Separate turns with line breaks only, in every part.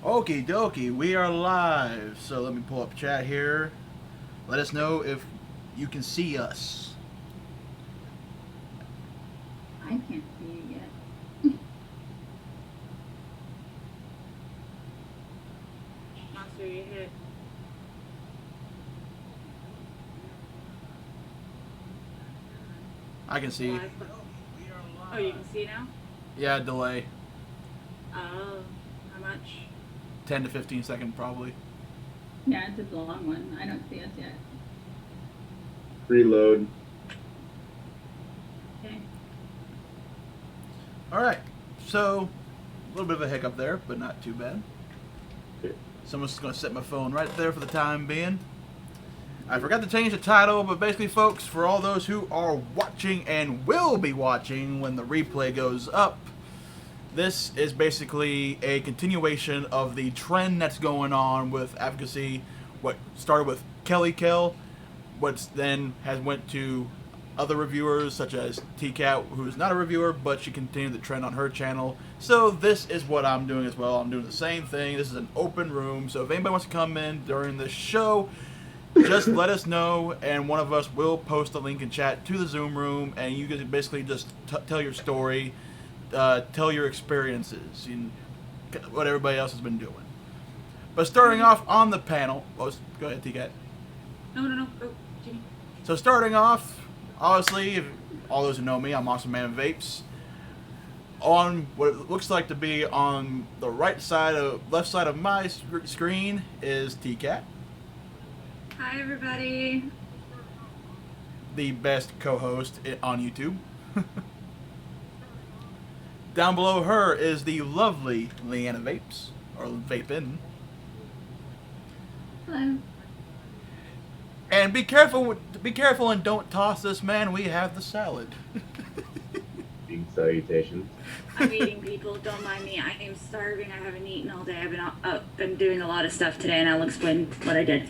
Okie dokie, we are live. So let me pull up chat here. Let us know if you can see us.
I can't see you yet.
Monster, you hit.
I can see.
Live. Oh, you can see now?
Yeah, delay.
Oh, how much?
10 to 15 second probably.
Yeah, it's a long one. I don't see us yet.
Reload.
Okay.
Alright, so a little bit of a hiccup there, but not too bad. Someone's just going to set my phone right there for the time being. I forgot to change the title, but basically, folks, for all those who are watching and will be watching when the replay goes up, this is basically a continuation of the trend that's going on with Advocacy. What started with Kelly Kell, what then has went to other reviewers such as TKAT, who's not a reviewer, but she continued the trend on her channel. So this is what I'm doing as well. I'm doing the same thing. This is an open room, so if anybody wants to come in during the show, just let us know, and one of us will post a link in chat to the Zoom room, and you can basically just tell your story, tell your experiences, and what everybody else has been doing. But starting off on the panel, go ahead, TKAT.
No. Oh, Jimmy.
So starting off, obviously, all those who know me, I'm Awesome Man of Vapes. On what it looks like to be on the left side of my screen is TKAT,
Hi, everybody.
the best co-host on YouTube. Down below her is the lovely Leanna Vapes, or Vapin.
Hello.
And be careful and don't toss this, man. We have the salad.
Big salutations.
I'm eating, people. Don't mind me. I am starving. I haven't eaten all day. I've been doing a lot of stuff today, and I'll explain what I did.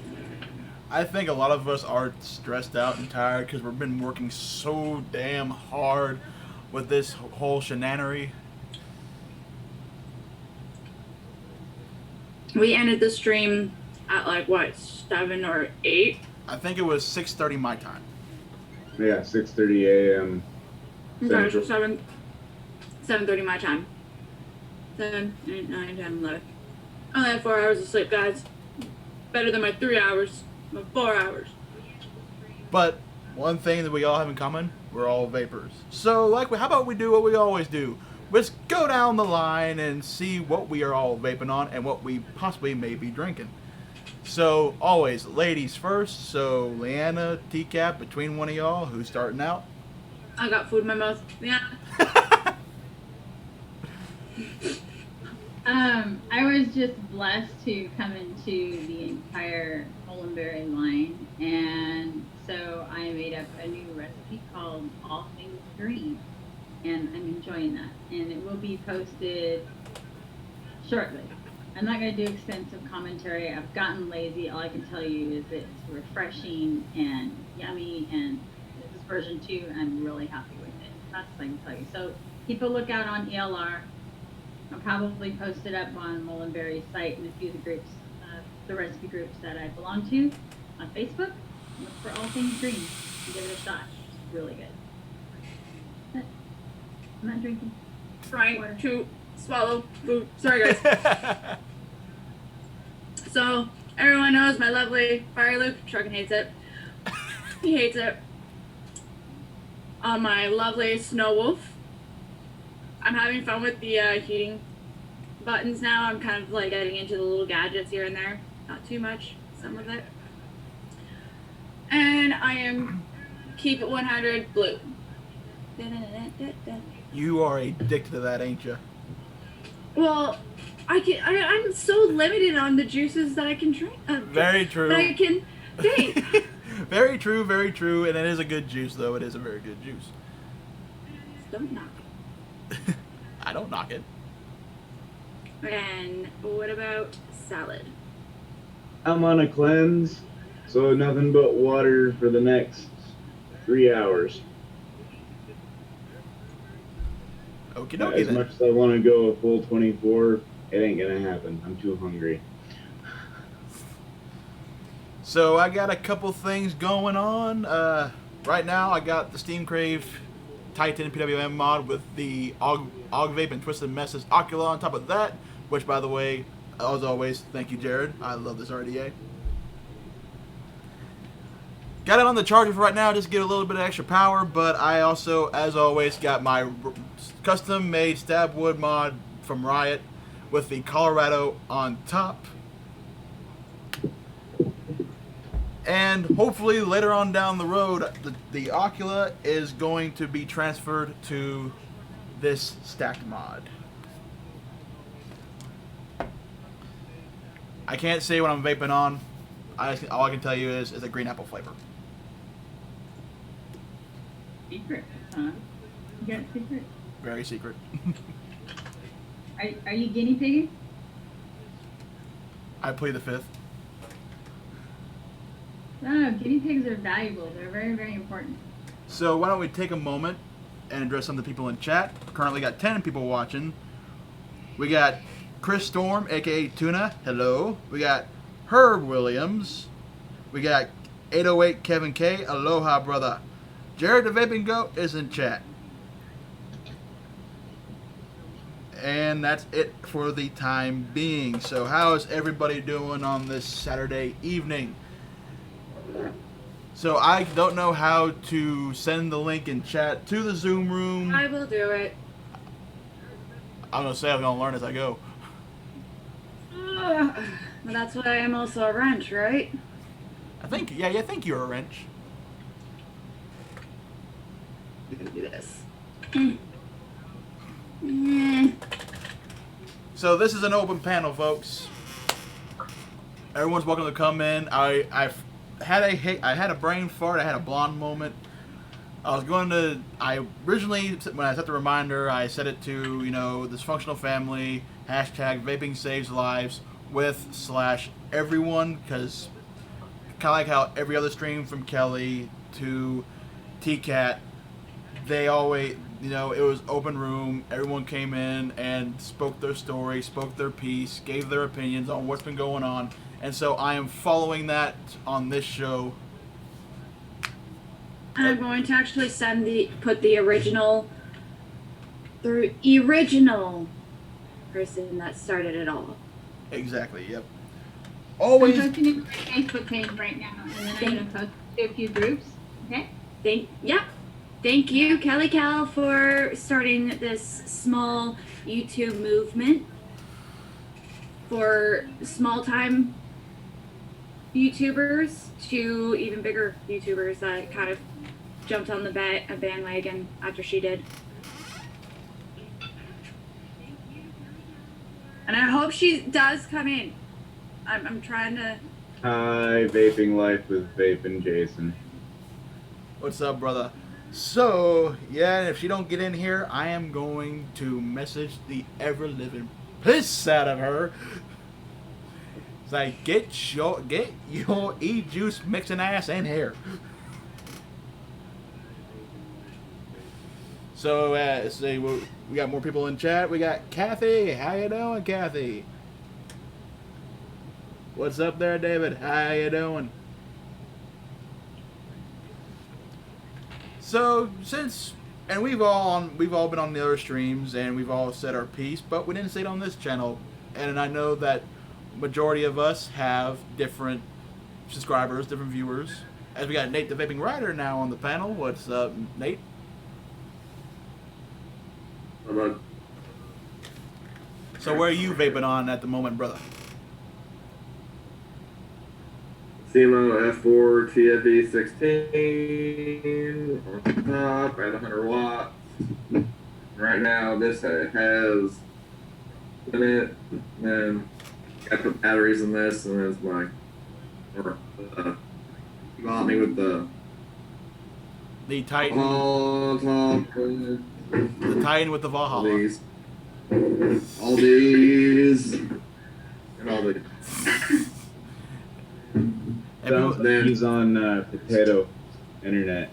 I think a lot of us are stressed out and tired because we've been working so damn hard with this whole shenanery.
We ended the stream at like what, 7 or 8?
I think it was 6:30 my time.
Yeah, 6:30 a.m.
Okay, so 7:30 my time. 7, 8, 9, 10, 11. I only had 4 hours of sleep, guys. Better than my 3 hours. My 4 hours.
But one thing that we all have in common, we're all vapors. So how about we do what we always do? Let's go down the line and see what we are all vaping on and what we possibly may be drinking. So always, ladies first. So Leanna, TKAT, between one of y'all, who's starting out?
I got food in my mouth. Yeah.
I was just blessed to come into the entire Mullenberry line, and so I made up a new recipe called All Things Green, and I'm enjoying that, and it will be posted shortly. I'm not going to do extensive commentary. I've gotten lazy. All I can tell you is it's refreshing and yummy, and this is version 2, and I'm really happy with it. That's what I can tell you. So keep a lookout on ELR. I'll probably post it up on Mullenberry's site and a few of the groups, the recipe groups that I belong to on Facebook. Look for All Things Green and give it a shot. It's really good. But I'm not drinking.
Trying to swallow food. Sorry, guys. So, everyone knows my lovely Fire Luke. Truckin' hates it. He hates it. On my lovely Snow Wolf. I'm having fun with the heating buttons now. I'm kind of like getting into the little gadgets here and there. Not too much, some of it. And I am Keep It 100 Blue.
You are addicted to that, ain't you?
Well, I'm so limited on the juices that I can drink.
Very true.
That I can vape.
Very true, very true. And it is a good juice, though. It is a very good juice.
Don't knock it.
I don't knock it.
And what about salad?
I'm on a cleanse, so nothing but water for the next 3 hours.
Okie
As
dokie then.
much as I want to go a full 24 It ain't gonna happen. I'm too hungry.
So I got a couple things going on. Right now I got the Steam Crave Titan PWM mod with the Vape and Twisted Messes Ocula on top of that, which, by the way, as always, thank you, Jared. I love this RDA. Got it on the charger for right now, just to get a little bit of extra power, but I also, as always, got my custom-made stab wood mod from Riot with the Colorado on top. And hopefully later on down the road, the Ocula is going to be transferred to this stacked mod. I can't say what I'm vaping on. All I can tell you is a green apple flavor.
Secret, huh? You got a secret?
Very secret.
Are you guinea pigging?
I plead the fifth.
No, guinea pigs are valuable. They're very, very important.
So why don't we take a moment and address some of the people in chat. Currently got 10 people watching. We got Chris Storm, aka Tuna. Hello. We got Herb Williams. We got 808 Kevin K. Aloha, brother. Jared the Vaping Goat is in chat. And that's it for the time being. So how is everybody doing on this Saturday evening? So I don't know how to send the link in chat to the Zoom room.
I will do it.
I'm going to say I'm going to learn as I go.
Well, that's why I'm also a wrench, right?
I think you're a wrench.
I'm gonna do this.
So this is an open panel, folks. Everyone's welcome to come in. I had a brain fart. I had a blonde moment. I originally, when I set the reminder, I set it to, Dysfunctional Family, hashtag Vaping Saves Lives with / everyone, because kind of like how every other stream from Kelly to TKAT, they always, it was open room. Everyone came in and spoke their story, spoke their piece, gave their opinions on what's been going on. And so I am following that on this show.
I'm going to actually put the original person that started it all.
Exactly, yep.
I'm
Always.
posting it to my Facebook page right now, and then I'm going to post it to a few groups. Okay?
Thank you, Kelly Cal, for starting this small YouTube movement for small-time YouTubers to even bigger YouTubers that kind of jumped on the bandwagon after she did. And I hope she does come in. I'm trying to...
Hi, Vaping Life with Vape and Jason.
What's up, brother? So, yeah, if she don't get in here, I am going to message the ever-living piss out of her. It's like, get your e-juice mixing ass in here. So, let's see, we got more people in chat. We got Kathy. How you doing, Kathy? What's up there, David? How you doing? So, and we've all been on the other streams, and we've all said our piece, but we didn't say it on this channel. And I know that majority of us have different subscribers, different viewers. As we got Nate the Vaping Rider now on the panel. What's up, Nate? So where are you vaping on at the moment, brother?
CMO F4 TFE 16 on top at 100 watts. Right now, this has in it, and got the batteries in this, and there's my you got me with the
Titan.
on top.
The Titan with the Valhalla.
All these, and all these.
He's on potato internet.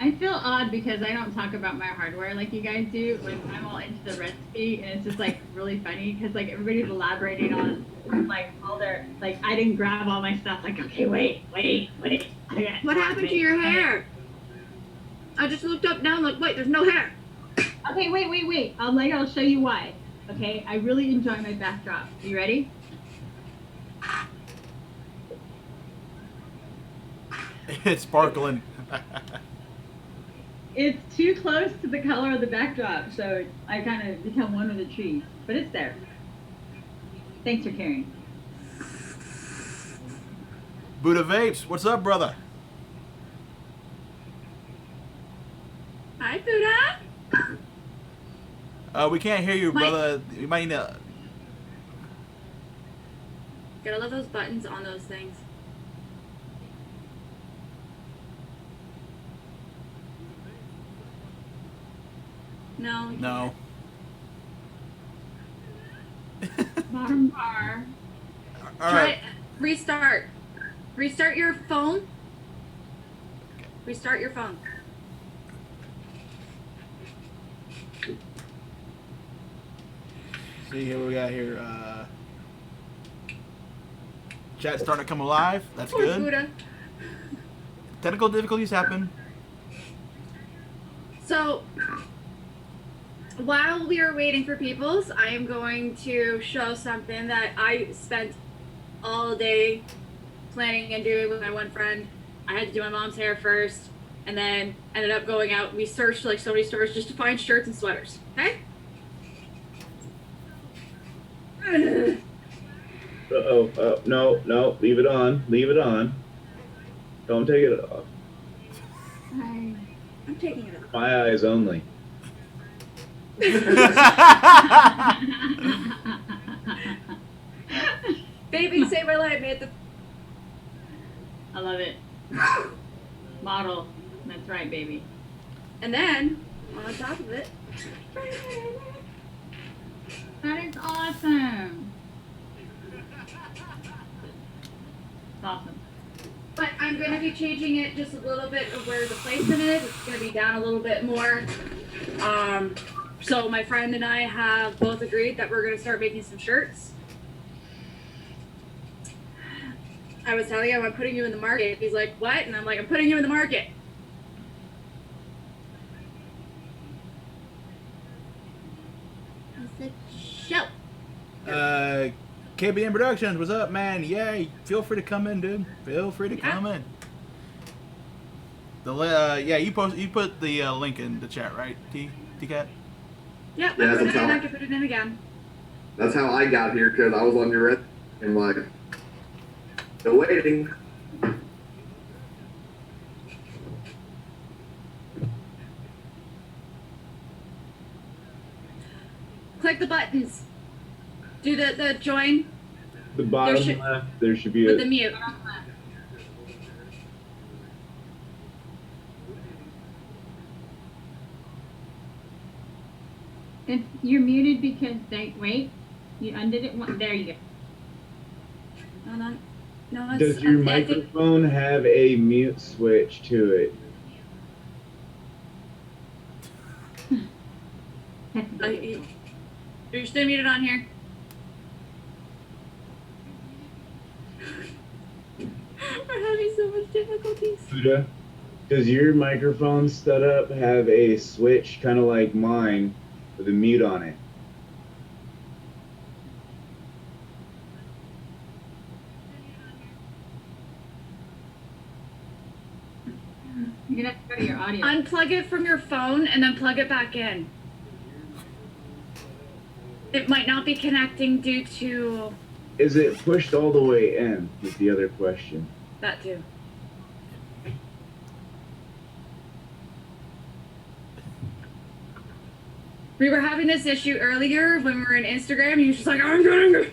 I I feel odd because I don't talk about my hardware like you guys do. Like I'm all into the recipe, and it's just like really funny because like everybody's elaborating on like all their like I didn't grab all my stuff. Like okay, wait.
What happened to your hair? I just looked up now. Like wait, there's no hair.
Okay, wait. I'll show you why. Okay, I really enjoy my backdrop. You ready?
It's sparkling.
It's too close to the color of the backdrop, so I kind of become one with the trees. But it's there. Thanks for caring.
Buddha Vapes, what's up, brother?
Hi, Buddha.
We can't hear you,
Mike.
brother. You might need to...
Gotta love those buttons on those things. No.
No.
Bottom bar.
All
Try
right.
restart. Restart your phone. Restart your phone.
See here what we got here. Chat's starting to come alive. That's
Poor
good.
Buddha.
Technical difficulties happen.
So, while we are waiting for peoples, I am going to show something that I spent all day planning and doing with my one friend. I had to do my mom's hair first, and then ended up going out. We searched like so many stores just to find shirts and sweaters. Okay?
Uh-oh. No. Leave it on. Don't take it off.
I'm taking it off.
My eyes only.
Baby, save my life, man.
I love it. Model. That's right, baby.
And then, on top of it,
That is awesome. It's awesome.
but I'm going to be changing it just a little bit of where the placement is. It's going to be down a little bit more. So my friend and I have both agreed that we're going to start making some shirts. I was telling him I'm putting you in the market. He's like, what? And I'm like, I'm putting you in the market. I said, show.
KBM Productions, what's up, man? Yay! Feel free to come in, dude. Feel free to come in. Yeah, you put the link in the chat, right? TKAT?
Yeah,
Yeah,
I put it
that's
in.
how-
I can put it in again.
That's how I got here, because I was on your red and like, still waiting.
Click the buttons. Do the join
The bottom
should-
left, there should be
with the
a...
mute.
If you're muted because wait, you undid it. There you go.
Hold on. No, it's,
Does your
I think-
microphone have a mute switch to it?
You're still muted on here. We're having so much difficulties.
Buddha, does your microphone setup have a switch kind of like mine with a mute on it?
You're gonna have to go to your audio.
Unplug it from your phone and then plug it back in. It might not be connecting due to
Is it pushed all the way in? Is the other question.
that too. We were having this issue earlier when we were in Instagram. He was just like, I'm gonna.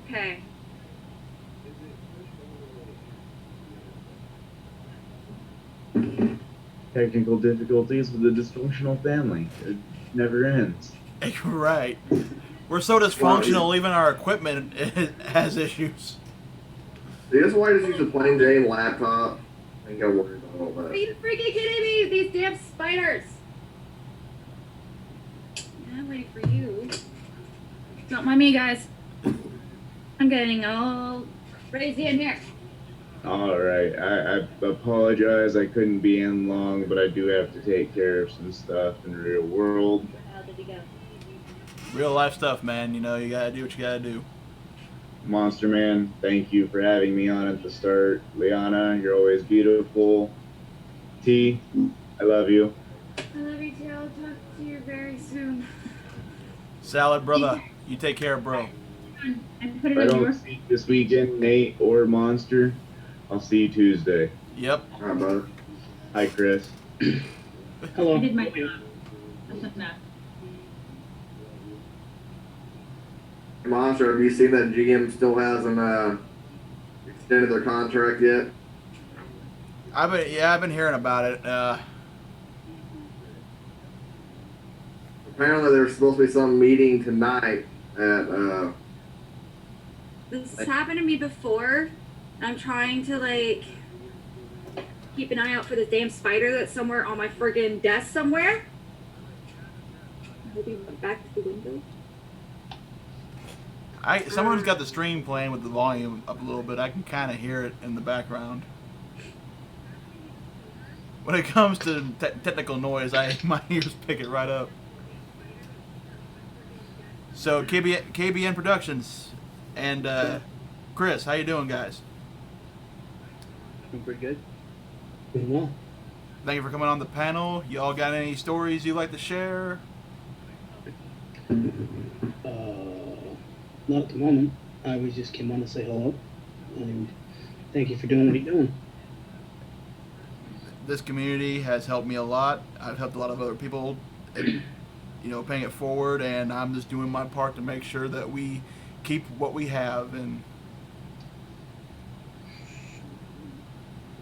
Okay.
Technical difficulties with the dysfunctional family. It never ends.
Right. We're so dysfunctional, even our equipment has issues.
See, that's why I just use a plain Jane laptop. ain't gotta worry about all
Are
that.
you freaking kidding me? These damn spiders. Yeah, I'm waiting for you. Don't mind me, guys. I'm getting all crazy in here.
All right. I apologize. I couldn't be in long, but I do have to take care of some stuff in the real world.
How did he go?
Real life stuff, man. You know, you gotta do what you gotta do.
Monster Man, thank you for having me on at the start. Liana, you're always beautiful. T, I love you.
I love you too. I'll talk to you very soon.
Salad, brother. You take care, bro.
I put
If
it
I
on
don't
your.
see you this weekend, Nate or Monster, I'll see you Tuesday.
Yep.
All right, brother.
Hi, Chris.
I
Hello.
did my job. That's enough.
Monster, have you seen that GM still hasn't extended their contract yet?
I've been hearing about it.
Apparently, there's supposed to be some meeting tonight at
This has happened to me before. I'm trying to like keep an eye out for this damn spider that's somewhere on my friggin' desk somewhere. I hope he went back to the window.
Someone's got the stream playing with the volume up a little bit. I can kind of hear it in the background. When it comes to technical noise, my ears pick it right up. So KBN Productions and Chris, how you doing, guys?
Doing pretty good. Doing well.
Thank you for coming on the panel. Y'all got any stories you'd like to share?
Not at the moment. I just came on to say hello. And thank you for doing what you're doing.
This community has helped me a lot. I've helped a lot of other people, you know, paying it forward, and I'm just doing my part to make sure that we keep what we have. And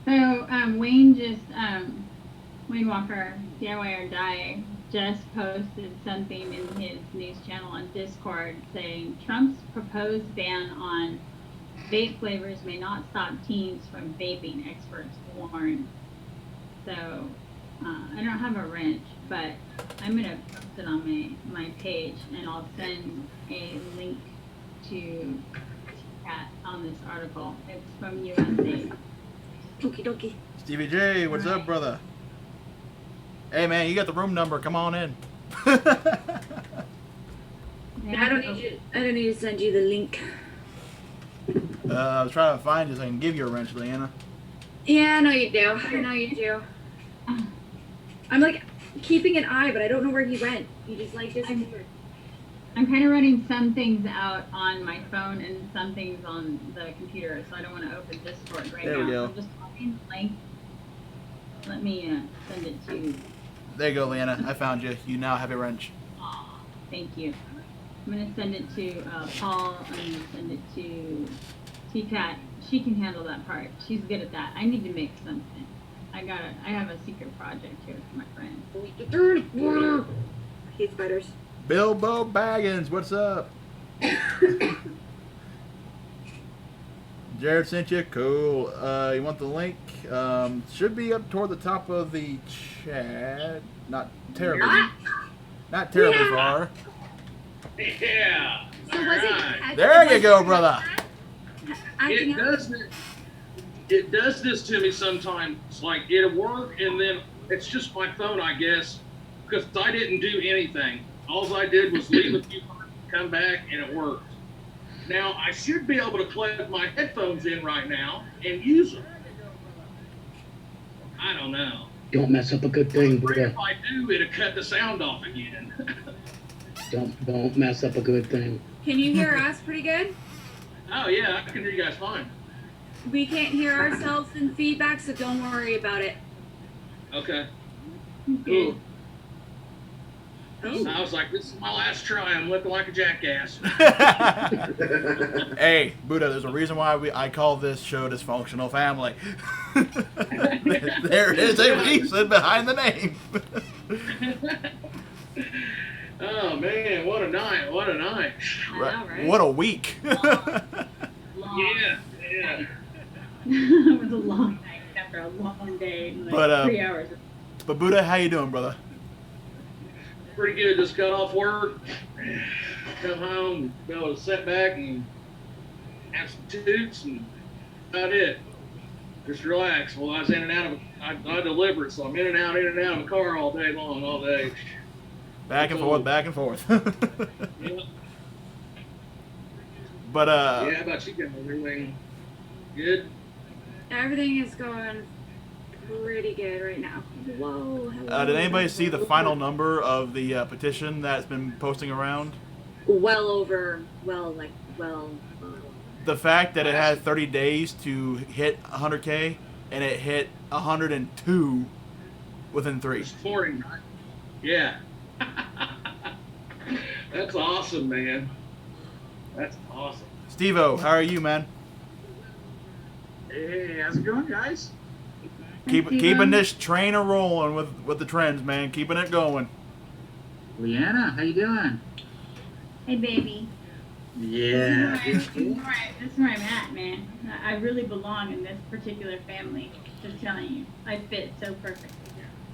So Wayne Wayne Walker, DIY or Die, just posted something in his news channel on Discord saying Trump's proposed ban on vape flavors may not stop teens from vaping, experts warn. So I don't have a wrench, but I'm gonna post it on my page, and I'll send a link to Kat on this article. It's from USA.
Okie dokie.
Stevie J, what's up, brother? Hey, man, you got the room number. Come on in.
I don't need to send you the link.
I was trying to find you so I can give you a wrench, Leanna.
Yeah, I know you do. I know you do. I'm like keeping an eye, but I don't know where he went. He just like disappeared.
I'm kind of running some things out on my phone and some things on the computer, so I don't want to open Discord right
There
now.
we go.
So I'm just copying the link. Let me send it to you.
There you go, Leanna. I found you. You now have a wrench.
Aw, thank you. I'm going to send it to Paul. I'm going to send it to TKAT. She can handle that part. She's good at that. I need to make something. I have a secret project here for my friend.
I hate spiders.
Bilbo Baggins, what's up? Jared sent you. Cool. You want the link? Should be up toward the top of the chat. Not terribly. Not terribly far.
Yeah.
So was it?
There you go, brother.
It does this to me sometimes. Like it'll work, and then it's just my phone, I guess, because I didn't do anything. All I did was leave a few times, come back, and it worked. Now I should be able to plug my headphones in right now and use them. I don't know.
Don't mess up a good thing,
Afraid
bro.
if I do, it'll cut the sound off again.
Don't mess up a good thing.
Can you hear us pretty good?
Oh yeah, I can hear you guys fine.
We can't hear ourselves in feedback, so don't worry about it.
Okay.
Okay.
Cool. I was like, this is my last try. I'm looking like a jackass.
Hey, Buddha, there's a reason why I call this show Dysfunctional Family. There is a reason behind the name.
Oh man, what a night! What a night!
I know, right?
What a week.
Long.
Yeah, yeah.
It was a long night. after a long day, like
But,
3 hours.
But Buddha, how you doing, brother?
Pretty good. Just got off work, come home, be able to sit back and have some toots, and about it. Just relax. Well, I was in and out of. I delivered, so I'm in and out of the car all day long, all day.
Back and forth, back and forth.
Yeah.
But
Yeah, how about you guys? Everything good?
Everything is going pretty good right now. Whoa. Hello.
did anybody see the final number of the petition that's been posting around?
Well.
The fact that it had 30 days to hit 100K, and it hit 102 within 3.
This morning, right? Yeah. That's awesome, man. That's awesome.
Steve-O, how are you, man?
Hey, how's it going, guys?
Keeping this train a rolling with the trends, man. Keeping it going.
Leanna, how you doing?
Hey, baby.
Yeah.
This is where I'm at, man. I really belong in this particular family. Just telling you, I fit so perfectly.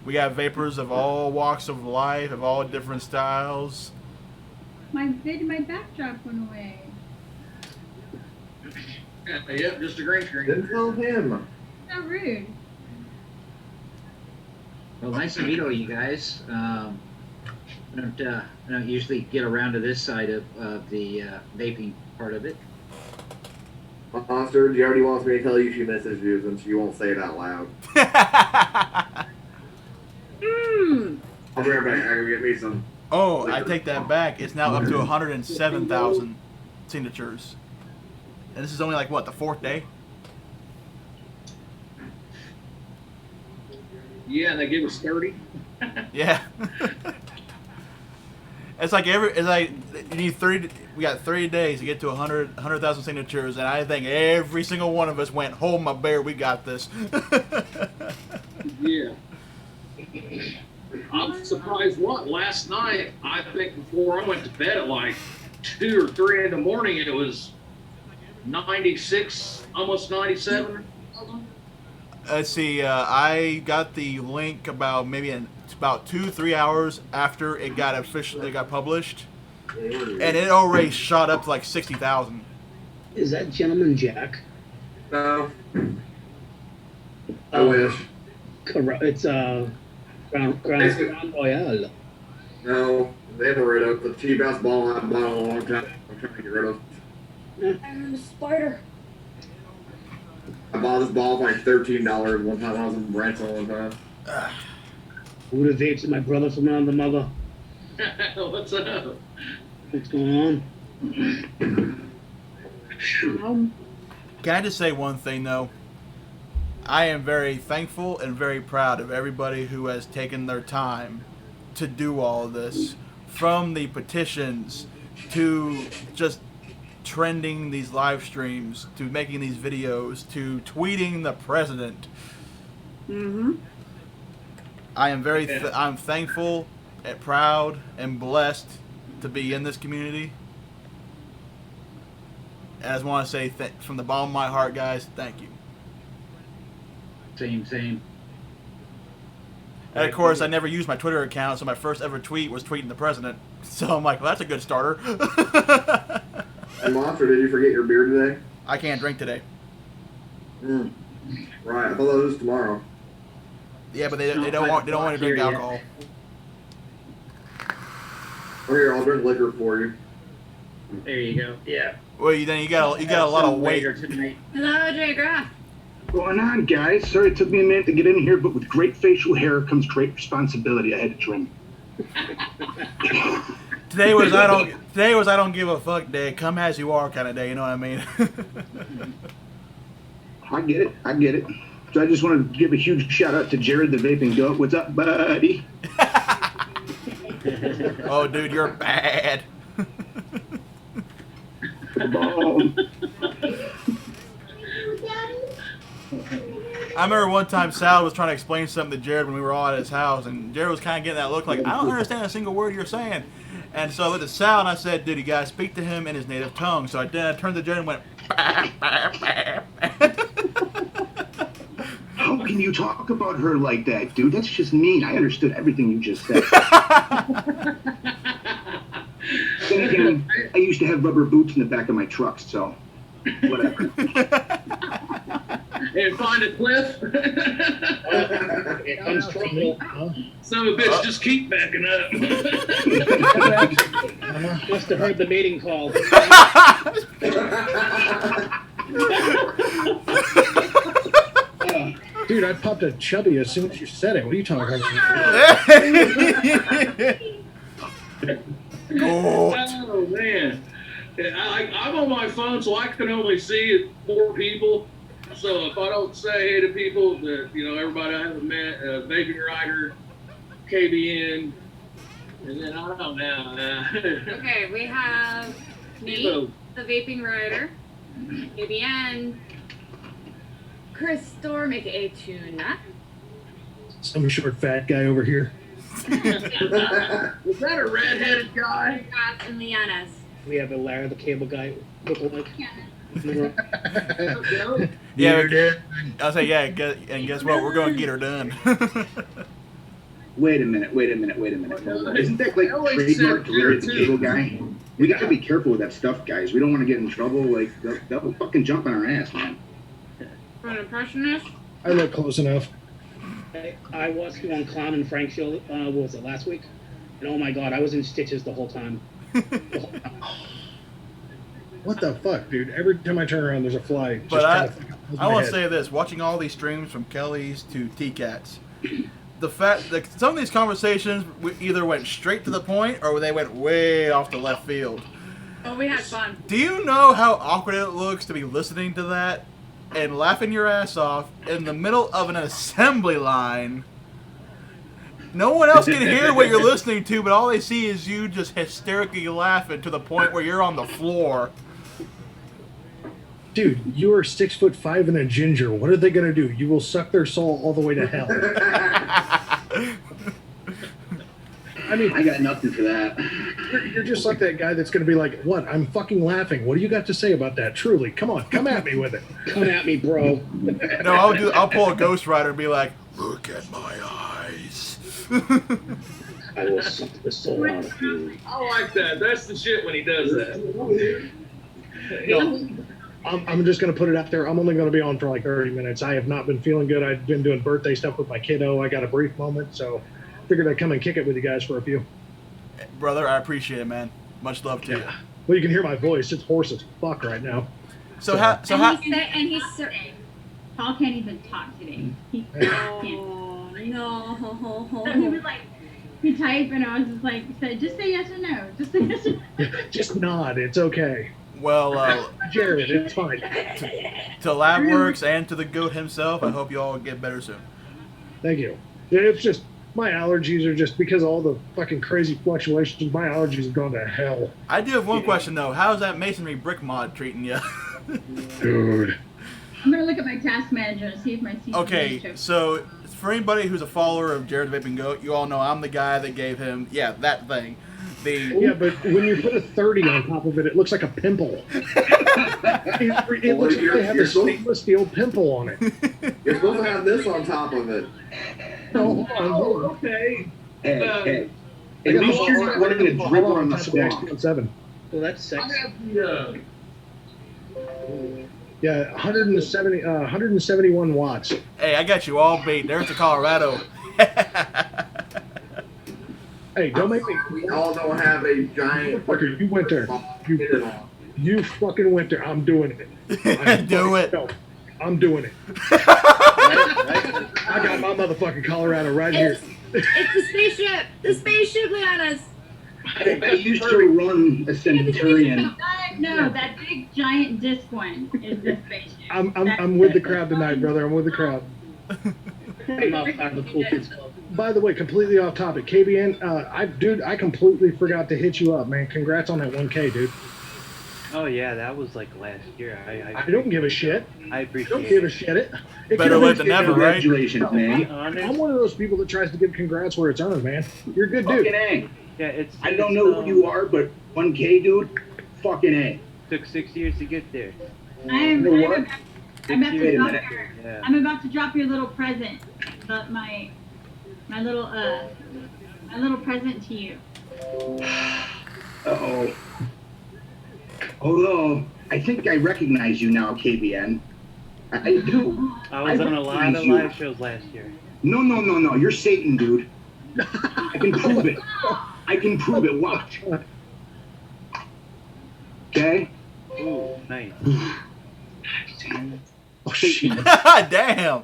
We got vapors of all walks of life, of all different styles.
My backdrop went away.
Yep, just a green screen.
Didn't tell him.
So rude.
Well, nice to meet all you guys. I don't usually get around to this side of the vaping part of it.
Monster, she already wants me to tell you she misses you, and she won't say it out loud. I'll be right back. I gotta get me some.
Oh, I take that back. It's now up to 107,000 signatures. And this is only like, what, the 4th day?
Yeah, and they give us 30.
Yeah. It's like you need 30. We got 30 days to get to 100,000 signatures, and I think every single one of us went, "Hold my bear, we got this."
Yeah. I'm surprised. Last night, I think before I went to bed at like 2 or 3 in the morning, it was 96, almost 97.
Let's see. I got the link about about 2-3 hours after it got published, and it already shot up to like 60,000.
Is that Gentleman Jack?
No. I wish.
It's Grand Royale.
No, they have rid of the cheap-ass ball I've bought a long time. I'm trying to get rid of.
I'm a spider.
I bought this ball for like $13 one time when I was in Branson one time.
Who the vapes is my brother from another mother?
What's up?
What's going on?
Can I just say one thing though? I am very thankful and very proud of everybody who has taken their time to do all of this, from the petitions to just trending these live streams, to making these videos, to tweeting the president.
Mm-hmm.
I am I'm thankful and proud and blessed to be in this community. And I just want to say from the bottom of my heart, guys, thank you.
Same.
And of course, I never used my Twitter account, so my first ever tweet was tweeting the president. So I'm like, well, that's a good starter.
And Monster, did you forget your beer today?
I can't drink today.
Right, I thought that was tomorrow.
Yeah, but they don't want to drink alcohol.
Oh, here, I'll drink liquor for you.
There you go. Yeah.
Well, you got a lot of weight.
Tonight.
Hello, Jay Graff.
Going on, guys? Sorry it took me a minute to get in here, but with great facial hair comes great responsibility. I had to trim.
Today was I don't give a fuck day. Come as you are kind of day. You know what I mean?
I get it. So I just wanted to give a huge shout out to Jared the Vaping Goat. What's up, buddy?
Oh, dude, you're bad. I remember one time Sal was trying to explain something to Jared when we were all at his house, and Jared was kind of getting that look like, I don't understand a single word you're saying. And so I looked at Sal and I said, dude, you gotta speak to him in his native tongue. So I did. I turned to Jared and went, bah, bah, bah.
can you talk about her like that, dude? That's just mean. I understood everything you just said. Then again, I used to have rubber boots in the back of my truck, so whatever.
And find a cliff.
It comes trouble.
Some of the bitch just keep backing up.
Must have heard the mating call.
Dude, I popped a chubby as soon as you said it. What are you talking about?
Oh man, I'm on my phone, so I can only see 4 people. So if I don't say hey to people, that everybody I haven't met, vaping rider, KBN, and then I don't know.
Okay, we have me, the vaping rider, KBN, Chris Storm, aka Tuna.
Some short fat guy over here.
Was that a redheaded guy?
Ross and Liana's.
We have a Larry the Cable Guy lookalike.
Yeah, I'll say yeah. And guess what? We're going to get her done.
Wait a minute. Isn't that like trademark Larry the Cable Guy? We gotta be careful with that stuff, guys. We don't want to get in trouble. Like, they'll fucking jump on our ass, man.
For an impressionist?
I look close enough.
I watched you on Clown and Frank show, what was it, last week? And oh my god, I was in stitches the whole time.
What the fuck, dude? Every time I turn around, there's a fly.
But I want to say this: watching all these streams from Kelly's to TKATs, the fact that some of these conversations either went straight to the point or they went way off the left field.
Oh, we had fun.
Do you know how awkward it looks to be listening to that and laughing your ass off in the middle of an assembly line? No one else can hear what you're listening to, but all they see is you just hysterically laughing to the point where you're on the floor.
Dude, you are 6'5" and a ginger. What are they gonna do? You will suck their soul all the way to hell. I mean,
I got nothing for that.
You're just like that guy that's gonna be like, "What? I'm fucking laughing. What do you got to say about that? Truly, come on, come at me with it.
Come at me, bro."
No, I'll pull a Ghost Rider and be like, "Look at my eyes."
I will suck the soul out of you.
I like that. That's the shit when he does that.
No, I'm just going to put it out there. I'm only going to be on for like 30 minutes. I have not been feeling good. I've been doing birthday stuff with my kiddo. I got a brief moment, so figured I'd come and kick it with you guys for a few.
Brother, I appreciate it, man. Much love to you.
Well, you can hear my voice. It's hoarse as fuck right now.
Paul can't even talk today. He can't.
No.
So he was like, he typed, and I was just like, just say yes or no. Just say yes or no.
Just nod. It's okay.
Well,
Jared, it's fine.
To LabWorks and to the GOAT himself, I hope you all get better soon.
Thank you. It's just, my allergies are just, because of all the fucking crazy fluctuations, my allergies have gone to hell.
I do have one question, though. How's that masonry brick mod treating you?
Dude.
I'm going to look at my task manager and see if my CPA
Okay, so for anybody who's a follower of Jared the Vaping Goat, you all know I'm the guy that gave him, that thing.
Yeah, but when you put a 30 on top of it, it looks like a pimple. It looks like they have a stainless steel pimple on it.
You're supposed to have this on top of it.
No, hold on.
Okay.
Hey. At least you're not running a dribble on the swamp.
7.
Well, that's
I
sexy.
have the,
Yeah, 171 watts.
Hey, I got you all beat. There's the Colorado.
Hey, don't make me.
We all don't have a giant.
Fucker, you went there. You fucking went there. I'm doing it.
Do it.
I'm doing it. I got my motherfucking Colorado right here.
It's the spaceship. The spaceship, Liana's.
I used to run a Centurion.
No, that big giant disc one is the spaceship.
I'm with the crowd tonight, brother. I'm with the crowd.
I'm outside the Cool Kids Club.
By the way, completely off topic. KBN, I completely forgot to hit you up, man. Congrats on that 1K, dude.
Oh yeah, that was like last year.
I don't give a shit.
I appreciate
Don't give a
it.
shit. It
Better late than never, right?
Congratulations, man.
I'm one of those people that tries to give congrats where it's earned, man. You're a good dude.
Fucking A.
Yeah, it's.
I don't know who you are, but 1K, dude, fucking A.
Took 6 years to get there.
I'm
You know what?
I'm about to
Wait a
drop
minute.
your.
Yeah.
I'm about to drop your little present. My little present to you.
Uh-oh. Hello. I think I recognize you now, KBN. I do.
I was on a lot
recognize
of
you.
live shows last year.
No. You're Satan, dude. I can prove it. I can prove it. Watch. Okay?
Ooh, nice.
Oh shit!
Damn.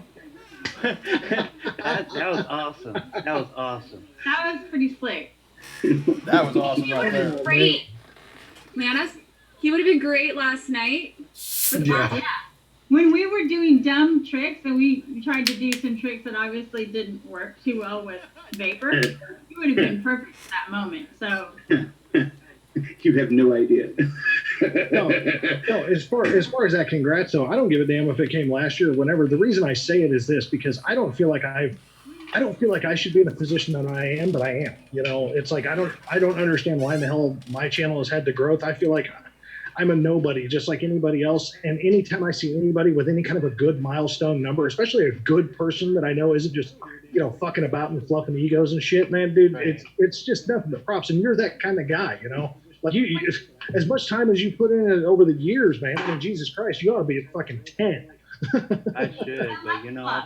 that was awesome. That was awesome.
That was pretty slick.
That was awesome
He
right
would have
there.
been great. Man, he would have been great last night.
Yeah.
When we were doing dumb tricks and we tried to do some tricks that obviously didn't work too well with vapor, you would have been perfect at that moment. So
You have no idea.
No, as far as that, congrats. So I don't give a damn if it came last year or whenever. The reason I say it is this, because I don't feel like I should be in a position that I am, but I am. You know, it's like I don't understand why in the hell my channel has had the growth. I feel like I'm a nobody, just like anybody else. And anytime I see anybody with any kind of a good milestone number, especially a good person that I know isn't just, you know, fucking about and fluffing egos and shit, man, dude, it's just nothing but props. And you're that kind of guy, you know. Like you, as much time as you put in it over the years, man. I mean, Jesus Christ, you ought to be at fucking 10.
I should, but you know,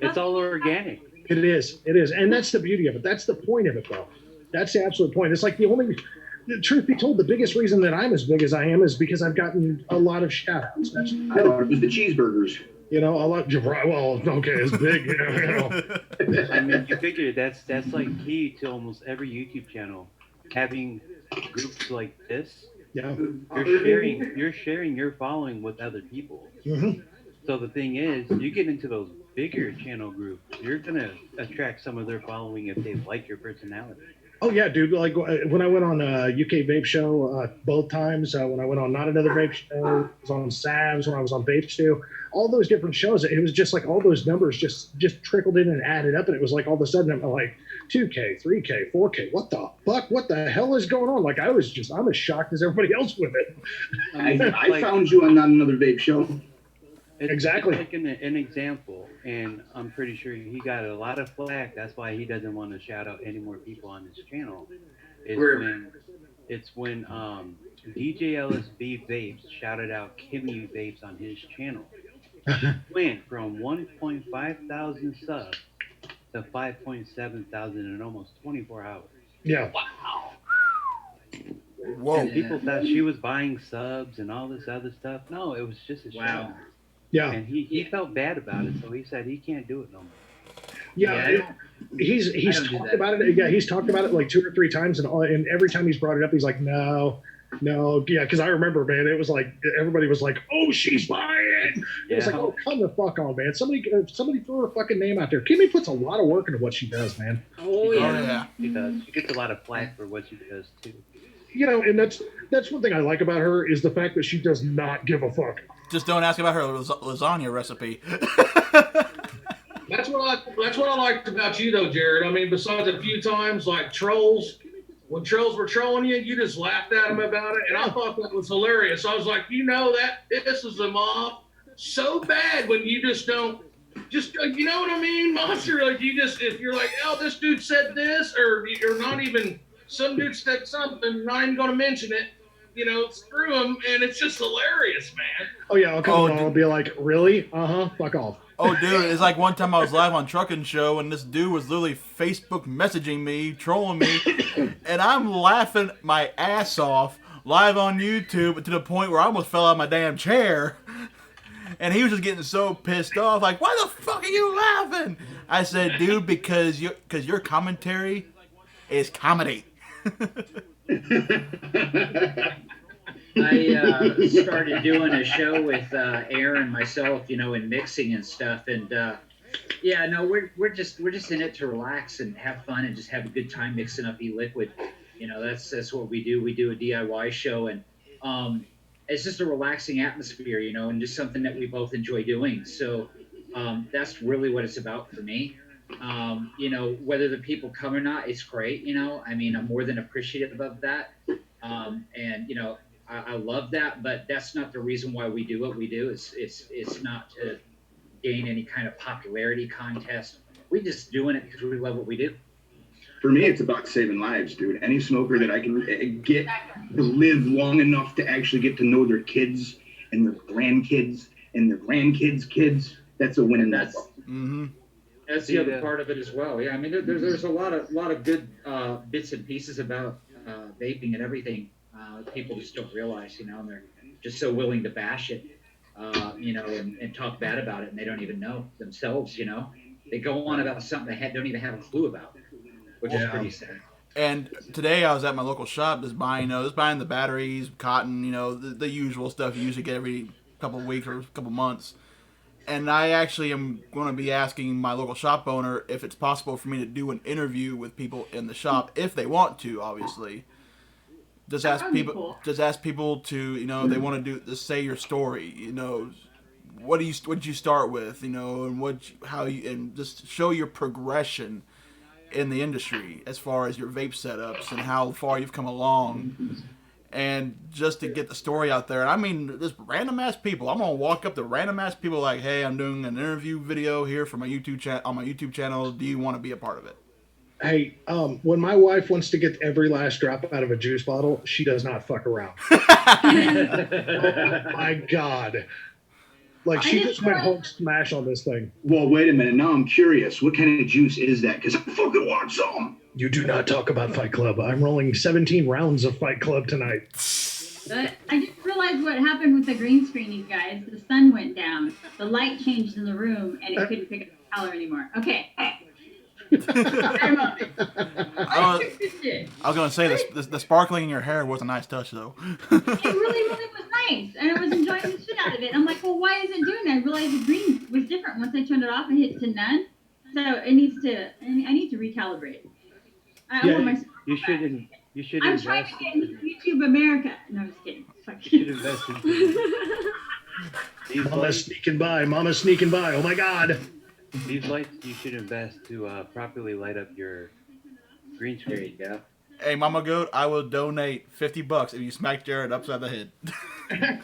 it's all organic.
It is, and that's the beauty of it. That's the point of it, though. That's the absolute point. It's like the truth be told, the biggest reason that I'm as big as I am is because I've gotten a lot of shout-outs. That's,
I thought it was the cheeseburgers.
you know, a lot. Well, okay, it's big. You know.
I mean, you figure that's like key to almost every YouTube channel, having groups like this.
Yeah.
You're sharing your following with other people.
Mm-hmm.
So the thing is, you get into those bigger channel groups, you're gonna attract some of their following if they like your personality.
Oh yeah, dude. Like when I went on UK Vape Show both times, when I went on Not Another Vape Show, I was on Savs, when I was on Vape Stew, all those different shows, it was just like all those numbers just trickled in and added up, and it was like all of a sudden I'm like 2K, 3K, 4K. What the fuck? What the hell is going on? Like I'm as shocked as everybody else with it.
I found you on Not Another Vape Show.
It's
Exactly.
like an example, and I'm pretty sure he got a lot of flack. That's why he doesn't want to shout out any more people on his channel. It's when DJ LSB Vapes shouted out Kimmy Vapes on his channel. Went from 1.5 thousand subs to 5.7 thousand in almost 24 hours.
Yeah.
Whoa.
And people thought she was buying subs and all this other stuff. No, it was just a show.
Yeah.
And he felt bad about it, so he said he can't do it no more.
Yeah. He's talked about it. Yeah, he's talked about it like 2 or 3 times, and every time he's brought it up, he's like, no. Yeah, because I remember, man, it was like everybody was like, oh, she's buying. It was like, oh, come the fuck on, man. Somebody throw her fucking name out there. Kimmy puts a lot of work into what she does, man.
Oh yeah.
yeah.
She does. She gets a lot of flack for what she does too.
You know, and that's one thing I like about her is the fact that she does not give a fuck.
Just don't ask about her lasagna recipe.
That's what I liked about you though, Jared. I mean, besides a few times like trolls, when trolls were trolling you, you just laughed at them about it, and I thought that was hilarious. I was like, you know, that pisses them off so bad when you just don't, you know what I mean, Monster? Like you just, if you're like, oh, this dude said this, or you're not even, some dude said something, not even gonna mention it. You know, screw them, and it's just hilarious, man.
Oh yeah, I'll come on. I'll be like, really? Fuck off.
Oh, dude, it's like one time I was live on Truckin' Show, and this dude was literally Facebook messaging me, trolling me, and I'm laughing my ass off live on YouTube to the point where I almost fell out of my damn chair. And he was just getting so pissed off, like, why the fuck are you laughing? I said, dude, because your commentary is comedy.
I started doing a show with Aaron, myself, you know, and mixing and stuff, and yeah, no, we're just in it to relax and have fun and just have a good time mixing up e-liquid. You know, that's what we do. We do a DIY show, and it's just a relaxing atmosphere, you know, and just something that we both enjoy doing. So that's really what it's about for me. You know, whether the people come or not, it's great. You know, I mean, I'm more than appreciative of that. And you know, I love that, but that's not the reason why we do what we do. It's not to gain any kind of popularity contest. We're just doing it because we love what we do.
For me, it's about saving lives, dude. Any smoker that I can get to live long enough to actually get to know their kids and their grandkids and their grandkids' kids, that's a winning
That's the other part of it as well. Yeah, I mean, there's a lot of good bits and pieces about vaping and everything. People just don't realize, and they're just so willing to bash it, and talk bad about it, and they don't even know themselves. They go on about something they don't even have a clue about, which is pretty sad.
And today I was at my local shop just buying the batteries, cotton, the usual stuff you usually get every couple of weeks or couple months. And I actually am going to be asking my local shop owner if it's possible for me to do an interview with people in the shop, if they want to, obviously. Just ask people to, they want to just say your story, what did you start with, and and just show your progression in the industry as far as your vape setups and how far you've come along, and just to get the story out there. And I mean, just random ass people. I'm gonna walk up to random ass people like, "Hey, I'm doing an interview video here for my YouTube channel. Do you want to be a part of it?"
Hey, when my wife wants to get every last drop out of a juice bottle, she does not fuck around. Oh my God. Like, she just went Hulk smash on this thing.
Well, wait a minute. Now I'm curious. What kind of juice is that? Because I fucking want some.
You do not talk about Fight Club. I'm rolling 17 rounds of Fight Club tonight.
But I just realized what happened with the green screen, you guys. The sun went down, the light changed in the room, and it couldn't pick up the color anymore. Okay.
I was gonna say the sparkling in your hair was a nice touch, though.
It really was nice, and I was enjoying the shit out of it. I'm like, well, why is it doing that? I realized the green was different once I turned it off and hit to none. So it needs to. I need to recalibrate. I want my.
You should.
I'm trying to get into YouTube America. No, I'm just kidding.
You should invest in.
Mama's sneaking by. Oh my God.
These lights you should invest to properly light up your green screen.
There you go.
Hey, Mama Goat, I will donate $50 if you smack Jared upside the head.
Jared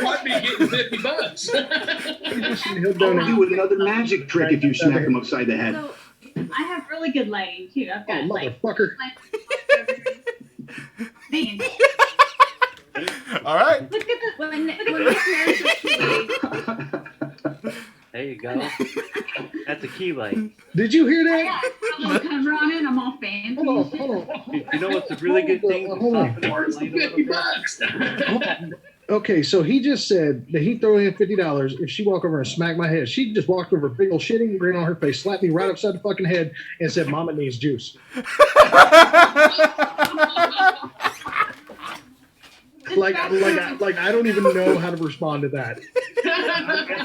might be getting $50.
I'll do another magic trick if you smack him upside the head.
So, I have really good lighting too. I've got
motherfucker.
All right.
Look at this.
When the parents actually.
There you go. That's a key light.
Did you hear that?
Yeah, I'm all cover on it. I'm all fancy.
Hold on.
You know what's a really good thing?
Okay, so he just said that he'd throw in $50 if she walked over and smacked my head. She just walked over, big old shitting grin on her face, slapped me right upside the fucking head, and said, "Mama needs juice." Like I don't even know how to respond to that.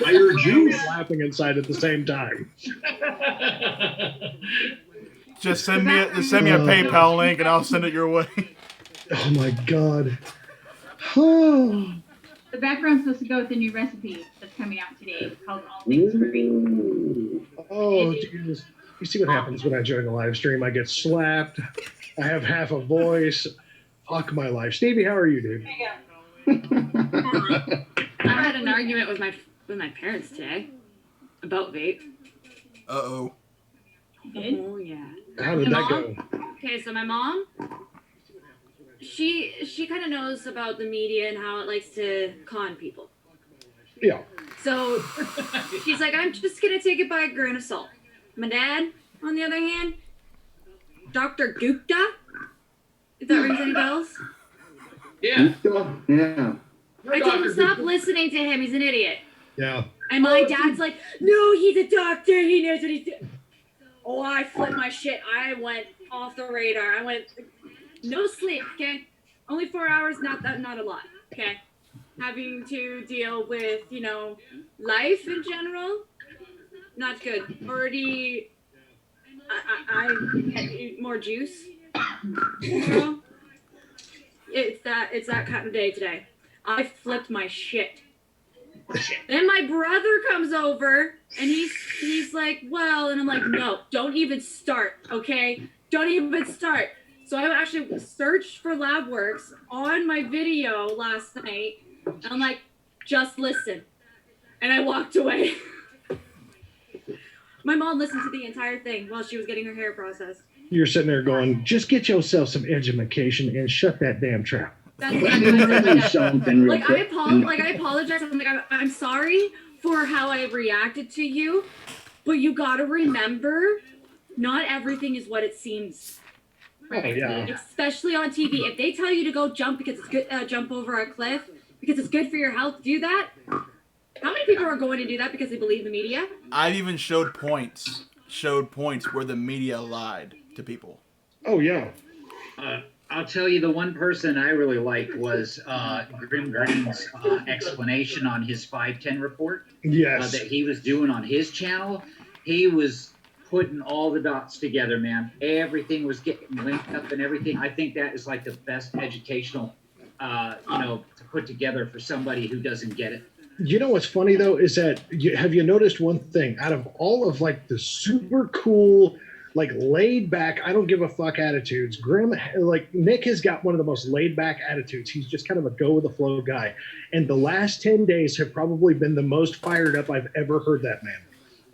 Fire juice.
Laughing inside at the same time.
Just send me a PayPal link and I'll send it your way.
Oh my God.
The background's supposed to go with the new recipe that's coming out today called All Things Green.
Oh, Jesus. You see what happens when I join the live stream? I get slapped. I have half a voice. Fuck my life. Stevie, how are you, dude?
I had an argument with my parents today about vape.
Uh-oh.
Oh yeah.
How did that go?
Okay, so my mom, she kind of knows about the media and how it likes to con people.
Yeah.
So she's like, I'm just gonna take it by a grain of salt. My dad, on the other hand, Dr. Gupta. If that rings any bells?
Yeah.
Yeah.
I told him stop listening to him. He's an idiot.
Yeah.
And my dad's like, no, he's a doctor. He knows what he's doing. Oh, I flipped my shit. I went off the radar. I went no sleep. Okay, only 4 hours. Not a lot. Okay, having to deal with life in general. Not good. Already, I had more juice. It's that kind of day today. I flipped my shit. Then my brother comes over and he's like, well, and I'm like, no, don't even start, okay? Don't even start. So I actually searched for LabWorks on my video last night. And I'm like, just listen. And I walked away. My mom listened to the entire thing while she was getting her hair processed.
You're sitting there going, just get yourself some education and shut that damn trap.
That's exactly
something real
like,
quick.
I apologize. I'm sorry for how I reacted to you, but you gotta remember, not everything is what it seems.
Oh, yeah.
Especially on TV. If they tell you to go jump because it's good, jump over a cliff because it's good for your health, do that. How many people are going to do that because they believe the media?
I've even showed points where the media lied to people.
Oh, yeah.
I'll tell you, the one person I really liked was Grim Green's explanation on his 510 report.
Yes.
That he was doing on his channel. He was putting all the dots together, man. Everything was getting linked up and everything. I think that is like the best educational, to put together for somebody who doesn't get it.
You know what's funny, though, is that have you noticed one thing? Out of all of, like, the super cool, like, laid-back, I don't give a fuck attitudes, Grim, like, Nick has got one of the most laid-back attitudes. He's just kind of a go-with-the-flow guy. And the last 10 days have probably been the most fired up I've ever heard that man.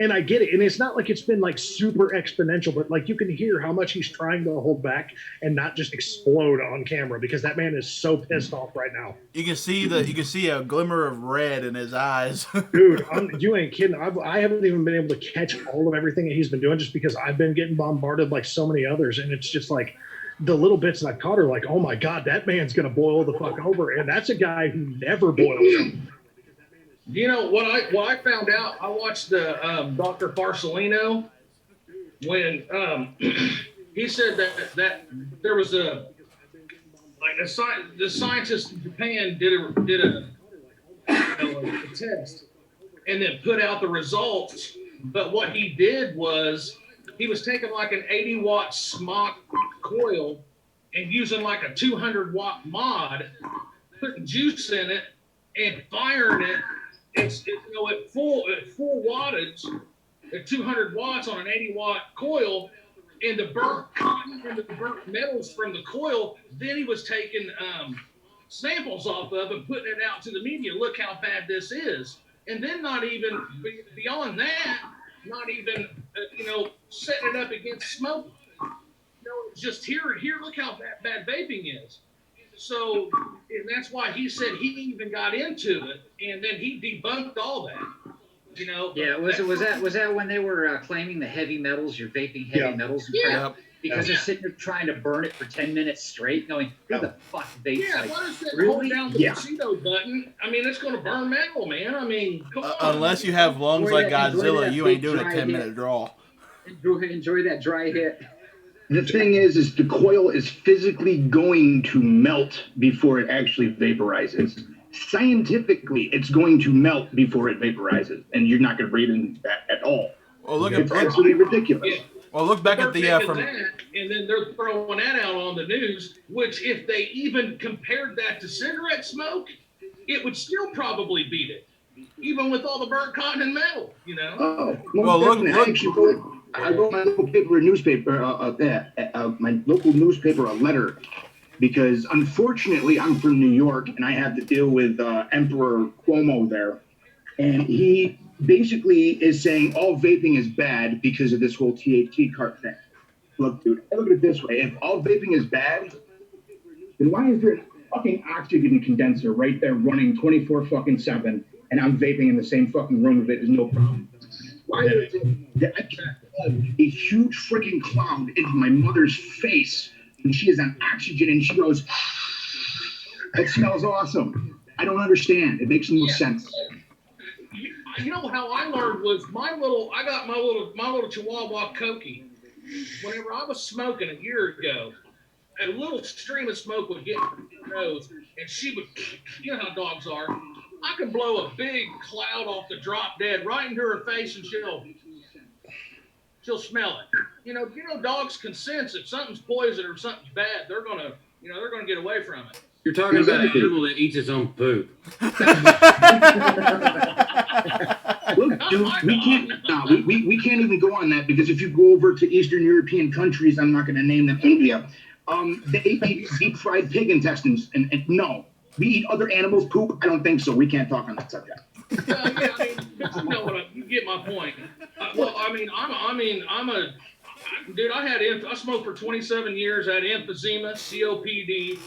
And I get it. And it's not like it's been, like, super exponential, but, like, you can hear how much he's trying to hold back and not just explode on camera because that man is so pissed off right now.
You can see a glimmer of red in his eyes.
Dude, you ain't kidding. I haven't even been able to catch all of everything that he's been doing just because I've been getting bombarded like so many others. And it's just like the little bits that I've caught are like, oh my God, that man's going to boil the fuck over. And that's a guy who never boils over.
You know what I found out? I watched the Dr. Barcelino when he said that there was the scientist in Japan did a test and then put out the results. But what he did was he was taking like an 80-watt SMOC coil and using like a 200-watt mod, putting juice in it and firing it. It's at full wattage, at 200 watts on an 80-watt coil, and the burnt cotton and the burnt metals from the coil. Then he was taking samples off of and putting it out to the media. Look how bad this is. And then not even beyond that, not even setting it up against smoke. It's just here. Look how bad vaping is. So, and that's why he said he even got into it, and then he debunked all that.
Yeah, was that when they were claiming the heavy metals? You're vaping heavy metals.
Yeah.
Because they're sitting there trying to burn it for 10 minutes straight, going, who the fuck vapes?
Yeah,
like,
what is that?
really?
Hold down the Bushido button. I mean, it's going to burn metal, man. I mean, come on.
Unless you have lungs like Godzilla, you ain't doing a 10-minute draw.
Enjoy that dry hit.
The thing is the coil is physically going to melt before it actually vaporizes. Scientifically, it's going to melt before it vaporizes, and you're not going to breathe in that at all.
Well,
it's absolutely ridiculous.
Yeah.
Well, look back at the
that, and then they're throwing that out on the news. Which, if they even compared that to cigarette smoke, it would still probably beat it, even with all the burnt cotton and metal.
Oh, well, look. I wrote my local newspaper a letter because unfortunately I'm from New York and I have to deal with Emperor Cuomo there, and he basically is saying all vaping is bad because of this whole THC cart thing. Look, dude, I look at it this way: if all vaping is bad, then why is there a fucking oxygen condenser right there running 24/7, and I'm vaping in the same fucking room with it? Is no problem. Why is it that I can a huge freaking cloud into my mother's face and she is on oxygen and she goes, that smells awesome. I don't understand. It makes no sense.
You know how I learned was I got my little Chihuahua Cokie. Whenever I was smoking a year ago, a little stream of smoke would get in her nose and she would, you know how dogs are. I can blow a big cloud off the drop dead right into her face and she'll smell it. You know, dogs can sense if something's poison or something's bad. They're gonna get away from it.
You're talking about an animal that eats its own poop.
Look, dude, we can't even go on that because if you go over to Eastern European countries, I'm not going to name them, India, They eat deep fried pig intestines, and no, we eat other animals' poop. I don't think so. We can't talk on that subject.
Yeah, I mean, but you know what? You get my point. Well, I mean, I'm a dude. I smoked for 27 years. I had emphysema, COPD,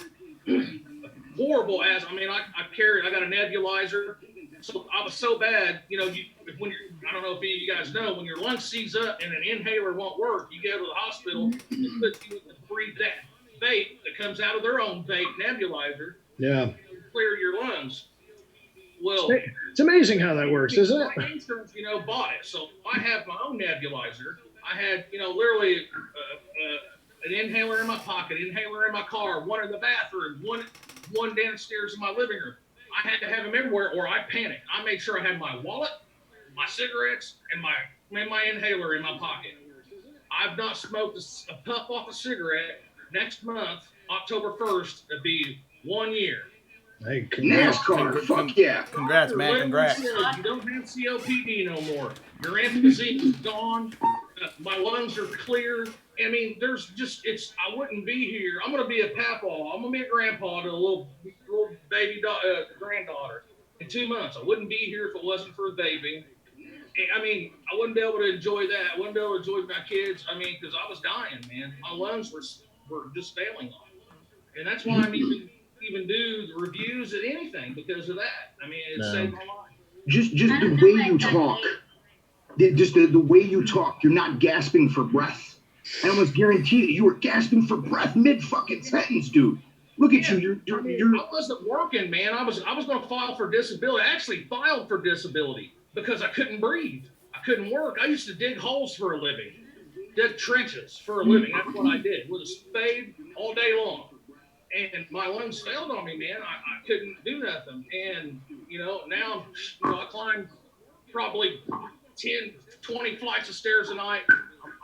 horrible asthma. I mean, I got a nebulizer. So I was so bad, you know, I don't know if any of you guys know, when your lungs seize up and an inhaler won't work, you go to the hospital, they put you in the free vape that comes out of their own vape nebulizer.
Yeah.
To clear your lungs. Well,
it's amazing how that works, isn't it?
My insurance, bought it. So I have my own nebulizer. I had, literally an inhaler in my pocket, inhaler in my car, one in the bathroom, one downstairs in my living room. I had to have them everywhere, or I panicked. I made sure I had my wallet, my cigarettes, and my inhaler in my pocket. I've not smoked a puff off a cigarette. Next month, October 1st, it'll be 1 year.
Hey, congrats.
NASCAR, fuck yeah.
Congrats, man, congrats.
You don't have COPD no more. Your emphysema is gone. My lungs are clear. I mean, I wouldn't be here. I'm going to be a papa. I'm going to be a grandpa to a little baby granddaughter in 2 months. I wouldn't be here if it wasn't for vaping. I mean, I wouldn't be able to enjoy that. I wouldn't be able to enjoy my kids. I mean, because I was dying, man. My lungs were just failing on me. And that's why I'm even do the reviews at anything because of that. I mean, it saved my life.
Just the way you talk. Just the way you talk. You're not gasping for breath. I almost guarantee that you were gasping for breath mid fucking sentence, dude. Look at you.
I wasn't working, man. I was going to file for disability. I actually filed for disability because I couldn't breathe. I couldn't work. I used to dig holes for a living, dig trenches for a living. That's what I did with a spade all day long. And my lungs failed on me, man. I couldn't do nothing. And, now I climb probably 10, 20 flights of stairs a night.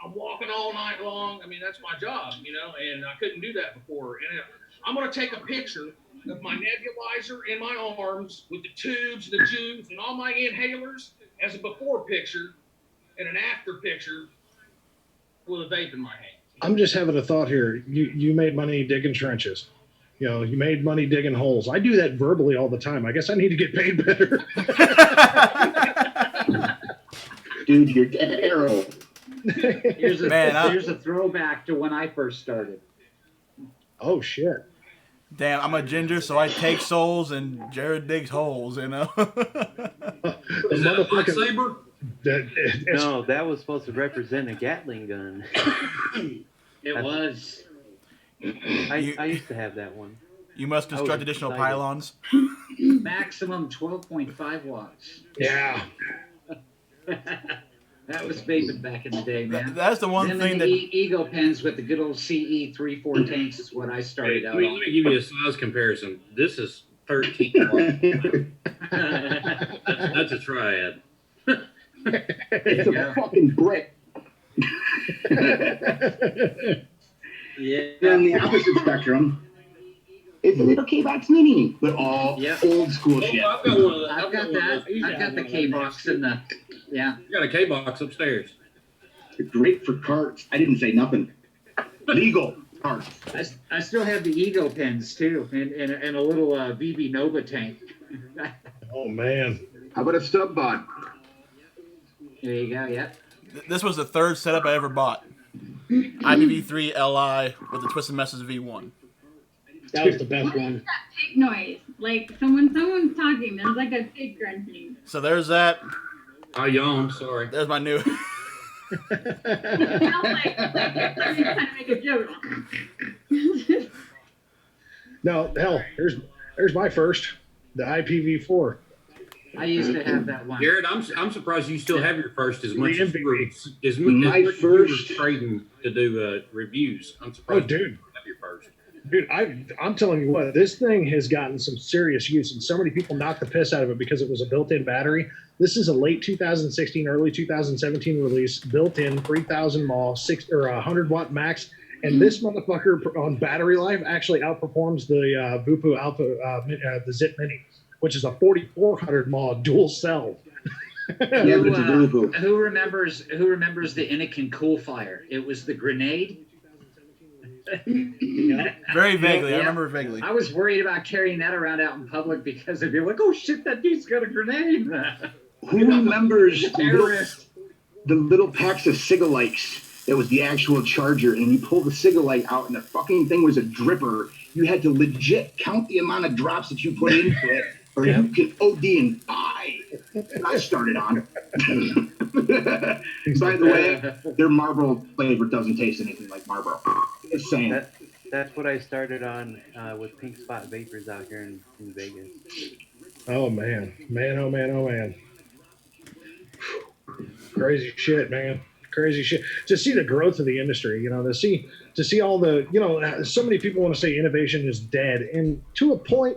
I'm walking all night long. I mean, that's my job, and I couldn't do that before. And I'm going to take a picture of my nebulizer in my arms with the tubes, the juice, and all my inhalers as a before picture and an after picture with a vape in my hand.
I'm just having a thought here. You made money digging trenches. You made money digging holes. I do that verbally all the time. I guess I need to get paid better.
Dude, you're dead arrow.
Here's a throwback to when I first started.
Oh, shit.
Damn, I'm a ginger, so I take souls and Jared digs holes,
Is that a lightsaber?
No, that was supposed to represent a Gatling gun.
It was.
I used to have that one.
You must construct additional pylons.
Maximum 12.5 watts.
Yeah.
That was vaping back in the day, man.
That's the one thing that
ego pens with the good old CE 3/4 tanks is what I started out on.
Let me give you a size comparison. This is 13 watts. That's a triad.
It's a fucking brick.
Yeah.
On the opposite spectrum, it's a little K-Box Mini, but all old school shit.
I've got one of the,
I've got that. I've got the K-Box and the, yeah.
You got a K-Box upstairs.
Great for carts. I didn't say nothing. Legal carts.
I still have the ego pens too, and a little VB Nova tank.
Oh, man.
How about a stub bot?
There you go, yeah.
This was the third setup I ever bought. IPv3 LI with the Twisted Messes V1.
That was the best one.
That pig noise, like someone's talking. There's like a pig grunting.
So there's that.
I yawned, sorry.
There's my new.
It sounds like they're trying to make a joke.
No, hell, there's my first, the IPv4.
I used to have that one.
Jared, I'm surprised you still have your first as much as
My first
trading to do reviews. I'm surprised.
Oh, dude.
You have your first.
Dude, I'm telling you what, this thing has gotten some serious use, and so many people knocked the piss out of it because it was a built-in battery. This is a late 2016, early 2017 release, built-in 3,000 mAh, 100 watt max, and this motherfucker on battery life actually outperforms the Vupu Alpha, the Zip Mini, which is a 4,400 mAh dual cell.
Who remembers the Anakin Cool Fire? It was the grenade.
Very vaguely. I
Yeah.
remember vaguely.
I was worried about carrying that around out in public because they'd be like, "Oh shit, that dude's got a grenade."
Who remembers
Terrorist.
the little packs of Cigalikes that was the actual charger, and you pull the Cigalite out, and the fucking thing was a dripper. You had to legit count the amount of drops that you put into it, or you could OD and die. I started on. By the way, their Marlboro flavor doesn't taste anything like Marlboro. Just saying.
That's what I started on with Pink Spot Vapors out here in Vegas.
Oh man. Oh man. Crazy shit, man. Crazy shit. To see the growth of the industry, to see all the, so many people want to say innovation is dead. And to a point,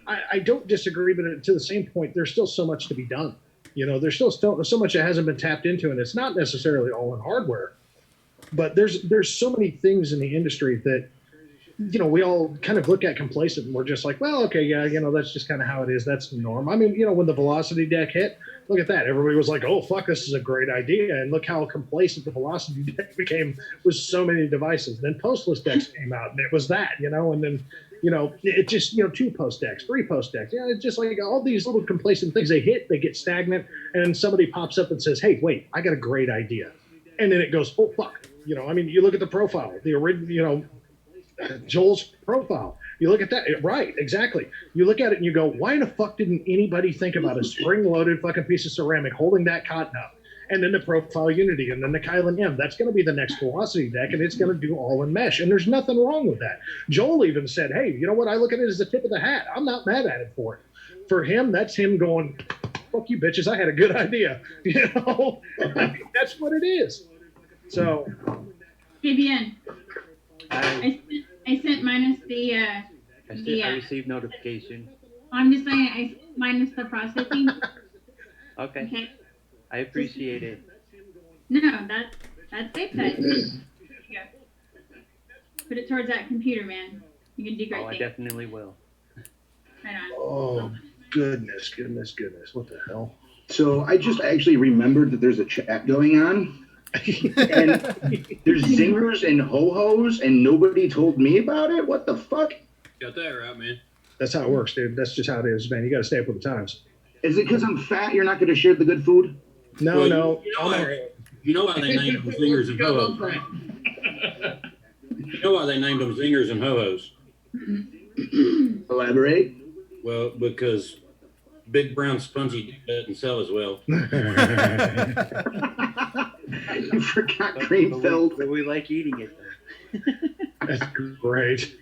I don't disagree, but to the same point, there's still so much to be done. There's still so much that hasn't been tapped into, and it's not necessarily all in hardware. But there's so many things in the industry that, we all kind of look at complacent, and we're just like, well, okay, yeah, that's just kind of how it is. That's the norm. I mean, when the velocity deck hit, look at that. Everybody was like, oh, fuck, this is a great idea. And look how complacent the velocity deck became with so many devices. Then postless decks came out, and it was that, and then, it just, 2 post decks, 3 post decks. It's just like all these little complacent things. They hit, they get stagnant, and then somebody pops up and says, hey, wait, I got a great idea. And then it goes, oh, fuck. I mean, you look at the profile, the original, Joel's profile. You look at that, right? Exactly. You look at it and you go, why the fuck didn't anybody think about a spring-loaded fucking piece of ceramic holding that cotton up? And then the profile Unity, and then the Kylan M. That's going to be the next velocity deck, and it's going to do all in mesh. And there's nothing wrong with that. Joel even said, hey, you know what? I look at it as the tip of the hat. I'm not mad at it for it. For him, that's him going, fuck you, bitches. I had a good idea. I mean, that's what it is. So,
KBN. I sent minus the.
I received notification.
I'm just saying I minus the processing.
Okay. I appreciate it.
No, that's vape touch. Yeah. Put it towards that computer, man. You can do great
I
things.
definitely will.
Right on.
oh, goodness. What the hell?
So I just actually remembered that there's a chat going on. And there's zingers and ho-hos, and nobody told me about it? What the fuck?
Got that right, man.
That's how it works, dude. That's just how it is, man. You got to stay up with the times.
Is it because I'm fat you're not going to share the good food?
No,
Well,
no.
You know why they named them zingers and ho-hos, right? You know why they named them zingers and ho-hos?
Elaborate.
Well, because Big Brown Spongy doesn't sell as well.
You forgot cream filled.
But we like eating it, though.
That's great.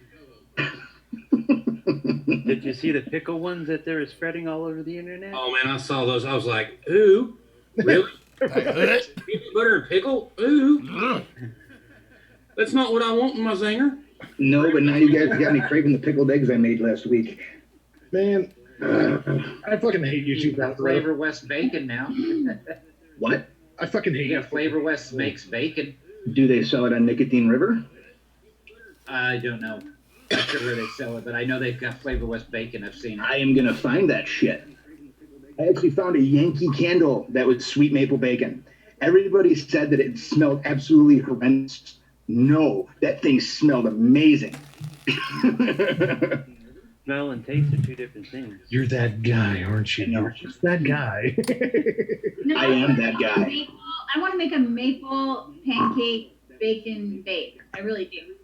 Did you see the pickle ones that they were spreading all over the internet?
Oh, man, I saw those. I was like, ooh, really? Peanut butter and pickle? Ooh. That's not what I want in my zinger.
No, but now you guys got me craving the pickled eggs I made last week.
Man, I fucking hate you two.
Flavor West Bacon now.
What?
I fucking hate you.
Flavor West makes bacon.
Do they sell it on Nicotine River?
I don't know. Not sure where they sell it, but I know they've got Flavor West bacon. I've seen it.
I am going to find that shit. I actually found a Yankee Candle that was sweet maple bacon. Everybody said that it smelled absolutely horrendous. No, that thing smelled amazing.
Smell and taste are 2 different things.
You're that guy, aren't you? You're just that guy.
No,
I am that guy.
I want to make a maple pancake bacon vape. I really do.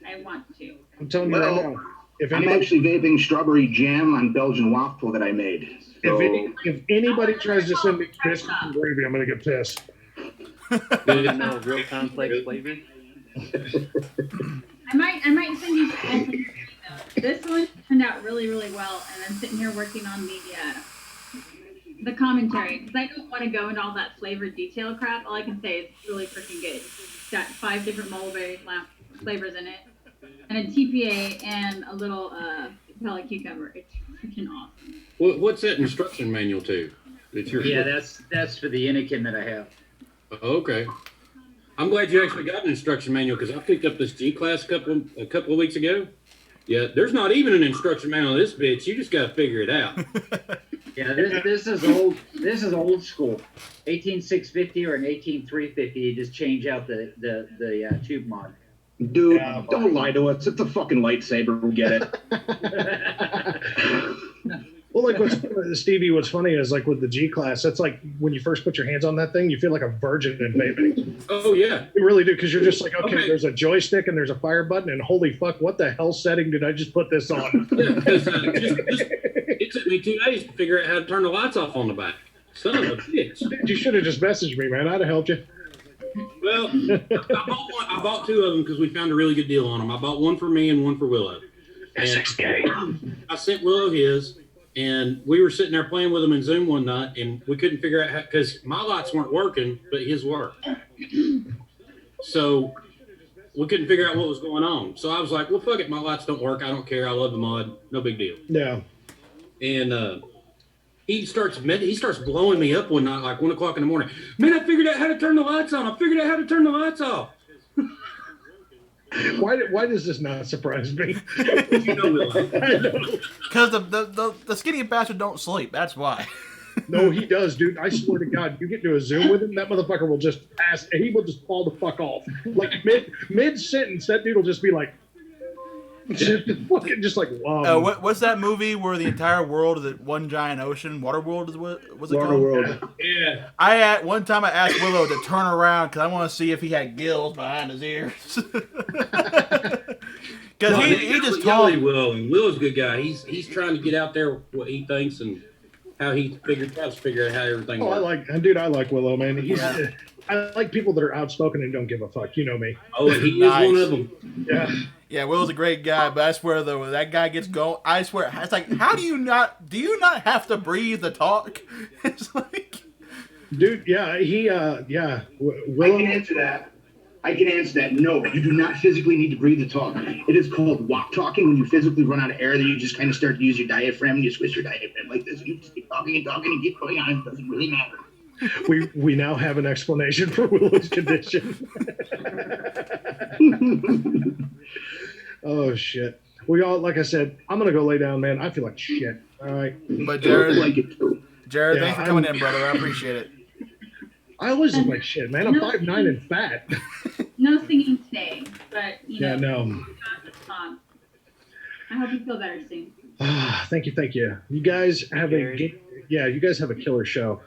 I want to.
I'm telling you right now. If
I'm
anybody,
actually vaping strawberry jam on Belgian waffle that I made. So,
if anybody tries to send me biscuits and gravy, I'm going to get pissed.
No real complex flavor.
I might send you some. This one turned out really, really well, and I'm sitting here working on the commentary because I don't want to go into all that flavor detail crap. All I can say is it's really freaking good. It's got 5 different mulberry flavors in it, and a TPA and a little pellet cucumber. It's freaking awesome.
What's that instruction manual to?
Yeah, that's for the Anakin that I have.
Okay. I'm glad you actually got an instruction manual because I picked up this G-Class a couple of weeks ago. Yeah, there's not even an instruction manual on this bitch. You just got to figure it out.
Yeah, this is old. This is old school. 18650 or an 18350. You just change out the tube mod.
Dude,
Yeah.
don't lie to us. It's a fucking lightsaber. We get it.
Well, like Stevie, what's funny is like with the G class, that's like when you first put your hands on that thing, you feel like a virgin in vaping.
Oh yeah.
You really do, because you're just like, okay,
Okay.
there's a joystick and there's a fire button, and holy fuck, what the hell setting did I just put this on?
Yeah, because it took me 2 days to figure out how to turn the lights off on the back. Son of a bitch.
Dude, you should have just messaged me, man. I'd have helped you.
Well, I bought 2 of them because we found a really good deal on them. I bought one for me and one for Willow.
S6K.
I sent Willow his, and we were sitting there playing with him in Zoom one night, and we couldn't figure out how, because my lights weren't working, but his worked. So we couldn't figure out what was going on. So I was like, well, fuck it. My lights don't work. I don't care. I love the mod. No big deal.
Yeah.
And he starts blowing me up one night, like 1 o'clock in the morning. Man, I figured out how to turn the lights on. I figured out how to turn the lights off.
Why does this not surprise me?
You know, Willow.
Because the skinny bastard don't sleep. That's why.
No, he does, dude. I swear to God, you get to a Zoom with him, that motherfucker will just ask, he will just fall the fuck off. Like mid sentence, that dude will just be like, just like, wow.
What's that movie where the entire world is at one giant ocean? Waterworld is what's it called?
Waterworld.
Yeah.
One time I asked Willow to turn around because I want to see if he had gills behind his ears. Because he just told me.
Will, and Will's a good guy. He's trying to get out there what he thinks and how he tries to figure out how everything works.
I like Willow, man. I like people that are outspoken and don't give a fuck. You know me.
Oh, he
Nice.
is one of them.
Yeah.
Yeah, Will's a great guy, but I swear though, when that guy gets going, I swear, it's like, do you not have to breathe to talk? It's like,
Dude, yeah, Willow.
I can answer that. No, you do not physically need to breathe to talk. It is called walk talking. When you physically run out of air, then you just kind of start to use your diaphragm. And you switch your diaphragm like this. You just keep talking and talking and keep going on. It doesn't really matter.
We now have an explanation for Willow's condition. Oh shit. We all, like I said, I'm gonna go lay down, man. I feel like shit. All right.
but
I like it too.
Jared,
Yeah,
thanks for coming in, brother. I appreciate it.
I always look like shit, man. I'm 5'9" and fat.
No singing today, but you know.
Yeah, no.
I hope you feel better soon.
Thank you. You guys have you guys have a killer show.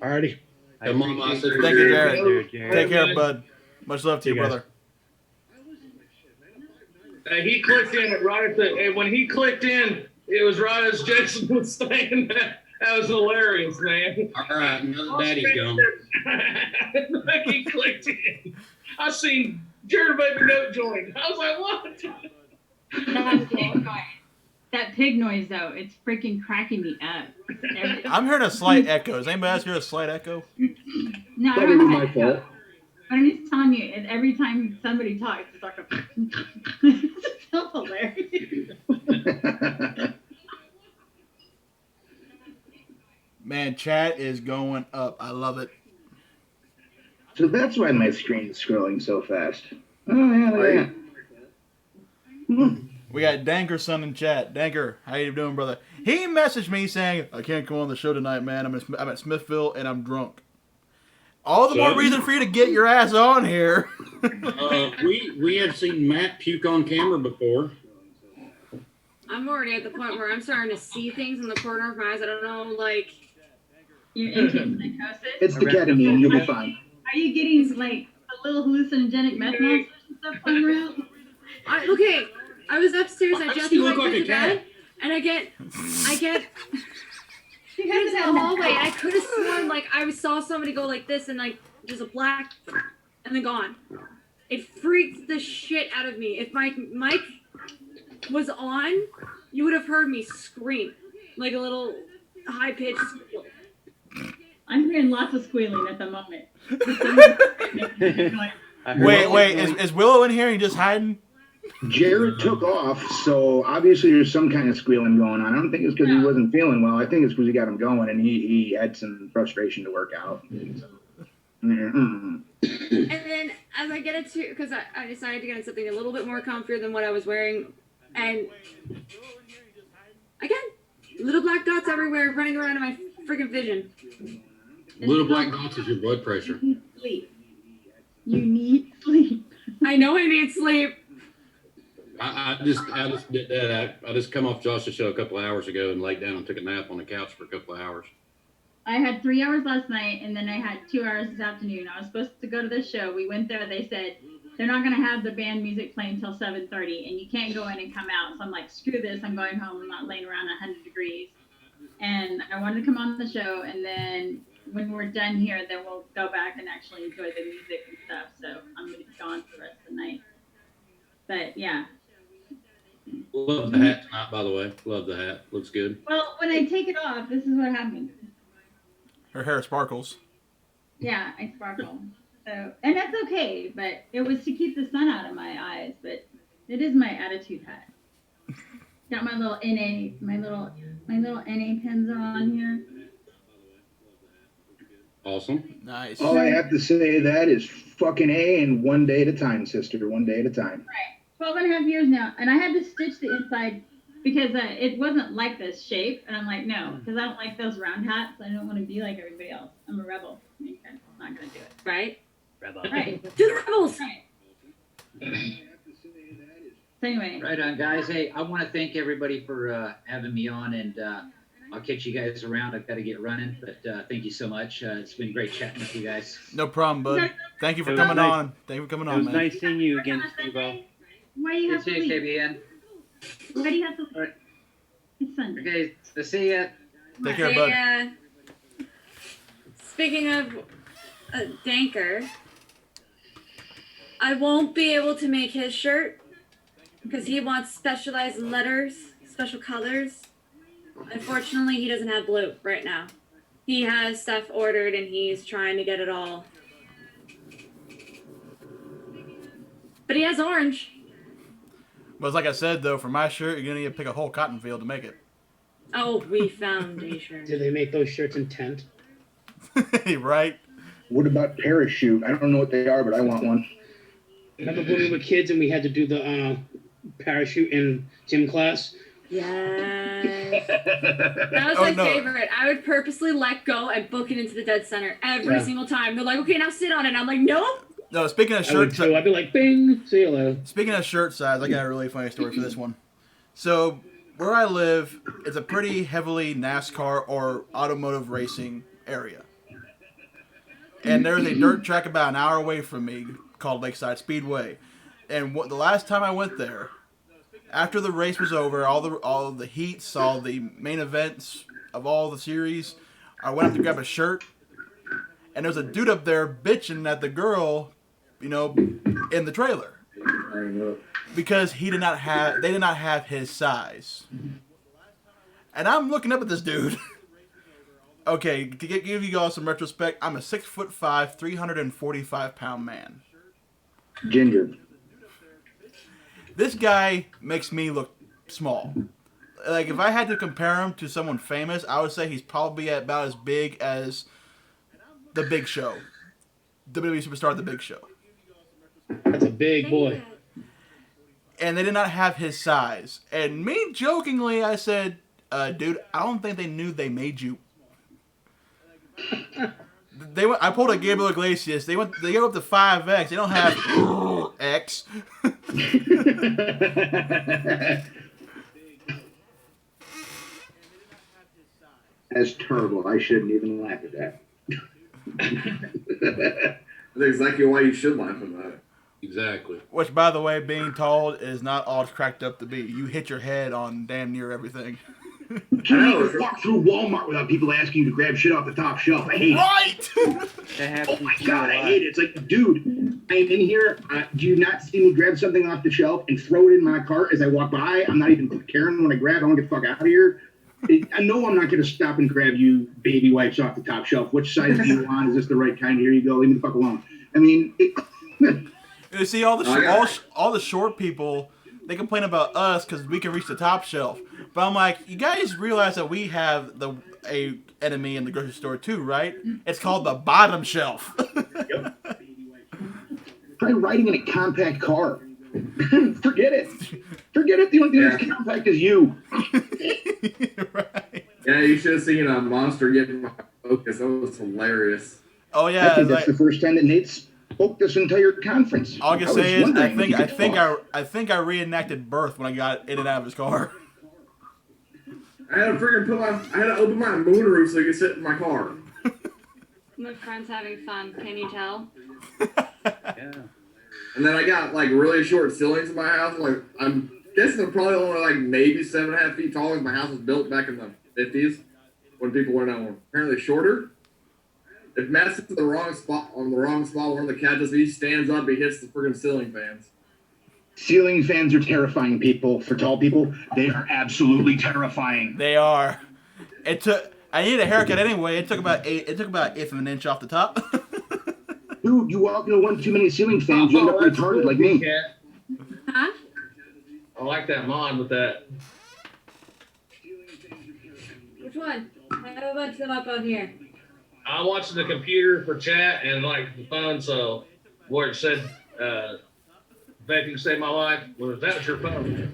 Alrighty.
Come on, I said,
Thank you, Jared.
Jared.
Take care, bud. Much love to you,
You guys.
brother.
He clicked in right at and when he clicked in, it was right as Jason was saying that. That was hilarious, man.
All right, another daddy's gone.
He clicked in. I seen Jared Baby Note join. I was like, what?
That pig noise though, it's freaking cracking me up.
I'm hearing a slight echo. Does anybody else hear a slight echo?
No, I
Probably
don't
my
have
fault.
But I'm just telling you, every time somebody talks, it's like it's so hilarious.
Man, chat is going up. I love it.
So that's why my screen is scrolling so fast. Oh yeah, look at that.
We got Dankerson in chat. Danker, how you doing, brother? He messaged me saying, I can't come on the show tonight, man. I'm at Smithville and I'm drunk. All the more reason for you to get your ass on here.
We have seen Matt puke on camera before.
I'm already at the point where I'm starting to see things in the corner of my eyes. I don't know, like.
You're into psychosis?
It's the ketamine. You'll be fine.
Are you getting like a little hallucinogenic meth monsters and stuff flying around?
Okay, I was upstairs. I just
look
went
like
to
a cat.
bed, and I get in the hallway, and I could have sworn like I saw somebody go like this, and like just a black, and then gone. It freaked the shit out of me. If my mic was on, you would have heard me scream like a little high pitched squeal.
I'm hearing lots of squealing at the moment.
Wait, is Willow in here and just hiding?
Jared took off, so obviously there's some kind of squealing going on. I don't think it's because he wasn't feeling well. I think it's because he got him going and he had some frustration to work out.
And then as I get into, because I decided to get in something a little bit more comfier than what I was wearing, and again, little black dots everywhere running around in my freaking vision.
Little black dots is your blood pressure.
You need sleep. You need sleep.
I know I need sleep.
I just did that. I just come off Josh's show a couple of hours ago and laid down and took a nap on the couch for a couple of hours.
I had 3 hours last night, and then I had 2 hours this afternoon. I was supposed to go to this show. We went there. They said they're not going to have the band music playing until 7:30, and you can't go in and come out. So I'm like, screw this. I'm going home. I'm not laying around 100 degrees. And I wanted to come on the show, and then when we're done here, then we'll go back and actually enjoy the music and stuff. So I'm going to be gone for the rest of the night. But yeah.
Love the hat tonight, by the way. Love the hat. Looks good.
Well, when I take it off, this is what happens.
Her hair sparkles.
Yeah, I sparkle. So, and that's okay, but it was to keep the sun out of my eyes. But it is my attitude hat. Got my little NA pins are on here.
Awesome.
Nice.
All I have to say that is fucking A and one day at a time, sister. One day at a time.
Right. 12 and a half years now. And I had to stitch the inside because it wasn't like this shape. And I'm like, no, because I don't like those round hats. I don't want to be like everybody else. I'm a rebel. Okay, I'm not going to do it.
Right?
Rebel.
Right.
Do the rebels.
Right. So anyway.
Right on, guys. Hey, I want to thank everybody for having me on, and I'll catch you guys around. I've got to get running, but thank you so much. It's been great chatting with you guys.
No problem, bud. Thank you for
It was
coming
nice.
on. Thank you for coming
It
on,
was
man.
nice seeing you again, Steve-O.
Why do you have to leave?
KBN.
Why do you have to leave?
All right.
It's Sunday.
Okay, so see ya.
Take care, bud.
Yeah. Speaking of Danker, I won't be able to make his shirt because he wants specialized letters, special colors. Unfortunately, he doesn't have blue right now. He has stuff ordered and he's trying to get it all. But he has orange.
But it's like I said, though, for my shirt, you're going to need to pick a whole cotton field to make it.
Oh, we found a shirt.
Do they make those shirts in tent?
Right?
What about parachute? I don't know what they are, but I want one.
Remember when we were kids and we had to do the parachute in gym class?
Yes. That was my favorite. I would purposely let go and book it into the dead center every single time. They're like, okay, now sit on it. And I'm like, nope.
No, speaking of shirt size,
I'd be like, bing, see you later.
Speaking of shirt size, I got a really funny story for this one. So, where I live, it's a pretty heavily NASCAR or automotive racing area. And there's a dirt track about an hour away from me called Lakeside Speedway. And the last time I went there, after the race was over, all the heats, all the main events of all the series, I went up to grab a shirt, and there was a dude up there bitching at the girl, in the trailer, because they did not have his size. And I'm looking up at this dude. Okay, to give you all some retrospect, I'm a 6'5", 345-pound man.
Ginger.
This guy makes me look small. Like, if I had to compare him to someone famous, I would say he's probably about as big as The Big Show. WWE superstar The Big Show.
That's a big boy.
And they did not have his size. And me, jokingly, I said, dude, I don't think they knew they made you. I pulled a Gabriel Iglesias. They go up to 5X. They don't have X.
That's terrible. I shouldn't even laugh at that.
That's exactly why you should laugh at that.
Exactly.
Which, by the way, being tall is not all it's cracked up to be. You hit your head on damn near everything.
You can't even walk through Walmart without people asking you to grab shit off the top shelf. I hate it.
Right!
Oh my God, I hate it. It's like, dude, I'm in here. Do you not see me grab something off the shelf and throw it in my cart as I walk by? I'm not even caring when I grab. I want to get the fuck out of here. I know I'm not going to stop and grab you baby wipes off the top shelf. Which size do you want? Is this the right kind? Here you go. Leave me the fuck alone. I mean,
you see, all the short people, they complain about us because we can reach the top shelf. But I'm like, you guys realize that we have a enemy in the grocery store too, right? It's called the bottom shelf.
Yep. Try riding in a compact car. Forget it. Forget it. The only thing that's compact is you.
Right.
Yeah, you should have seen a monster getting my focus. That was hilarious.
Oh yeah,
I think that's the first time that Nate's spoke this entire conference.
All I can
was
say is,
wondering if you could talk.
I think I reenacted birth when I got in and out of his car.
I had to open my moonroof so he could sit in my car.
My friend's having fun. Can you tell?
Yeah.
And then I got like really short ceilings in my house. Like I'm guessing they're probably only like maybe 7.5 feet tall. Because my house was built back in the 50s when people were now apparently shorter. If Matt's in the wrong spot on the wrong spot, one of the cats he stands up, he hits the freaking ceiling fans.
Ceiling fans are terrifying, people. For tall people, they are absolutely terrifying.
They are. I needed a haircut anyway. It took about eighth of an inch off the top.
Dude, you walk into one too many ceiling fans, you end up retarded like me.
Huh?
I like that mod with that.
Which one? I have a bunch of them up on here.
I'm watching the computer for chat and like the phone, so where it said vaping saved my life. Well, that's your phone.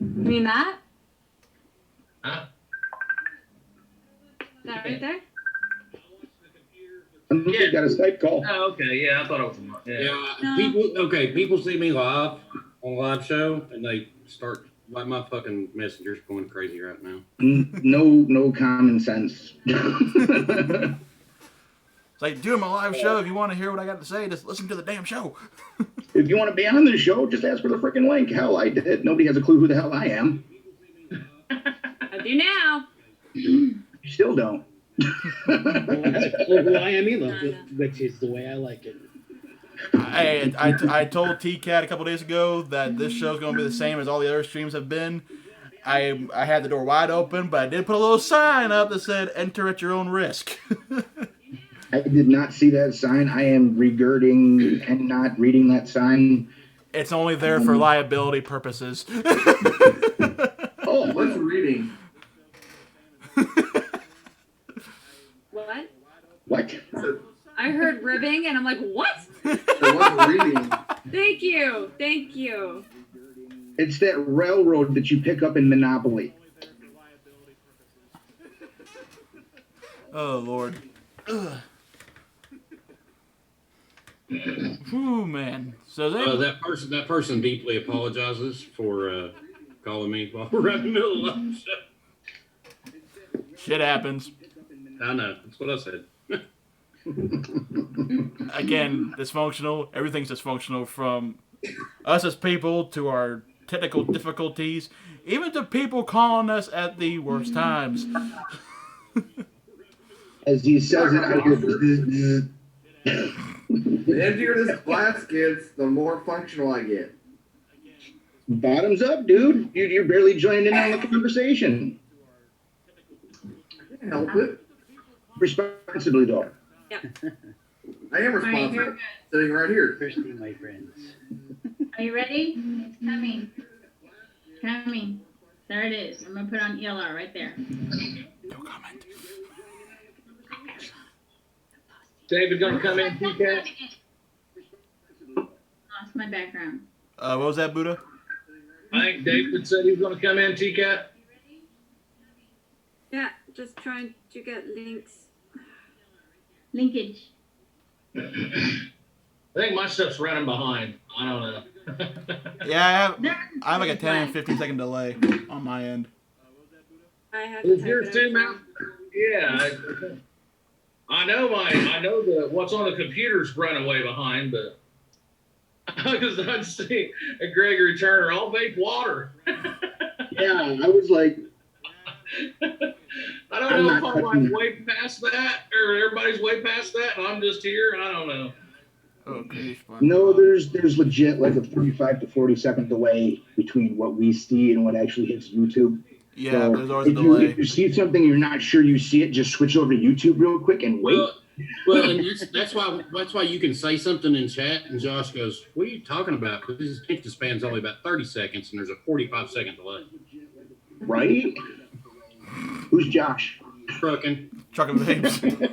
You mean that?
Huh?
That right there?
You got a Skype call.
Oh, okay. Yeah, I thought it was.
Yeah, people see me live on a live show and they start like my fucking messenger's going crazy right now.
No common sense.
It's like, doing my live show. If you want to hear what I got to say, just listen to the damn show.
If you want to be on the show, just ask for the freaking link. Hell, I did. Nobody has a clue who the hell I am.
I do now.
You still don't.
That's who I am either, which is the way I like it.
I told TKAT a couple days ago that this show's going to be the same as all the other streams have been. I had the door wide open, but I did put a little sign up that said, enter at your own risk.
I did not see that sign. I am regurgitating and not reading that sign.
It's only there for liability purposes.
Oh,
what's reading?
What?
What?
I heard ribbing and I'm like, what?
What's reading?
Thank you. Thank you.
It's that railroad that you pick up in Monopoly.
Oh, Lord. Ugh. Whew, man. So
that person deeply apologizes for calling me while we're in the middle of the show.
Shit happens.
I know. That's what I said.
Again, dysfunctional. Everything's dysfunctional, from us as people to our technical difficulties, even to people calling us at the worst times.
As he says it, I hear.
The emptier this glass gets, the more functional I get.
Bottoms up, dude. You're barely joining in on the conversation.
I can't help it.
Responsibly, though.
Yeah.
I am responsible. Sitting right here.
Thirsty, my friends.
Are you ready? It's coming. Coming. There it is. I'm going to put on ELR right there.
No comment.
David gonna come in, TKAT?
Lost my background.
What was that, Buddha?
I think David said he was gonna come in, TKAT.
Yeah, just trying to get links.
Linkage.
I think my stuff's running behind. I don't know.
Yeah, I have like a 10 and 15 second delay on my end.
I have
Is
to
yours
type it
too,
out.
Matt? Yeah. I know what's on the computer's running way behind, but because I'd see a Gregory Turner, I'll vape water.
Yeah, I was like,
I don't know if I'm like way past that, or everybody's way past that, and I'm just here. I don't know.
Okay.
no, there's legit like a 35 to 40 second delay between what we see and what actually hits YouTube.
Yeah,
So
there's always a
if
delay.
you see something you're not sure you see it, just switch over to YouTube real quick and wait.
Well, and that's why you can say something in chat, and Josh goes, "What are you talking about?" Because his attention span's only about 30 seconds, and there's a 45-second delay.
Right? Who's Josh?
Trucking
vapes.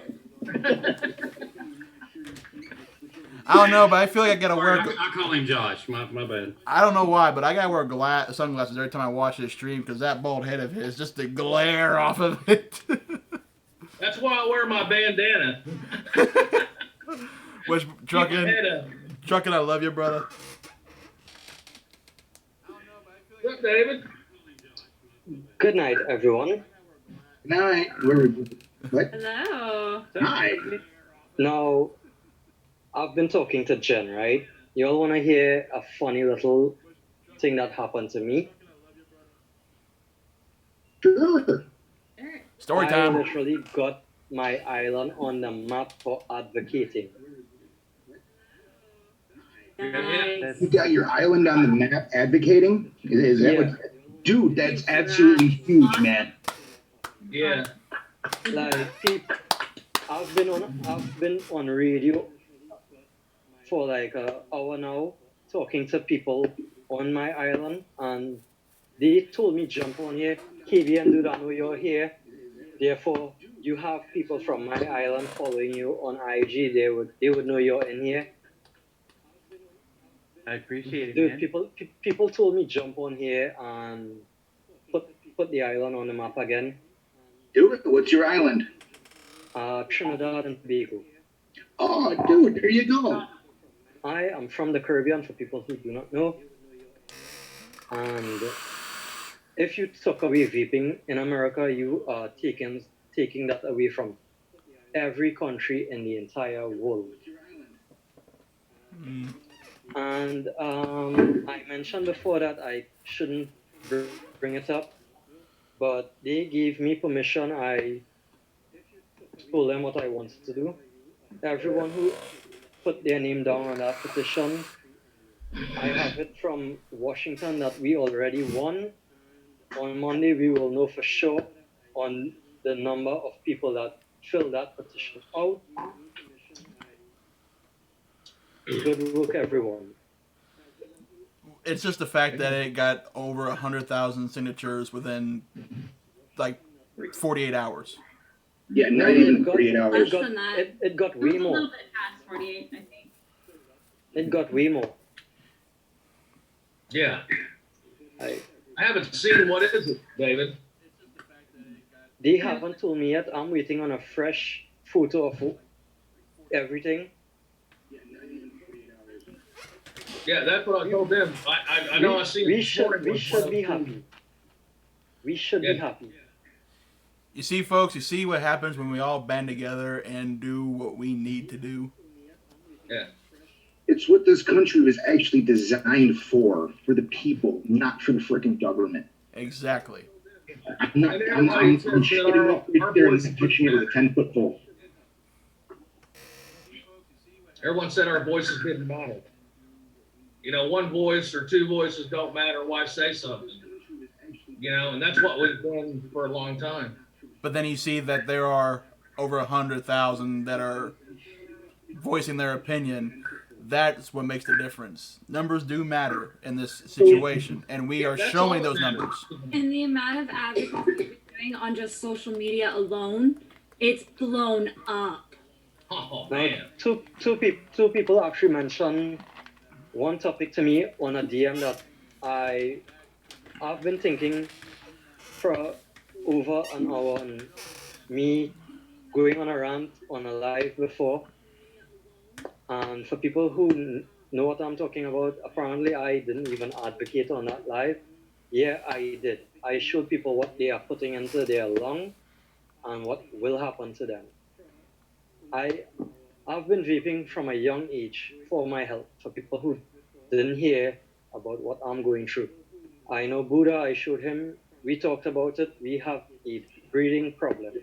I don't know, but I feel like I gotta wear.
I call him Josh. My bad.
I don't know why, but I gotta wear sunglasses every time I watch this stream because that bald head of his, just the glare off of it.
That's why I wear my bandana.
Which Truckin', I love you, brother.
What's up, David?
Good night, everyone.
Good night. What?
Hello.
Hi.
Now, I've been talking to Jen, right? You all want to hear a funny little thing that happened to me?
Sure.
Story
I
time.
literally got my island on the map for advocating.
You got your island on the map advocating? Is that
Yeah.
what? Dude, that's absolutely huge, man.
Yeah.
Like, I've been on radio for like an hour now, talking to people on my island, and they told me jump on here. KBN do not know you're here. Therefore, you have people from my island following you on IG. They would know you're in here.
I appreciate it,
Dude,
man.
people told me jump on here and put the island on the map again.
Do it. What's your island?
Trinidad and Tobago.
Oh, dude, there you go.
I am from the Caribbean, for people who do not know. And if you took away vaping in America, you are taking that away from every country in the entire world. And I mentioned before that I shouldn't bring it up, but they gave me permission. I told them what I wanted to do. Everyone who put their name down on that petition, I have it from Washington that we already won. On Monday, we will know for sure on the number of people that filled that petition out. Good work, everyone.
It's just the fact that it got over 100,000 signatures within like 48 hours.
Yeah, not even 48 hours.
It got way
A
more.
little bit past 48, I think.
It got way more.
Yeah. I haven't seen what is it, David?
They haven't told me yet. I'm waiting on a fresh photo of everything.
Yeah, that's what I told them. I know I seen it.
We should be happy. We should be happy.
You see, folks, you see what happens when we all band together and do what we need to do?
Yeah.
It's what this country was actually designed for the people, not for the freaking government.
Exactly.
I'm shitting up right there and pushing it with a 10-foot pole.
Everyone said our voices didn't matter. You know, one voice or two voices don't matter. Why say something? You know, and that's what we've done for a long time.
But then you see that there are over 100,000 that are voicing their opinion. That's what makes the difference. Numbers do matter in this situation, and we are showing those numbers.
And the amount of advocacy we're doing on just social media alone, it's blown up.
Oh,
man. Two people actually mentioned one topic to me on a DM that I've been thinking for over an hour, and me going on a rant on a live before. And for people who know what I'm talking about, apparently I didn't even advocate on that live. Yeah, I did. I showed people what they are putting into their lung and what will happen to them. I've been vaping from a young age for my health, for people who didn't hear about what I'm going through. I know Buddha, I showed him, we talked about it, we have a breathing problem.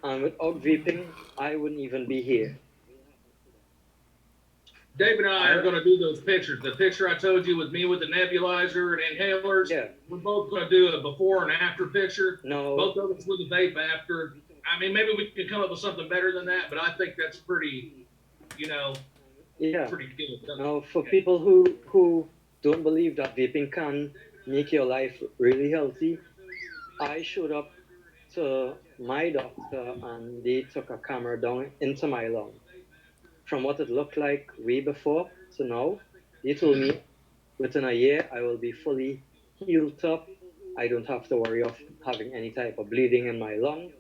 And without vaping, I wouldn't even be here.
David and I are going to do those pictures. The picture I told you with me with the nebulizer and inhalers.
Yeah.
We're both going to do a before and after picture.
No.
Both of us with a vape after. I mean, maybe we can come up with something better than that, but I think that's pretty, you know, pretty good.
Now, for people who don't believe that vaping can make your life really healthy, I showed up to my doctor and they took a camera down into my lung. From what it looked like way before to now, they told me within a year I will be fully healed up. I don't have to worry of having any type of bleeding in my lung.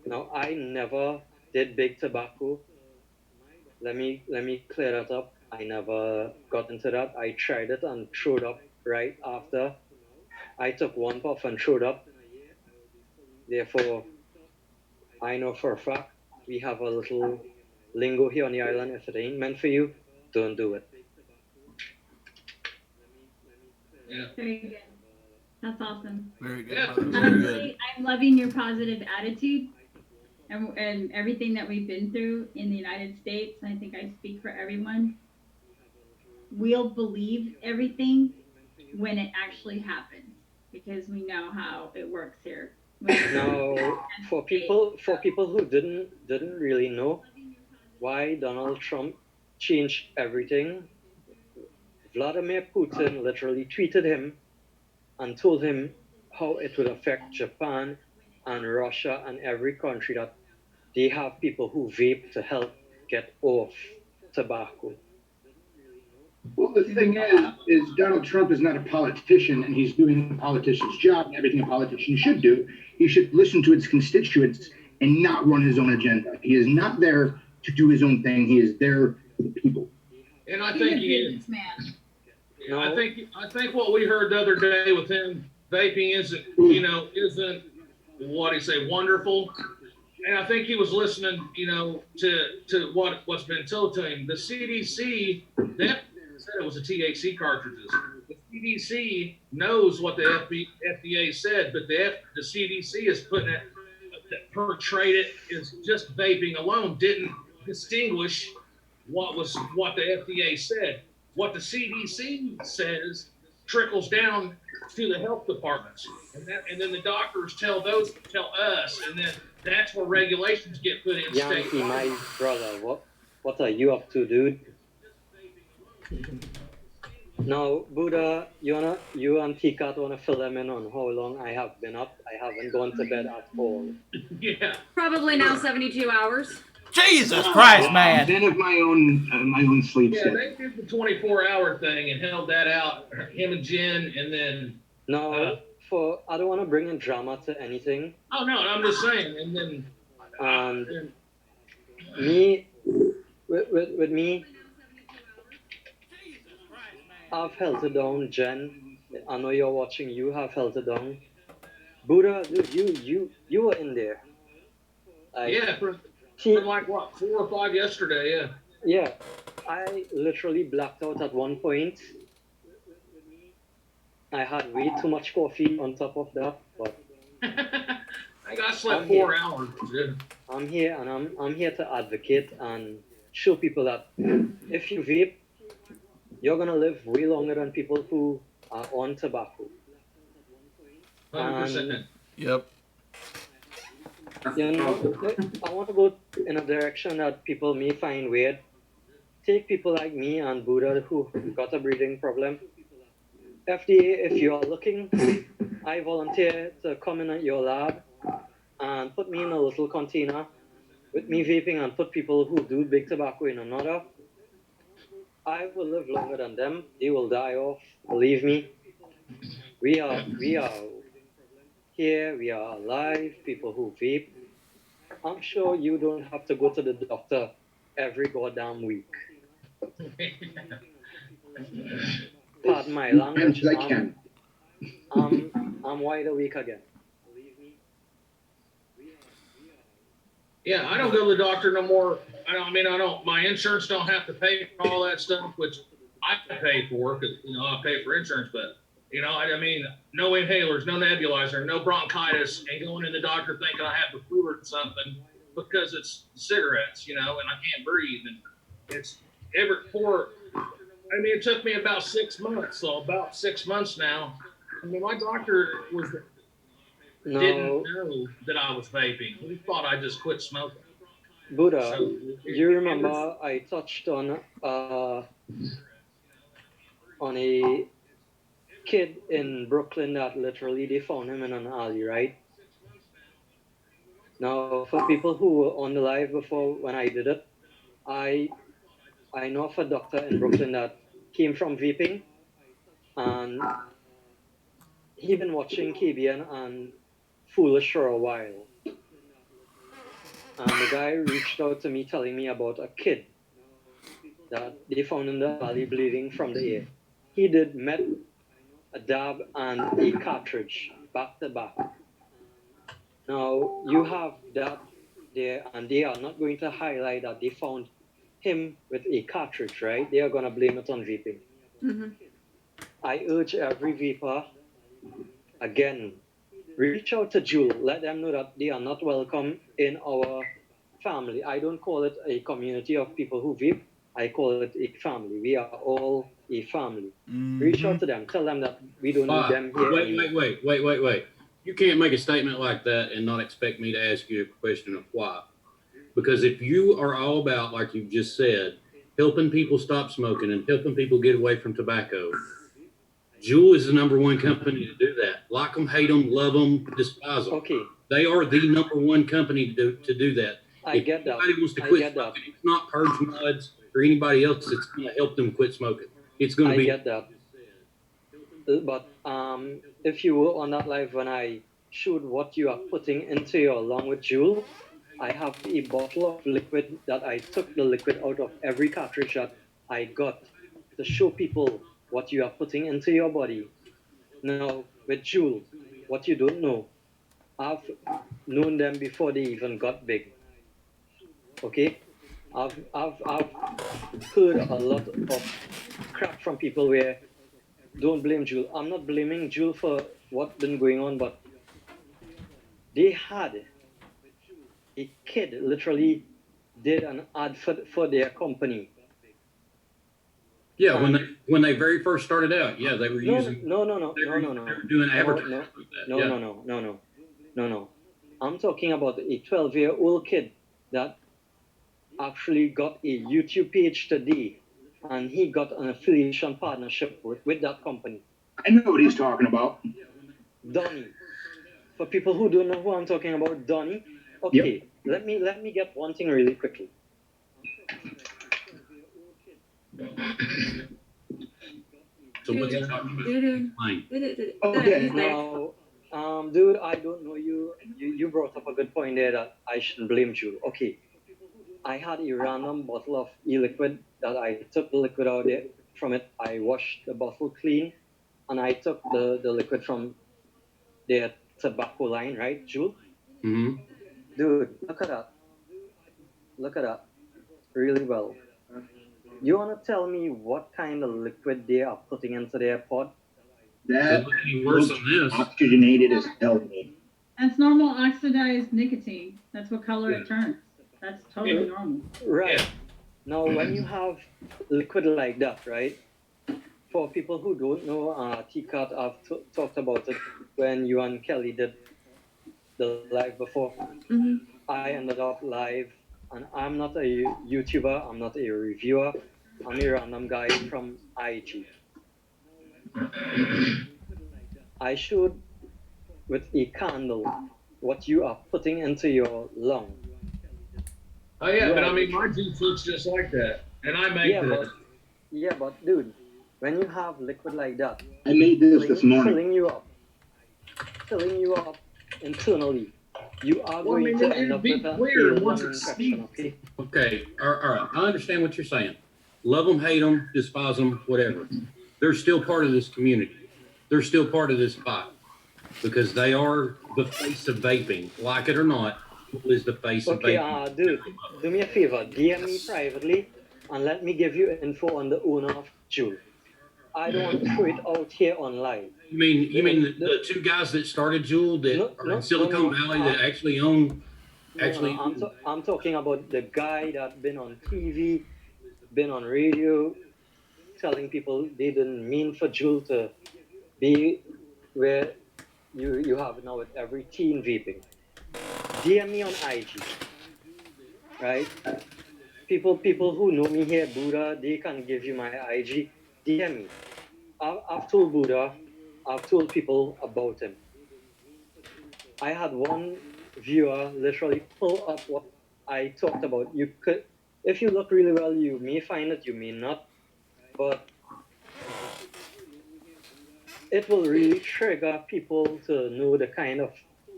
Now, I never did big tobacco. Let me clear that up. I never got into that. I tried it and threw up right after. I took one puff and threw up. Therefore, I know for a fact we have a little lingo here on the island. If it ain't meant for you, don't do it.
Yeah.
Very good. That's awesome.
Very good.
Yeah.
Brother.
I'm
Very good.
really, I'm loving your positive attitude and everything that we've been through in the United States. I think I speak for everyone. We'll believe everything when it actually happens because we know how it works here.
Now, for people who didn't really know why Donald Trump changed everything, Vladimir Putin literally tweeted him and told him how it would affect Japan and Russia and every country that they have people who vape to help get off tobacco.
Well, the thing is Donald Trump is not a politician, and he's doing a politician's job, everything a politician should do. He should listen to his constituents and not run his own agenda. He is not there to do his own thing. He is there for the people.
And I think he is.
No.
I think what we heard the other day with him vaping isn't what he say wonderful. And I think he was listening, to what's been told to him. The CDC, they said it was the THC cartridges. The CDC knows what the FDA said, but the CDC is putting it, portrayed it as just vaping alone, didn't distinguish what the FDA said. What the CDC says trickles down to the health departments, and then the doctors tell us, and then that's where regulations get put in.
Yankee, my brother, what are you up to, dude? Now, Buddha, you and TKAT wanna fill them in on how long I have been up? I haven't gone to bed at all.
Yeah.
Probably now 72 hours.
Jesus Christ, man!
10 of my own sleep.
Yeah, they did the 24-hour thing and held that out. Him and Jen, and then.
No, I don't want to bring in drama to anything.
Oh no, I'm just saying, and then.
And me, with me, I've held it down. Jen, I know you're watching. You have held it down. Buddha, dude, you were in there.
Yeah, from like what, 4 or 5 yesterday, yeah.
Yeah, I literally blacked out at one point. I had way too much coffee on top of that, but
I got slept 4 hours. Yeah.
I'm here, and I'm here to advocate and show people that if you vape, you're gonna live way longer than people who are on tobacco.
100%.
Yep.
You know, I want to go in a direction that people may find weird. Take people like me and Buddha who got a breathing problem. FDA, if you are looking, I volunteer to come in at your lab and put me in a little container with me vaping and put people who do big tobacco in another. I will live longer than them. They will die off. Believe me. We are here. We are alive. People who vape. I'm sure you don't have to go to the doctor every goddamn week. Pardon my language.
I can.
I'm wide awake again.
Yeah, I don't go to the doctor no more. I don't. My insurance don't have to pay for all that stuff, which I pay for because I pay for insurance. But no inhalers, no nebulizer, no bronchitis, and going to the doctor thinking I have the flu or something because it's cigarettes, and I can't breathe. And it's it took me about 6 months. So about 6 months now. My doctor didn't know that I was vaping. He thought I just quit smoking.
Buddha, you remember I touched on a kid in Brooklyn that literally they found him in an alley, right? Now, for people who were on the live before when I did it, I know of a doctor in Brooklyn that came from vaping, and he been watching KBN and Foolish for a while. and the guy reached out to me telling me about a kid that they found in the valley bleeding from the ear. He did met a dab and a cartridge back to back. Now you have that there, and they are not going to highlight that they found him with a cartridge, right? They are gonna blame it on vaping.
Mm-hmm.
I urge every vapor, again, reach out to Jewel. Let them know that they are not welcome in our family. I don't call it a community of people who vape. I call it a family. We are all a family. Reach out to them. Tell them that we don't need them here anymore.
Wait. You can't make a statement like that and not expect me to ask you a question of why. Because if you are all about, like you just said, helping people stop smoking and helping people get away from tobacco, Juul is the number one company to do that. Like them, hate them, love them, despise them.
Okay.
They are the number one company to do that.
I get that.
If anybody wants to quit smoking, it's not Purge Muds or anybody else that's going to help them quit smoking. It's going to be.
I get that. But if you were on that live when I showed what you are putting into your along with Juul, I have a bottle of liquid that I took the liquid out of every cartridge that I got to show people what you are putting into your body. Now, with Juul, what you don't know, I've known them before they even got big. Okay? I've heard a lot of crap from people where don't blame Juul. I'm not blaming Juul for what's been going on, but they had a kid literally did an ad for their company.
Yeah, when they very first started out, yeah, they were using.
No.
They were doing advertising.
No. I'm talking about a 12-year-old kid that actually got a YouTube page today, and he got an affiliation partnership with that company.
I know what he's talking about.
Donnie. For people who don't know who I'm talking about, Donnie. Okay, yep. Let me get one thing really quickly.
So what's he talking about?
Okay, now, dude, I don't know you. You brought up a good point there that I shouldn't blame you. Okay, I had a random bottle of e-liquid that I took the liquid out there from it. I washed the bottle clean, and I took the liquid from their tobacco line, right, Jules?
Mm-hmm.
Dude, look at that. Look at that. Really well. You want to tell me what kind of liquid they are putting into their pod?
That
worse than this.
Oxygenated as hell.
That's normal oxidized nicotine. That's what color it turns. That's totally normal.
Right. Now, when you have liquid like that, right? For people who don't know, TKAT, I've talked about it when you and Kelly did the live before.
Mm-hmm.
I ended up live, and I'm not a YouTuber, I'm not a reviewer, I'm a random guy from IG. I showed with a candle what you are putting into your lung.
Oh yeah, but I mean, my juice looks just like that, and I make
but dude, when you have liquid like that,
I made this morning.
Filling you up internally, you are going to end up with a lung infection.
Okay, all right. I understand what you're saying. Love them, hate them, despise them, whatever. They're still part of this community. They're still part of this fight because they are the face of vaping, like it or not. Is the face of vaping.
Okay, dude, do me a favor. DM me privately and let me give you info on the owner of Juul. I don't want to throw it out here online.
You mean the two guys that started Juul that are in Silicon Valley that actually own?
I'm talking about the guy that been on TV, been on radio, telling people they didn't mean for Juul to be where you have now with every teen vaping. DM me on IG, right? People who know me here, Buddha, they can give you my IG. DM me. I've told Buddha, I've told people about him. I had one viewer literally pull up what I talked about. You could, if you look really well, you may find it, you may not, but it will really trigger people to know the kind of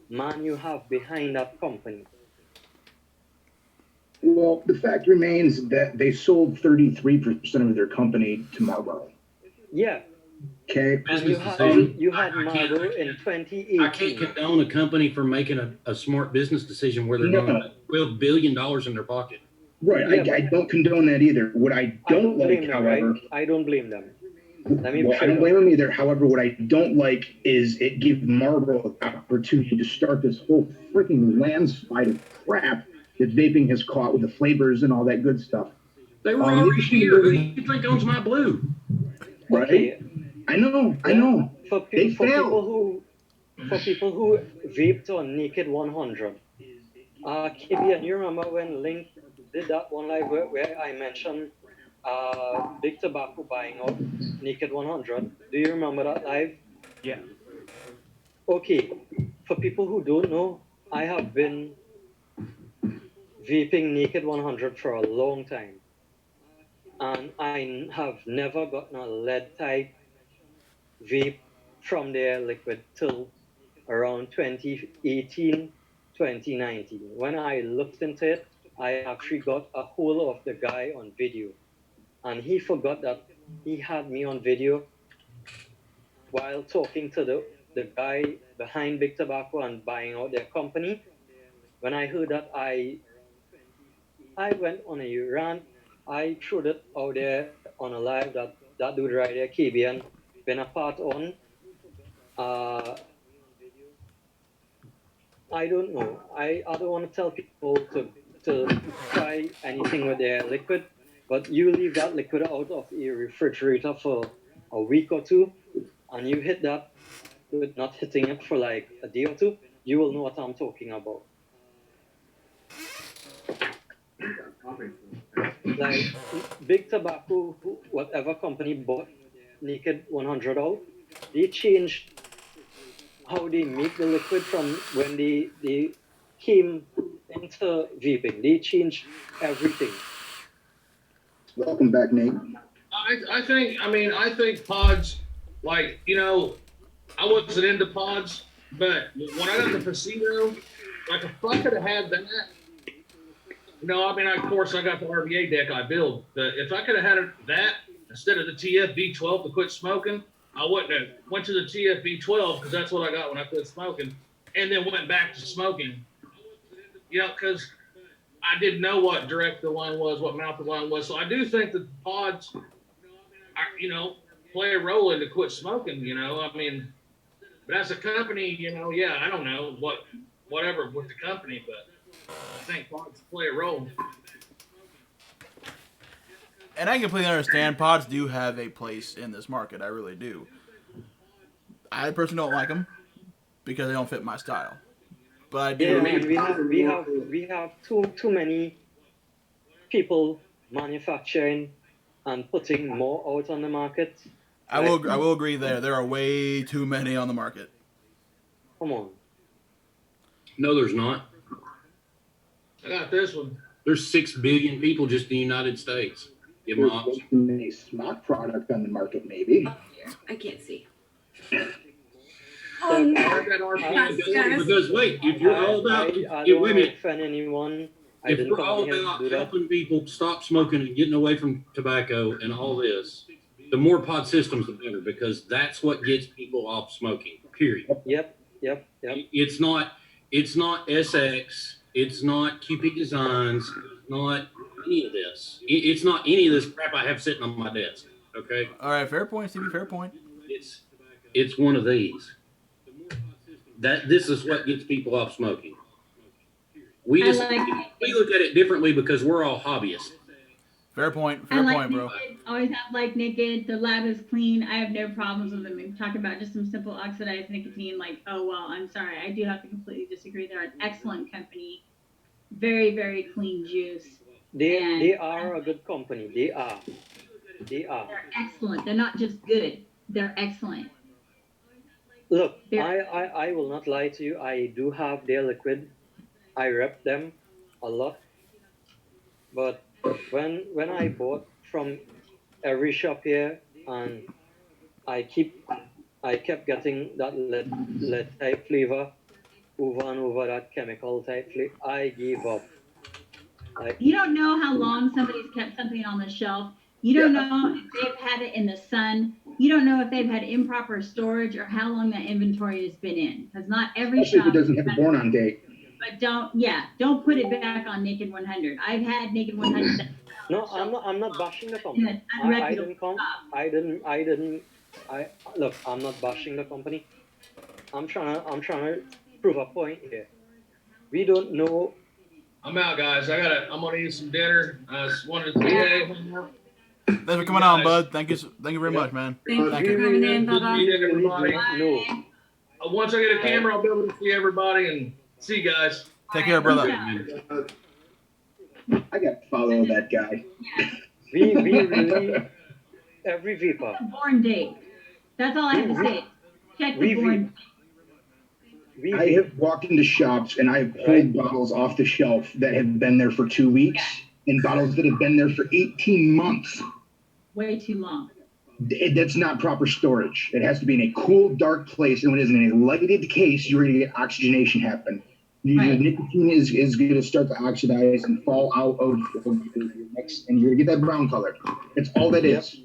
man you have behind that company.
Well, the fact remains that they sold 33% of their company to Marlboro.
Yeah.
Okay.
And
Business decision.
you had
I can't-
Marlboro in 2018.
I can't condone a company from making a smart business decision where they're
No.
going to put $12 billion in their pocket.
Right.
Yeah,
I don't condone that either. What I don't like,
blame them,
however,
right? I don't blame them. Let me
well, I don't blame them either. However, what I don't like is it gives Marlboro the opportunity to start this whole freaking landslide of crap that vaping has caught with the flavors and all that good stuff.
They were already here. Who do you think owns my blue?
Right?
Okay.
I know.
For people who vaped on Naked 100, KBN, you remember when Link did that one live where I mentioned Big Tobacco buying out Naked 100? Do you remember that live?
Yeah.
Okay. For people who don't know, I have been vaping Naked 100 for a long time. And I have never gotten a lead type vape from their liquid till around 2018, 2019. When I looked into it, I actually got a hold of the guy on video. And he forgot that he had me on video while talking to the guy behind Big Tobacco and buying out their company. When I heard that, I went on a rant. I threw it out there on a live that dude right there, KBN, been a part on. I don't know. I don't want to tell people to try anything with their liquid, but you leave that liquid out of your refrigerator for a week or two, and you hit that with not hitting it for like a day or two, you will know what I'm talking about. Like Big Tobacco, whatever company bought Naked 100 out, they changed how they make the liquid from when they came into vaping. They changed everything.
Welcome back, Nate.
I think pods, like, I wasn't into pods, but when I got the Pasito, like, if I could have had that, of course I got the RVA deck I built, but if I could have had that instead of the TFB12 to quit smoking, I wouldn't have went to the TFB12 because that's what I got when I quit smoking, and then went back to smoking. Because I didn't know what direct the line was, what mouth the line was. So I do think that the pods, play a role in to quit smoking. But as a company, I don't know whatever with the company, but I think pods play a role.
And I completely understand pods do have a place in this market. I really do. I personally don't like them because they don't fit my style. But I do.
Yeah, we have too many people manufacturing and putting more out on the market.
I will agree there. There are way too many on the market.
Come on.
No, there's not.
I got this one.
There's 6 billion people just in the United States. Give
There's
them options.
a smart product on the market, maybe.
I can't see.
Because wait, if you're all about, if we're all about helping people stop smoking and getting away from tobacco and all this, the more pod systems, the better, because that's what gets people off smoking. Period.
Yep.
It's not SX. It's not QP Designs. It's not any of this. It's not any of this crap I have sitting on my desk. Okay.
All right. Fair point, Stevie. Fair point.
It's one of these. This is what gets people off smoking. We look at it differently because we're all hobbyists.
Fair point. Fair point, bro.
Always have like Naked. The lab is clean. I have no problems with them. We're talking about just some simple oxidized nicotine. Like, oh well, I'm sorry. I do have to completely disagree. They're an excellent company. Very, very clean juice.
They are a good company. They are.
They're excellent. They're not just good. They're excellent.
Look, I will not lie to you. I do have their liquid. I rep them a lot. But when I bought from every shop here and I kept getting that lead type flavor over and over, that chemical type flavor, I gave up. Like,
You don't know how long somebody's kept something on the shelf. You don't know if they've had it in the sun. You don't know if they've had improper storage or how long that inventory has been in. Because not every
Especially if
shop.
it doesn't have a born on date.
But don't put it back on Naked 100. I've had Naked 100.
no, I'm not bashing the company. I didn't come. Look. I'm not bashing the company. I'm trying to prove a point here. We don't know.
I'm out, guys. I'm gonna eat some dinner. I just wanted to say hey.
Thanks for coming on, bud. Thank you very much, man.
Thank you for coming in, Bubba.
No.
Once I get a camera, I'll be able to see everybody and see you guys.
Take care, brother.
I got to follow that guy.
We really every vapor.
Born date. That's all I have to say. Check the born.
I have walked into shops and I have pulled bottles off the shelf that have been there for 2 weeks and bottles that have been there for 18 months.
Way too long.
That's not proper storage. It has to be in a cool, dark place. And when it's in a lighted case, you're going to get oxygenation happen. Your nicotine is going to start to oxidize and fall out of your mix, and you're going to get that brown color. That's all that is.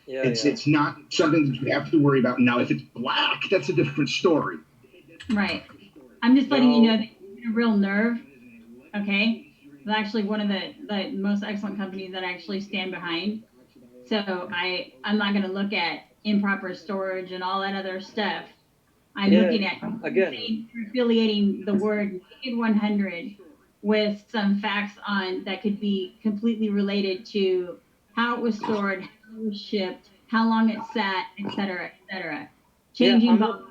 It's not something that you have to worry about. Now, if it's black, that's a different story.
Right. I'm just letting you know that you're a real nerve. Okay. It's actually one of the most excellent companies that I actually stand behind. So I'm not going to look at improper storage and all that other stuff. I'm looking at affiliating the word Naked 100 with some facts on that could be completely related to how it was stored, how it was shipped, how long it sat, etc., etc. Changing.
I'm not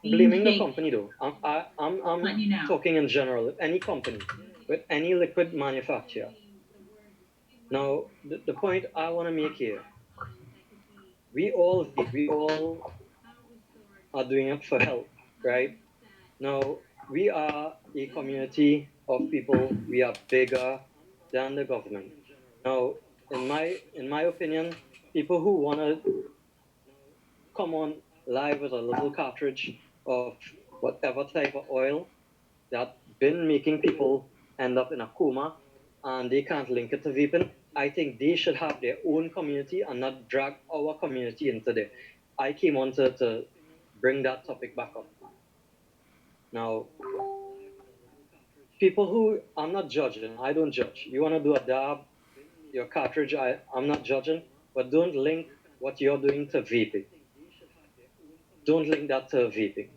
blaming the company though. I'm talking in general. Any company with any liquid manufacturer. Now, the point I want to make here. We all are doing it for health, right? Now, we are a community of people. We are bigger than the government. Now, in my opinion, people who want to come on live with a little cartridge of whatever type of oil that been making people end up in a coma and they can't link it to vaping, I think they should have their own community and not drag our community into there. I came on to bring that topic back up. Now, people who, I'm not judging, I don't judge. You want to do a dab, your cartridge, I'm not judging, but don't link what you're doing to vaping. Don't link that to vaping.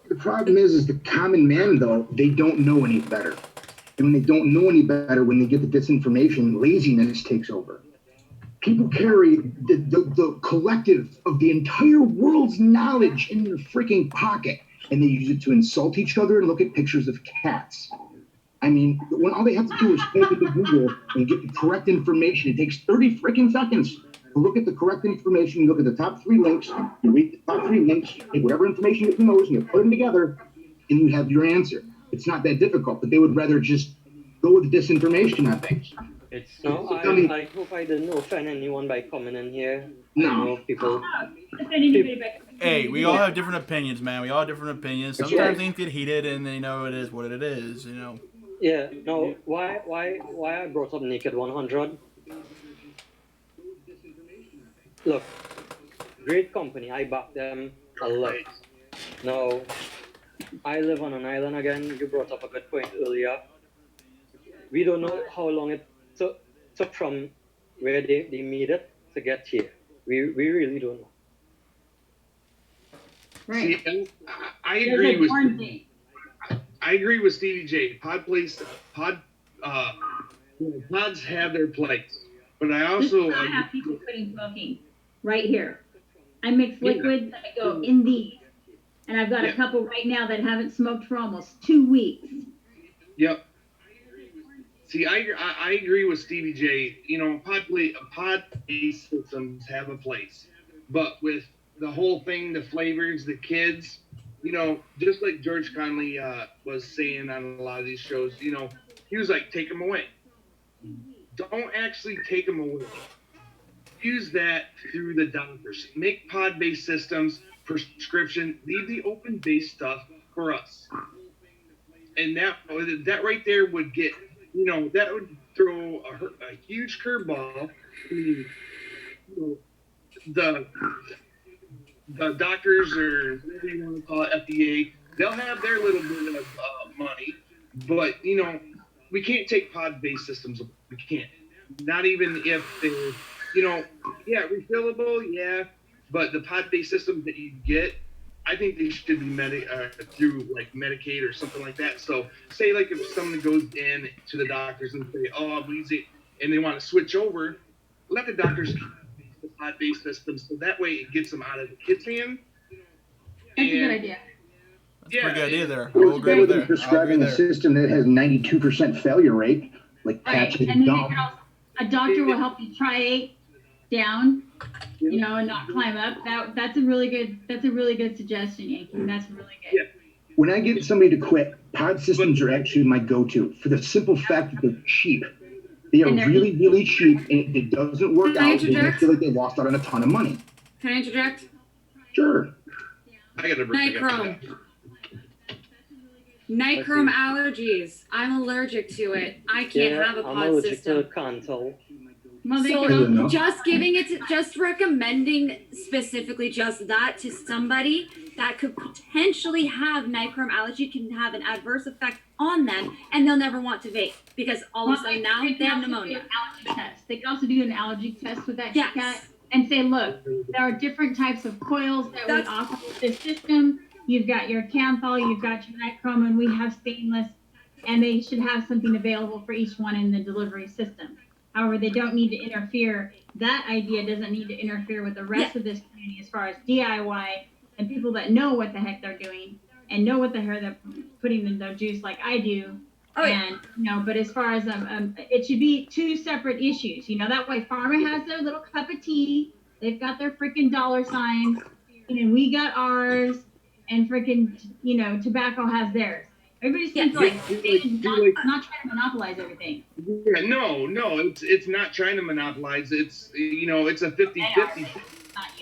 The problem is the common man, though, they don't know any better. And when they don't know any better, when they get the disinformation, laziness takes over. People carry the collective of the entire world's knowledge in their freaking pocket, and they use it to insult each other and look at pictures of cats. I mean, when all they have to do is type into Google and get the correct information, it takes 30 freaking seconds to look at the correct information. You look at the top 3 links, you read the top 3 links, you take whatever information you get from those, and you put them together, and you have your answer. It's not that difficult, but they would rather just go with the disinformation on things.
I hope I didn't offend anyone by coming in here.
No.
I know people.
Hey, we all have different opinions, man. We all have different opinions. Sometimes things get heated, and it is what it is.
Yeah. No. Why I brought up Naked 100? Look, great company. I back them a lot. Now, I live on an island again. You brought up a good point earlier. We don't know how long it took from where they made it to get here. We really don't know.
Right.
See, I agree with Stevie J. Pods have their place, but I also
I have people putting smoking right here. I mix liquids that go in these, and I've got a couple right now that haven't smoked for almost 2 weeks.
Yep. See, I agree with Stevie J. Pod-based systems have a place, but with the whole thing, the flavors, the kids, just like George Conley was saying on a lot of these shows, he was like, take them away. Don't actually take them away. Use that through the doctors. Make pod-based systems, prescription, leave the open-based stuff for us. and that right there would get, that would throw a huge curveball. You know, the doctors, or whatever you want to call it, FDA, they'll have their little bit of money, but we can't take pod-based systems. We can't. Not even if they're, refillable, yeah, but the pod-based systems that you get, I think they should be through like Medicaid or something like that. So say like if someone goes in to the doctors and say, oh, I'm easy, and they want to switch over, let the doctors keep the pod-based system, so that way it gets them out of the kid's hand.
That's a good idea.
That's a pretty good idea there. I
It's
will agree
better
with
than
there.
prescribing a system that has 92% failure rate, like
Right,
patches
and then
dumb.
a doctor will help you triate down, and not climb up. That's a really good suggestion, Yankee. That's really good.
When I get somebody to quit, pod systems are actually my go-to for the simple fact that they're cheap. They are really, really cheap, and it doesn't work out. They don't feel like they lost out on a ton of money.
Can I interject?
Sure.
I gotta bring
Nichrome. Nichrome allergies. I'm allergic to it. I can't have a pod
I'm allergic
system.
to Cantal.
So just recommending specifically just that to somebody that could potentially have nichrome allergy can have an adverse effect on them, and they'll never want to vape because all of a sudden now they have pneumonia.
They can also do an allergy test with that cat and say, look, there are different types of coils that we offer with this system. You've got your Canthal, you've got your nichrome, and we have stainless, and they should have something available for each one in the delivery system. However, they don't need to interfere. That idea doesn't need to interfere with the rest of this community as far as DIY and people that know what the heck they're doing and know what the hell they're putting in their juice like I do. But as far as it should be two separate issues. That way Pharma has their little cup of tea. They've got their freaking dollar signs. And we got ours. And freaking, tobacco has theirs. Everybody seems not trying to monopolize everything.
Yeah, no, it's not trying to monopolize. It's it's a 50-50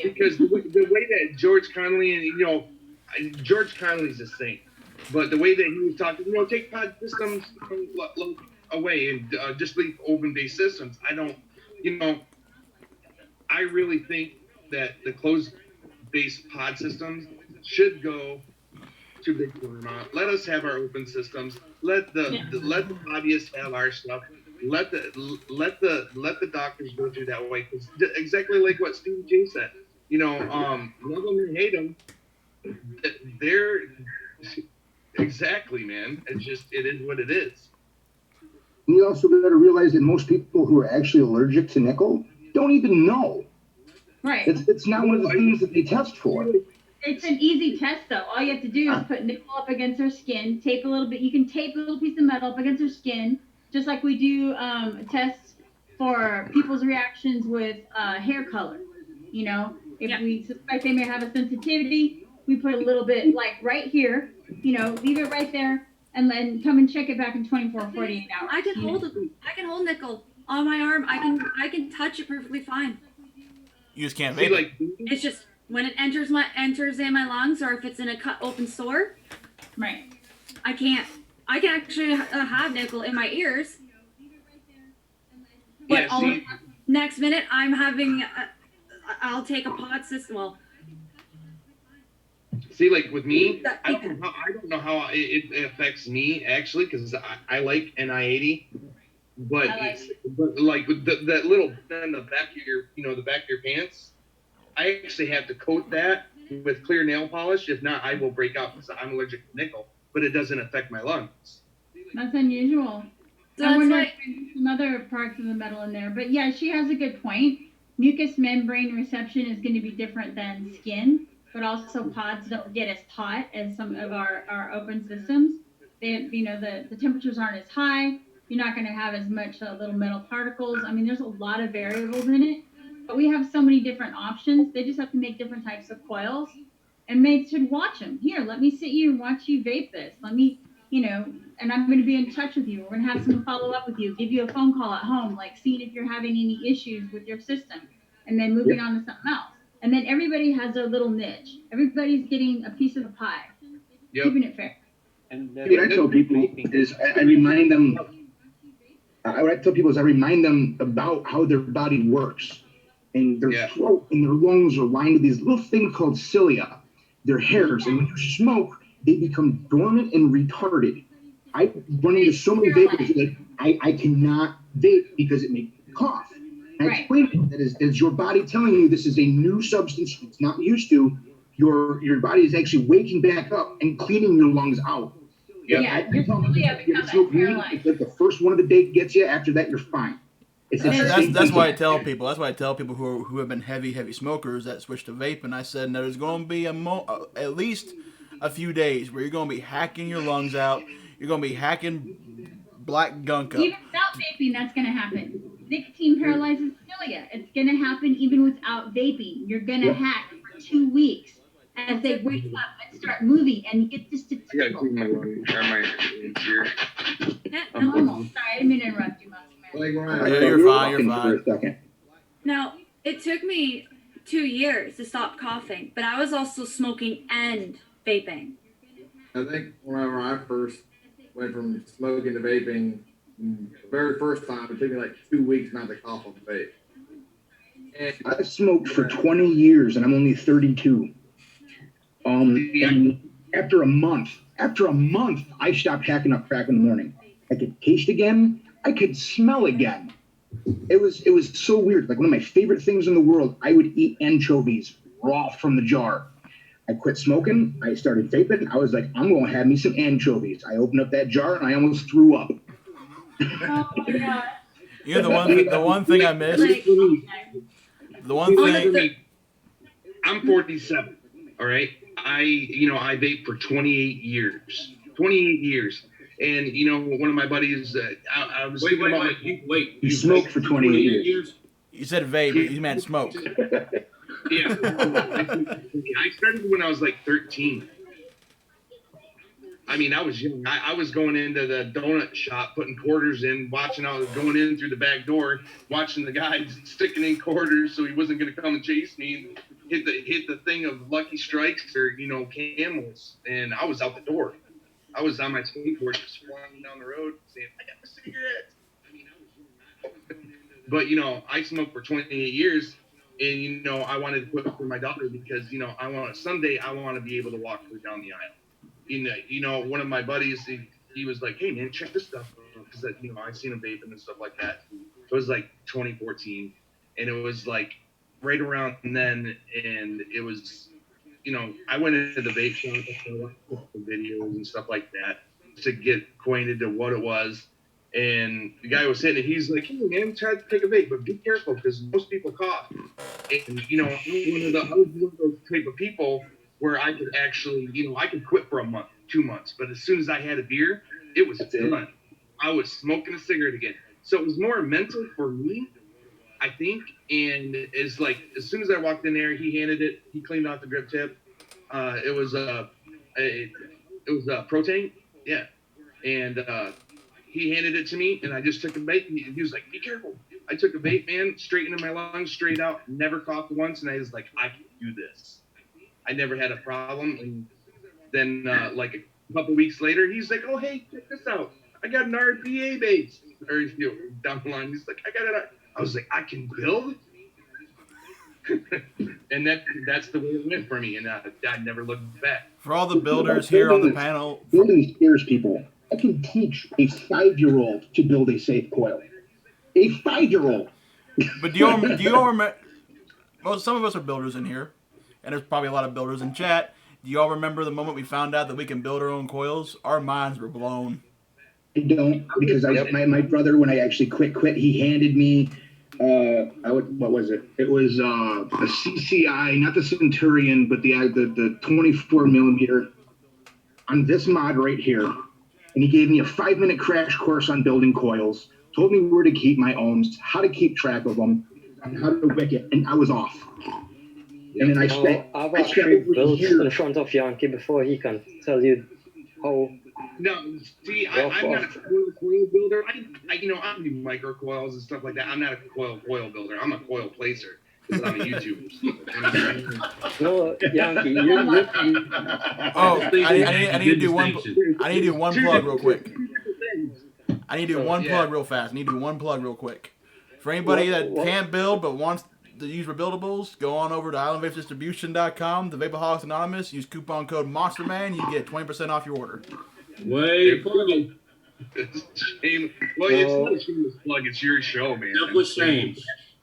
because the way that George Connolly and George Connolly's a saint, but the way that he was talking, take pod systems away and just leave open-based systems. I don't, I really think that the closed-based pod systems should go to big Vermont. Let us have our open systems. Let the hobbyists have our stuff. Let the doctors go through that way. Because exactly like what Steve J said. Love them or hate them. They're exactly, man. It is what it is.
You also got to realize that most people who are actually allergic to nickel don't even know.
Right.
It's not one of the things that they test for.
It's an easy test, though. All you have to do is put nickel up against their skin, tape a little bit. You can tape a little piece of metal up against their skin, just like we do tests for people's reactions with hair color. If we suspect they may have a sensitivity, we put a little bit, like right here, leave it right there, and then come and check it back in 24, 48 hours.
I can hold nickel on my arm. I can touch it perfectly fine.
You just can't vape.
It's just when it enters in my lungs, or if it's in a cut open sore,
right?
I can actually have nickel in my ears, but next minute I'm having I'll take a pod system. Well,
see, like with me, I don't know how it affects me actually, because I like NI80, but like with that little in the back of your the back of your pants. I actually have to coat that with clear nail polish. If not, I will break out because I'm allergic to nickel, but it doesn't affect my lungs.
That's unusual.
So
I wonder if there's some other parts of the metal in there. But yeah, she has a good point. Mucous membrane reception is going to be different than skin, but also pods don't get as hot as some of our open systems. The temperatures aren't as high. You're not going to have as much little metal particles. I mean, there's a lot of variables in it. But we have so many different options. They just have to make different types of coils. And maids should watch them. Here, let me sit you and watch you vape this. Let me, and I'm going to be in touch with you. We're going to have someone follow up with you, give you a phone call at home, like seeing if you're having any issues with your system, and then moving on to something else. And then everybody has their little niche. Everybody's getting a piece of the pie. Keeping it fair.
And
What I tell people is I remind them. What I tell people is I remind them about how their body works, and their throat and their lungs are lined with these little things called cilia. They're hairs, and when you smoke, they become dormant and retarded. I run into so many vapors that I cannot vape because it makes me cough. I explain it that is your body telling you this is a new substance it's not used to. Your body is actually waking back up and cleaning your lungs out.
Yeah, your cilia becomes paralyzed.
It's like the first one of the day gets you. After that, you're fine.
That's why I tell people. That's why I tell people who have been heavy smokers that switch to vape. And I said there's going to be at least a few days where you're going to be hacking your lungs out. You're going to be hacking black gunk up.
Even without vaping, that's going to happen. Nicotine paralyzes cilia. It's going to happen even without vaping. You're going to hack for 2 weeks as they wake up and start moving and get this to
I gotta clean my lungs or my ear.
normal. Sorry, I didn't mean to interrupt you, Monster Man.
Yeah, you're fine. You're fine.
Now, it took me 2 years to stop coughing, but I was also smoking and vaping.
I think whenever I first went from smoking to vaping, the very first time, it took me like 2 weeks not to cough on the vape. And
I've smoked for 20 years, and I'm only 32. And after a month, I stopped hacking up crack in the morning. I could taste again. I could smell again. It was so weird. Like one of my favorite things in the world, I would eat anchovies raw from the jar. I quit smoking. I started vaping. I was like, I'm going to have me some anchovies. I opened up that jar and I almost threw up.
Oh my God.
You know the one thing I missed. The one thing.
I'm 47. All right. I vape for 28 years. 28 years. And, one of my buddies, I was thinking about...
Wait.
You smoked for 28 years.
You said vape. You meant smoke.
Yeah. I started when I was like 13. I mean, I was young. I was going into the donut shop, putting quarters in, watching I was going in through the back door, watching the guy sticking in quarters so he wasn't going to come and chase me and hit the thing of Lucky Strikes or, Camels. And I was out the door. I was on my skateboard just flying down the road saying, I got a cigarette. But, I smoked for 28 years. And, I wanted to quit for my daughter because, someday I want to be able to walk her down the aisle. One of my buddies, he was like, hey, man, check this stuff. Because, I seen him vaping and stuff like that. It was like 2014. And it was like right around then. And it was, I went into the vape shop and watched videos and stuff like that to get acquainted to what it was. And the guy was saying that he's like, hey, man, try to take a vape, but be careful because most people cough. And, I was one of those type of people where I could actually, I could quit for a month, 2 months. But as soon as I had a beer, it was done. I was smoking a cigarette again. So it was more mental for me, I think. And it's like, as soon as I walked in there, he handed it. He cleaned off the grip tip. It was protein. Yeah. And he handed it to me, and I just took a vape. And he was like, be careful. I took a vape, man, straight into my lungs, straight out, never coughed once. And I was like, I can do this. I never had a problem. And then, like a couple weeks later, he's like, oh, hey, check this out. I got an RPA base. Or down the line, he's like, I got it. I was like, I can build? And that's the way it went for me. And I never looked back.
For all the builders here on the panel.
Building scares people. I can teach a 5-year-old to build a safe coil. A 5-year-old.
But do you all remember? Well, some of us are builders in here, and there's probably a lot of builders in chat. Do you all remember the moment we found out that we can build our own coils? Our minds were blown.
I don't, because my brother, when I actually quit, he handed me, what was it? It was a CCI, not the Centurion, but the 24 millimeter on this mod right here. And he gave me a 5-minute crash course on building coils, told me where to keep my ohms, how to keep track of them, and how to wick it, and I was off. And then
I've actually built in front of Yankee before he can tell you how.
No, see, I'm not a coil builder. I do micro coils and stuff like that. I'm not a coil builder. I'm a coil placer. But I'm a YouTuber.
No, Yankee, you
Oh, I need to do one. I need to do one plug real quick. I need to do one plug real fast. I need to do one plug real quick. For anybody that can't build but wants to use rebuildables, go on over to islandvapesdistribution.com, the Vapeaholics Anonymous. Use coupon code MonsterMan. You get 20% off your order.
Way plug.
Well, it's not a shameless plug. It's your show, man.
Selfless shame.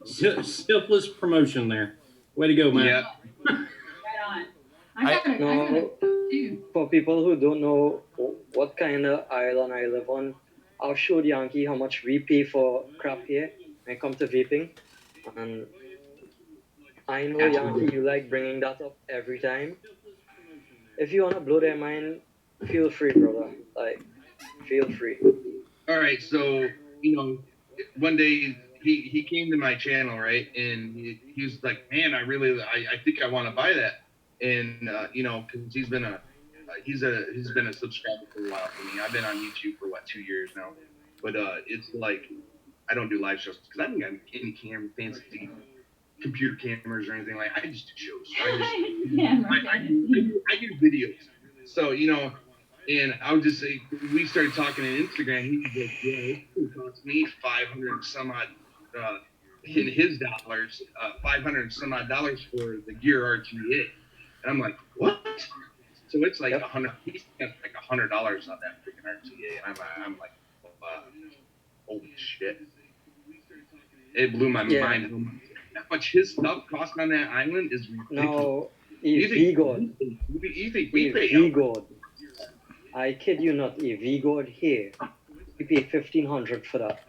Selfless promotion there. Way to go, man.
Yeah.
Right on. I got it.
For people who don't know what kind of island I live on, I'll show Yankee how much we pay for crap here when it comes to vaping. And I know, Yankee, you like bringing that up every time. If you want to blow their mind, feel free, brother. Like, feel free.
All right, so, one day he came to my channel, right? And he was like, man, I think I want to buy that. And, because he's been a subscriber for a while for me. I've been on YouTube for 2 years now. But it's like, I don't do live shows because I don't got any fancy computer cameras or anything like that. I just do shows. I do videos. So, and I would just say, we started talking on Instagram. He was like, yeah, it cost me 500 and some odd in his dollars, 500 and some odd dollars for the Gear RTA. And I'm like, what? So it's like $100. He spent like $100 on that freaking RTA. And I'm like, holy shit! It blew my mind. How much his stuff cost on that island is ridiculous.
No, V-God. V-God. I kid you not, a V-God here. We pay $1,500 for that.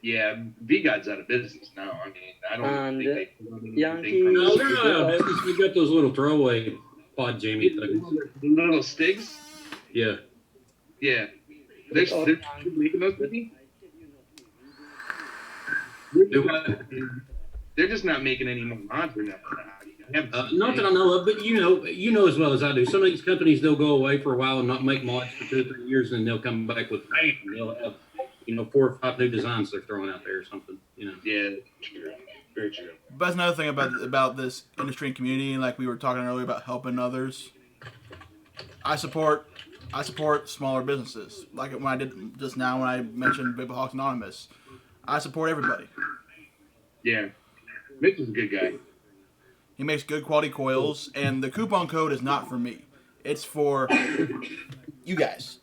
Yeah, V-God's out of business now. I mean, I don't think they
Yankee.
No, they're not out of business. We got those little throwaway pod Jamie things.
The little Stigs?
Yeah.
Yeah. They're making those with me? They're just not making any more mods or nothing.
Not that I know of, but you know as well as I do. Some of these companies, they'll go away for a while and not make mods for 2 or 3 years, and then they'll come back with bam, they'll have 4 or 5 new designs they're throwing out there or something.
Yeah, true. Very true.
But that's another thing about this industry and community, like we were talking earlier about helping others. I support smaller businesses. Like when I did just now when I mentioned Vapeaholics Anonymous. I support everybody.
Yeah. Mitch is a good guy.
He makes good quality coils, and the coupon code is not for me. It's for you guys.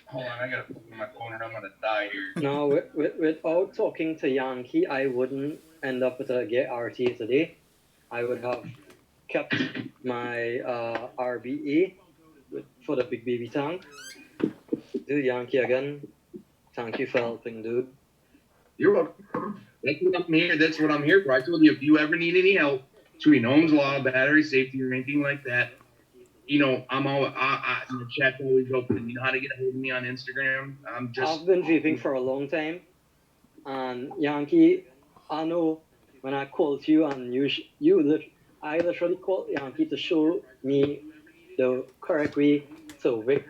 Hold on, I gotta put my phone or I'm gonna die here.
No, without talking to Yankee, I wouldn't end up with a Gear RTA today. I would have kept my RBA for the big baby tank. Dude, Yankee again. Thank you for helping, dude.
You're welcome. That's what I'm here for. I told you, if you ever need any help between Ohm's Law, battery safety, or anything like that, I'm always, the chat's always open. You know how to get a hold of me on Instagram.
I've been vaping for a long time, and Yankee, I know when I called you and I literally called Yankee to show me the correct way to wick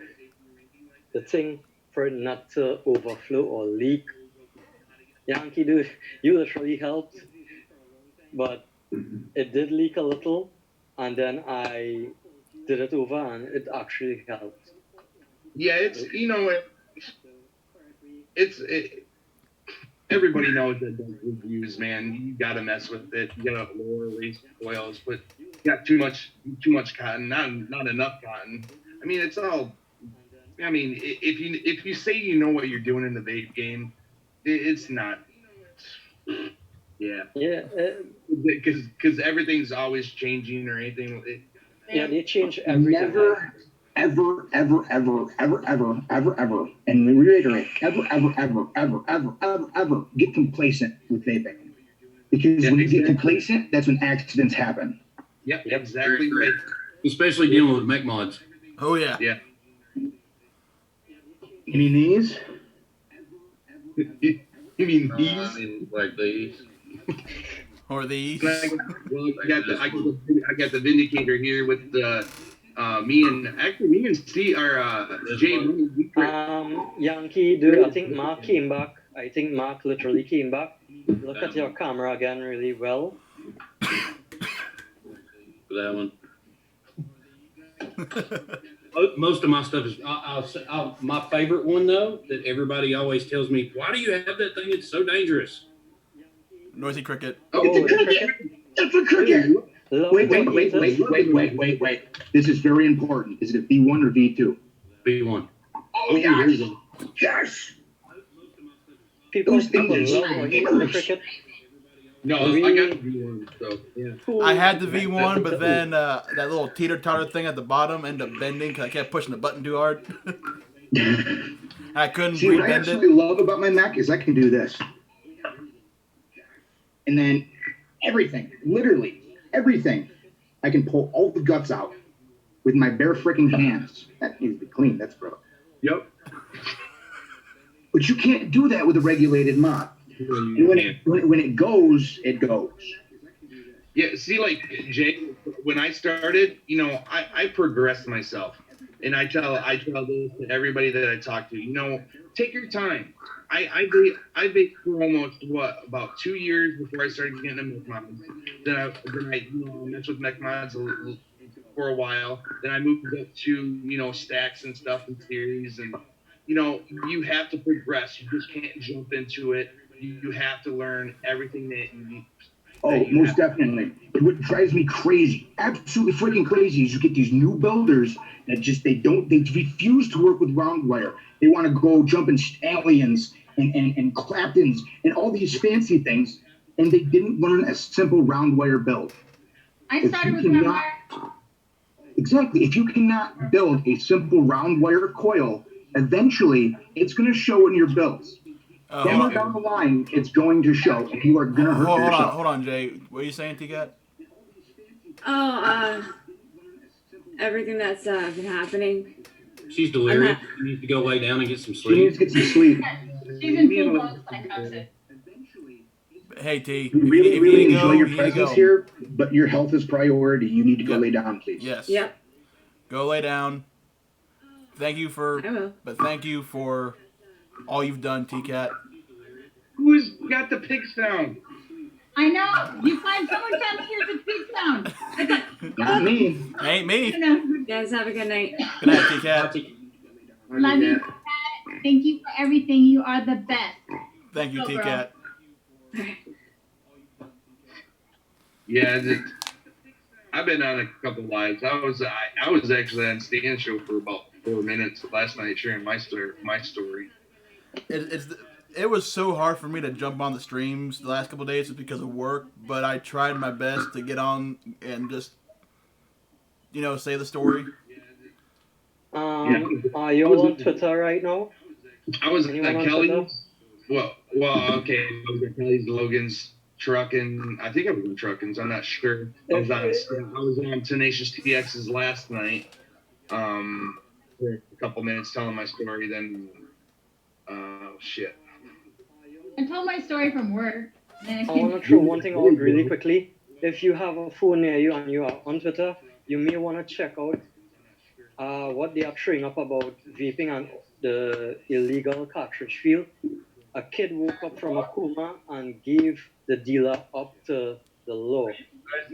the thing for it not to overflow or leak. Yankee, dude, you literally helped, but it did leak a little, and then I did it over, and it actually helped.
Yeah, everybody knows that those reviews, man. You gotta mess with it. You gotta lower race coils, but you got too much cotton, not enough cotton. I mean, it's all. I mean, if you say you know what you're doing in the vape game, it's not. Yeah.
Yeah.
Because everything's always changing or anything.
Yeah, they change everything.
Never, ever, and reiterate, ever get complacent with vaping. Because when you get complacent, that's when accidents happen.
Yep, exactly right.
Especially dealing with mech mods.
Oh, yeah.
Yeah.
You mean these?
You mean these?
Like these.
Or these.
I got the Vindicator here with me and Steve are Jay.
Yankee, dude, I think Mark came back I think Mark literally came back. Look at your camera again really well.
For that one. Most of my stuff is. My favorite one though, that everybody always tells me, "Why do you have that thing? It's so dangerous."
Noisy cricket.
Oh, it's a cricket. It's a cricket. Wait. This is very important. Is it V1 or V2?
V1.
Oh, yes. Yes.
Those things are cricket.
No, I got the V1, so yeah.
I had the V1, but then that little teeter-totter thing at the bottom ended up bending because I kept pushing the button too hard. I couldn't
See, what I
re-bend it.
absolutely love about my Mac is I can do this. And then everything, literally everything, I can pull all the guts out with my bare freaking hands. That needs to be clean, that's gross.
Yep.
But you can't do that with a regulated mod. And when it goes, it goes.
Yeah, see, like, Jay, when I started, you know, I progressed myself. And I tell this to everybody that I talk to, you know, take your time. I baked for almost, about 2 years before I started getting into mech mods. Then I messed with mech mods for a while. Then I moved up to, you know, stacks and stuff and series. And, you know, you have to progress. You just can't jump into it. You have to learn everything that you need.
Oh, most definitely. What drives me crazy, absolutely freaking crazy, is you get these new builders that just, they refuse to work with round wire. They want to go jump in stallions and Claptons and all these fancy things, and they didn't learn a simple round wire build.
I started with round wire.
Exactly. If you cannot build a simple round wire coil, eventually it's going to show in your builds. Somewhere down the line, it's going to show, and you are going to hurt yourself.
Hold on, Jay. What are you saying, TKAT?
Everything that's been happening.
She's delirious. She needs to go lay down and get some
She
sleep.
needs to get some sleep.
She's in full blown psychosis.
Hey, T.
We really enjoy your presence here, but your health is priority. You need to go lay down, please.
Yes.
Yep.
Go lay down. Thank you for all you've done, TKAT.
Who's got the pig sound?
I know. You find someone down here with pig sound.
Not me.
Ain't me.
You guys have a good night.
Good night, TKAT.
Love you, TKAT. Thank you for everything. You are the best.
Thank you, TKAT.
Yeah, I've been on a couple lives. I was actually on Stan's show for about 4 minutes last night sharing my story.
It was so hard for me to jump on the streams the last couple of days because of work, but I tried my best to get on and just, say the story.
Are you on Twitter right now?
I was at Kelly's. Well, okay. I was at Kelly's, Logan's, Trucking. I think I was in Trucking's. I'm not sure. I was on Tenacious TX's last night. For a couple minutes telling my story. Then, shit.
I told my story from work.
I want to throw one thing out really quickly. If you have a phone near you and you are on Twitter, you may want to check out what they are throwing up about vaping and the illegal cartridge field. A kid woke up from a coma and gave the dealer up to the law,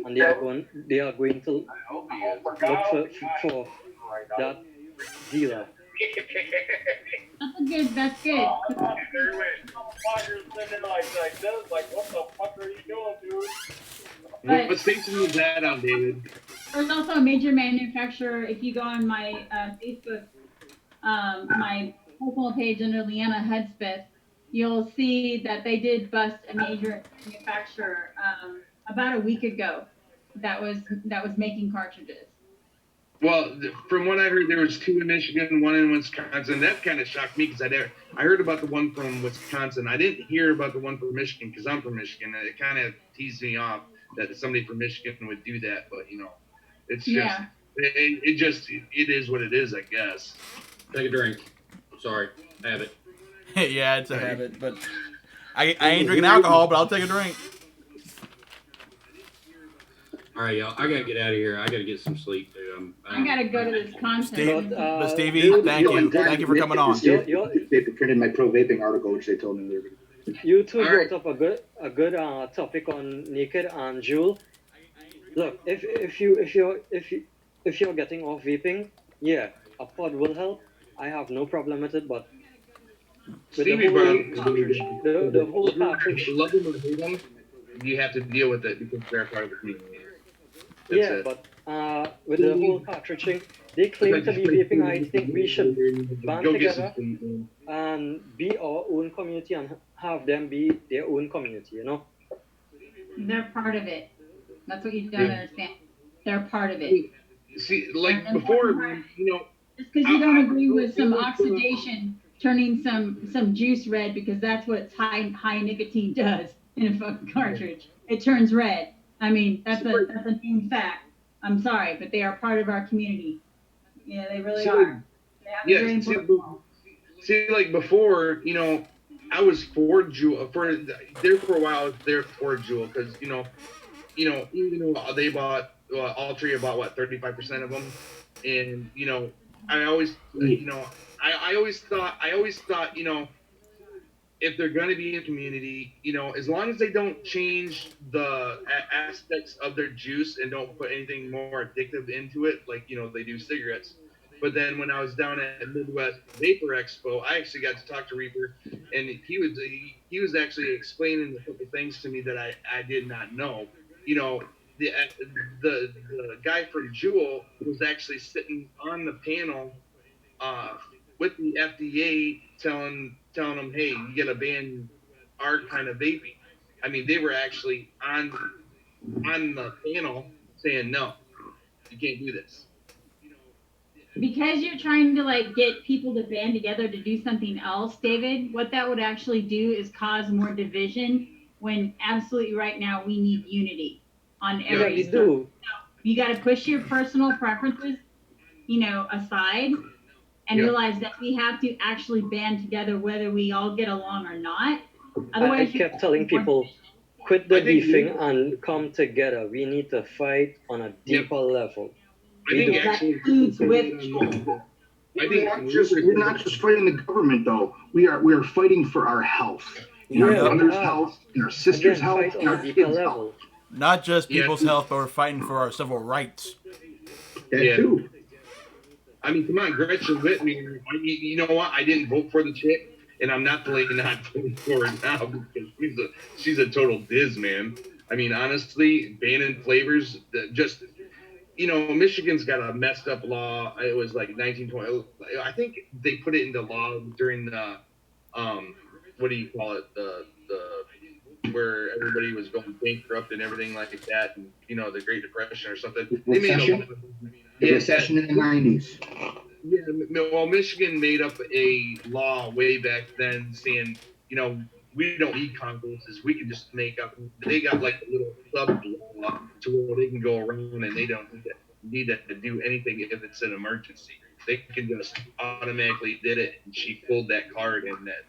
and they are going to look for that dealer.
That's good.
What station was that on, David?
There's also a major manufacturer. If you go on my Facebook, my personal page under Leanna Hudspeth, you'll see that they did bust a major manufacturer about a week ago that was making cartridges.
Well, from what I heard, there was 2 in Michigan, 1 in Wisconsin. That kind of shocked me because I heard about the one from Wisconsin. I didn't hear about the one from Michigan because I'm from Michigan. And it kind of teased me off that somebody from Michigan would do that. But, it's just, it is what it is, I guess.
Take a drink. Sorry, habit.
Yeah, it's a habit. But I ain't drinking alcohol, but I'll take a drink.
All right, y'all. I gotta get out of here. I gotta get some sleep, dude.
I gotta go to this conference.
But Stevie, thank you for coming on.
They printed my pro vaping article, which they told me they were going to do.
You two brought up a good topic on Naked and Jewel. Look, if you're getting off vaping, yeah, a pod will help. I have no problem with it, but with
Stevie,
the whole cartridge.
Love them or hate them, you have to deal with it because they're part of the community.
Yeah, but with the whole cartridge thing, they claim to be vaping. I think we should band together and be our own community and have them be their own community, you know?
They're part of it. That's what you don't understand. They're part of it.
See, like before, you know.
Just because you don't agree with some oxidation turning some juice red because that's what high nicotine does in a fucking cartridge. It turns red. I mean, that's a known fact. I'm sorry, but they are part of our community. Yeah, they really are. They have a very important
see, like before, you know, I was for Jewel for a while. I was there for Jewel because you know, even though they bought Altria bought what 35% of them, and you know, I always thought, you know, if they're going to be in community, you know, as long as they don't change the aspects of their juice and don't put anything more addictive into it, like, you know, they do cigarettes. But then when I was down at Midwest Vapor Expo, I actually got to talk to Reaper, and he was actually explaining a couple things to me that I did not know. You know, the guy from Jewel was actually sitting on the panel with the FDA telling them, hey, you gotta ban our kind of vaping. I mean, they were actually on the panel saying, no, you can't do this.
Because you're trying to like get people to band together to do something else, David, what that would actually do is cause more division when absolutely right now we need unity on every
Yeah, do.
You got to push your personal preferences, you know, aside and realize that we have to actually band together whether we all get along or not. Otherwise,
I kept telling people, quit the beefing and come together. We need to fight on a deeper level.
We're not just fighting the government, though. We are fighting for our health, our brother's health, our sister's health, and our kids' health.
Not just people's health, but we're fighting for our civil rights.
That too.
I mean, come on, Gretchen Whitmer. You know what? I didn't vote for the chick, and I'm not voting for her now because she's a total diz, man. I mean, honestly, banning flavors, just, you know, Michigan's got a messed up law. It was like 1920. I think they put it into law during the, what do you call it? The where everybody was going bankrupt and everything like that, and you know, the Great Depression or something. They made
the recession in the 90s.
Yeah, well, Michigan made up a law way back then saying, you know, we don't need congresses. We can just make up. They got like a little sub law to where they can go around and they don't need to do anything if it's an emergency. They can just automatically did it, and she pulled that card, and that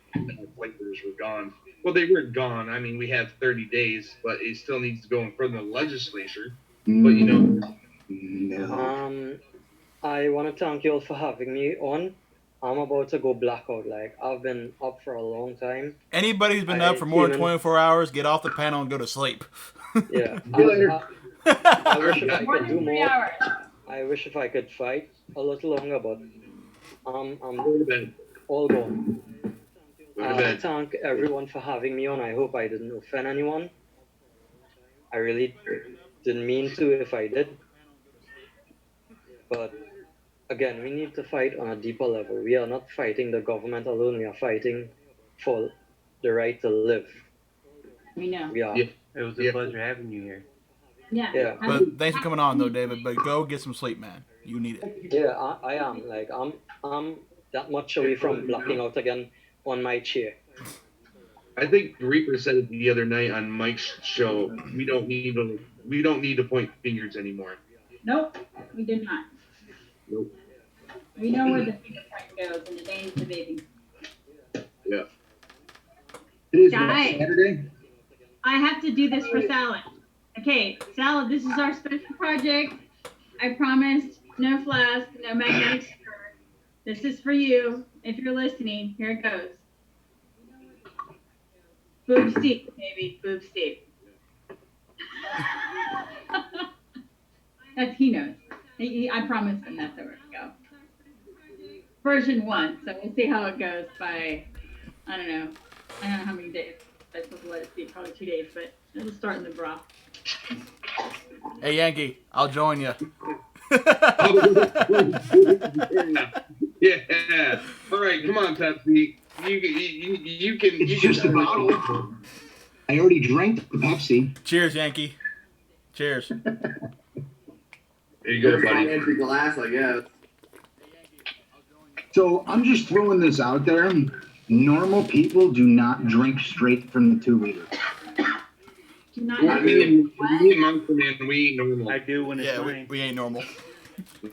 flavors were gone. Well, they were gone. I mean, we have 30 days, but it still needs to go in front of the legislature. But you know.
I want to thank you all for having me on. I'm about to go blackout. Like, I've been up for a long time.
Anybody who's been up for more than 24 hours, get off the panel and go to sleep.
Yeah. I wish if I could do more. I wish if I could fight a little longer, but I'm all gone. I thank everyone for having me on. I hope I didn't offend anyone. I really didn't mean to if I did. But again, we need to fight on a deeper level. We are not fighting the government alone. We are fighting for the right to live.
We know.
We are.
It was a pleasure having you here.
Yeah.
But thanks for coming on, though, David. But go get some sleep, man. You need it.
Yeah, I am. Like, I'm that much away from blacking out again on my chair.
I think Reaper said it the other night on Mike's show. We don't need to point fingers anymore.
Nope, we do not.
Nope.
We know where the finger point goes in the days of vaping.
Yeah.
It is
Guys,
Saturday.
I have to do this for Salad. Okay, Sal, this is our special project. I promised no flask, no magnetic stir. This is for you. If you're listening, here it goes. Boob steep, baby. Boob steep. He knows. I promised him that's where to go. Version 1. So we'll see how it goes by, I don't know how many days. I'm supposed to let it steep, probably 2 days, but it'll start in the bra.
Hey, Yankee, I'll join you.
Yeah. All right, come on, Pepsi. You can.
It's just a bottle. I already drank the Pepsi.
Cheers, Yankee. Cheers.
There you go, buddy. Empty glass, I guess.
So I'm just throwing this out there. Normal people do not drink straight from the 2-liter.
I mean, me and Monster Man, we ain't normal.
I do when it's mine.
We ain't normal.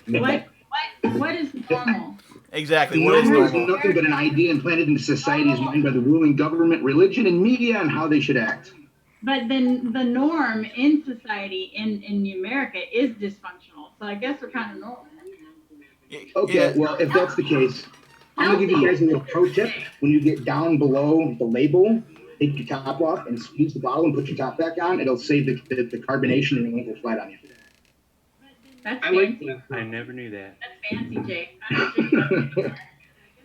What is normal?
Exactly. What is
Normal is
normal?
nothing but an idea implanted into society's mind by the ruling government, religion, and media on how they should act.
But then the norm in society in America is dysfunctional. So I guess we're kind of normal.
Okay, well, if that's the case, I'm going to give you guys a little pro tip. When you get down below the label, take your top off and squeeze the bottle and put your top back on. It'll save the carbonation and it won't go flat on you.
That's
I like that. I never knew that.
That's fancy, Jay.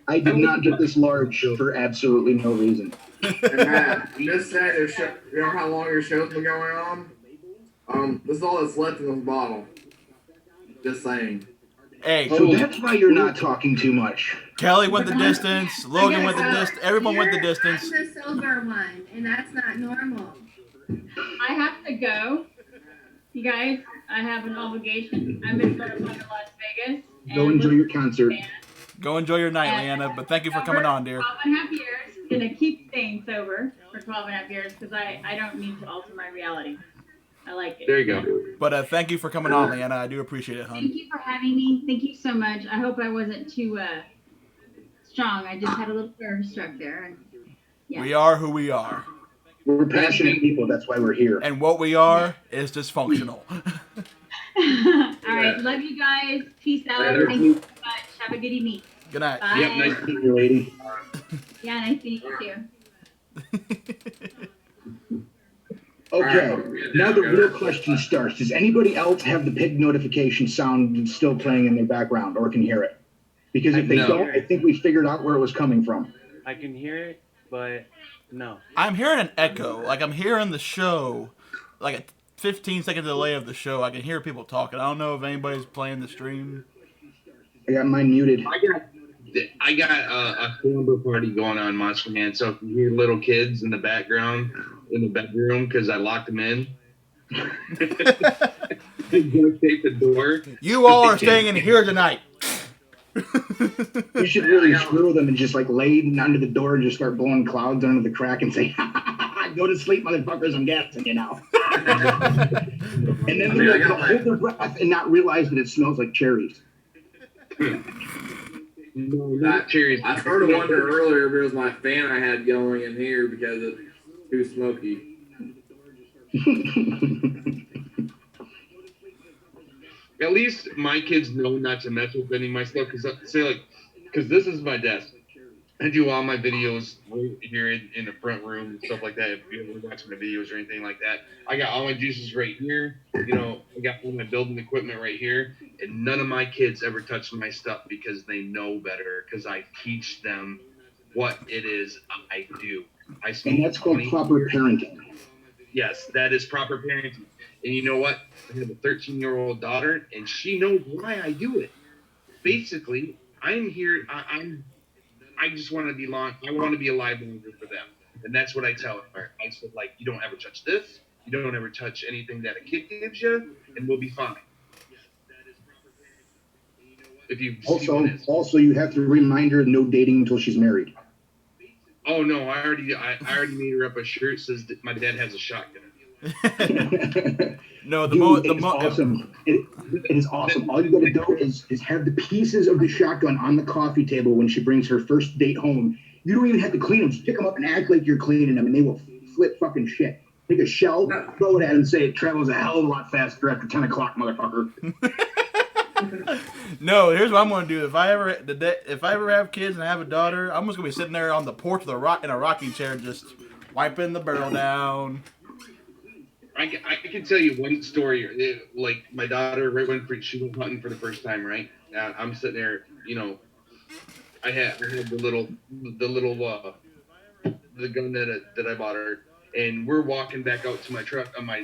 I did not get this large for absolutely no reason.
And Matt, just say you know how long your show's been going on? This is all that's left in this bottle. Just saying.
Hey,
so that's why you're not talking too much.
Kelly went the distance. Logan went the distance. Everyone went the distance.
I'm the silver one, and that's not normal.
I have to go. You guys, I have an obligation. I'm going to go to Las Vegas.
Go enjoy your concert.
Go enjoy your night, Leanna. But thank you for coming on, dear.
12 and a half years. Going to keep staying sober for 12 and a half years because I don't need to alter my reality. I like it.
There you go.
But thank you for coming on, Leanna. I do appreciate it, hon.
Thank you for having me. Thank you so much. I hope I wasn't too strong. I just had a little nerve struck there. And, yeah.
We are who we are.
We're passionate people. That's why we're here.
And what we are is dysfunctional.
All right. Love you guys. Peace out. Thank you so much. Have a good evening.
Good night.
Bye.
Yep, nice to meet you, lady.
Yeah, nice to meet you too.
Okay, now the real question starts. Does anybody else have the pig notification sound still playing in their background or can hear it? Because if they don't, I think we figured out where it was coming from.
I can hear it, but no.
I'm hearing an echo. Like I'm hearing the show, like a 15-second delay of the show. I can hear people talking. I don't know if anybody's playing the stream.
I got mine muted.
I got a slumber party going on, Monster Man. So if you hear little kids in the background in the bedroom because I locked them in, tape the door.
You all are staying in here tonight.
You should really screw them and just like lay under the door and just start blowing clouds under the crack and say, "Go to sleep, motherfuckers! I'm gassing you now." And then they'll hold their breath and not realize that it smells like cherries.
No, not cherries.
I started to wonder earlier if it was my fan I had going in here because it's too smoky.
At least my kids know not to mess with any of my stuff because this is my desk. I do all my videos right here in the front room and stuff like that. If you're watching the videos or anything like that, I got all my juices right here. You know, I got all my building equipment right here, and none of my kids ever touch my stuff because they know better. Because I teach them what it is I do.
And that's called proper parenting.
Yes, that is proper parenting. And you know what? I have a 13-year-old daughter, and she knows why I do it. Basically, I'm here. I just want to be I want to be a live longer for them, and that's what I tell her. I said, like, you don't ever touch this. You don't ever touch anything that a kid gives you, and we'll be fine. If you
also, you have to remind her no dating until she's married.
Oh no, I already made her up a shirt that says that my dad has a shotgun.
No,
awesome. It is awesome. All you got to do is have the pieces of the shotgun on the coffee table when she brings her first date home. You don't even have to clean them. Just pick them up and act like you're cleaning them, and they will flip fucking shit. take a shell, throw it at it, and say it travels a hell of a lot faster after 10 o'clock, motherfucker.
No, here's what I'm gonna do. If I ever have kids and I have a daughter, I'm just gonna be sitting there on the porch with in a rocking chair, just wiping the barrel down.
I can tell you one story. Like my daughter, right when she went hunting for the first time, right? I'm sitting there, you know, I had the gun that I bought her, and we're walking back out to my truck on my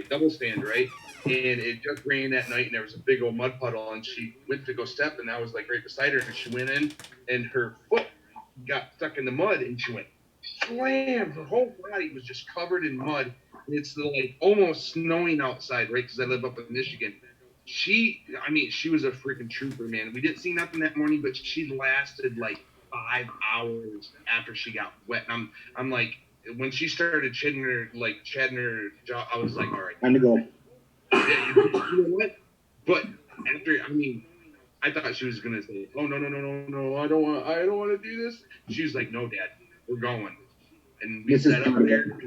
double stand, right? And it just rained that night, and there was a big old mud puddle, and she went to go step, and I was like right beside her, and she went in, and her foot got stuck in the mud, and she went slam. Her whole body was just covered in mud. And it's like almost snowing outside, right? Because I live up in Michigan. She was a freaking trooper, man. We didn't see nothing that morning, but she lasted like 5 hours after she got wet. And I'm like, when she started chatting her jaw, I was like, all right,
time to go.
Yeah, you know what? But after, I thought she was gonna say, oh no, I don't want to do this. She was like, no, Dad, we're going. And we sat up there.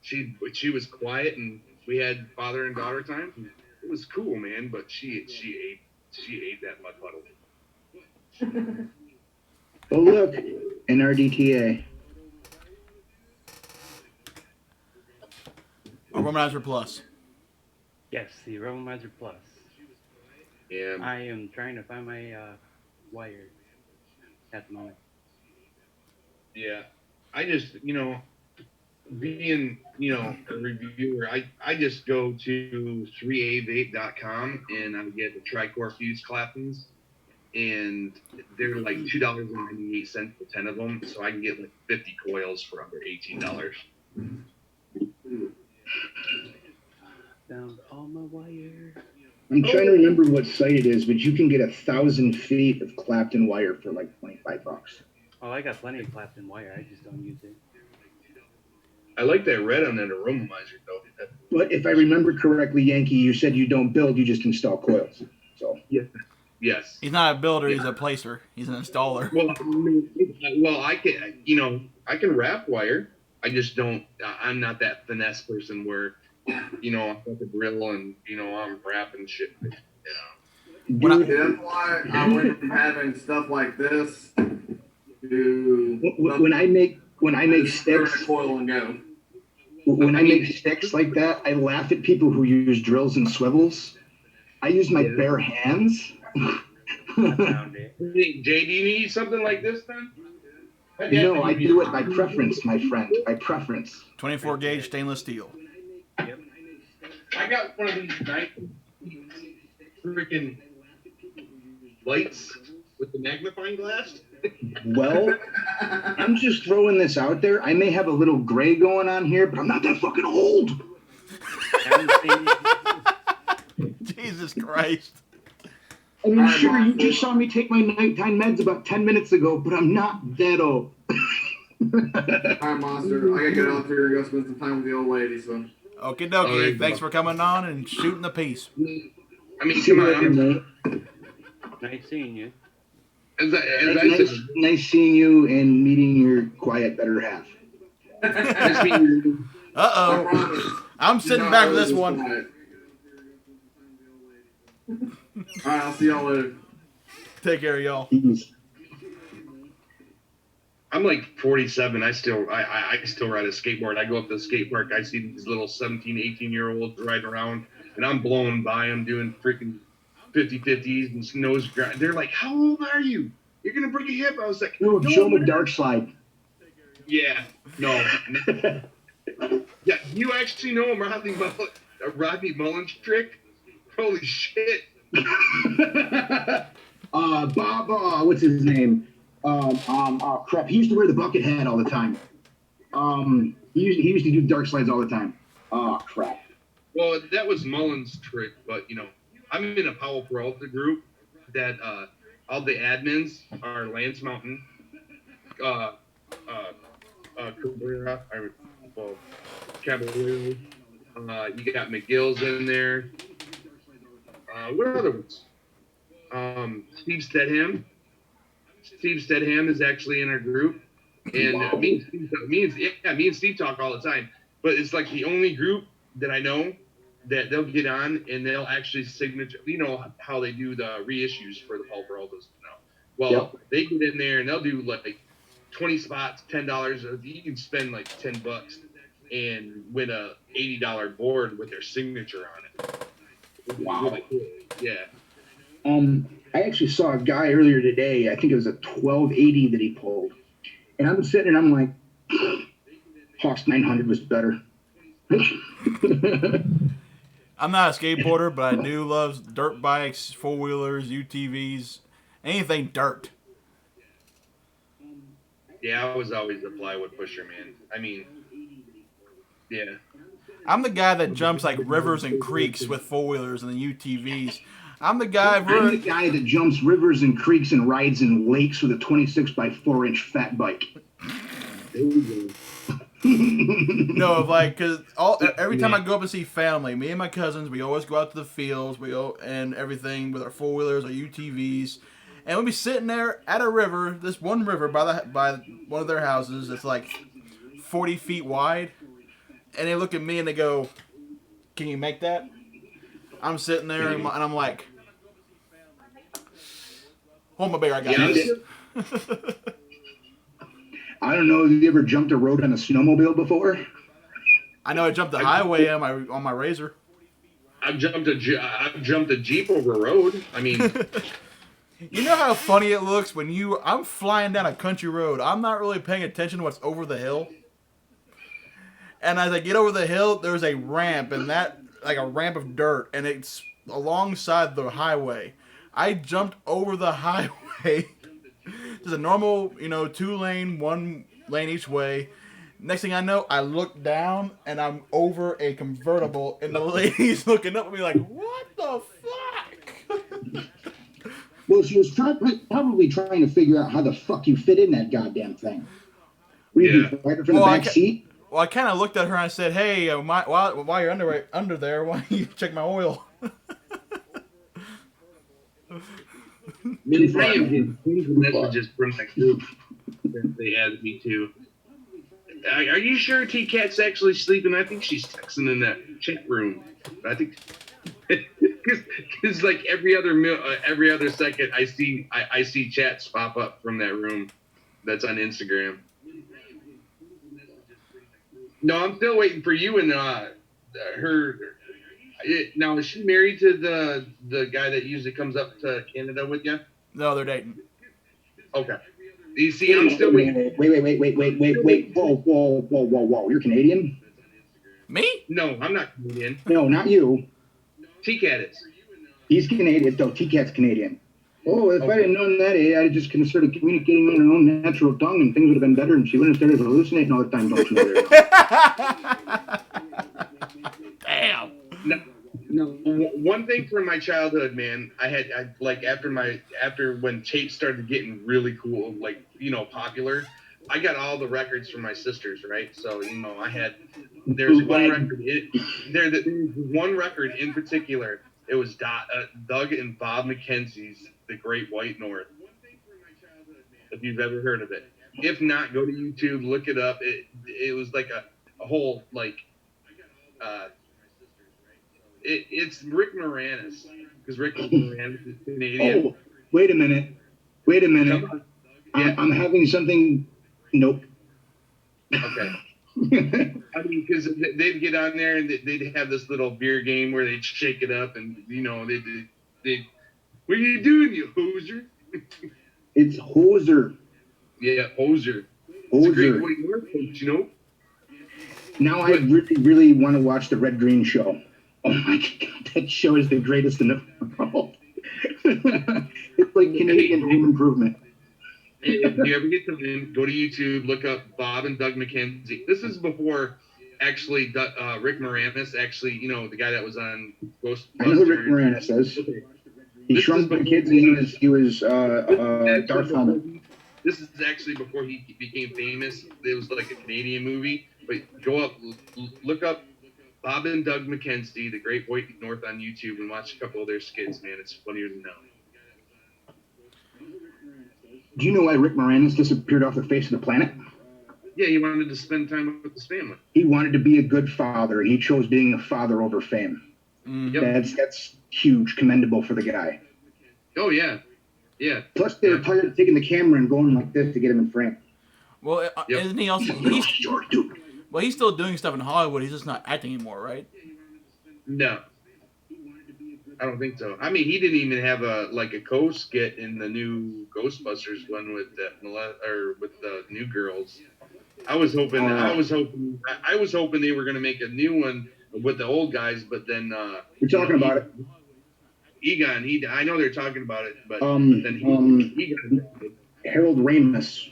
She was quiet, and we had father and daughter time. It was cool, man. But she ate that mud puddle.
Oh look, NRDTA.
A Womanizer Plus.
Yes, the Womanizer Plus.
Yeah.
I am trying to find my wire at the moment.
Yeah. I just, being, a reviewer, I just go to 3avape.com and I get the Tricor fuse clappings, and they're like $2.98 for 10 of them, so I can get like 50 coils for under $18.
Found all my wire.
I'm trying to remember what site it is, but you can get 1,000 feet of Clapton wire for like $25.
Oh, I got plenty of Clapton wire. I just don't use it.
I like that red on that aromizer, though.
But if I remember correctly, Yankee, you said you don't build, you just install coils. So
yeah. Yes.
He's not a builder, he's a placer. He's an installer.
Well, I can wrap wire. I just don't, I'm not that finesse person where, I'm at the grill and, I'm wrapping shit.
Yeah. That's why I went from having stuff like this to
when I make sticks,
coil and go.
When I make sticks like that, I laugh at people who use drills and swivels. I use my bare hands.
Jay, do you need something like this then?
No, I do it by preference, my friend. By preference.
24 gauge stainless steel.
Yep. I got one of these nice freaking lights with the magnifying glass.
Well, I'm just throwing this out there. I may have a little gray going on here, but I'm not that fucking old.
Jesus Christ.
I mean, sure, you just saw me take my nighttime meds about 10 minutes ago, but I'm not that old.
Alright, Monster. I gotta get out here and go spend some time with the old lady, so.
Okie dokie. Thanks for coming on and shooting the piece.
Come on.
Nice seeing you.
Nice seeing you and meeting your quiet better half.
Uh-oh. I'm sitting back with this one.
Alright, I'll see y'all later.
Take care, y'all.
I'm like 47. I still ride a skateboard. I go up to the skate park. I see these little 17, 18-year-olds riding around, and I'm blowing by them doing freaking 50-50s and nose grind. They're like, "How old are you? You're gonna break a hip?" I was like,
"No, show me dark slide."
Yeah, no. Yeah, you actually know a Rodney Mullins trick? Holy shit!
Bob, what's his name? Crap. He used to wear the bucket hat all the time. He used to do dark slides all the time. Oh, crap.
Well, that was Mullins' trick, but I'm in a Powell Peralta group that all the admins are Lance Mountain, Cabrera, Caballero. You got McGill's in there. What are other ones? Steve Stedham. Steve Stedham is actually in our group. And
Wow.
me and Steve talk all the time. But it's like the only group that I know that they'll get on and they'll actually signature. You know how they do the reissues for the Paul Peralta's now. Well, they get in there and they'll do like 20 spots, $10. You can spend like $10 and win a $80 board with their signature on it.
Wow.
Really cool. Yeah.
I actually saw a guy earlier today. I think it was a 1280 that he pulled, and I'm sitting and I'm like, Hawks 900 was better.
I'm not a skateboarder, but I do love dirt bikes, four wheelers, UTVs, anything dirt.
Yeah, I was always a plywood pusher, man. I mean, yeah.
I'm the guy that jumps like rivers and creeks with four wheelers and the UTVs. I'm the guy
that jumps rivers and creeks and rides in lakes with a 26 by 4 inch fat bike.
No, like, cause every time I go up and see family, me and my cousins, we always go out to the fields, we go and everything with our four wheelers, our UTVs, and we'll be sitting there at a river, this one river by one of their houses that's like 40 feet wide, and they look at me and they go, "Can you make that?" I'm sitting there and I'm like, "Hold my beer, I got this."
I don't know if you ever jumped a road on a snowmobile before.
I know I jumped the highway on my Razor.
I've jumped a Jeep over a road. I mean,
you know how funny it looks when I'm flying down a country road. I'm not really paying attention to what's over the hill. And as I get over the hill, there's a ramp, and that like a ramp of dirt, and it's alongside the highway. I jumped over the highway. Just a normal, 2-lane, 1 lane each way. Next thing I know, I look down and I'm over a convertible, and the lady's looking up at me like, "What the fuck?"
Well, she was probably trying to figure out how the fuck you fit in that goddamn thing. Were you right from the back seat?
Well, I kind of looked at her and I said, "Hey, while you're under there, why don't you check my oil?"
messages from my group that they added me to. Are you sure T-Cat's actually sleeping? I think she's texting in that chat room. I think because like every other second I see chats pop up from that room that's on Instagram. No, I'm still waiting for you and her. Now, is she married to the guy that usually comes up to Canada with you?
No, they're dating.
Okay. You see, I'm still waiting.
Wait. Whoa. You're Canadian?
Me?
No, I'm not Canadian.
No, not you.
T-Cat is.
He's Canadian. No, T-Cat's Canadian. Oh, if I didn't know that, I'd just started communicating in her own natural tongue and things would have been better and she wouldn't have started hallucinating all the time, don't you know that?
Damn.
No, one thing from my childhood, man, I like after when tapes started getting really cool, like, popular, I got all the records from my sisters, right? So, there's one record in particular. It was Doug and Bob McKenzie's The Great White North. If you've ever heard of it. If not, go to YouTube, look it up. It was like a whole, like, it's Rick Moranis, because Rick Moranis is Canadian.
Oh, wait a minute.
Yeah.
I'm having something. Nope.
Okay. I mean, because they'd get on there and they'd have this little beer game where they'd shake it up and, they'd what are you doing, you hoser?
It's hoser.
Yeah, hoser. It's a great white North,
Now I really want to watch the Red Green Show. Oh my God, that show is the greatest in the world. It's like Canadian Home Improvement.
If you ever get to go to YouTube, look up Bob and Doug McKenzie. This is before actually Rick Moranis, actually, the guy that was on Ghostbusters.
I know who Rick Moranis is. He shrunk the kids and he was Darth Helmet.
This is actually before he became famous. It was like a Canadian movie. But look up Bob and Doug McKenzie, The Great White North on YouTube, and watch a couple of their skits, man. It's funnier than hell.
Do you know why Rick Moranis disappeared off the face of the planet?
Yeah, he wanted to spend time with his family.
He wanted to be a good father. He chose being a father over fame. That's huge, commendable for the guy.
Oh yeah, yeah.
Plus, they were tired of taking the camera and going like this to get him in frame.
Well, isn't he also? Well, he's still doing stuff in Hollywood. He's just not acting anymore, right?
No, I don't think so. I mean, he didn't even have a co-skit in the new Ghostbusters one with with the new girls. I was hoping they were gonna make a new one with the old guys, but then
You're talking about it.
Egon, I know they're talking about it, but then Egon.
Harold Ramis.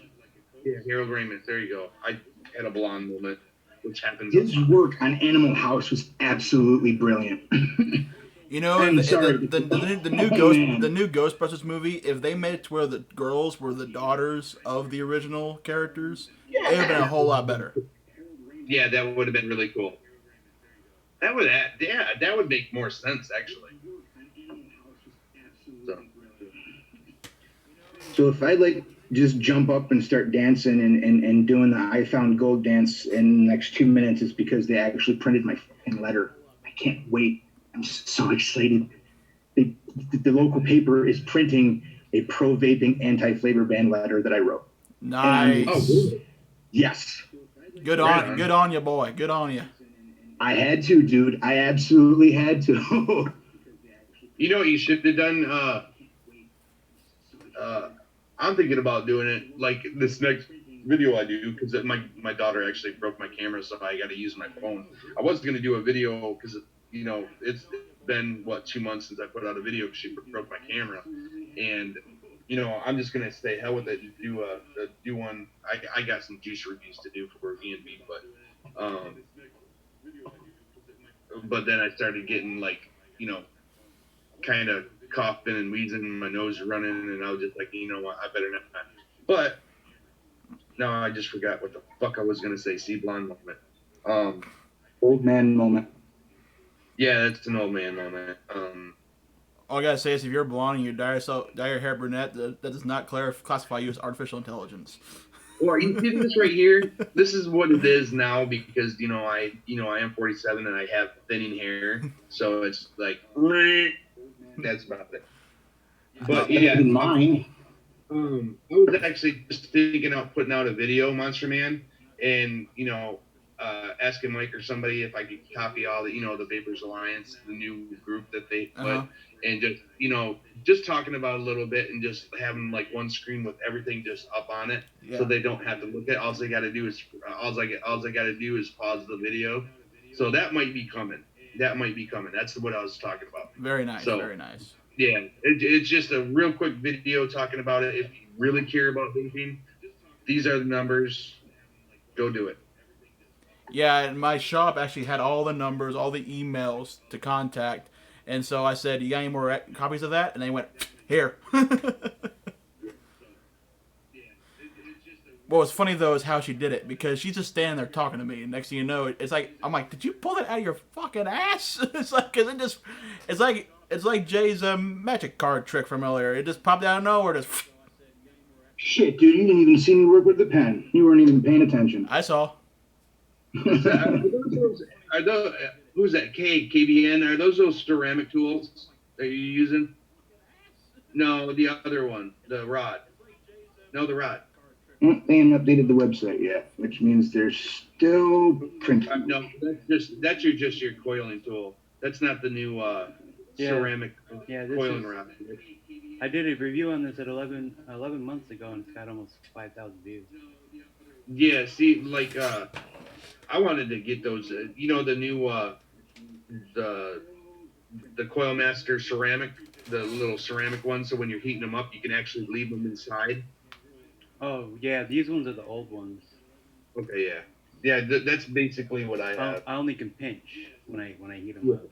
Yeah, Harold Ramis. There you go. I had a blonde moment, which happens.
His work on Animal House was absolutely brilliant.
You know, the new Ghostbusters movie, if they made it to where the girls were the daughters of the original characters, it would have been a whole lot better.
Yeah, that would have been really cool. That would make more sense actually.
So if I just jump up and start dancing and doing the I Found Gold dance in the next 2 minutes, it's because they actually printed my fucking letter. I can't wait. I'm so excited. The local paper is printing a pro-vaping anti-flavor ban letter that I wrote.
Nice.
Yes.
Good on you, boy. Good on you.
I had to, dude. I absolutely had to.
You know what you should have done? I'm thinking about doing it like this next video I do because my daughter actually broke my camera, so I got to use my phone. I was going to do a video because it's been 2 months since I put out a video because she broke my camera, and I'm just going to stay hell with it and do one. I got some juice reviews to do for E&B, but then I started getting kind of coughing and wheezing, my nose running, and I was just like, you know what, I better not. But no, I just forgot what the fuck I was gonna say. See, blonde moment.
Old man moment.
Yeah, that's an old man moment.
All I gotta say is, if you're blonde and you dye your hair brunette, that does not classify you as artificial intelligence.
Well, are you seeing this right here? This is what it is now because I am 47 and I have thinning hair, so it's like that's about it. But yeah,
mine.
I was actually just thinking about putting out a video, Monster Man, and asking Mike or somebody if I could copy all the the Vapors Alliance, the new group that they put, and just talking about a little bit and just having one screen with everything just up on it, so they don't have to look at. All they got to do is pause the video. So that might be coming. That's what I was talking about.
Very nice. Very nice.
Yeah, it's just a real quick video talking about it. If you really care about vaping, these are the numbers. Go do it.
Yeah, and my shop actually had all the numbers, all the emails to contact, and so I said, "You got any more copies of that?" And they went, "Here." What was funny though is how she did it, because she's just standing there talking to me, and next thing you know, it's like I'm like, "Did you pull that out of your fucking ass?" It's like, cause it's like Jay's magic card trick from earlier. It just popped out of nowhere, just.
Shit, dude, you didn't even see me work with the pen. You weren't even paying attention.
I saw.
Who's that? KBN? Are those ceramic tools that you're using? No, the other one, the rod. No, the rod.
They haven't updated the website yet, which means they're still printing.
No, that's just your coiling tool. That's not the new ceramic coiling rod.
I did a review on this at 11 months ago, and it's got almost 5,000 views.
Yeah, see, I wanted to get those, the new, the Coil Master ceramic, the little ceramic ones, so when you're heating them up, you can actually leave them inside.
Oh, yeah, these ones are the old ones.
Okay, yeah. Yeah, that's basically what I have.
I only can pinch when I heat them up.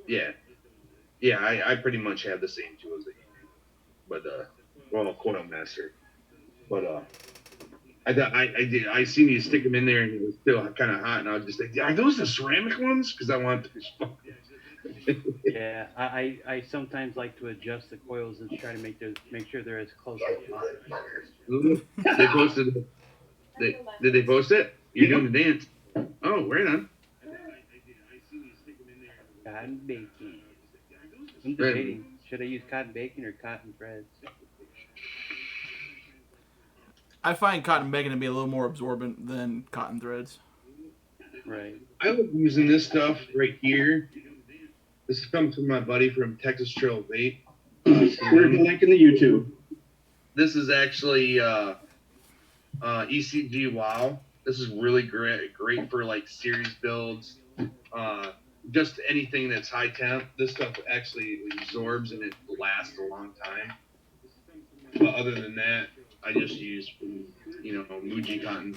Yeah. Yeah, I pretty much have the same tools that you do. But, Coil Master. But, I seen you stick them in there and it was still kind of hot, and I was just like, are those the ceramic ones? Because I want to.
Yeah, I sometimes like to adjust the coils and try to make sure they're as close as possible.
They're close to Did they post it? You're doing the dance. Oh, right on.
Cotton bacon. I'm debating. Should I use cotton bacon or cotton threads?
I find cotton bacon to be a little more absorbent than cotton threads.
Right.
I love using this stuff right here. This comes from my buddy from Texas Trail Vape.
Here's the link in the YouTube.
This is actually ECG Wow. This is really great for like series builds. Just anything that's high temp. This stuff actually absorbs and it lasts a long time. But other than that, I just use, Muji cotton.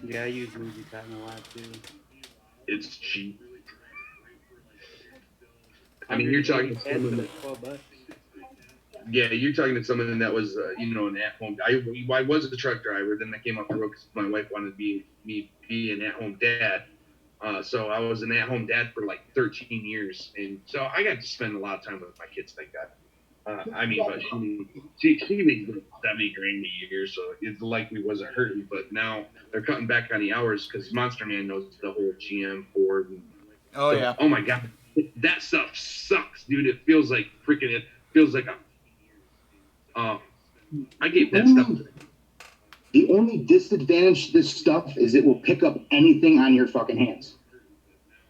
Yeah, I use Muji cotton a lot too.
It's cheap. I mean, you're talking to someone.
$12.
Yeah, you're talking to someone that was, an at-home. I was a truck driver. Then I came off the road because my wife wanted me to be an at-home dad. So I was an at-home dad for like 13 years, and so I got to spend a lot of time with my kids. Thank God. But she makes $70,000 a year, so it's likely wasn't hurting. But now they're cutting back on the hours because Monster Man knows the whole GM Ford.
Oh yeah.
Oh my God, that stuff sucks, dude. It feels like I gave that stuff.
The only disadvantage to this stuff is it will pick up anything on your fucking hands.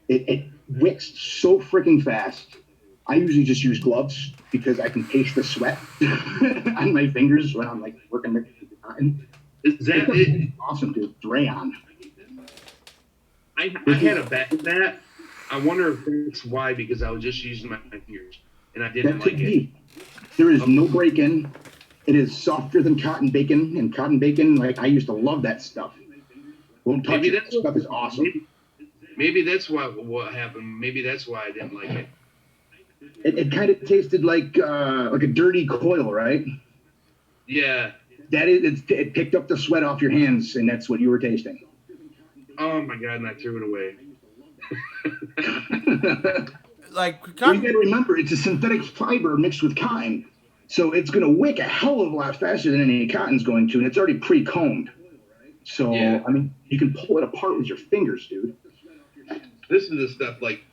It wicks so freaking fast. I usually just use gloves because I can taste the sweat on my fingers when I'm like working the cotton.
Is that it?
Awesome, dude. Rayon.
I had a bet with that. I wonder if that's why, because I was just using my fingers and I didn't like it.
There is no break-in. It is softer than cotton bacon, and cotton bacon, like I used to love that stuff. Won't touch it. That stuff is awesome.
Maybe that's what happened. Maybe that's why I didn't like it.
It kind of tasted like a dirty coil, right?
Yeah.
It picked up the sweat off your hands, and that's what you were tasting.
Oh my God! And I threw it away.
You gotta remember, it's a synthetic fiber mixed with cotton, so it's gonna wick a hell of a lot faster than any cotton's going to, and it's already pre-combed. So yeah. I mean, you can pull it apart with your fingers, dude.
This is the stuff like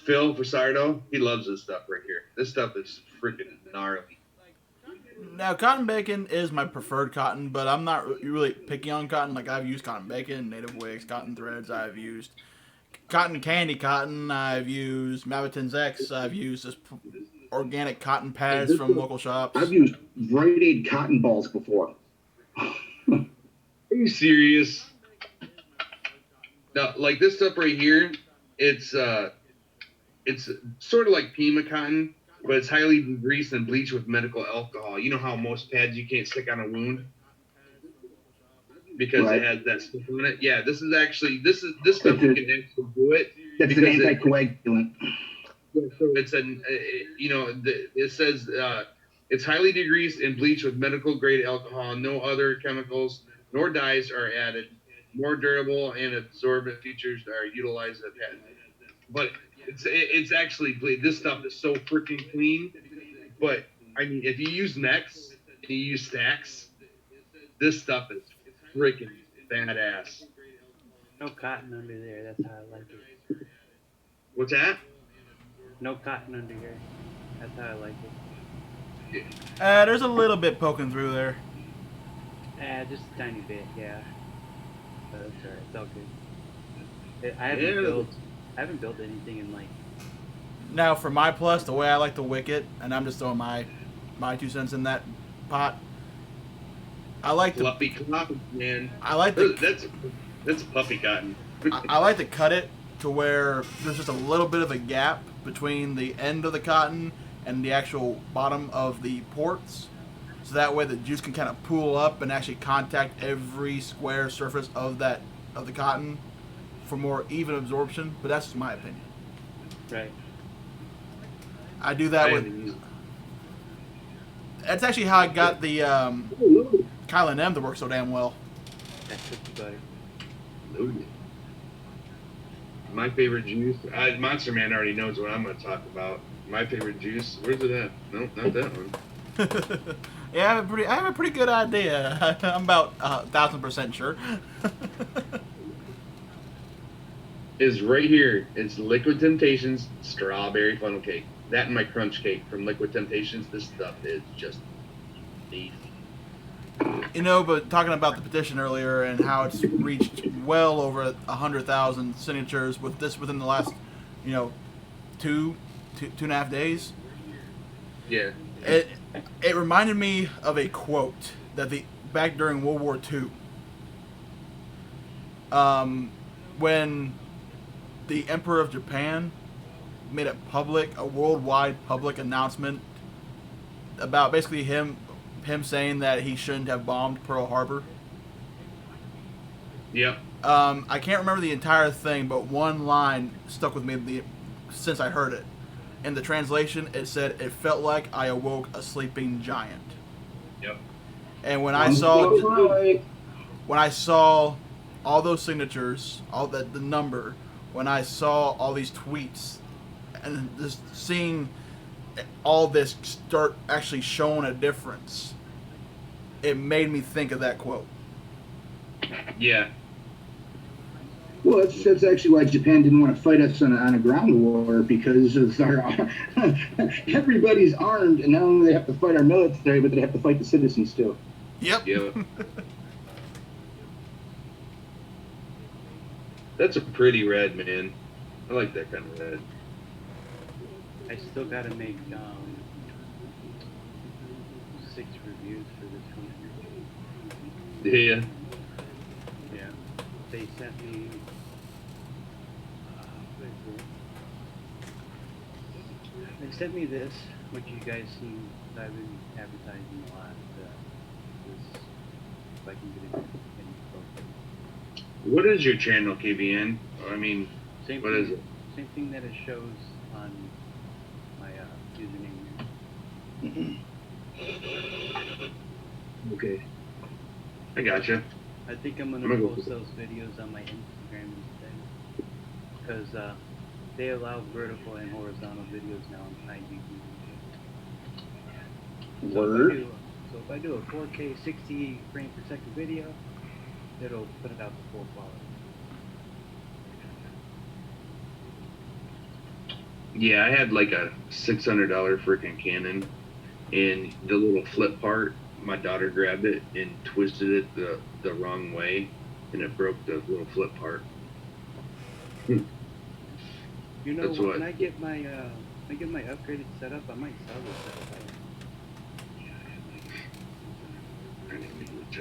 Phil Fasardo. He loves this stuff right here. This stuff is freaking gnarly.
Now, cotton bacon is my preferred cotton, but I'm not really picky on cotton. Like, I've used cotton bacon, native wigs, cotton threads. I've used cotton candy cotton. I've used Maviton's X. I've used this organic cotton pads from local shops.
I've used Rite Aid cotton balls before.
Are you serious? Now, like this stuff right here, it's sort of like Pima cotton, but it's highly degreased and bleached with medical alcohol. You know how most pads you can't stick on a wound because it has that stuff on it. Yeah, this stuff you can actually do it.
That's an anticoagulant.
So it's it says it's highly degreased and bleached with medical grade alcohol. No other chemicals nor dyes are added. More durable and absorbent features are utilized at patent. But it's actually this stuff is so freaking clean. But I mean, if you use Nex and you use Stacks, this stuff is freaking badass.
No cotton under there. That's how I like it.
What's that?
No cotton under here. That's how I like it.
There's a little bit poking through there.
Just a tiny bit, yeah. But that's alright. It's all good. I haven't built anything in like.
Now, for my plus, the way I like to wick it, and I'm just throwing my 2 cents in that pot. I like the
fluffy cotton, man.
I like
that's puffy cotton.
I like to cut it to where there's just a little bit of a gap between the end of the cotton and the actual bottom of the ports, so that way the juice can kind of pool up and actually contact every square surface of the cotton for more even absorption. But that's just my opinion.
Right.
I do that with. That's actually how I got the Kyle and M to work so damn well.
That's cookie butter.
My favorite juice. Monster Man already knows what I'm going to talk about. My favorite juice. Where's it at? Nope, not that one.
Yeah, I have a pretty good idea. I'm about 1,000% sure.
Is right here. It's Liquid Temptations strawberry funnel cake. That and my crunch cake from Liquid Temptations. This stuff is just beef.
You know, but talking about the petition earlier and how it's reached well over 100,000 signatures with this within the last, you know, two and a half days.
Yeah.
It reminded me of a quote that back during World War II, when the Emperor of Japan made a worldwide public announcement about basically him saying that he shouldn't have bombed Pearl Harbor.
Yep.
I can't remember the entire thing, but one line stuck with me since I heard it. In the translation, it said, "It felt like I awoke a sleeping giant."
Yep.
And when I saw all those signatures, all the number, when I saw all these tweets, and just seeing all this start actually showing a difference, it made me think of that quote.
Yeah.
Well, that's actually why Japan didn't want to fight us on a ground war, because of everybody's armed, and not only they have to fight our military, but they have to fight the citizens too.
Yep.
Yep. That's a pretty red, man. I like that kind of red.
I still gotta make 6 reviews for this one.
Yeah.
Yeah. They sent me. They sent me this, which you guys seen. I've been advertising a lot. This, if I can get it in
What is your channel, KBN? I mean, what is it?
Same thing that it shows on my username here.
Okay. I gotcha.
I think I'm gonna post those videos on my Instagram instead, because they allow vertical and horizontal videos now on YouTube.
Word.
So if I do a 4K 60 frame per second video, it'll put it out to full quality.
Yeah, I had like a $600 freaking Canon, and the little flip part, my daughter grabbed it and twisted it the wrong way, and it broke the little flip part.
You know,
That's
when I get my upgraded setup, I might sell this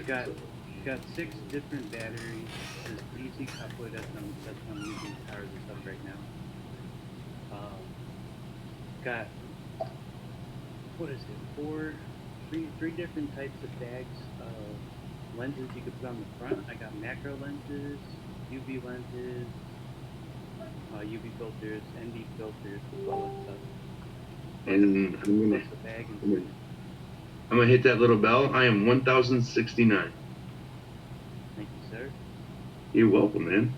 setup. Got 6 different batteries. This DC coupler that's I'm using to power this up right now. Got, what is it? Three different types of bags of lenses you could put on the front. I got macro lenses, UV lenses, UV filters, ND filters, all that stuff.
And I'm gonna hit that little bell. I am 1,069.
Thank you, sir.
You're welcome, man.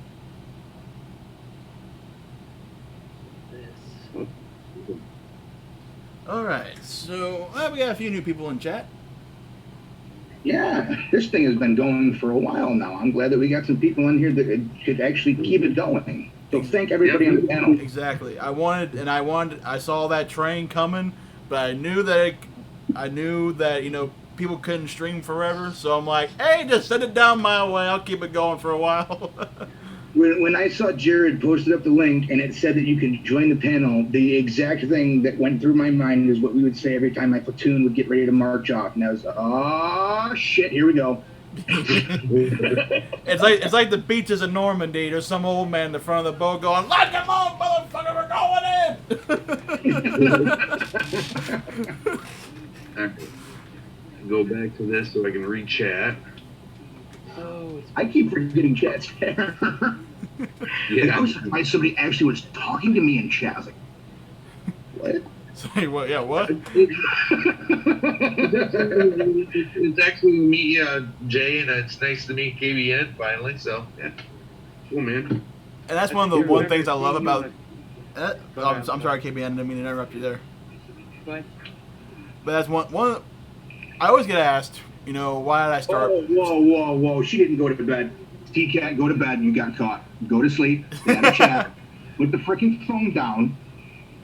All right, so we got a few new people in chat.
Yeah, this thing has been going for a while now. I'm glad that we got some people in here that could actually keep it going. So thank everybody on the panel.
Exactly. I saw that train coming, but I knew that you know people couldn't stream forever. So I'm like, hey, just send it down my way. I'll keep it going for a while.
When I saw Jared posted up the link and it said that you can join the panel, the exact thing that went through my mind is what we would say every time my platoon would get ready to march off. And I was, oh shit, here we go.
It's like the beaches of Normandy. There's some old man in the front of the boat going, "Like them on, motherfucker, we're going in."
Go back to this so I can read chat.
Oh, I keep forgetting chat's there. Yeah. I was surprised somebody actually was talking to me in chat. I was like, what?
Say what? Yeah, what?
It's actually to meet you, Jay, and it's nice to meet KBN finally. So, yeah, cool, man.
And that's one of the things I love about. I'm sorry, KB. I didn't mean to interrupt you there.
But
that's one. I always get asked, you know, why did I start?
Whoa. She didn't go to bed. TCAT, go to bed. You got caught. Go to sleep. Stay out of chat. Put the freaking phone down.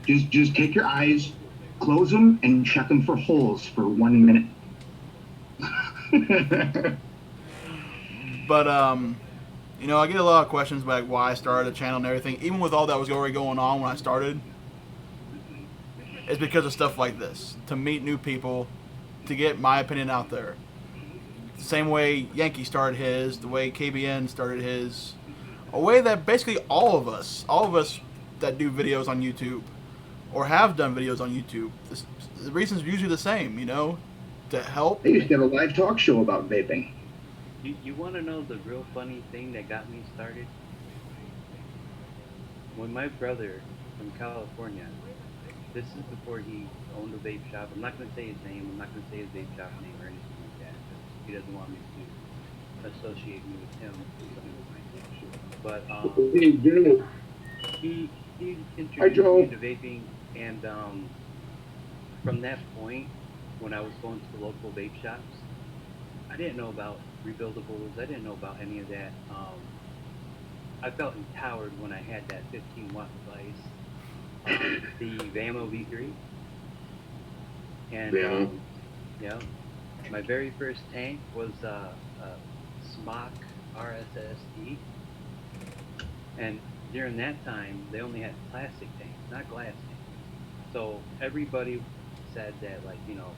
Just take your eyes, close them, and check them for holes for 1 minute.
But you know, I get a lot of questions about why I started a channel and everything. Even with all that was already going on when I started, it's because of stuff like this. To meet new people, to get my opinion out there. The same way Yankee started his, the way KBN started his, a way that basically all of us that do videos on YouTube or have done videos on YouTube, the reason's usually the same, you know, to help.
They used to have a live talk show about vaping.
You want to know the real funny thing that got me started? When my brother from California, this is before he owned a vape shop. I'm not going to say his name. I'm not going to say his vape shop name or anything like that. He doesn't want me to associate me with him. But he introduced me to vaping, and from that point, when I was going to the local vape shops, I didn't know about rebuildables. I didn't know about any of that. I felt empowered when I had that 15-watt device, the Vamo V3, and yeah, my very first tank was a Smock RSSD, and during that time they only had plastic tanks, not glass tanks. So everybody said that, like, you know,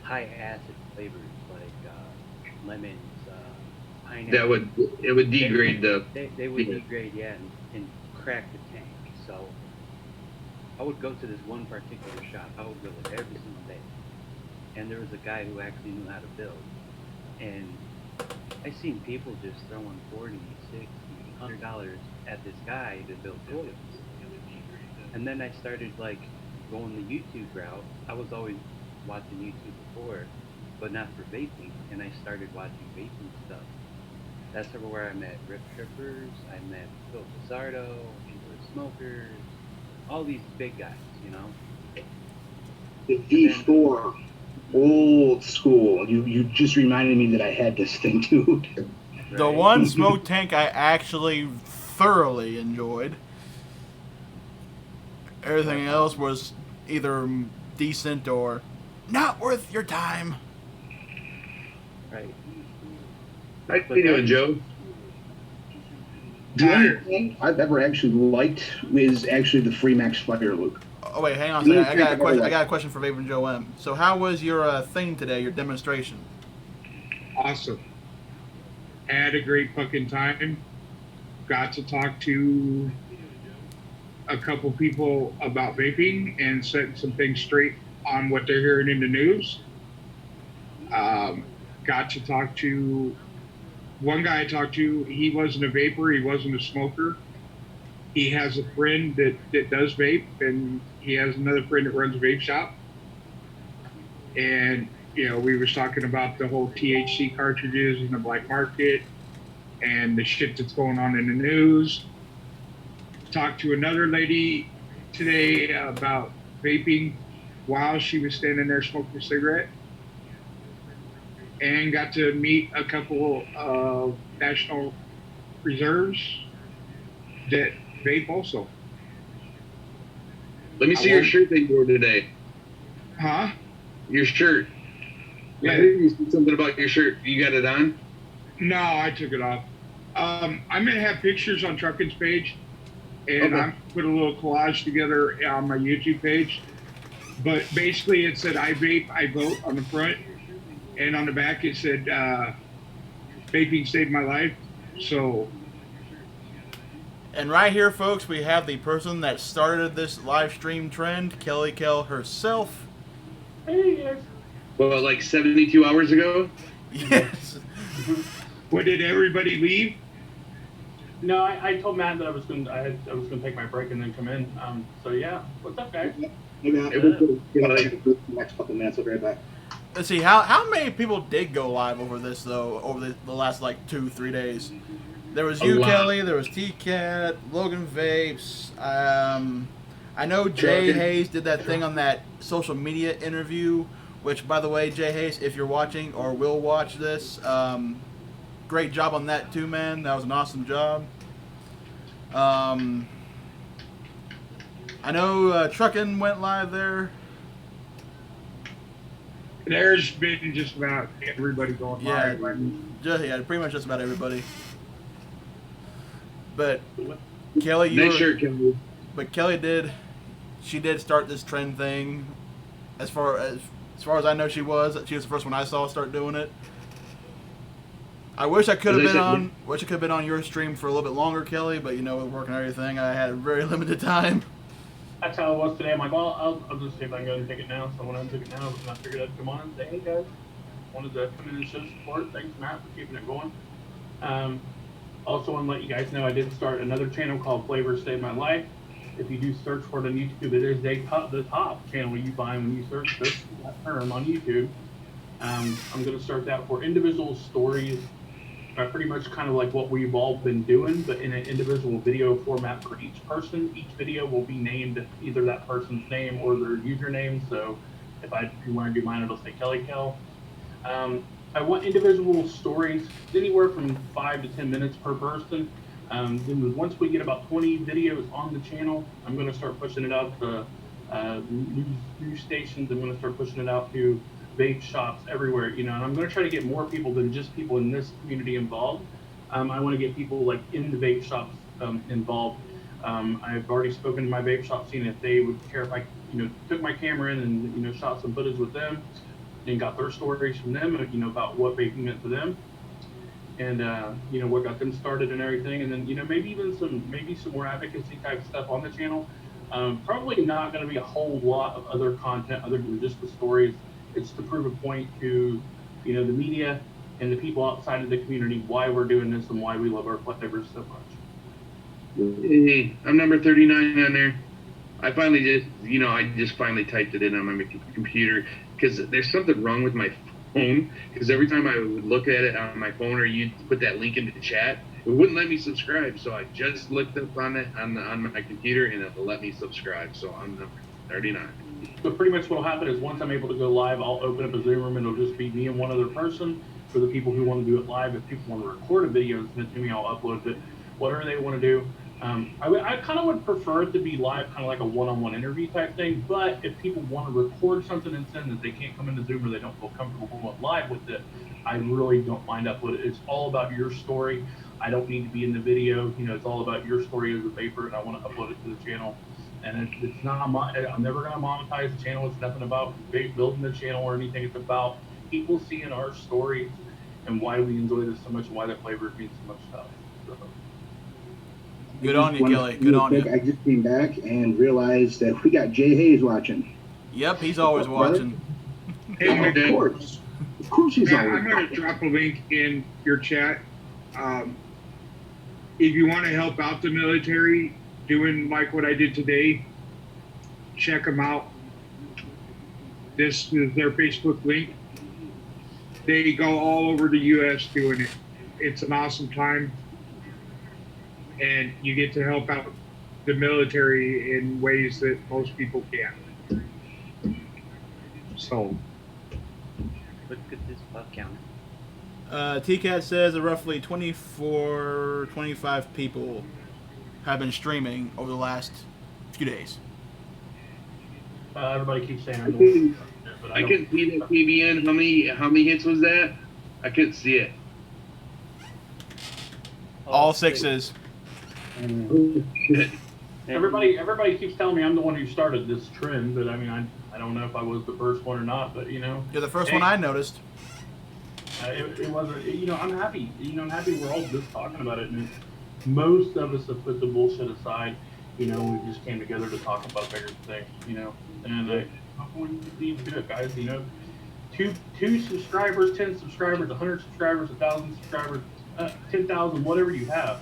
high acid flavors like lemons, pineapple.
It would degrade
they would degrade, yeah, and crack the tank. So I would go to this one particular shop. I would go there every single day, and there was a guy who actually knew how to build. And I seen people just throwing $40, $60, $100 at this guy to build coils. And then I started like going the YouTube route. I was always watching YouTube before, but not for vaping. And I started watching vaping stuff. That's where I met Rip Trippers, I met Phil Pizzardo, Indoor Smokers, all these big guys, you know.
The V4, old school. You just reminded me that I had this thing too.
The one smoke tank I actually thoroughly enjoyed. Everything else was either decent or not worth your time.
Right.
How you doing, Joe?
The only thing I've ever actually liked is actually the Freemax Fire Loop.
Oh wait, hang on a second. I got a question for Vaping Joe M. So how was your thing today, your demonstration?
Awesome. Had a great fucking time. Got to talk to a couple people about vaping and set some things straight on what they're hearing in the news. Got to talk to one guy I talked to. He wasn't a vapor. He wasn't a smoker. He has a friend that does vape, and he has another friend that runs a vape shop. And, you know, we was talking about the whole THC cartridges in the black market and the shit that's going on in the news. Talked to another lady today about vaping while she was standing there smoking a cigarette. And got to meet a couple of national reserves that vape also.
Let me see your shirt that you wore today.
Huh?
Your shirt.
Yeah.
I heard you said something about your shirt. You got it on?
No, I took it off. I'm gonna have pictures on Truckin's page, and
Okay.
I'm put a little collage together on my YouTube page. But basically, it said "I vape, I vote" on the front, and on the back it said "Vaping saved my life." So.
And right here, folks, we have the person that started this live stream trend, Kelly Kell herself.
Well, like 72 hours ago?
Yes.
What, did everybody leave?
No, I told Matt that I was going to take my break and then come in. So yeah, what's up, guys?
Hey, Matt. The next couple minutes, I'll be right back.
Let's see, how many people did go live over this, though, over the last, like, 2-3 days? There was you, Kelly, there was TKAT, Logan Vapes, I know Jay Hayes did that thing on that social media interview which, by the way, Jay Hayes, if you're watching or will watch this, great job on that too, man. That was an awesome job. I know Truckin' went live there.
There's been just about everybody going live.
Yeah, pretty much just about everybody. But Kelly, Kelly did start this trend thing. As far as I know, she was the first one I saw start doing it. I wish I could have been on your stream for a little bit longer, Kelly, but with work and everything, I had a very limited time.
That's how it was today. I'm like, well, I'll just see if I can go and take it now. So I went and took it now, and I figured I'd come on and say, hey guys, wanted to come in and show support. Thanks, Matt, for keeping it going. Also want to let you guys know I did start another channel called Flavors Saved My Life. If you do search for it on YouTube, it is the top channel you find when you search that term on YouTube. I'm going to start that for individual stories, pretty much kind of like what we've all been doing, but in an individual video format for each person. Each video will be named either that person's name or their username. So if you want to do mine, it'll say Kelly Kel. I want individual stories, anywhere from 5 to 10 minutes per person. Then once we get about 20 videos on the channel, I'm going to start pushing it out to news stations. I'm going to start pushing it out to vape shops everywhere, and I'm going to try to get more people than just people in this community involved. I want to get people like in the vape shops involved. I've already spoken to my vape shop, seeing if they would care if I, took my camera in and, shot some footage with them and got their stories from them, about what vaping meant to them and, what got them started and everything. And then, maybe some more advocacy type stuff on the channel. Probably not going to be a whole lot of other content other than just the stories. It's to prove a point to, the media and the people outside of the community why we're doing this and why we love our flavors so much.
Hey, I'm number 39 on there. I just finally typed it in on my computer because there's something wrong with my phone. Because every time I would look at it on my phone or you put that link into the chat, it wouldn't let me subscribe. So I just looked up on it on my computer and it'll let me subscribe. So I'm number 39.
So pretty much what will happen is once I'm able to go live, I'll open up a Zoom room and it'll just be me and one other person. For the people who want to do it live, if people want to record a video and send it to me, I'll upload it, whatever they want to do. I kind of would prefer it to be live, kind of like a one-on-one interview type thing. But if people want to record something and send that they can't come into Zoom or they don't feel comfortable going live with it, I really don't mind uploading it. It's all about your story. I don't need to be in the video. It's all about your story as a vapor, and I want to upload it to the channel. And it's not, I'm never going to monetize the channel. It's nothing about building the channel or anything. It's about people seeing our stories and why we enjoy this so much and why that flavor means so much stuff. So.
Good on you, Kelly. Good on you.
I just came back and realized that we got Jay Hayes watching.
Yep, he's always watching.
Hey,
of course. Of course he's always
I'm going to drop a link in your chat. If you want to help out the military, doing like what I did today, check them out. This is their Facebook link. They go all over the U.S. doing it. It's an awesome time. And you get to help out the military in ways that most people can't. So.
What could this buck count?
TKAT says that roughly 25 people have been streaming over the last few days.
Everybody keeps saying I'm the one.
I couldn't see the PBN. How many hits was that? I couldn't see it.
All sixes.
Everybody keeps telling me I'm the one who started this trend, but I mean, I don't know if I was the first one or not, but
You're the first one I noticed.
It wasn't, I'm happy. I'm happy we're all just talking about it, and most of us have put the bullshit aside. We just came together to talk about bigger things, and I want to do it, guys. Two subscribers, 10 subscribers, 100 subscribers, 1,000 subscribers, 10,000, whatever you have.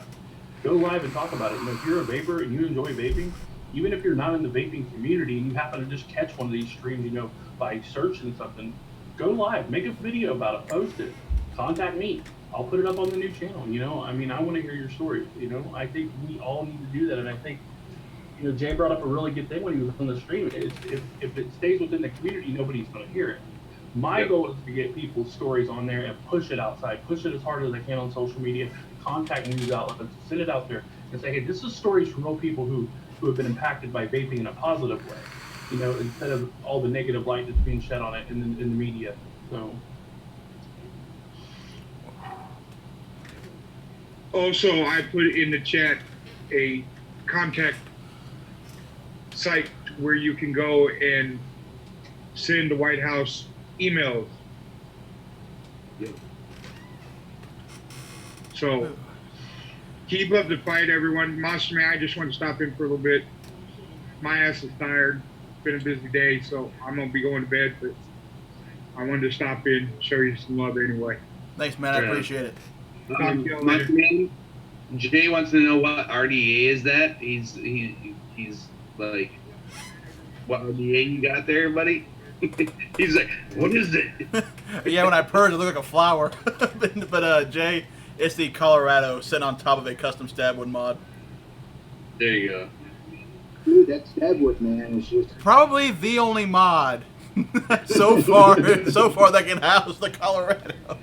Go live and talk about it. If you're a vapor and you enjoy vaping, even if you're not in the vaping community and you happen to just catch one of these streams, by searching something, go live, make a video about it, post it, contact me. I'll put it up on the new channel. I want to hear your stories. I think we all need to do that. And I think, Jay brought up a really good thing when he was on the stream. If it stays within the community, nobody's going to hear it. My goal is to get people's stories on there and push it outside, push it as hard as I can on social media, contact news outlets, send it out there and say, hey, this is stories from real people who have been impacted by vaping in a positive way, you know, instead of all the negative light that's being shed on it in the media. So.
Also, I put in the chat a contact site where you can go and send the White House emails. So keep up the fight, everyone. Monster Man, I just want to stop in for a little bit. My ass is tired. It's been a busy day, so I'm gonna be going to bed. But I wanted to stop in, show you some love anyway.
Thanks, man. I appreciate it.
Monster Man, Jay wants to know what RDA is that. He's like, what RDA you got there, buddy? He's like, what is it?
Yeah, when I purge, it looked like a flower. but Jay, it's the Colorado sitting on top of a custom stabwood mod.
There you go.
Dude, that stabwood, man, is just
Probably the only mod so far that can house the Colorado.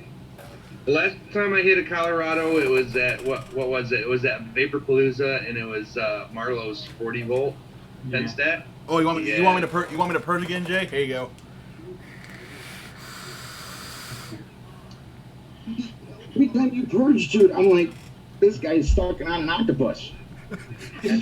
The last time I hit a Colorado, it was at what was it? It was at Vaporpalooza, and it was Marlowe's 40 volt 10 stat.
Oh, you want me to purge again, Jay? Here you go.
every time you purge, dude, I'm like, this guy's stuck on an octopus.
Try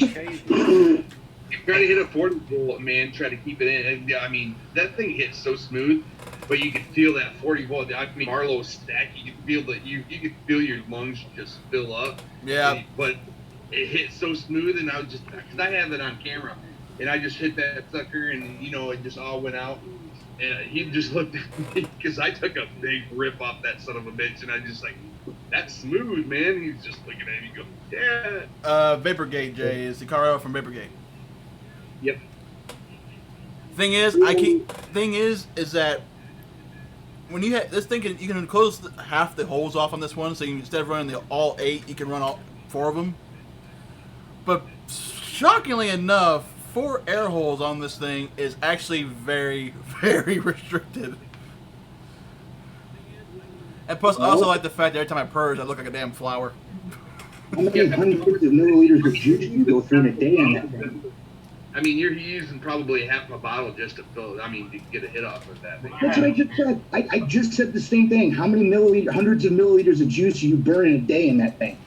to hit a 40 volt, man. Try to keep it in. And, I mean, that thing hits so smooth, but you can feel that 40 volt. I mean, Marlowe's stack. You can feel that you can feel your lungs just fill up.
Yeah.
But it hit so smooth, and I was just, because I have it on camera, and I just hit that sucker, and it just all went out. And he just looked at me because I took a big rip off that son of a bitch, and I just like, that's smooth, man. He's just looking at me, go, yeah.
Vaporgate, Jay, is the Colorado from Vaporgate.
Yep.
Thing is that when you have this thing, you can close half the holes off on this one, so you, instead of running all 8, you can run all 4 of them. But shockingly enough, 4 air holes on this thing is actually very, very restricted. And plus, I also like the fact that every time I purge, I look like a damn flower.
How many hundreds of milliliters of juice do you go through in a day on that thing?
I mean, you're using probably half a bottle just to fill. I mean, to get a hit off of that thing.
That's what I just said. I just said the same thing. How many hundreds of milliliters of juice do you burn in a day in that thing?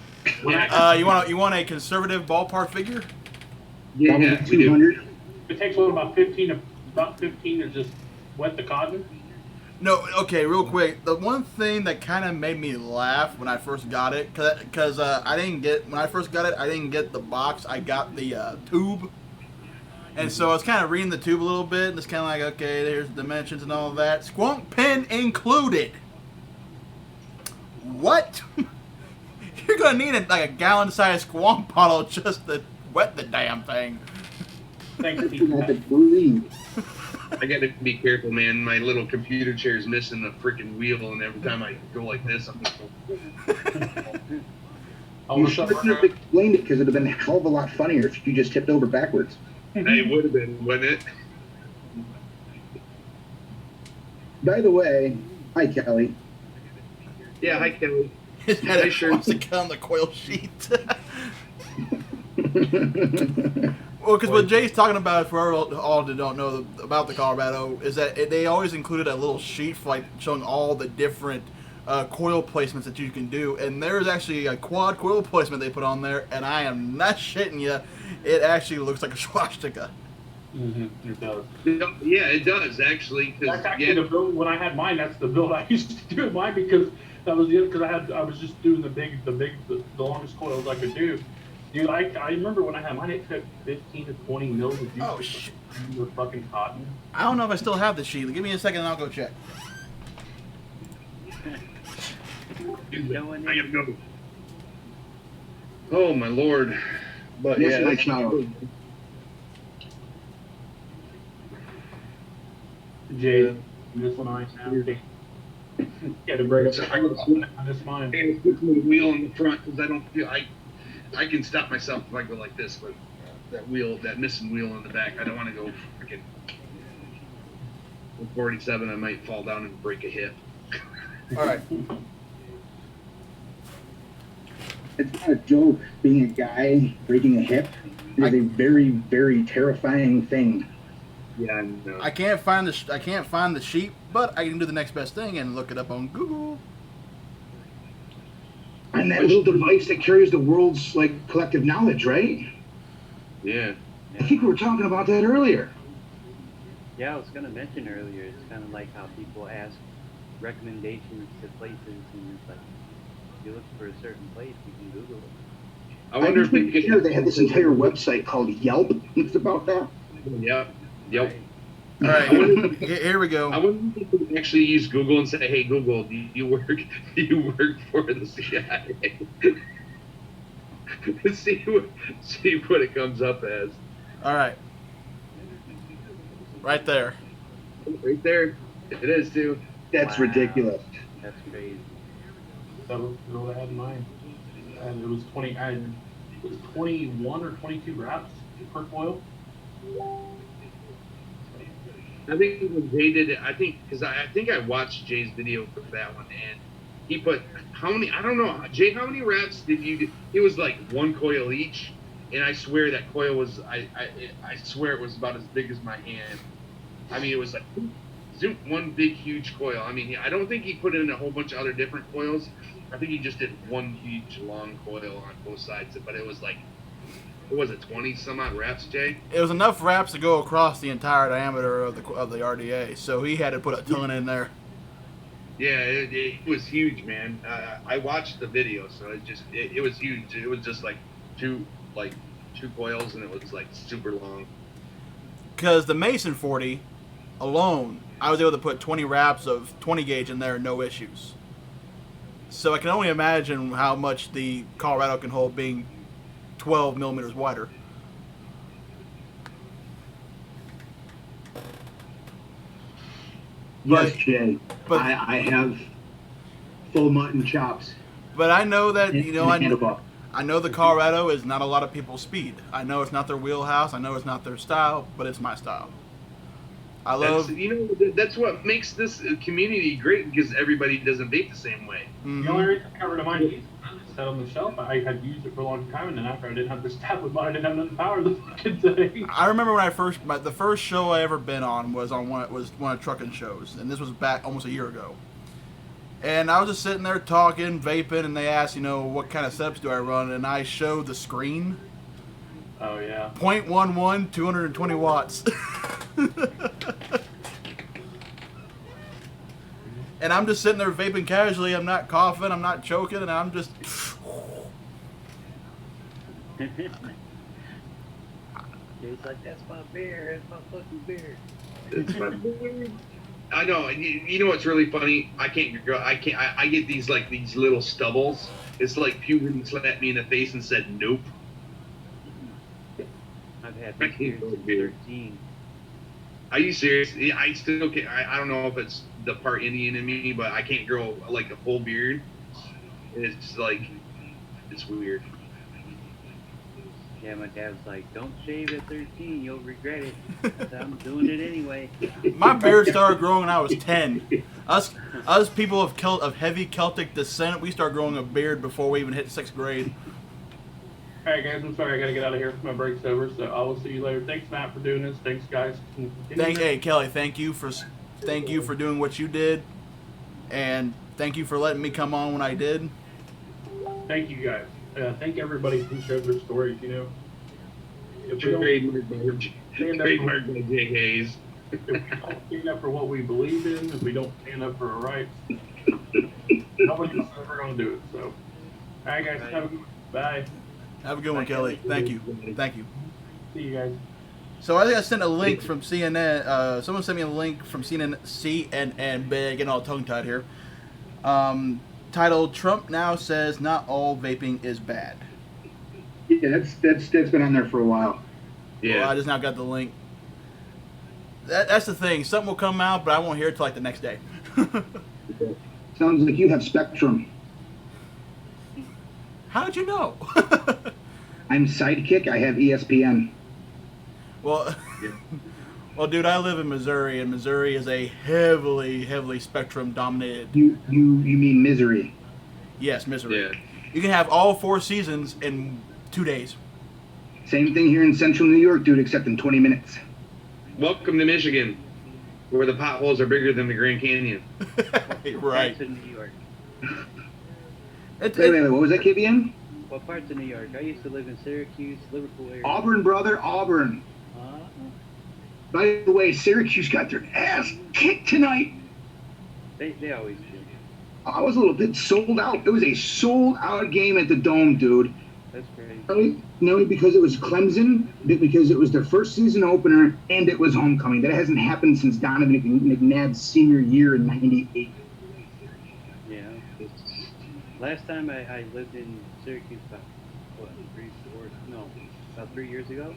You want a conservative ballpark figure?
Yeah,
Probably 200.
It takes about 15 to just wet the cotton.
No, okay, real quick. The one thing that kind of made me laugh when I first got it, because when I first got it, I didn't get the box. I got the tube. And so I was kind of reading the tube a little bit, and it's kind of like, okay, there's the dimensions and all that. Squonk pen included. What? You're going to need a gallon-sized squonk bottle just to wet the damn thing.
Thank you.
I got to be careful, man. My little computer chair is missing the freaking wheel, and every time I go like this, I'm just going.
You shouldn't have explained it because it would have been a hell of a lot funnier if you just tipped over backwards.
It would have been, wouldn't it?
By the way, hi, Kelly.
Yeah, hi, Kelly.
His head wants to get on the coil sheet. Well, because what Jay's talking about, for all that don't know about the Colorado, is that they always included a little sheet for showing all the different coil placements that you can do, and there's actually a quad coil placement they put on there, and I am not shitting you, it actually looks like a swastika.
Mm-hmm. It does.
Yeah, it does actually.
That's actually the build. When I had mine, that's the build I used to do in mine because that was I was just doing the longest coils I could do. Dude, I remember when I had mine, it took 15 to 20 mils of juice.
Oh shit!
The fucking cotton.
I don't know if I still have the sheet. Give me a second, and I'll go check.
I gotta go. Oh my lord! But
Yes,
yeah,
my child.
Jay, this one I have. Get a break. I just mine.
I gotta put the wheel in the front because I don't feel I can stop myself if I go like this, but that missing wheel in the back, I don't want to go freaking. At 47, I might fall down and break a hip.
All right.
It's not a joke. Being a guy breaking a hip is a very, very terrifying thing.
Yeah, I know.
I can't find the sheep, but I can do the next best thing and look it up on Google.
And that little device that carries the world's like collective knowledge, right?
Yeah.
I think we were talking about that earlier.
Yeah, I was going to mention earlier, it's kind of like how people ask recommendations to places, and it's like, if you look for a certain place, you can Google it.
I wonder if we could.
Sure, they have this entire website called Yelp. It's about that.
Yeah. Yep.
All right, here we go.
I wonder if we could actually use Google and say, "Hey Google, do you work for the CIA?" see what it comes up as.
All right. Right there.
Right there. It is too.
That's ridiculous.
That's crazy.
That was what I had in mind. And it was 21 or 22 wraps per coil.
I think when Jay did it, I think I watched Jay's video for that one, and he put how many? I don't know, Jay. How many wraps did you do? It was like one coil each, and I swear that coil was I swear it was about as big as my hand. I mean, it was like one big huge coil. I mean, I don't think he put in a whole bunch of other different coils. I think he just did one huge long coil on both sides, but it was like, what was it, 20 some odd wraps, Jay?
It was enough wraps to go across the entire diameter of the RDA, so he had to put a ton in there.
Yeah, it was huge, man. I watched the video, so it was huge. It was just like two coils, and it was like super long.
Because the Mason 40 alone, I was able to put 20 wraps of 20 gauge in there, no issues. So I can only imagine how much the Colorado can hold, being 12 millimeters wider.
Yes, Jay. But I have full mutton chops.
But I know that, I know the Colorado is not a lot of people's speed. I know it's not their wheelhouse. I know it's not their style, but it's my style.
That's what makes this community great, because everybody doesn't vape the same way.
Mm-hmm.
The only reason I got rid of mine is set on the shelf. I had used it for a long time, and then after I didn't have the stab with mine, I didn't have enough power the fucking thing.
I remember when the first show I ever been on was one of trucking shows, and this was back almost a year ago. And I was just sitting there talking, vaping, and they asked, what kind of setups do I run, and I showed the screen.
Oh yeah.
0.11, 220 watts. And I'm just sitting there vaping casually. I'm not coughing. I'm not choking. And I'm just...
He's like, that's my beer. That's my fucking beer.
It's my beer. I know. You know what's really funny? I get these these little stubbles. It's like puberty slapped me in the face and said nope.
I've had this beer since 13.
Are you serious? I still can't. I don't know if it's the part Indian in me, but I can't grow like a full beard. It's like, it's weird.
Yeah, my dad was like, don't shave at 13, you'll regret it. So I'm doing it anyway.
My beard started growing when I was 10. Us people of heavy Celtic descent, we start growing a beard before we even hit 6th grade.
Alright guys, I'm sorry, I gotta get out of here. My break's over, so I will see you later. Thanks, Matt, for doing this. Thanks, guys.
Hey, Kelly, thank you for doing what you did, and thank you for letting me come on when I did.
Thank you, guys. Thank everybody who shared their stories, If we
Trademark by Jay Hayes.
If we don't stand up for what we believe in, if we don't stand up for our rights, nobody's ever going to do it. So, alright guys, have a good one. Bye.
Have a good one, Kelly. Thank you. Thank you.
See you guys.
So I think I sent a link from CNN. Someone sent me a link from CNN, getting all tongue-tied here. Titled, Trump now says not all vaping is bad.
Yeah, that's been on there for a while.
Yeah. Well, I just now got the link. That's the thing. Something will come out, but I won't hear it till like the next day.
Sounds like you have Spectrum.
How did you know?
I'm Sidekick. I have ESPN.
Well, Well, dude, I live in Missouri, and Missouri is a heavily spectrum dominated.
You mean misery?
Yes, Missouri.
Yeah.
You can have all 4 seasons in 2 days.
Same thing here in central New York, dude, except in 20 minutes.
Welcome to Michigan, where the potholes are bigger than the Grand Canyon.
Right.
Parts of New York?
Wait, what was that, KBN?
What parts of New York? I used to live in Syracuse, Liverpool area.
Auburn, brother, Auburn. By the way, Syracuse got their ass kicked tonight.
They always do.
I was a little bit sold out. It was a sold-out game at the Dome, dude.
That's crazy.
Not only because it was Clemson, but because it was their first season opener and it was homecoming. That hasn't happened since Donovan McNabb's senior year in '98.
Yeah. Last time I lived in Syracuse about, about 3 years ago.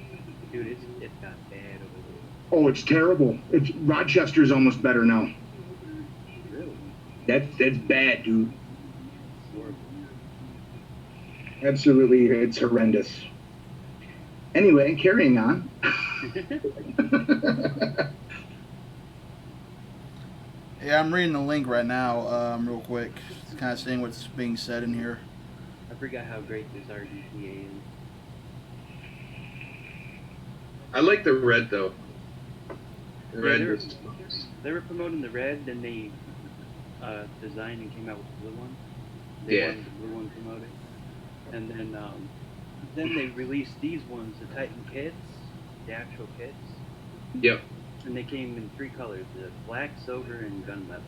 Dude, it's got bad over there.
Oh, it's terrible. Rochester's almost better now.
Really?
That's bad, dude. Absolutely, it's horrendous. Anyway, carrying on.
Yeah, I'm reading the link right now, real quick. Just kind of seeing what's being said in here.
I forgot how great this RDPA is.
I like the red though. Red.
Yeah, they were promoting the red, then they designed and came out with the blue one. They wanted the blue one promoted, and then they released these ones, the Titan kits, the actual kits.
Yep.
And they came in 3 colors: the black, silver, and gunmetal.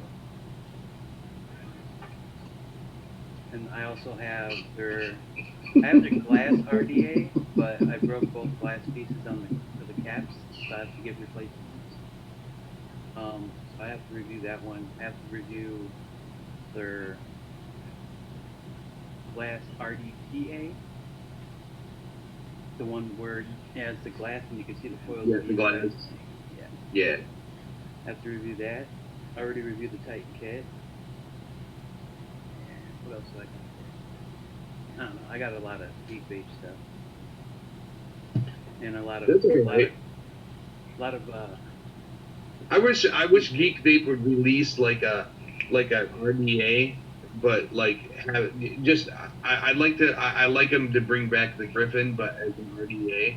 And I also have their glass RDA, but I broke both glass pieces for the caps, so I have to get replacements. So I have to review that one. I have to review their glass RDPA, the one where it has the glass and you can see the foil.
Yeah, the glass. Yeah.
I have to review that. I already reviewed the Titan kit. What else do I got? I don't know. I got a lot of vape stuff, and a lot of
I wish Geek Vape would release like a RDA, but like have just I like them to bring back the Griffin, but as an RDA,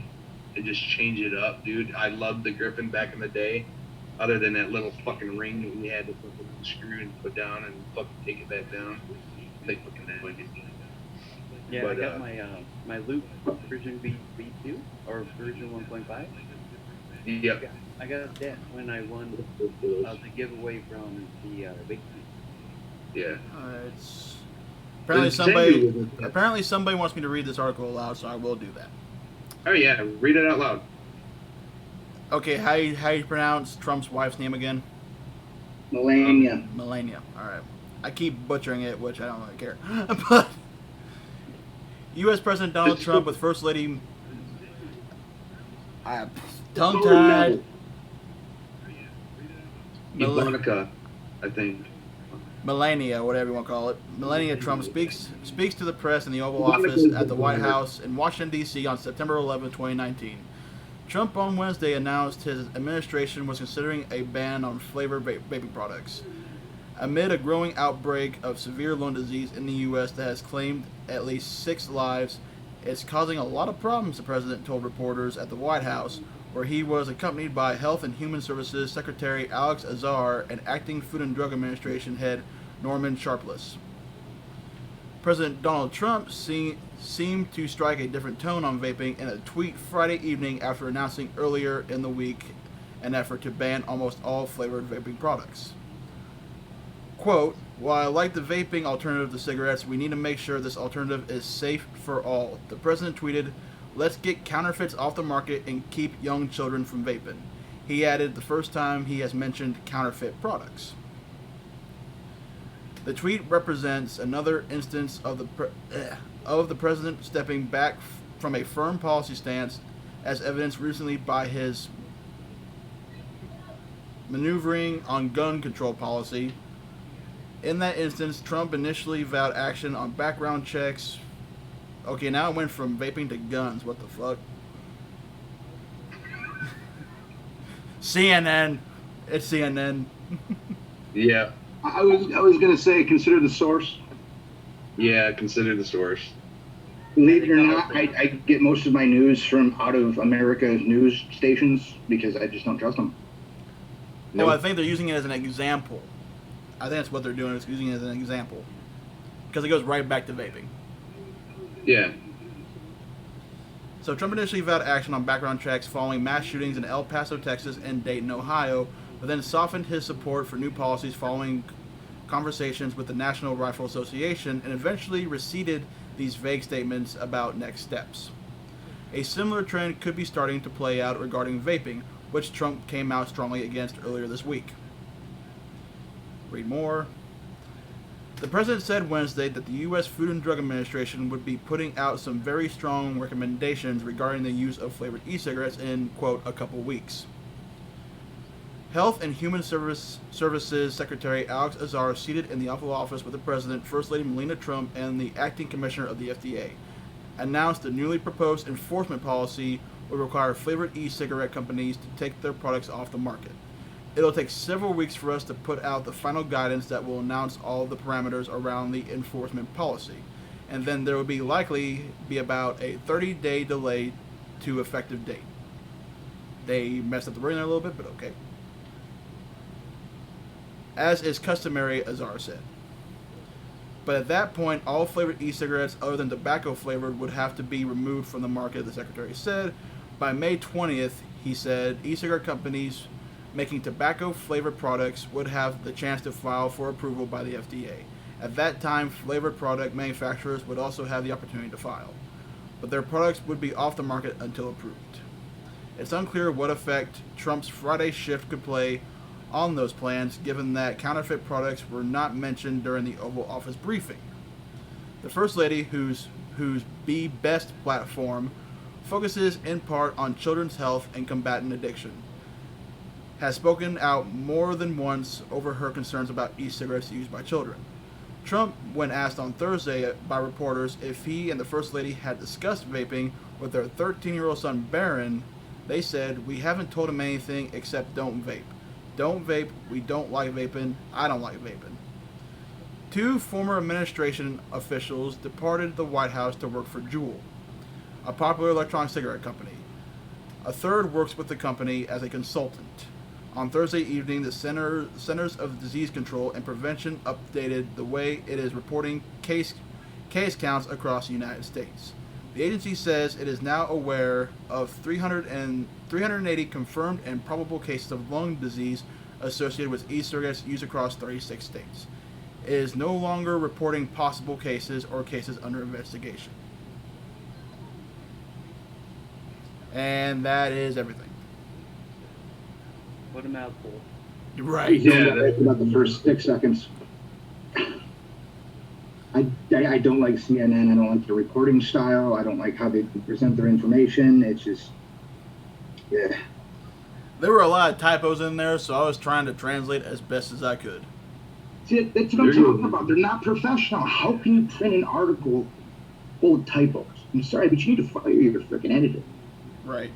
and just change it up, dude. I loved the Griffin back in the day, other than that little fucking ring that we had to fucking unscrew and put down and fucking take it back down. Like fucking that.
Yeah, but, I got my loop version V2 or version 1.5.
Yep.
I got that when I won the giveaway from the vape.
Yeah.
It's apparently somebody wants me to read this article aloud, so I will do that.
Oh yeah, read it out loud.
Okay, how you pronounce Trump's wife's name again?
Melania.
Melania. All right. I keep butchering it, which I don't really care. But U.S. President Donald Trump with First Lady, tongue-tied.
Monica, I think.
Melania, whatever you want to call it. Melania Trump speaks to the press in the Oval Office at the White House in Washington, D.C. on September 11, 2019. Trump on Wednesday announced his administration was considering a ban on flavored vaping products. Amid a growing outbreak of severe lung disease in the U.S. that has claimed at least 6 lives, it's causing a lot of problems, the president told reporters at the White House, where he was accompanied by Health and Human Services Secretary Alex Azar and Acting Food and Drug Administration Head Norman Sharpless. President Donald Trump seemed to strike a different tone on vaping in a tweet Friday evening after announcing earlier in the week an effort to ban almost all flavored vaping products. Quote, "While I like the vaping alternative to cigarettes, we need to make sure this alternative is safe for all." The president tweeted, "Let's get counterfeits off the market and keep young children from vaping." He added the first time he has mentioned counterfeit products. The tweet represents another instance of the president stepping back from a firm policy stance, as evidenced recently by his maneuvering on gun control policy. In that instance, Trump initially vowed action on background checks. Okay, now it went from vaping to guns. What the fuck? CNN. It's CNN.
Yeah.
I was gonna say, consider the source.
Yeah, consider the source.
Believe it or not, I get most of my news from out of America news stations because I just don't trust them.
Well, I think they're using it as an example. I think that's what they're doing, is using it as an example. Because it goes right back to vaping.
Yeah.
So Trump initially vowed action on background checks following mass shootings in El Paso, Texas and Dayton, Ohio, but then softened his support for new policies following conversations with the National Rifle Association and eventually receded these vague statements about next steps. A similar trend could be starting to play out regarding vaping, which Trump came out strongly against earlier this week. Read more. The president said Wednesday that the U.S. Food and Drug Administration would be putting out some very strong recommendations regarding the use of flavored e-cigarettes in, quote, a couple weeks. Health and Human Services Secretary Alex Azar, seated in the Oval Office with the President, First Lady Melania Trump, and the acting commissioner of the FDA, announced the newly proposed enforcement policy would require flavored e-cigarette companies to take their products off the market. It'll take several weeks for us to put out the final guidance that will announce all the parameters around the enforcement policy, and then there will likely be about a 30-day delay to effective date. They messed up the wording there a little bit, but okay. As is customary, Azar said. But at that point, all flavored e-cigarettes other than tobacco flavored would have to be removed from the market, the Secretary said. By May 20th, he said, e-cigarette companies making tobacco flavored products would have the chance to file for approval by the FDA. At that time, flavored product manufacturers would also have the opportunity to file, but their products would be off the market until approved. It's unclear what effect Trump's Friday shift could play on those plans, given that counterfeit products were not mentioned during the Oval Office briefing. The First Lady, whose Be Best platform focuses in part on children's health and combating addiction, has spoken out more than once over her concerns about e-cigarettes used by children. Trump, when asked on Thursday by reporters if he and the First Lady had discussed vaping with their 13-year-old son Barron, they said, "We haven't told him anything except don't vape. Don't vape, we don't like vaping, I don't like vaping." Two former administration officials departed the White House to work for Juul, a popular electronic cigarette company. A third works with the company as a consultant. On Thursday evening, the Centers of Disease Control and Prevention updated the way it is reporting case counts across the United States. The agency says it is now aware of 380 confirmed and probable cases of lung disease associated with e-cigarettes used across 36 states. It is no longer reporting possible cases or cases under investigation. And that is everything.
What a mouthful.
You're right.
Yeah, about the first 6 seconds. I don't like CNN. I don't like their reporting style. I don't like how they present their information. It's just, yeah.
There were a lot of typos in there, so I was trying to translate as best as I could.
See, that's what I'm talking about. They're not professional. How can you print an article full of typos? I'm sorry, but you need to fire your freaking editor.
Right.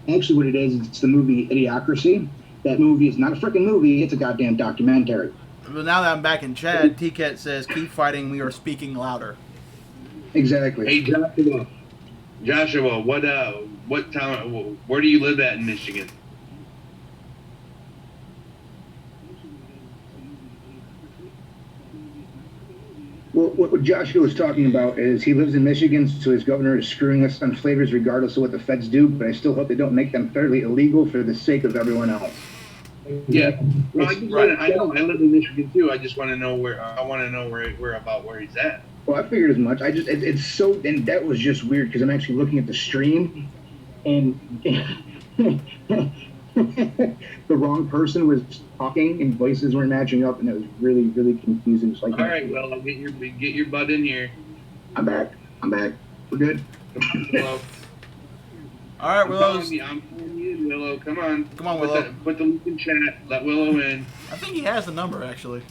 Actually, what it is, it's the movie Idiocracy. That movie is not a freaking movie. It's a goddamn documentary.
But now that I'm back in Chad, TKAT says, "Keep fighting, we are speaking louder."
Exactly.
Hey, Joshua, what town, where do you live at in Michigan?
Well, what Joshua was talking about is he lives in Michigan, so his governor is screwing us on flavors regardless of what the feds do, but I still hope they don't make them fairly illegal for the sake of everyone else.
Yeah. Well, I know. I live in Michigan too. I just want to know where he's at.
Well, I figured as much. It's so, and that was just weird because I'm actually looking at the stream, and the wrong person was talking and voices weren't matching up, and it was really, really confusing. So
all right, well, I'll get your butt in here.
I'm back. We're good.
Willow.
All right, Willow.
I'm calling you, Willow. Come on.
Come on, Willow.
Put the link in chat. Let Willow in.
I think he has the number, actually.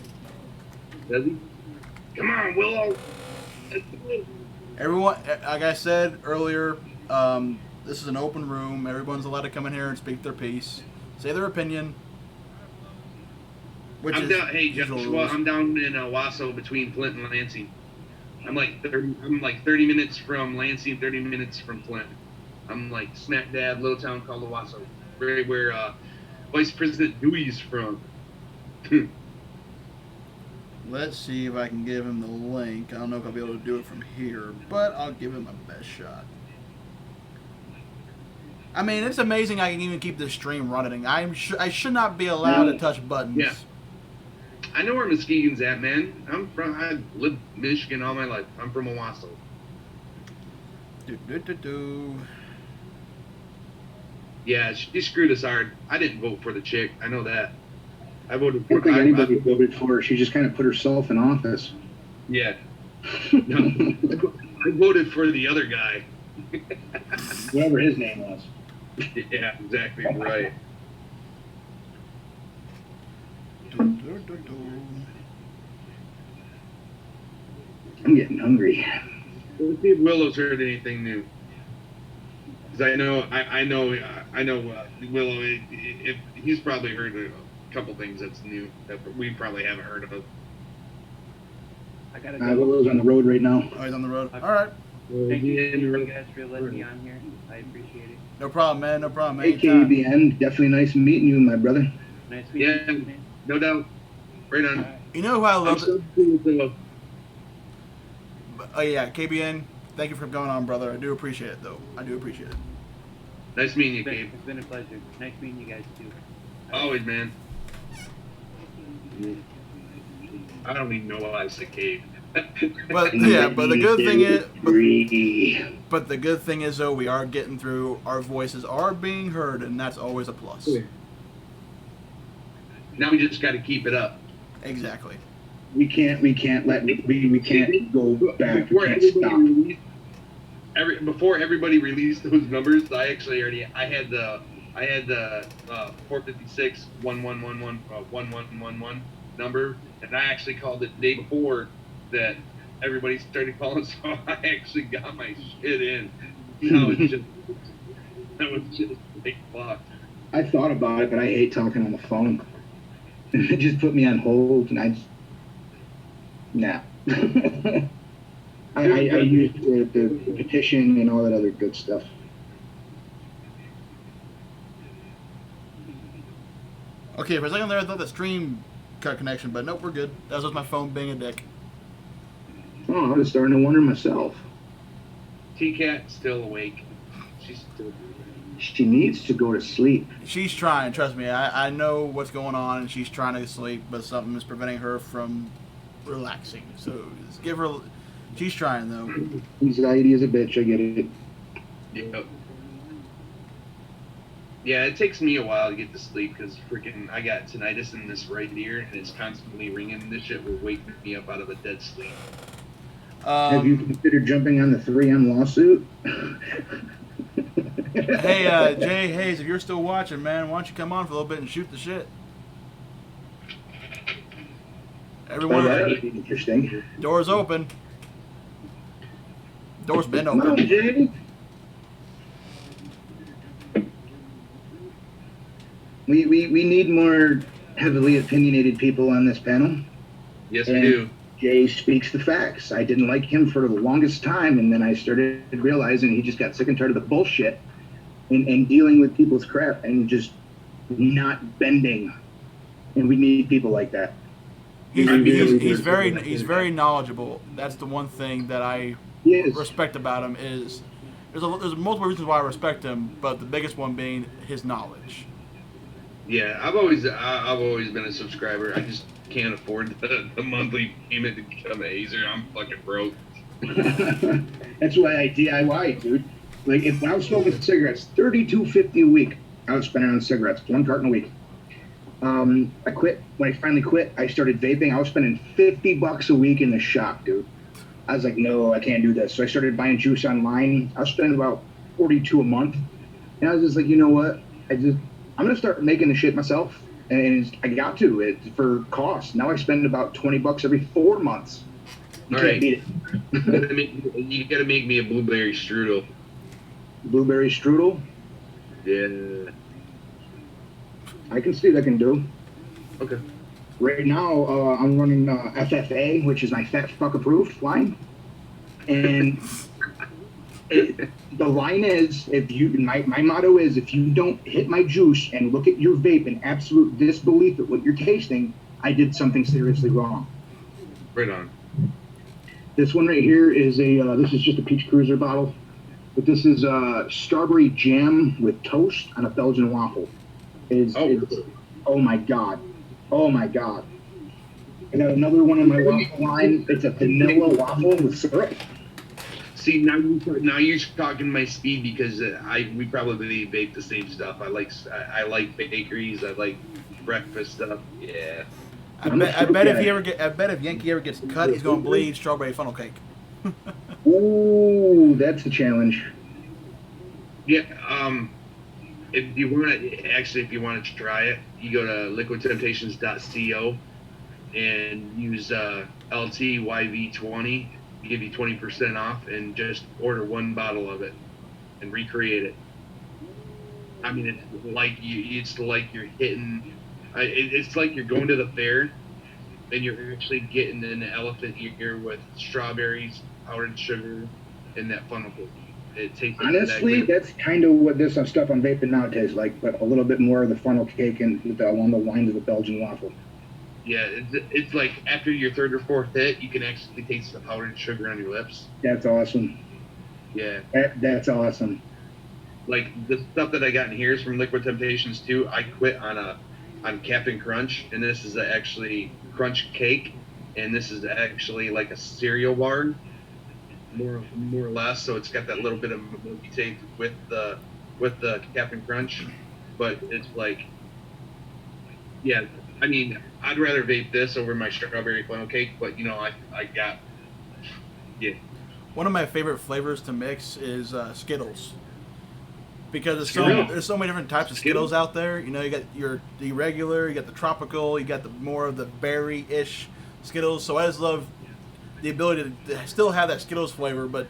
Does he? Come on, Willow.
Everyone, like I said earlier, This is an open room. Everyone's allowed to come in here and speak their piece, say their opinion.
I'm down. Hey, Joshua, I'm down in Wasso between Flint and Lansing. I'm like 30 minutes from Lansing, 30 minutes from Flint. I'm like smack dab, little town called Wasso, right where Vice President Dewey's from.
Let's see if I can give him the link. I don't know if I'll be able to do it from here, but I'll give him my best shot. I mean, it's amazing I can even keep this stream running. I should not be allowed to touch buttons.
Yeah. I know where Muskegon's at, man. I lived in Michigan all my life. I'm from Owasso. Yeah, she screwed us hard. I didn't vote for the chick. I know that. I voted for.
I don't think anybody voted for her. She just kind of put herself in office.
Yeah. No, I voted for the other guy.
Whatever his name was.
Yeah, exactly right.
I'm getting hungry.
Let's see if Willow's heard anything new. Because I know Willow. If he's probably heard a couple things that's new that we probably haven't heard of.
I gotta go.
Willow's on the road right now.
Oh, he's on the road. All right.
Thank you guys for letting me on here. I appreciate it.
No problem, man. No problem.
Hey, KBN, definitely nice meeting you, my brother.
Nice meeting you, man.
No doubt. Right on.
You know who I love?
So
Oh yeah, KBN. Thank you for going on, brother. I do appreciate it, though. I do appreciate it.
Nice meeting you, Gabe.
It's been a pleasure. Nice meeting you guys too.
Always, man. I don't even know why I said Gabe.
But yeah, but the good thing is, though, we are getting through. Our voices are being heard, and that's always a plus.
Now we just got to keep it up.
Exactly.
We can't go back. We can't stop.
Before everybody released those numbers, I had the 456 1111 number, and I actually called it the day before that everybody started calling, so I actually got my shit in. That was just big fuck.
I thought about it, but I hate talking on the phone. It just put me on hold, and I just I used the petition and all that other good stuff.
Okay, for a second there, I thought the stream cut connection, but nope, we're good. That was just my phone being a dick.
Oh, I was starting to wonder myself.
TKAT's still awake.
She needs to go to sleep.
She's trying, trust me. I know what's going on, and she's trying to sleep, but something is preventing her from relaxing. So just give her. She's trying though.
Anxiety is a bitch. I get it.
Yep. Yeah, it takes me a while to get to sleep because freaking I got tinnitus in this right ear, and it's constantly ringing. This shit will wake me up out of a dead sleep.
Have you considered jumping on the 3M lawsuit?
Hey, Jay Hayes, if you're still watching, man, why don't you come on for a little bit and shoot the shit? Everyone,
that would be interesting.
Doors open. Door's been open.
Come on, Jay. We need more heavily opinionated people on this panel.
Yes, we do.
Jay speaks the facts. I didn't like him for the longest time, and then I started realizing he just got sick and tired of the bullshit and dealing with people's crap and just not bending. And we need people like that.
He's very knowledgeable. That's the one thing that I respect about him is there's multiple reasons why I respect him, but the biggest one being his knowledge.
Yeah, I've always been a subscriber. I just can't afford the monthly payment to become a hazer. I'm fucking broke.
That's why I DIY, dude. Like when I was smoking cigarettes, $32.50 a week. I was spending on cigarettes, 1 carton a week. I quit. When I finally quit, I started vaping. I was spending $50 a week in the shop, dude. I was like, no, I can't do this. So I started buying juice online. I was spending about $42 a month, and I was just like, you know what? I'm gonna start making the shit myself, and I got to it for cost. Now I spend about $20 every 4 months. You
All
can't
right.
beat it.
You gotta make me a blueberry strudel.
blueberry strudel.
Yeah.
I can see what I can do.
Okay.
Right now, I'm running FFA, which is my fat fuck approved line, and the line is, if you, my motto is, if you don't hit my juice and look at your vape in absolute disbelief at what you're tasting, I did something seriously wrong.
Right on.
This one right here is this is just a Peach Cruiser bottle, but this is strawberry jam with toast on a Belgian waffle. Oh my god. Oh my god. I got another one in my waffle line. It's a vanilla waffle with syrup.
See, now you're talking my speed because we probably vape the same stuff. I like bakeries. I like breakfast stuff. Yeah.
I bet if Yankee ever gets cut, he's gonna bleed strawberry funnel cake.
Ooh, that's a challenge.
Yeah. If you want to try it, you go to liquidtemptations.co and use LTYV20. Give you 20% off, and just order one bottle of it and recreate it. I mean, it's like you're hitting. It's like you're going to the fair, and you're actually getting an elephant ear with strawberries, powdered sugar, and that funnel cake. It tastes
honestly, that's kind of what this stuff I'm vaping now tastes like, but a little bit more of the funnel cake and along the lines of the Belgian waffle.
Yeah, it's like after your third or fourth hit, you can actually taste the powdered sugar on your lips.
That's awesome.
Yeah.
That's awesome.
Like the stuff that I got in here is from Liquid Temptations too. I quit on Captain Crunch, and this is actually Crunch Cake, and this is actually like a cereal bar, more or less. So it's got that little bit of milky taste with the Captain Crunch, but it's like, yeah. I mean, I'd rather vape this over my strawberry funnel cake, but I got, yeah.
One of my favorite flavors to mix is Skittles, because there's so many different types of Skittles out there. You got the regular, you got the tropical, you got the more of the berry-ish Skittles. So I just love the ability to still have that Skittles flavor, but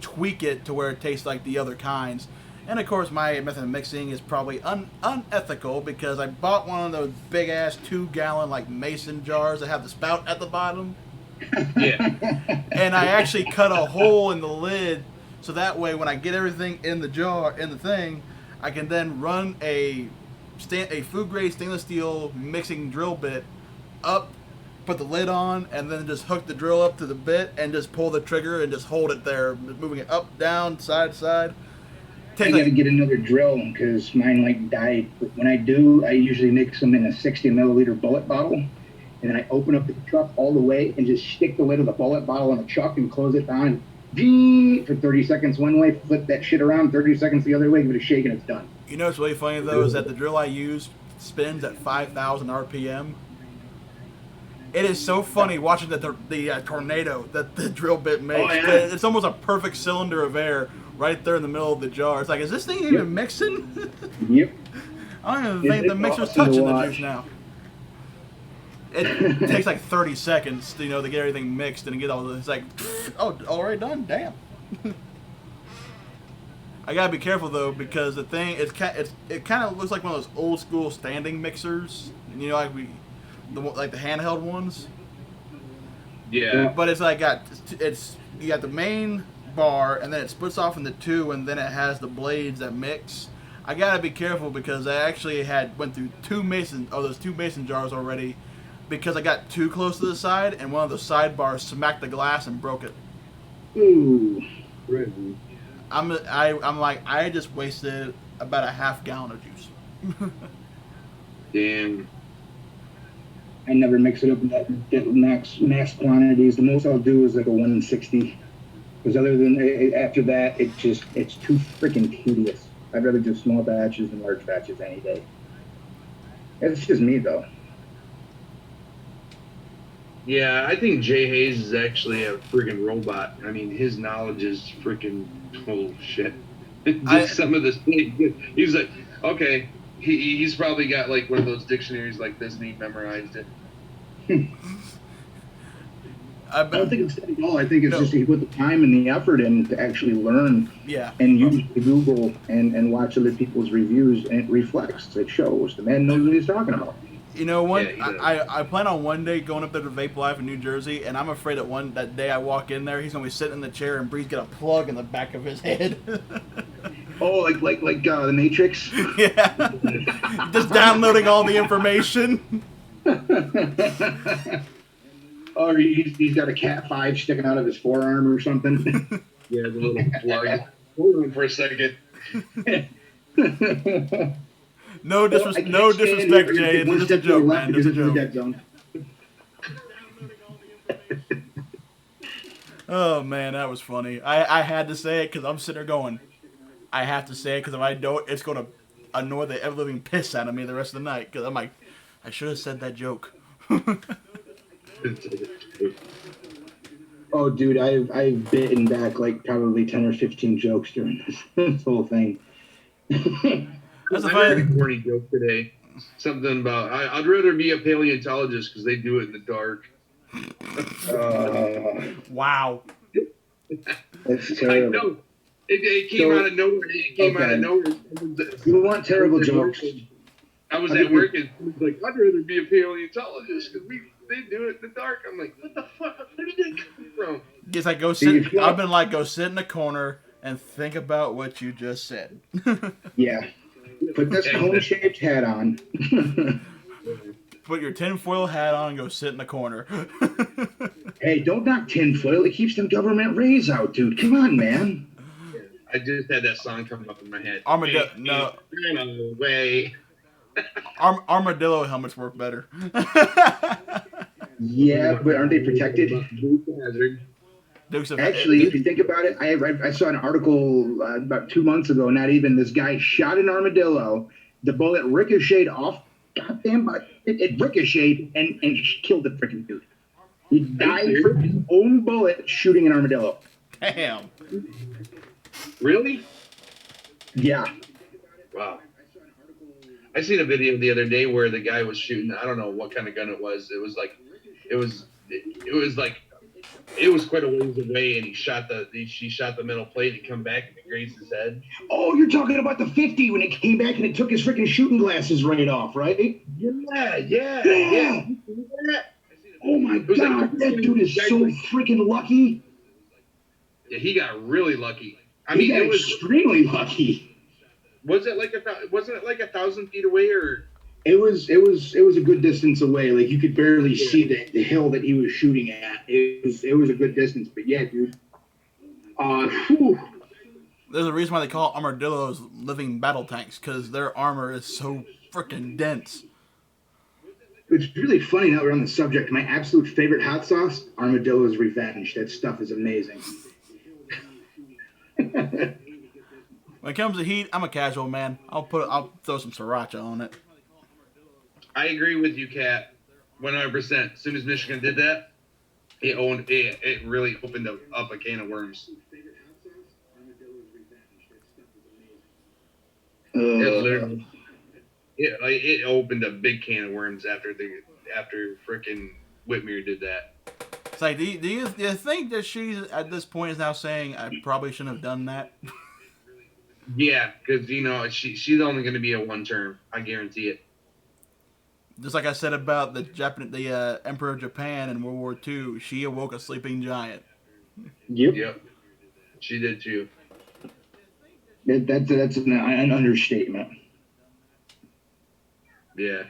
tweak it to where it tastes like the other kinds. And of course, my method of mixing is probably unethical, because I bought one of those big ass 2-gallon like mason jars that have the spout at the bottom.
Yeah.
And I actually cut a hole in the lid, so that way when I get everything in the jar, in the thing, I can then run a food grade stainless steel mixing drill bit up, put the lid on, and then just hook the drill up to the bit and just pull the trigger and just hold it there, moving it up, down, side to side.
I got to get another drill because mine died. But when I do, I usually mix them in a 60 milliliter bullet bottle, and then I open up the truck all the way and just stick the lid of the bullet bottle in the chuck and close it down. For 30 seconds one way, flip that shit around, 30 seconds the other way, give it a shake, and it's done.
You know what's really funny though is that the drill I use spins at 5,000 RPM. It is so funny watching the tornado that the drill bit makes.
Oh, yeah.
It's almost a perfect cylinder of air right there in the middle of the jar. It's like, is this thing even mixing?
Yep.
I don't even think the mixer's touching the juice now. It takes like 30 seconds, to get everything mixed and get all this. It's like, oh, already done. Damn. I gotta be careful though, because the thing it kind of looks like one of those old school standing mixers. Like the handheld ones.
Yeah.
But it's like you got the main bar, and then it splits off into two, and then it has the blades that mix. I gotta be careful because I actually went through two mason jars already, because I got too close to the side, and one of the sidebars smacked the glass and broke it.
Ooh.
Really?
I'm like, I just wasted about a half gallon of juice.
Damn.
I never mix it up in that max quantities. The most I'll do is like a 160. Because other than after that, it's too freaking tedious. I'd rather do small batches than large batches any day. It's just me though.
Yeah, I think Jay Hayes is actually a freaking robot. I mean, his knowledge is freaking total shit. Some of this, he's like, okay, he's probably got like one of those dictionaries like this, and he memorized it.
I don't think it's at all. I think it's just he put the time and the effort in to actually learn and use Google and watch other people's reviews, and it reflects. It shows. The man knows what he's talking about.
You know what? I plan on one day going up there to Vape Life in New Jersey, and I'm afraid that day I walk in there, he's gonna be sitting in the chair and Bree's got a plug in the back of his head.
Oh, like the Matrix.
Yeah, just downloading all the information.
Or he's got a Cat 5 sticking out of his forearm or something.
Yeah, the little plug.
Hold on for a second.
No disrespect, Jay. It's just a joke, man. It's a joke. Oh man, that was funny. I had to say it because I'm sitting there going, I have to say it because if I don't, it's gonna annoy the ever living piss out of me the rest of the night. Because I'm like, I should have said that joke.
Oh, dude, I've bitten back like probably 10 or 15 jokes during this whole thing.
That's a corny joke today. Something about I'd rather be a paleontologist because they do it in the dark.
Wow.
That's terrible.
I know. It came out of nowhere. It came out of nowhere.
You want terrible jokes?
I was at work and it was like, I'd rather be a paleontologist because they do it in the dark. I'm like, what the fuck? Where did that come from?
Guess I go sit. I've been like, go sit in the corner and think about what you just said.
Yeah. Put this cone-shaped hat on.
Put your tinfoil hat on and go sit in the corner.
Hey, don't knock tinfoil. It keeps them government rays out, dude. Come on, man.
I just had that song come up in my head.
No.
Way.
Armadillo helmets work better.
Yeah, but aren't they protected? Actually, if you think about it, I saw an article about 2 months ago, not even, this guy shot an armadillo. The bullet ricocheted off, goddamn, it ricocheted and killed the freaking dude. He died from his own bullet shooting an armadillo.
Damn.
Really?
Yeah.
Wow. I seen a video the other day where the guy was shooting, I don't know what kind of gun it was. It was quite a ways away, and she shot the metal plate and come back and it grazed his head.
Oh, you're talking about the 50 when it came back and it took his freaking shooting glasses right off, right?
Yeah.
Oh my God, that dude is so freaking lucky.
Yeah, he got really lucky.
He got extremely lucky.
Wasn't it like 1,000 feet away or?
It was a good distance away. Like you could barely see the hill that he was shooting at. It was a good distance, but yeah, dude.
There's a reason why they call armadillos living battle tanks, because their armor is so freaking dense.
It's really funny now we're on the subject. My absolute favorite hot sauce, Armadillo's Revenge. That stuff is amazing.
When it comes to heat, I'm a casual man. I'll throw some sriracha on it.
I agree with you, Kat, 100%. As soon as Michigan did that, it really opened up a can of worms. It opened a big can of worms after frickin' Whitmer did that.
It's like, do you think that she's at this point is now saying I probably shouldn't have done that?
Yeah, because she's only going to be a one term. I guarantee it.
Just like I said about the Emperor of Japan in World War II, she awoke a sleeping giant.
Yep.
She did too.
That's an understatement.
Yeah.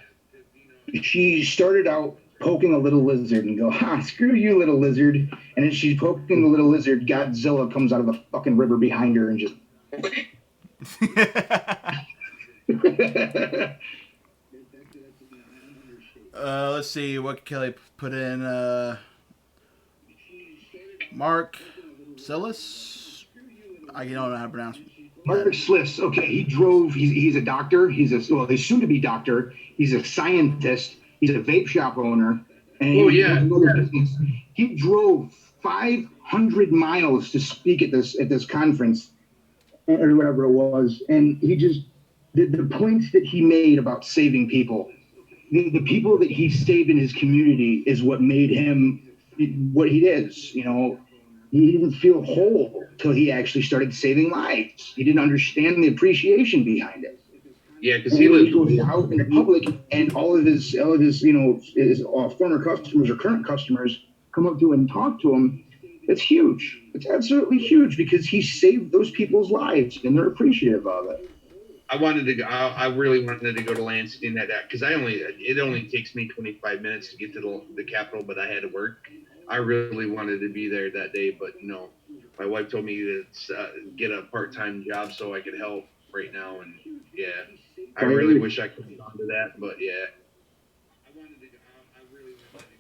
She started out poking a little lizard and go, screw you, little lizard. And as she's poking the little lizard, Godzilla comes out of the fucking river behind her and just...
Let's see what Kelly put in. Mark Silis? I don't know how to pronounce it.
Mark Sliss. Okay, he's a doctor. He's soon to be doctor. He's a scientist. He's a vape shop owner. And he drove 500 miles to speak at this conference or whatever it was. And he just the points that he made about saving people. The people that he saved in his community is what made him what he is. You know, he didn't feel whole till he actually started saving lives. He didn't understand the appreciation behind it.
Yeah, because
And
he
when he
lives
goes out in the public, and all of his you know, his former customers or current customers come up to him and talk to him. It's huge. It's absolutely huge because he saved those people's lives, and they're appreciative of it.
I wanted to go. I really wanted to go to Lansing that because it only takes me 25 minutes to get to the Capitol, but I had to work. I really wanted to be there that day, but no. My wife told me to get a part-time job so I could help right now, and yeah, I really wish I could have gone to that, but yeah.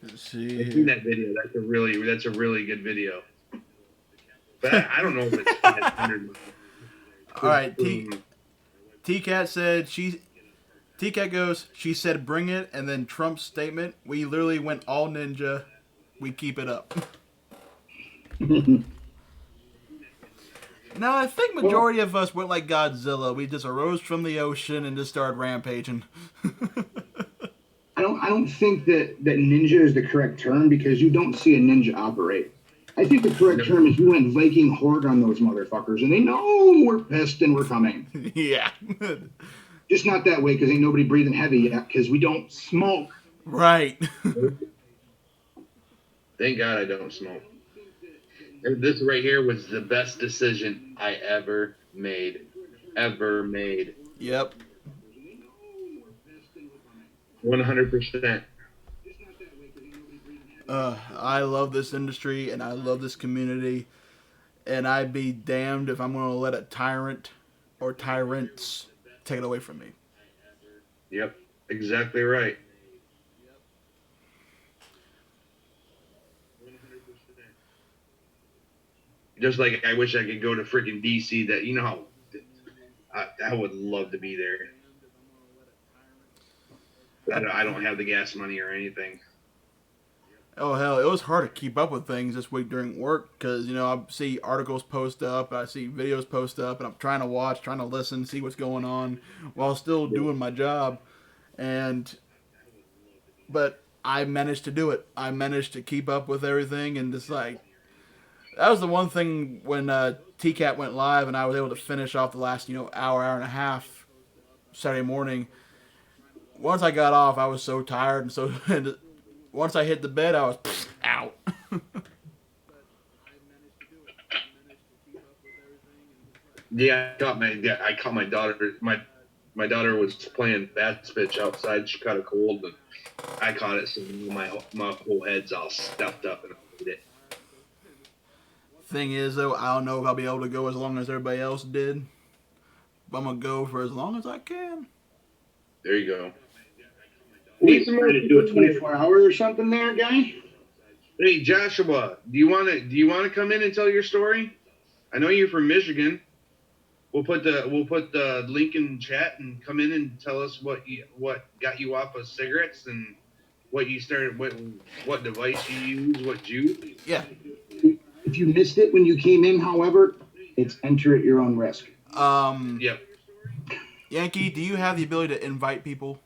Let's see.
I've seen that video. That's a really good video. But I don't know if it's 500.
All right, T-Cat said T-Cat goes, she said bring it, and then Trump's statement, we literally went all ninja, we keep it up. Now, I think majority of us went like Godzilla. We just arose from the ocean and just started rampaging.
I don't think that ninja is the correct term because you don't see a ninja operate. I think the correct term is you went Viking horde on those motherfuckers, and they know we're pissed and we're coming.
Yeah.
Just not that way because ain't nobody breathing heavy yet because we don't smoke.
Right.
Thank God I don't smoke. This right here was the best decision I ever made.
Yep.
100%.
I love this industry and I love this community, and I'd be damned if I'm going to let a tyrant or tyrants take it away from me.
Yep, exactly right. Just like I wish I could go to freaking DC. That you know how I would love to be there. I don't have the gas money or anything.
Oh hell, it was hard to keep up with things this week during work because I see articles post up, I see videos post up, and I'm trying to watch, trying to listen, see what's going on while still doing my job. But I managed to do it. I managed to keep up with everything, and just like that was the one thing when TCAT went live, and I was able to finish off the last hour and a half Saturday morning. Once I got off, I was so tired, and so once I hit the bed, I was out.
Yeah, I caught my daughter. My daughter was playing fast pitch outside. She caught a cold, and I caught it. So my whole head's all stuffed up, and I hate it.
Thing is, though, I don't know if I'll be able to go as long as everybody else did. But I'm gonna go for as long as I can.
There you go.
Wait, trying to do a 24 hours or something there, guy?
Hey, Joshua, do you want to come in and tell your story? I know you're from Michigan. We'll put the link in chat and come in and tell us what got you off of cigarettes and what you started, what device you use, what juice.
Yeah.
If you missed it when you came in, however, it's enter at your own risk.
Yep.
Yankee, do you have the ability to invite people?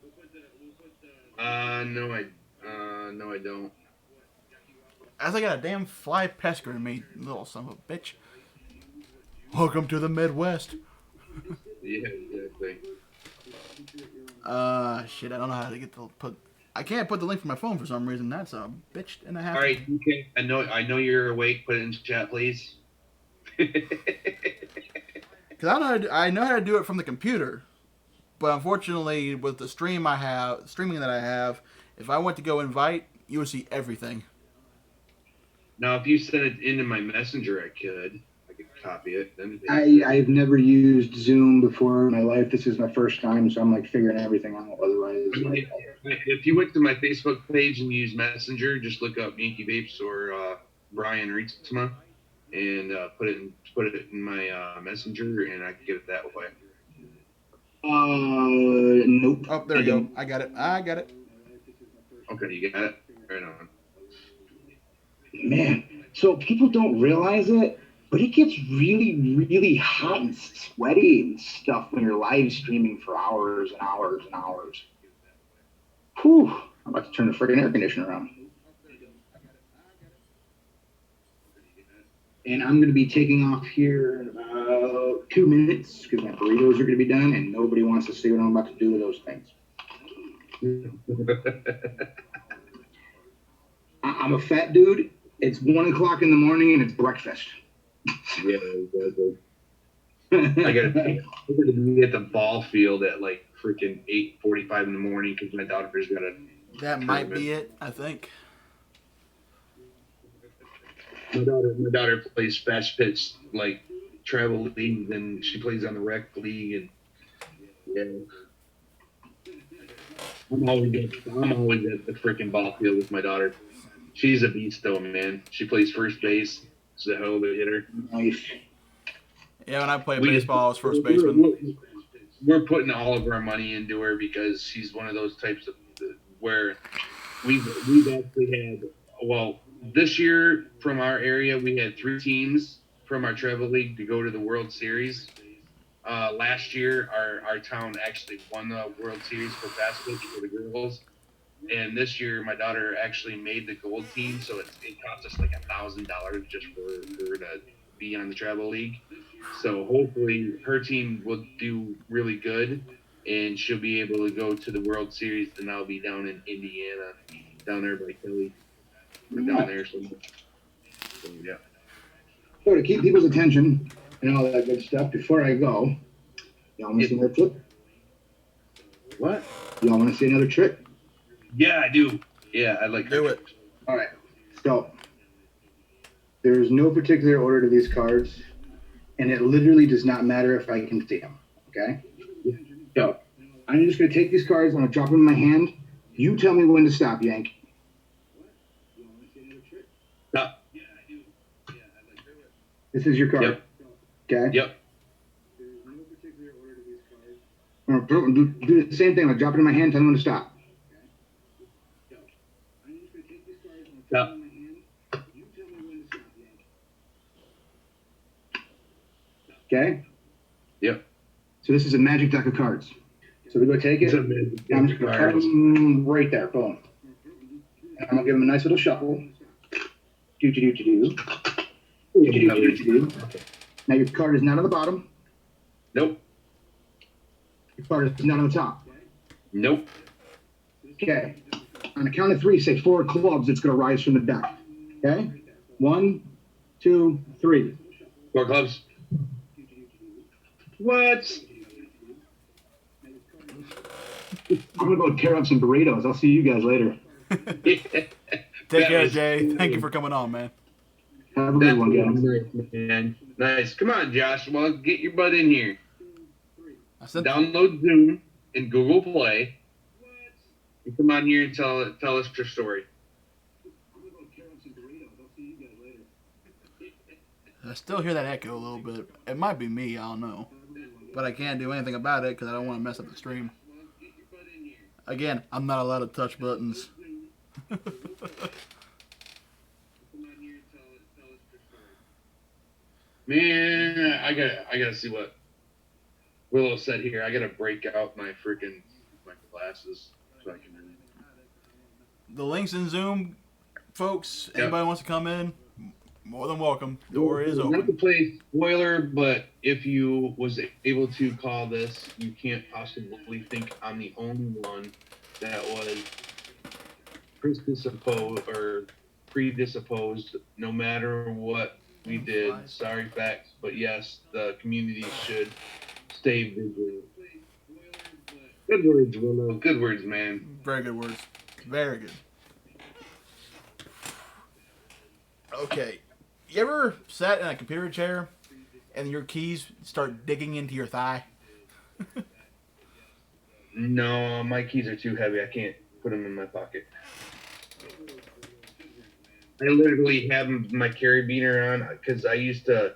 No, I don't.
As I got a damn fly pestering me, little son of a bitch. Welcome to the Midwest.
Yeah, exactly.
Shit, I don't know how to put. I can't put the link for my phone for some reason. That's a bitch and a half.
All right, you can. I know you're awake. Put it in chat, please.
Because I know how to do it from the computer, but unfortunately, with the streaming that I have, if I went to go invite, you would see everything.
Now, if you send it into my messenger, I could copy it.
I've never used Zoom before in my life. This is my first time, so I'm like figuring everything out. Otherwise,
if you went to my Facebook page and use Messenger, just look up Yankee Vapes or Brian Rietzma and put it in my Messenger, and I can get it that way.
Nope.
Oh, there you go. I got it.
Okay, you got it. Right on.
Man, so people don't realize it, but it gets really, really hot and sweaty and stuff when you're live streaming for hours and hours and hours. Whew, I'm about to turn the friggin' air conditioner on. and I'm going to be taking off here in about 2 minutes because my burritos are going to be done, and nobody wants to see what I'm about to do with those things. I'm a fat dude. It's 1 o'clock in the morning, and it's breakfast.
Yeah, exactly. I gotta be at the ball field at like freaking 8:45 in the morning because my daughter's got a.
That might be it, I think.
My daughter plays fast pitch like travel league, and she plays on the rec league, and yeah. I'm always at the freaking ball field with my daughter. She's a beast, though, man. She plays first base. She's a hell of a hitter.
Nice.
Yeah, when I played baseball, I was first baseman.
We're putting all of our money into her because she's one of those types of where we've actually had. Well, this year from our area, we had 3 teams from our travel league to go to the World Series. Last year, our town actually won the World Series for fast pitch for the girls. And this year, my daughter actually made the gold team, so it cost us like $1,000 just for her to be on the travel league. So hopefully, her team will do really good, and she'll be able to go to the World Series. And I'll be down in Indiana, down there by Philly, down there. So yeah.
So to keep people's attention and all that good stuff, before I go, y'all want to see another trick?
What?
Y'all want to see another trick?
Yeah, I do. Yeah, I like
do it.
All right. So there's no particular order to these cards, and it literally does not matter if I can see them. Okay. So I'm just gonna take these cards. I'm gonna drop them in my hand. You tell me when to stop, Yank.
Stop.
This is your card.
Yep.
Okay.
Yep.
I'm gonna do the same thing. I'm gonna drop it in my hand. Tell me when to stop.
Stop.
Okay.
Yep.
So this is a magic deck of cards. So we go take it. I'm just gonna put them right there. Boom. And I'm gonna give them a nice little shuffle. Do. Now your card is not on the bottom.
Nope.
Your card is not on the top.
Nope.
Okay. On the count of 3, say 4 clubs. It's gonna rise from the deck. Okay. 1, 2, 3.
4 clubs. What?
I'm gonna go tear up some burritos. I'll see you guys later.
Take care, Jay. Thank you for coming on, man.
Have a good one, guys.
Nice, man. Nice. Come on, Josh. Well, get your butt in here. Download Zoom and Google Play. And come on here and tell us your story.
I still hear that echo a little bit. It might be me. I don't know. But I can't do anything about it because I don't want to mess up the stream. Again, I'm not allowed to touch buttons.
Man, I gotta see what Willow said here. I gotta break out my glasses so I can read.
The link's in Zoom, folks. Anybody wants to come in, more than welcome. Door is open.
Not to play spoiler, but if you was able to call this, you can't possibly think I'm the only one that was predisposed, no matter what we did. Sorry, facts, but yes, the community should stay vigilant. Good words, Willow. Good words, man.
Very good words. Very good. Okay. You ever sat in a computer chair and your keys start digging into your thigh?
No, my keys are too heavy. I can't put them in my pocket. I literally have my carabiner on because I used to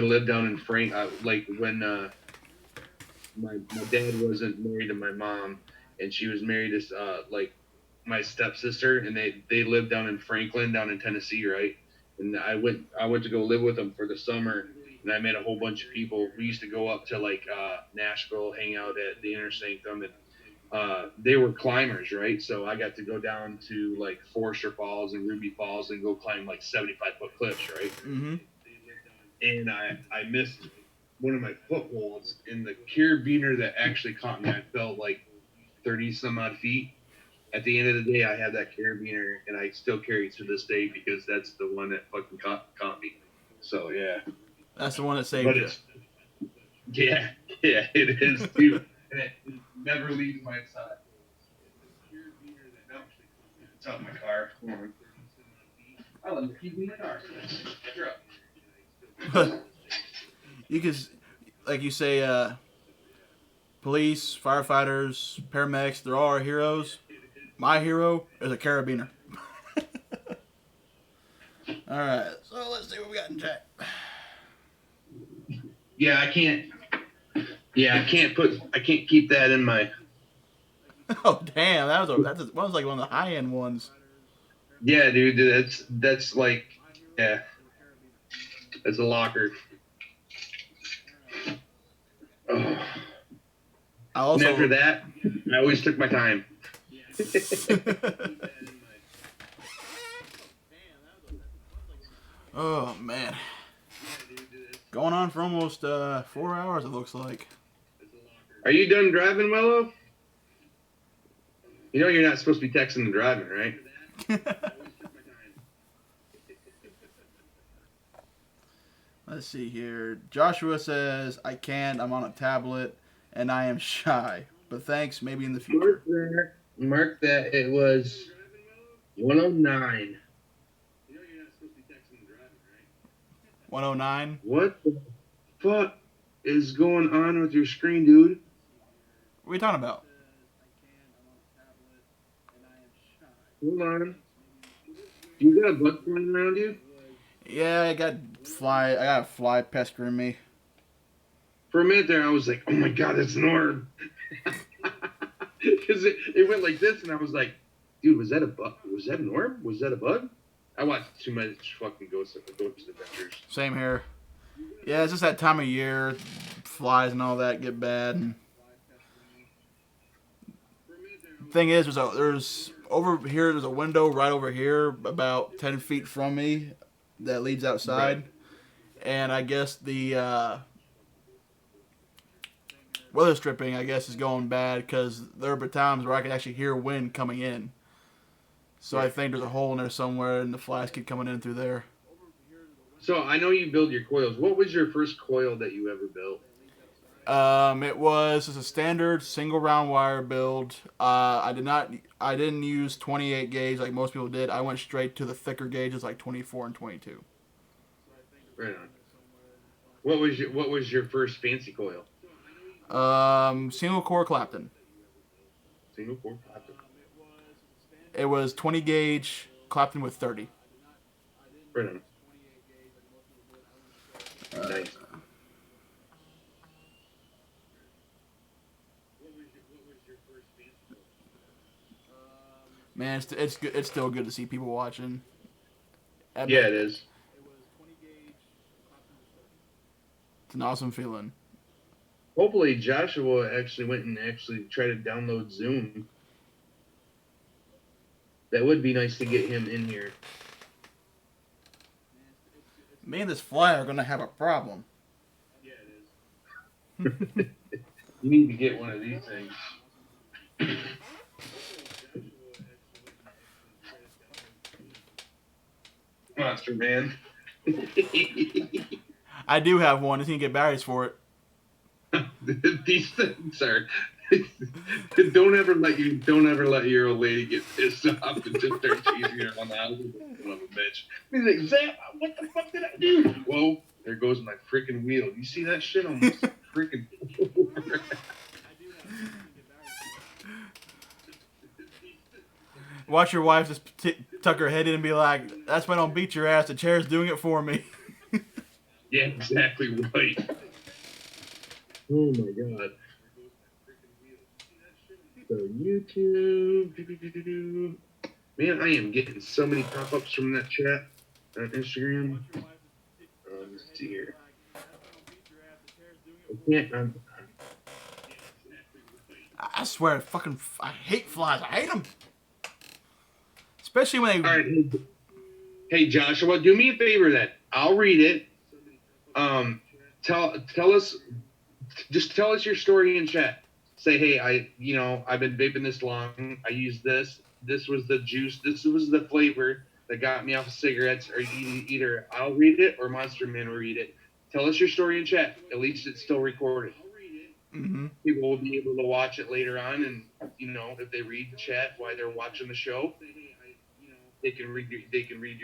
live down in Frank. Like when my dad wasn't married to my mom, and she was married to like my stepsister, and they lived down in Franklin, down in Tennessee, right? And I went to go live with them for the summer, and I met a whole bunch of people. We used to go up to like Nashville, hang out at the Inner Sanctum, and they were climbers, right? So I got to go down to like Forester Falls and Ruby Falls and go climb like 75-foot cliffs, right?
Mm-hmm.
And I missed one of my footholds, and the carabiner that actually caught me, I fell like 30 some odd feet. At the end of the day, I had that carabiner, and I still carry it to this day because that's the one that fucking caught me. So yeah,
That's the one that saved
but
you.
it's yeah, it is too, and it never leaves my side. It's out in my car. Hold on. I love to keep me in the car.
You can, like you say, police, firefighters, paramedics, they're all our heroes. My hero is a carabiner. All right, so let's see what we got in chat.
Yeah, I can't. Yeah, I can't keep that in my.
Oh damn, that was like one of the high end ones.
Yeah, dude, that's like, yeah, that's a locker. Oh. And after that, I always took my time.
Oh man, going on for almost 4 hours. It looks like.
Are you done driving, Willow? You know you're not supposed to be texting and driving, right?
Let's see here. Joshua says, I can't. I'm on a tablet and I am shy. But thanks. Maybe in the future.
Mark that. It was 109.
109.
What the fuck is going on with your screen, dude?
What are you talking about?
Hold on. You got a bug flying around you?
Yeah, I got a fly pestering me.
For a minute there, I was like, oh my god, that's Norm. Because it went like this, and I was like, dude, was that a bug? Was that Norm? Was that a bug? I watched too much fucking Ghost Adventures.
Same here. Yeah, it's just that time of year. Flies and all that get bad. And thing is, there's over here, there's a window right over here, about 10 feet from me, that leads outside. Right. And I guess the weather stripping, I guess, is going bad because there are times where I can actually hear wind coming in. So I think there's a hole in there somewhere, and the flies keep coming in through there.
So I know you build your coils. What was your first coil that you ever built?
It was just a standard single round wire build. I didn't use 28 gauge like most people did. I went straight to the thicker gauges like 24 and 22.
Right on. What was your first fancy coil?
Single core Clapton.
Single core Clapton.
It was 20 gauge Clapton with 30.
Right on. Nice.
Man, it's good. It's still good to see people watching.
Yeah, it is.
It's an awesome feeling.
Hopefully, Joshua actually went and tried to download Zoom. That would be nice to get him in here.
Me and this fly are gonna have a problem.
Yeah, it is. You need to get one of these things. Monster Man.
I do have one. I just need to get batteries for it.
These things are. Don't ever let your old lady get pissed off and just start chasing her on the house. Son of a bitch. He's like, Zap, what the fuck did I do? Whoa, there goes my freaking wheel. You see that shit? Almost freaking.
Watch your wife just tuck her head in and be like, "That's why I don't beat your ass. The chair's doing it for me."
Yeah, exactly right. Oh my god. So YouTube. Man, I am getting so many pop-ups from that chat on Instagram. Let's see here. I
I swear, I hate flies. I hate them. Especially when they.
All right. Hey, Joshua, do me a favor then. I'll read it. Tell us, just tell us your story in chat. Say, hey, I've been vaping this long. I used this. This was the juice. This was the flavor that got me off of cigarettes. Or either I'll read it or Monster Man will read it. Tell us your story in chat. At least it's still recorded.
Mm-hmm.
People will be able to watch it later on, and if they read the chat while they're watching the show, they can read your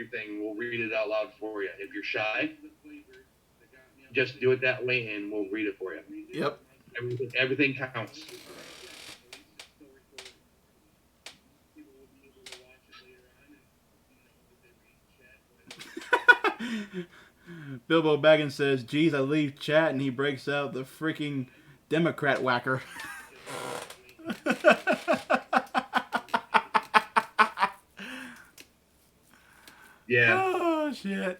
thing. We'll read it out loud for you. If you're shy, just do it that way, and we'll read it for you.
Yep.
Everything counts.
Bilbo Baggins says, geez, I leave chat, and he breaks out the freaking Democrat whacker.
Yeah.
Oh, shit.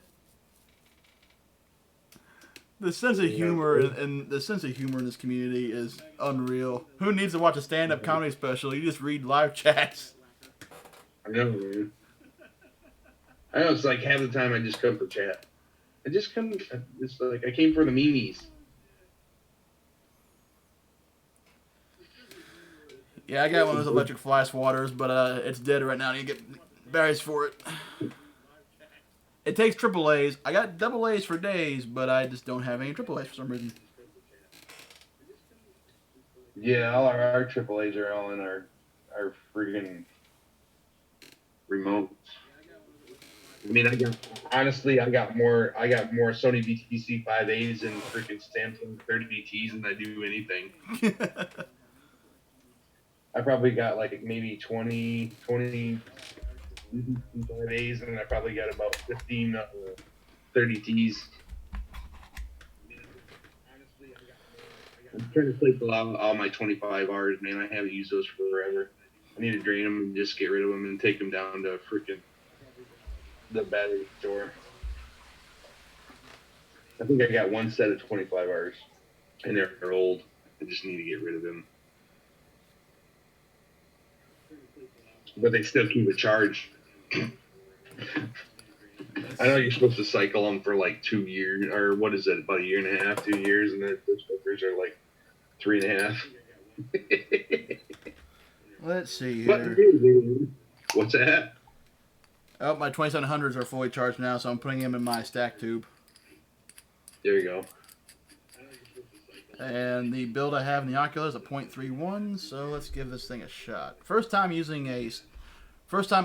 The sense of humor and the sense of humor in this community is unreal. Who needs to watch a stand-up comedy special? You just read live chats.
I know, man. I know, it's like half the time I just come for chat. It's like I came for the memes.
Yeah, I got one of those electric fly swatters, but it's dead right now. I need to get berries for it. It takes AAAs. I got AA's for days, but I just don't have any AAAs for some reason.
Yeah, all our AAAs are all in our friggin' remotes. I mean, I got more Sony BTC 5As and freaking Samsung 30BTs than I do anything. I probably got like maybe 20 5As, and I probably got about 15 30Ts. I'm trying to sleep all my 25Rs, man. I haven't used those forever. I need to drain them and just get rid of them and take them down to freaking the battery store. I think I got one set of 25Rs, and they're old. I just need to get rid of them. But they still keep a charge. I know you're supposed to cycle them for like 2 years, or what is it, about 1.5 years, 2 years, and then the smokers are like 3.5.
Let's see here.
What's that?
Oh, my 2700s are fully charged now, so I'm putting them in my stack tube.
There you go.
And the build I have in the Oculus is a 0.31, so let's give this thing a shot. First time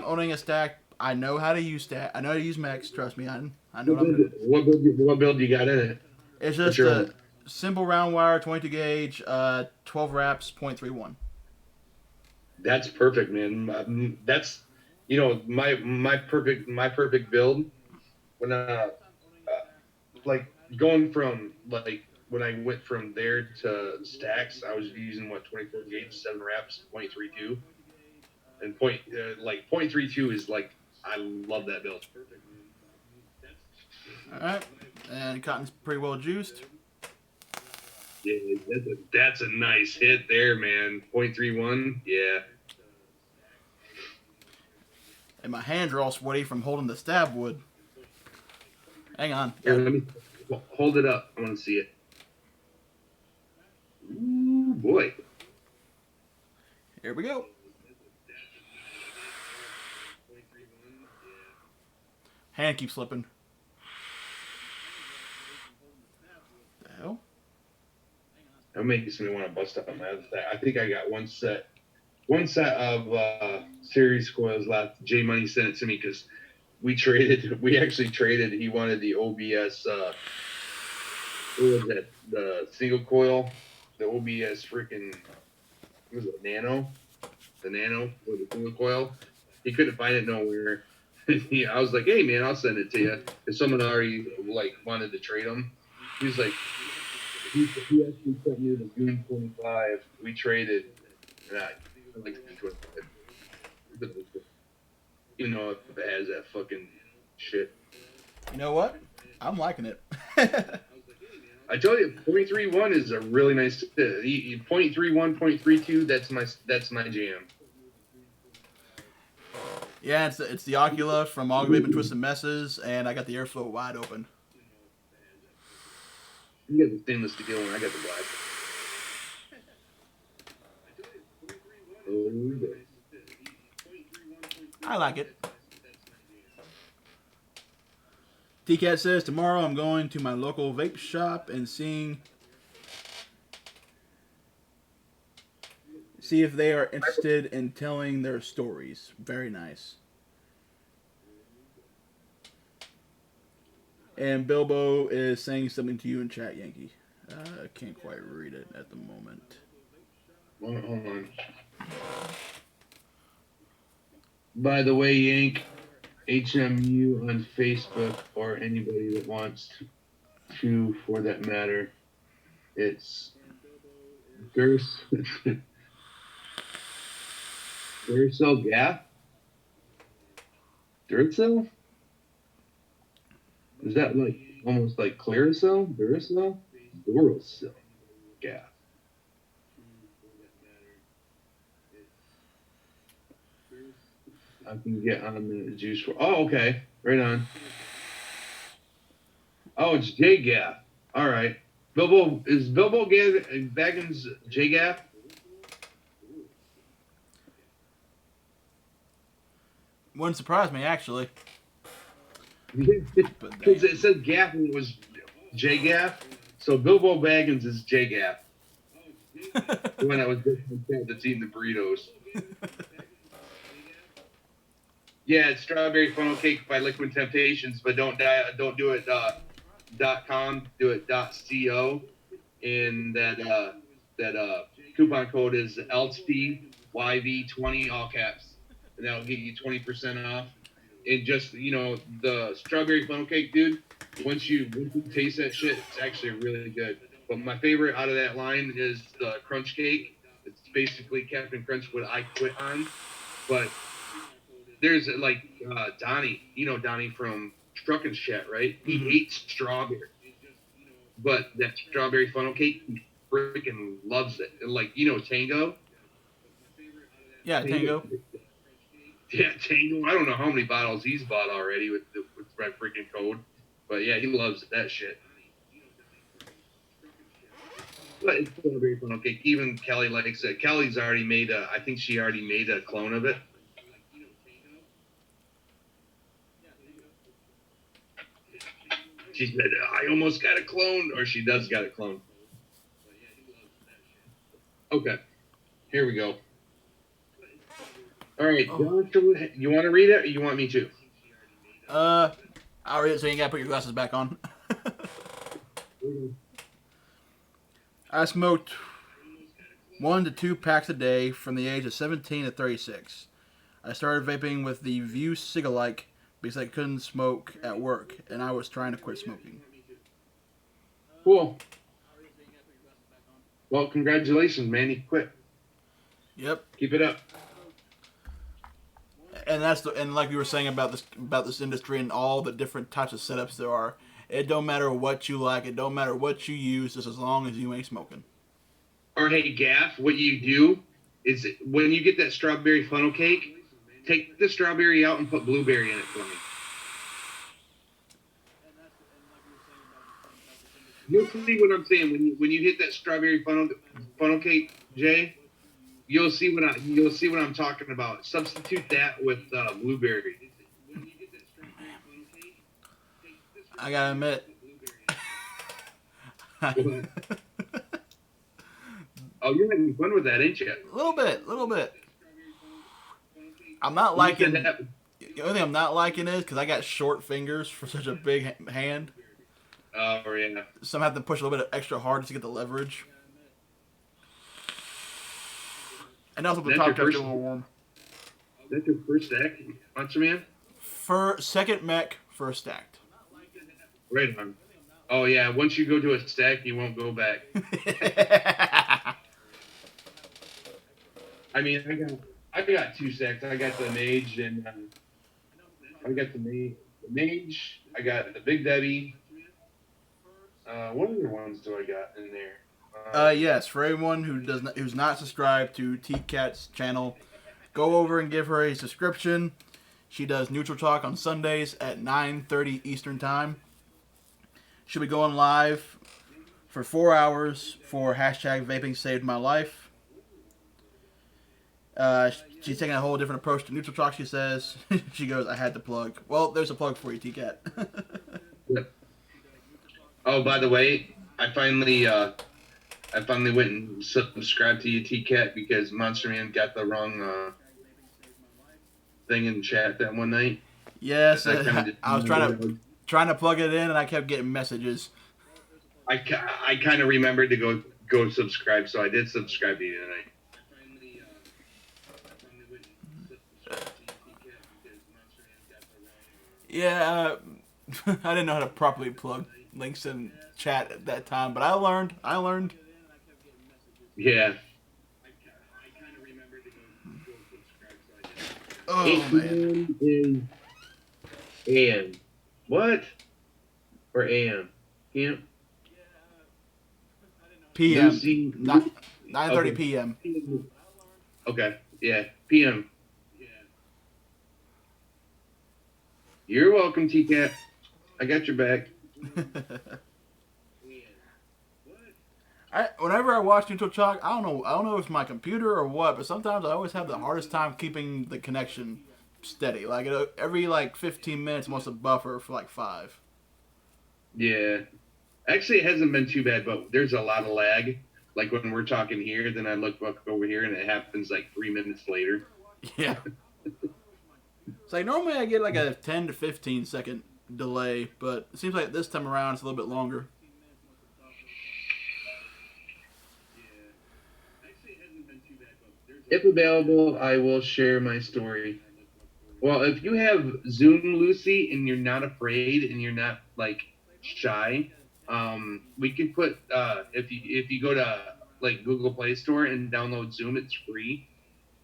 owning a stack. I know how to use stack. I know how to use mechs. Trust me, I know what I'm doing.
What build you got in it?
It's just a simple round wire, 22 gauge, 12 wraps, 0.31.
That's perfect, man. That's my perfect build. When like going from like when I went from there to stacks, I was using 24 gauge, 7 wraps, 0.32, and 0.32 is like, I love that build.
All right, and cotton's pretty well juiced.
Yeah, that's a nice hit there, man. 0.31, yeah.
And my hands are all sweaty from holding the stab wood. Hang on.
Here, let me hold it up. I want to see it. Ooh, boy.
Here we go. Hand keeps slipping. The hell?
That makes me want to bust up my other thing. I think I got one set of series coils left. J Money sent it to me because we actually traded. He wanted the OBS, what was that? The single coil, the OBS freaking, what was it, Nano? The Nano for the single coil. He couldn't find it nowhere. I was like, hey man, I'll send it to you. Because someone already like wanted to trade them. He was like, he actually sent me the June 25. We traded. And I like the June 25. Even though it has that fucking shit.
You know what? I'm liking it.
I told you, 0.31 is a really nice. 0.31, 0.32. That's my jam.
Yeah, it's the Ocula from All Vape and Twisted Messes, and I got the airflow wide open.
You got the stainless steel one. I got the black. Oh,
I like it. TKAT says, tomorrow I'm going to my local vape shop and see if they are interested in telling their stories. Very nice. And Bilbo is saying something to you in chat, Yankee. I can't quite read it at the moment.
hold on. By the way, Yank, HMU on Facebook, or anybody that wants to, for that matter, it's Duracell Gap? Duracell? Is that like almost like Claracell? Duracell? Duracell Gap. I can get on the juice for. Oh, okay. Right on. Oh, it's J Gap. All right. Bilbo Baggins J Gap?
Wouldn't surprise me, actually.
Because it said Gap and it was J Gap. So Bilbo Baggins is J Gap. When I was that's eating the burritos. Yeah, it's strawberry funnel cake by Liquid Temptations, but don't do it .com, do it .co, and that coupon code is LTYV20 all caps, and that'll get you 20% off. And just the strawberry funnel cake, dude. Once you taste that shit, it's actually really good. But my favorite out of that line is the crunch cake. It's basically Captain Crunch what I quit on, but there's like Donnie, Donnie from Truck and Chat, right? He hates strawberry, but that strawberry funnel cake, he freaking loves it. And like Tango.
Yeah, Tango.
Yeah, Tango. I don't know how many bottles he's bought already with my freaking code, but yeah, he loves that shit. But it's strawberry funnel cake. Even Kelly likes it. Kelly's already made I think she already made a clone of it. She said, I almost got a clone, or she does got a clone. Okay, here we go. All right, you want to read it, or you want me to?
I'll read it so you gotta put your glasses back on. I smoked 1 to 2 packs a day from the age of 17 to 36. I started vaping with the View Cigalike because I couldn't smoke at work, and I was trying to quit smoking.
Cool. Well, congratulations, man. You quit.
Yep.
Keep it up.
And and like we were saying about this industry and all the different types of setups there are. It don't matter what you like. It don't matter what you use, just as long as you ain't smoking.
Or hey, Gaff, what you do is when you get that strawberry funnel cake, take the strawberry out and put blueberry in it for me. You'll see what I'm saying when you hit that strawberry funnel cake, Jay. You'll see what I'm talking about. Substitute that with blueberry.
I gotta admit.
Oh, you're having fun with that, ain't you?
A little bit. I'm not liking. The only thing I'm not liking is because I got short fingers for such a big hand.
Oh, yeah.
So I have to push a little bit extra hard to get the leverage. And also the top kept a little warm.
That's your first stack, Monster Man?
Second mech, first stacked.
Right on. Oh yeah, once you go to a stack, you won't go back. I mean, I got 2 stacks. I got the Mage and I got the Mage. I got the Big Debbie. What other ones do I got in there?
Yes, for everyone who's not subscribed to TKATs channel, go over and give her a subscription. She does Neutral Talk on Sundays at 9:30 Eastern Time. She'll be going live for 4 hours for hashtag Vaping Saved My Life. She's taking a whole different approach to Neutral Talk, she says. She goes, I had to plug. Well, there's a plug for you, TKAT.
Yep. Oh, by the way, I finally went and subscribed to you, TKAT, because Monster Man got the wrong thing in chat that one night.
Yes, I was trying to plug it in, and I kept getting messages.
I kind of remembered to go subscribe, so I did subscribe to you tonight.
Yeah, I didn't know how to properly plug links in chat at that time, but I learned.
Yeah.
Oh, man.
Is AM. What? Or AM? PM?
PM.
Lucy.
9:30
Okay.
PM.
Okay. Yeah. PM. You're welcome, TKAT. I got your back.
Whenever I watch Neutral Talk, I don't know if it's my computer or what, but sometimes I always have the hardest time keeping the connection steady. Like every 15 minutes, it wants to buffer for 5.
Yeah. Actually, it hasn't been too bad, but there's a lot of lag. Like when we're talking here, then I look back over here, and it happens 3 minutes later.
Yeah. It's normally I get a 10 to 15 second delay, but it seems like this time around it's a little bit longer.
If available, I will share my story. Well, if you have Zoom, Lucy, and you're not afraid and you're not shy, we can put if you go to Google Play Store and download Zoom, it's free.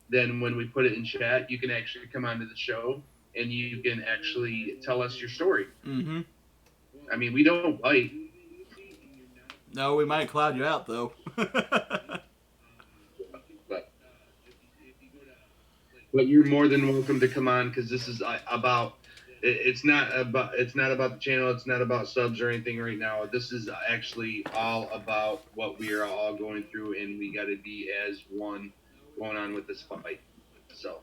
Then when we put it in chat, you can actually come onto the show and you can actually tell us your story.
Mm-hmm.
I mean, we don't bite.
No, we might cloud you out though.
But you're more than welcome to come on, because this is about. It's not about the channel. It's not about subs or anything right now. This is actually all about what we are all going through, and we got to be as one going on with this fight. So.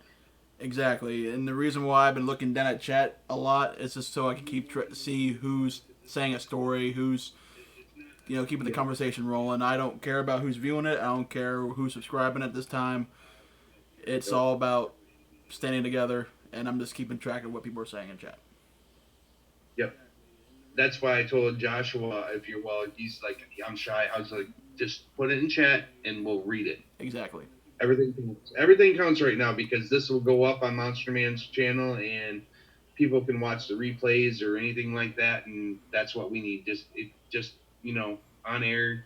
Exactly, and the reason why I've been looking down at chat a lot is just so I can keep see who's saying a story, who's keeping the conversation rolling. I don't care about who's viewing it. I don't care who's subscribing at this time. It's all about standing together, and I'm just keeping track of what people are saying in chat.
Yep. That's why I told Joshua, he's like, I'm shy. I was like, just put it in chat, and we'll read it.
Exactly.
Everything counts right now, because this will go up on Monster Man's channel, and people can watch the replays or anything like that, and that's what we need. Just on air,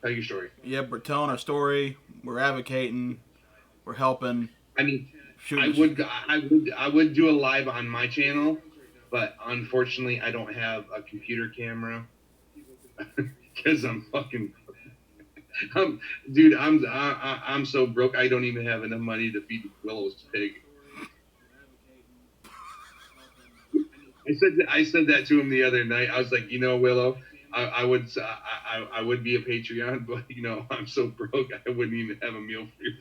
tell your story.
Yep, we're telling our story. We're advocating. We're helping.
I mean, I would do a live on my channel, but unfortunately, I don't have a computer camera because I'm fucking. I'm so broke. I don't even have enough money to feed Willow's pig. I said that to him the other night. I was like, Willow, I would be a Patreon, but I'm so broke I wouldn't even have a meal for you.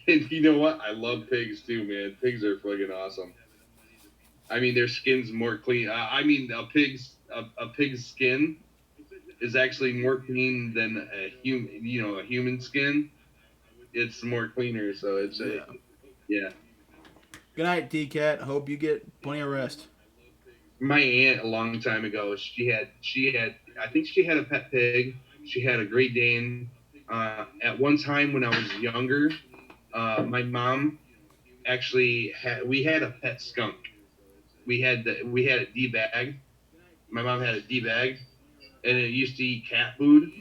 And you know what? I love pigs too, man. Pigs are fucking awesome. I mean, their skin's more clean. I mean, a pig's skin is actually more clean than a human skin. It's more cleaner, so it's yeah.
Good night, TKAT. Hope you get plenty of rest.
My aunt a long time ago, she had I think she had a pet pig. She had a Great Dane. At one time when I was younger, my mom actually we had a pet skunk. We had it debagged. My mom had it debagged, and it used to eat cat food.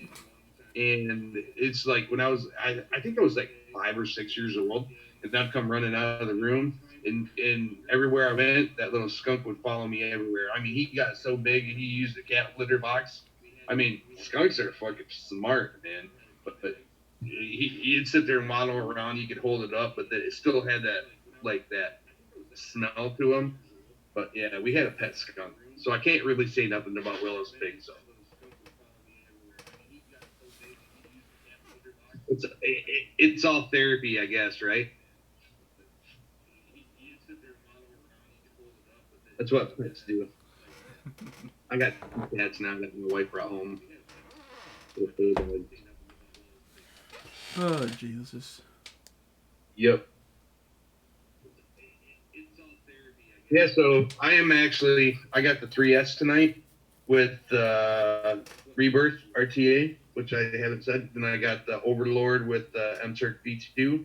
And it's when I think I was 5 or 6 years old, and I'd come running out of the room, and everywhere I went, that little skunk would follow me everywhere. I mean, he got so big, he used a cat litter box I mean, skunks are fucking smart, man. But you'd sit there and model around. You could hold it up, but it still had that smell to them. But yeah, we had a pet skunk, so I can't really say nothing about Willow's pig. So it's all therapy, I guess, right? That's what pets do. I got 2 cats now that my wife brought home.
Oh, Jesus.
Yep. Yeah, so I got the 3S tonight with Rebirth RTA, which I haven't said. Then I got the Overlord with M-Turk V2.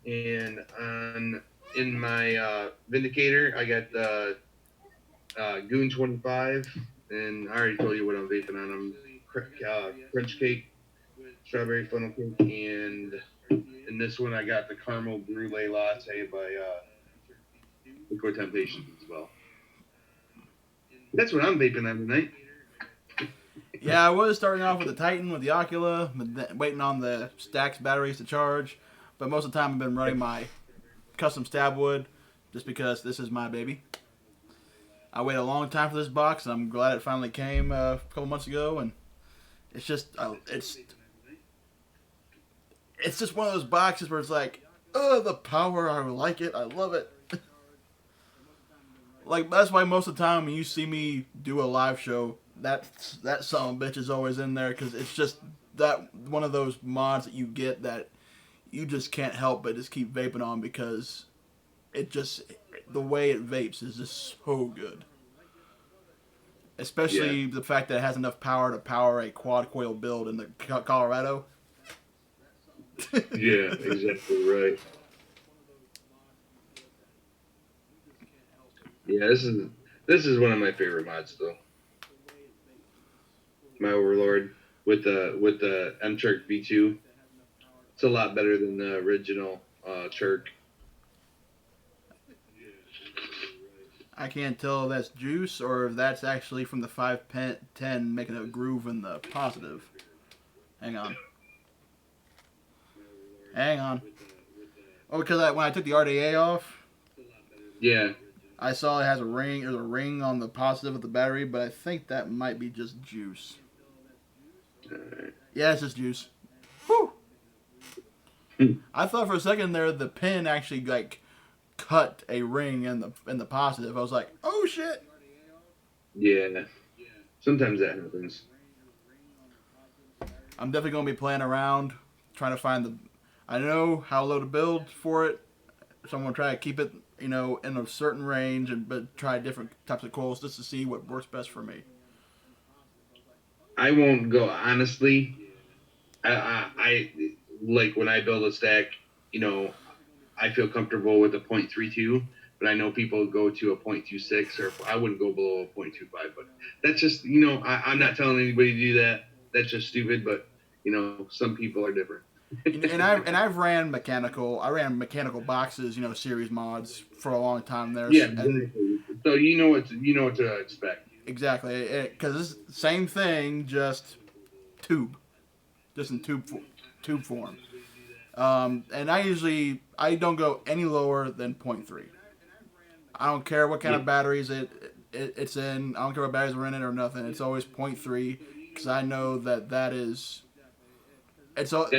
And in my Vindicator, I got the Goon 25. And I already told you what I'm vaping on. I'm Crunch Cake, Strawberry Funnel Cake, and in this one I got the Caramel Brulee Latte by Liquid Temptations as well. That's what I'm vaping on tonight.
Yeah, I was starting off with the Titan with the Ocula, waiting on the Stax batteries to charge. But most of the time I've been running my custom stab wood just because this is my baby. I waited a long time for this box, and I'm glad it finally came a couple months ago. And it's just, it's just one of those boxes where it's like, oh, the power, I like it, I love it. Like, that's why most of the time when you see me do a live show, that son of a bitch is always in there, because it's just that one of those mods that you get that you just can't help but just keep vaping on, because it just, the way it vapes is just so good. Especially the fact that it has enough power to power a quad coil build in the Colorado.
Yeah, exactly right. Yeah, this is one of my favorite mods though. My Overlord with the M-Turk V2. It's a lot better than the original Turk.
I can't tell if that's juice or if that's actually from the 510 making a groove in the positive. Hang on. Oh, because when I took the RDA off,
yeah,
I saw it has a ring. There's a ring on the positive of the battery, but I think that might be just juice. Yeah, it's just juice. Whew. I thought for a second there the pin actually like cut a ring in the positive. I was like, oh shit.
Yeah. Sometimes that happens.
I'm definitely gonna be playing around, trying to find I know how low to build for it, so I'm gonna try to keep it, in a certain range, but try different types of coils just to see what works best for me.
I won't go honestly. I like when I build a stack, I feel comfortable with a 0.32, but I know people go to a 0.26, or I wouldn't go below a 0.25. But that's just, I'm not telling anybody to do that. That's just stupid. But some people are different.
and I've ran mechanical. I ran mechanical boxes, series mods for a long time there.
Yeah, so you know what to expect.
Exactly, because it's the same thing, just in tube form. And I don't go any lower than 0.3. I don't care what kind of batteries it's in. I don't care what batteries are in it or nothing. It's always 0.3 because I know that is. It's like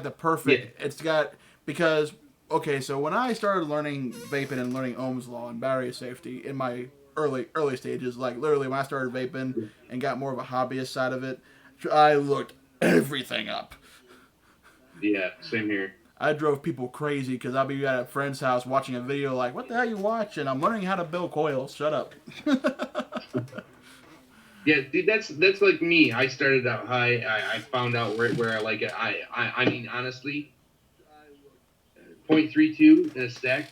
the perfect. Yeah. It's got because okay. So when I started learning vaping and learning Ohm's law and battery safety in my early stages, like literally when I started vaping and got more of a hobbyist side of it, I looked everything up.
Yeah, same here.
I drove people crazy because I'll be at a friend's house watching a video like, what the hell are you watching? I'm learning how to build coils. Shut up.
Yeah, dude, that's like me. I started out high. I found out where I like it. I mean, honestly, 0.32 in a stack,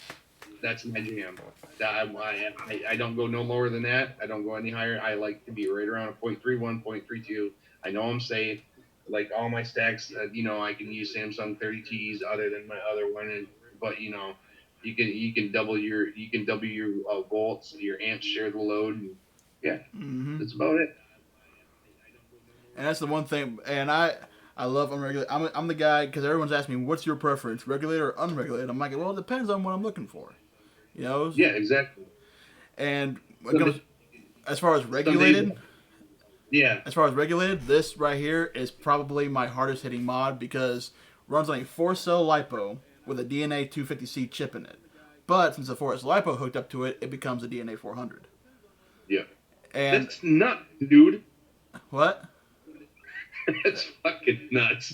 that's my jam. I don't go no lower than that. I don't go any higher. I like to be right around a 0.31, 0.32. I know I'm safe. Like all my stacks, I can use Samsung 30Ts other than my other one, but you can double your volts, your amps share the load. And, yeah, that's about it.
And that's the one thing. And I love unregulated. I'm the guy, because everyone's asking me, what's your preference, regulated or unregulated? I'm like, well, it depends on what I'm looking for. You know?
Yeah, exactly.
And as far as regulated, this right here is probably my hardest hitting mod because it runs on a 4-cell LiPo with a DNA 250C chip in it. But since the 4S LiPo hooked up to it, it becomes a DNA 400.
Yeah.
And
that's nuts, dude.
What?
That's fucking nuts.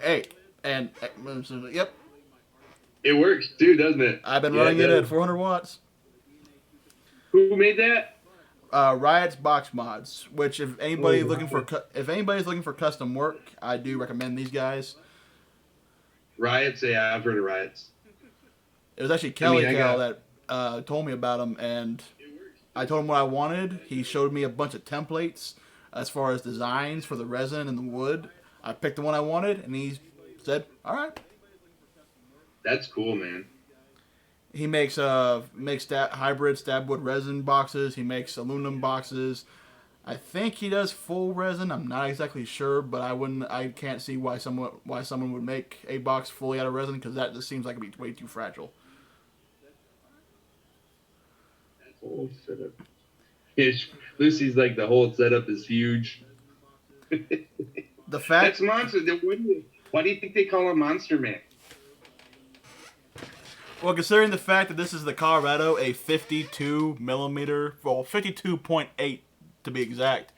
Hey, and yep.
It works too, doesn't it?
I've been running it at 400 watts.
Who made that?
Riot's Box Mods, which if anybody's looking for custom work, I do recommend these guys.
Riots, yeah, I've heard of Riots.
It was actually Kelly that told me about them, and I told him what I wanted. He showed me a bunch of templates as far as designs for the resin and the wood. I picked the one I wanted, and he said, "All right."
That's cool, man.
He makes hybrid stab wood resin boxes. He makes aluminum boxes. I think he does full resin. I'm not exactly sure, but I can't see why someone would make a box fully out of resin, because that just seems like it'd be way too fragile.
Whole setup. Lucy's like, the whole setup is huge.
The fact
that's monster. Why do you think they call him Monster Man?
Well, considering the fact that this is the Colorado, a 52 millimeter, well, 52.8 to be exact,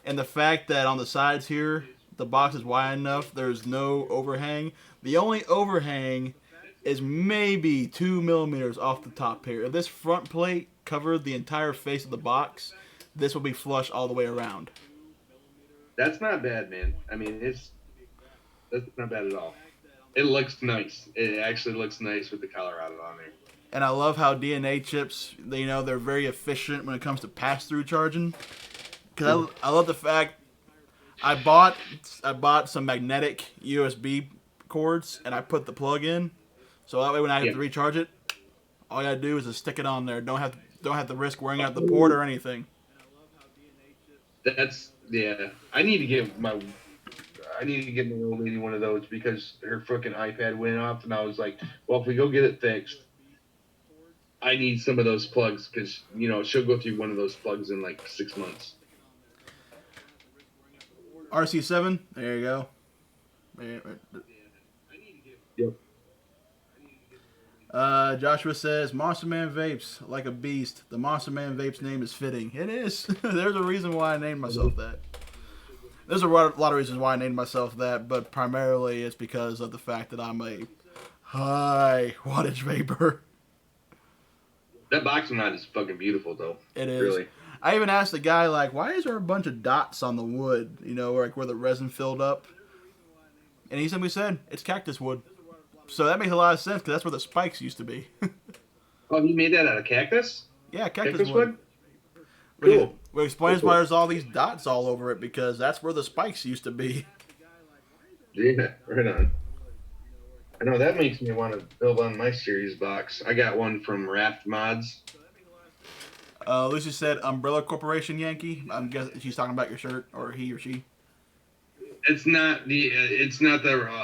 and the fact that on the sides here, the box is wide enough, there's no overhang. The only overhang is maybe 2 millimeters off the top here. If this front plate covered the entire face of the box, this will be flush all the way around.
That's not bad, man. I mean, that's not bad at all. It looks nice. It actually looks nice with the Colorado on there.
And I love how DNA chips, they're very efficient when it comes to pass-through charging. Because I love the fact I bought some magnetic USB cords, and I put the plug in, so that way when I have to recharge it, all I gotta do is just stick it on there. Don't have to risk wearing out the port or anything.
I need to get my old lady one of those, because her fucking iPad went off, and I was like, well, if we go get it fixed, I need some of those plugs, because she'll go through one of those plugs in like 6 months.
RC7, there you go.
Yep.
Joshua says, Monster Man vapes like a beast. The Monster Man vapes name is fitting. It is. There's a reason why I named myself that. There's a lot of reasons why I named myself that, but primarily it's because of the fact that I'm a high wattage vapor.
That boxing rod is fucking beautiful, though.
It is.
Really.
I even asked the guy, like, why is there a bunch of dots on the wood, where the resin filled up? And he simply said, it's cactus wood. So that makes a lot of sense, because that's where the spikes used to be.
Oh, you made that out of cactus?
Yeah, cactus wood.
Cool.
Which explains why there's all these dots all over it, because that's where the spikes used to be.
Yeah, right on. I know, that makes me want to build on my series box. I got one from Raft Mods.
Lucy said Umbrella Corporation Yankee. I'm guessing she's talking about your shirt, or he or she.
It's not the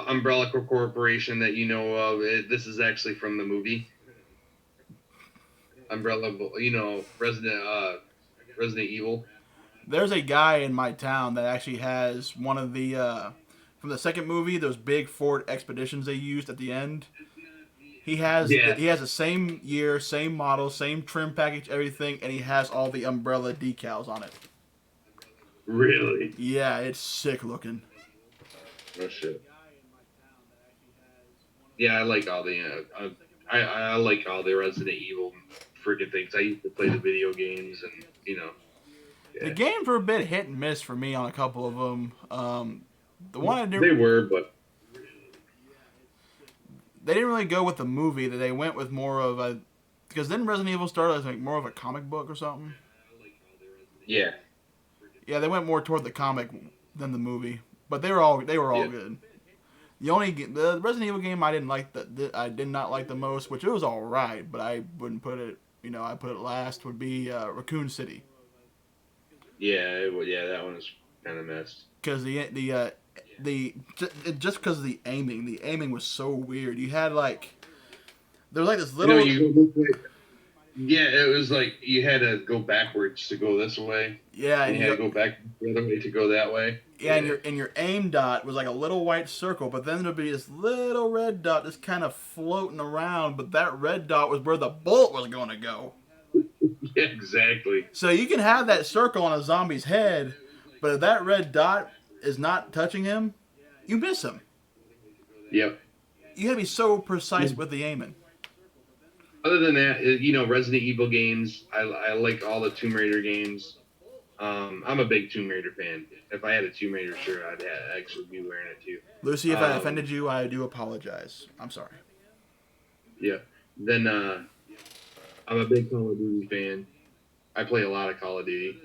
Umbrella Corporation that you know of. This is actually from the movie. Umbrella, Resident Evil.
There's a guy in my town that actually has one of the from the second movie, those big Ford Expeditions they used at the end. He has the same year, same model, same trim package, everything, and he has all the Umbrella decals on it.
Really?
Yeah, it's sick looking.
Oh shit. Yeah, I like all the I like all the Resident Evil freaking things. I used to play the video games, and Yeah.
The games were a bit hit and miss for me on a couple of them. The one I didn't.
They were, but
they didn't really go with the movie. That they went with more of a, because then Resident Evil started as like more of a comic book or something.
Yeah.
Yeah, they went more toward the comic than the movie, but they were all good. The Resident Evil game I did not like the most, which it was all right, but I wouldn't put it. I put it last. Would be Raccoon City.
Yeah, that one is kind of messed.
Because just because of the aiming was so weird. You had like there was like this little.
You go this way. Yeah, it was like you had to go backwards to go this way.
Yeah,
and you had to go back the other way to go that way.
Yeah, and your aim dot was like a little white circle, but then there'd be this little red dot just kind of floating around. But that red dot was where the bullet was going to go.
Yeah, exactly.
So you can have that circle on a zombie's head, but if that red dot is not touching him, you miss him.
Yep.
You gotta be so precise with the aiming.
Other than that, Resident Evil games. I like all the Tomb Raider games. I'm a big Tomb Raider fan. If I had a Tomb Raider shirt, I'd actually be wearing it too.
Lucy, if I offended you, I do apologize. I'm sorry.
Yeah. Then I'm a big Call of Duty fan. I play a lot of Call of Duty.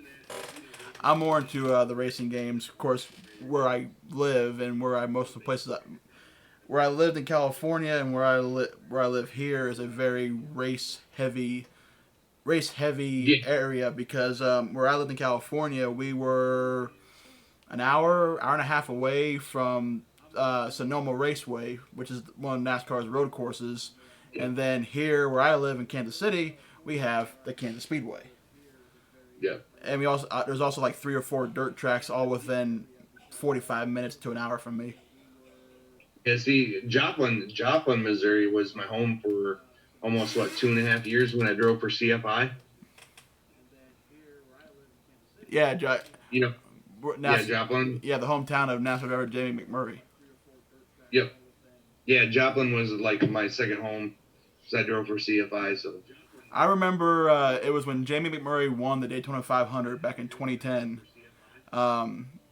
I'm more into the racing games. Of course, where I live and where where I lived in California and where I live here is a very race heavy area because where I lived in California, we were an hour and a half away from Sonoma Raceway, which is one of NASCAR's road courses. And then here, where I live in Kansas City, we have the Kansas Speedway.
Yeah.
And we also there's also like 3 or 4 dirt tracks, all within 45 minutes to an hour from me.
Yeah, see, Joplin, Missouri was my home for almost 2.5 years when I drove for CFI.
Yeah,
Joplin.
Yeah, the hometown of NASCAR driver Jamie McMurray.
Yep. Yeah, Joplin was like my second home because I drove for CFI. So
I remember it was when Jamie McMurray won the Daytona 500 back in 2010.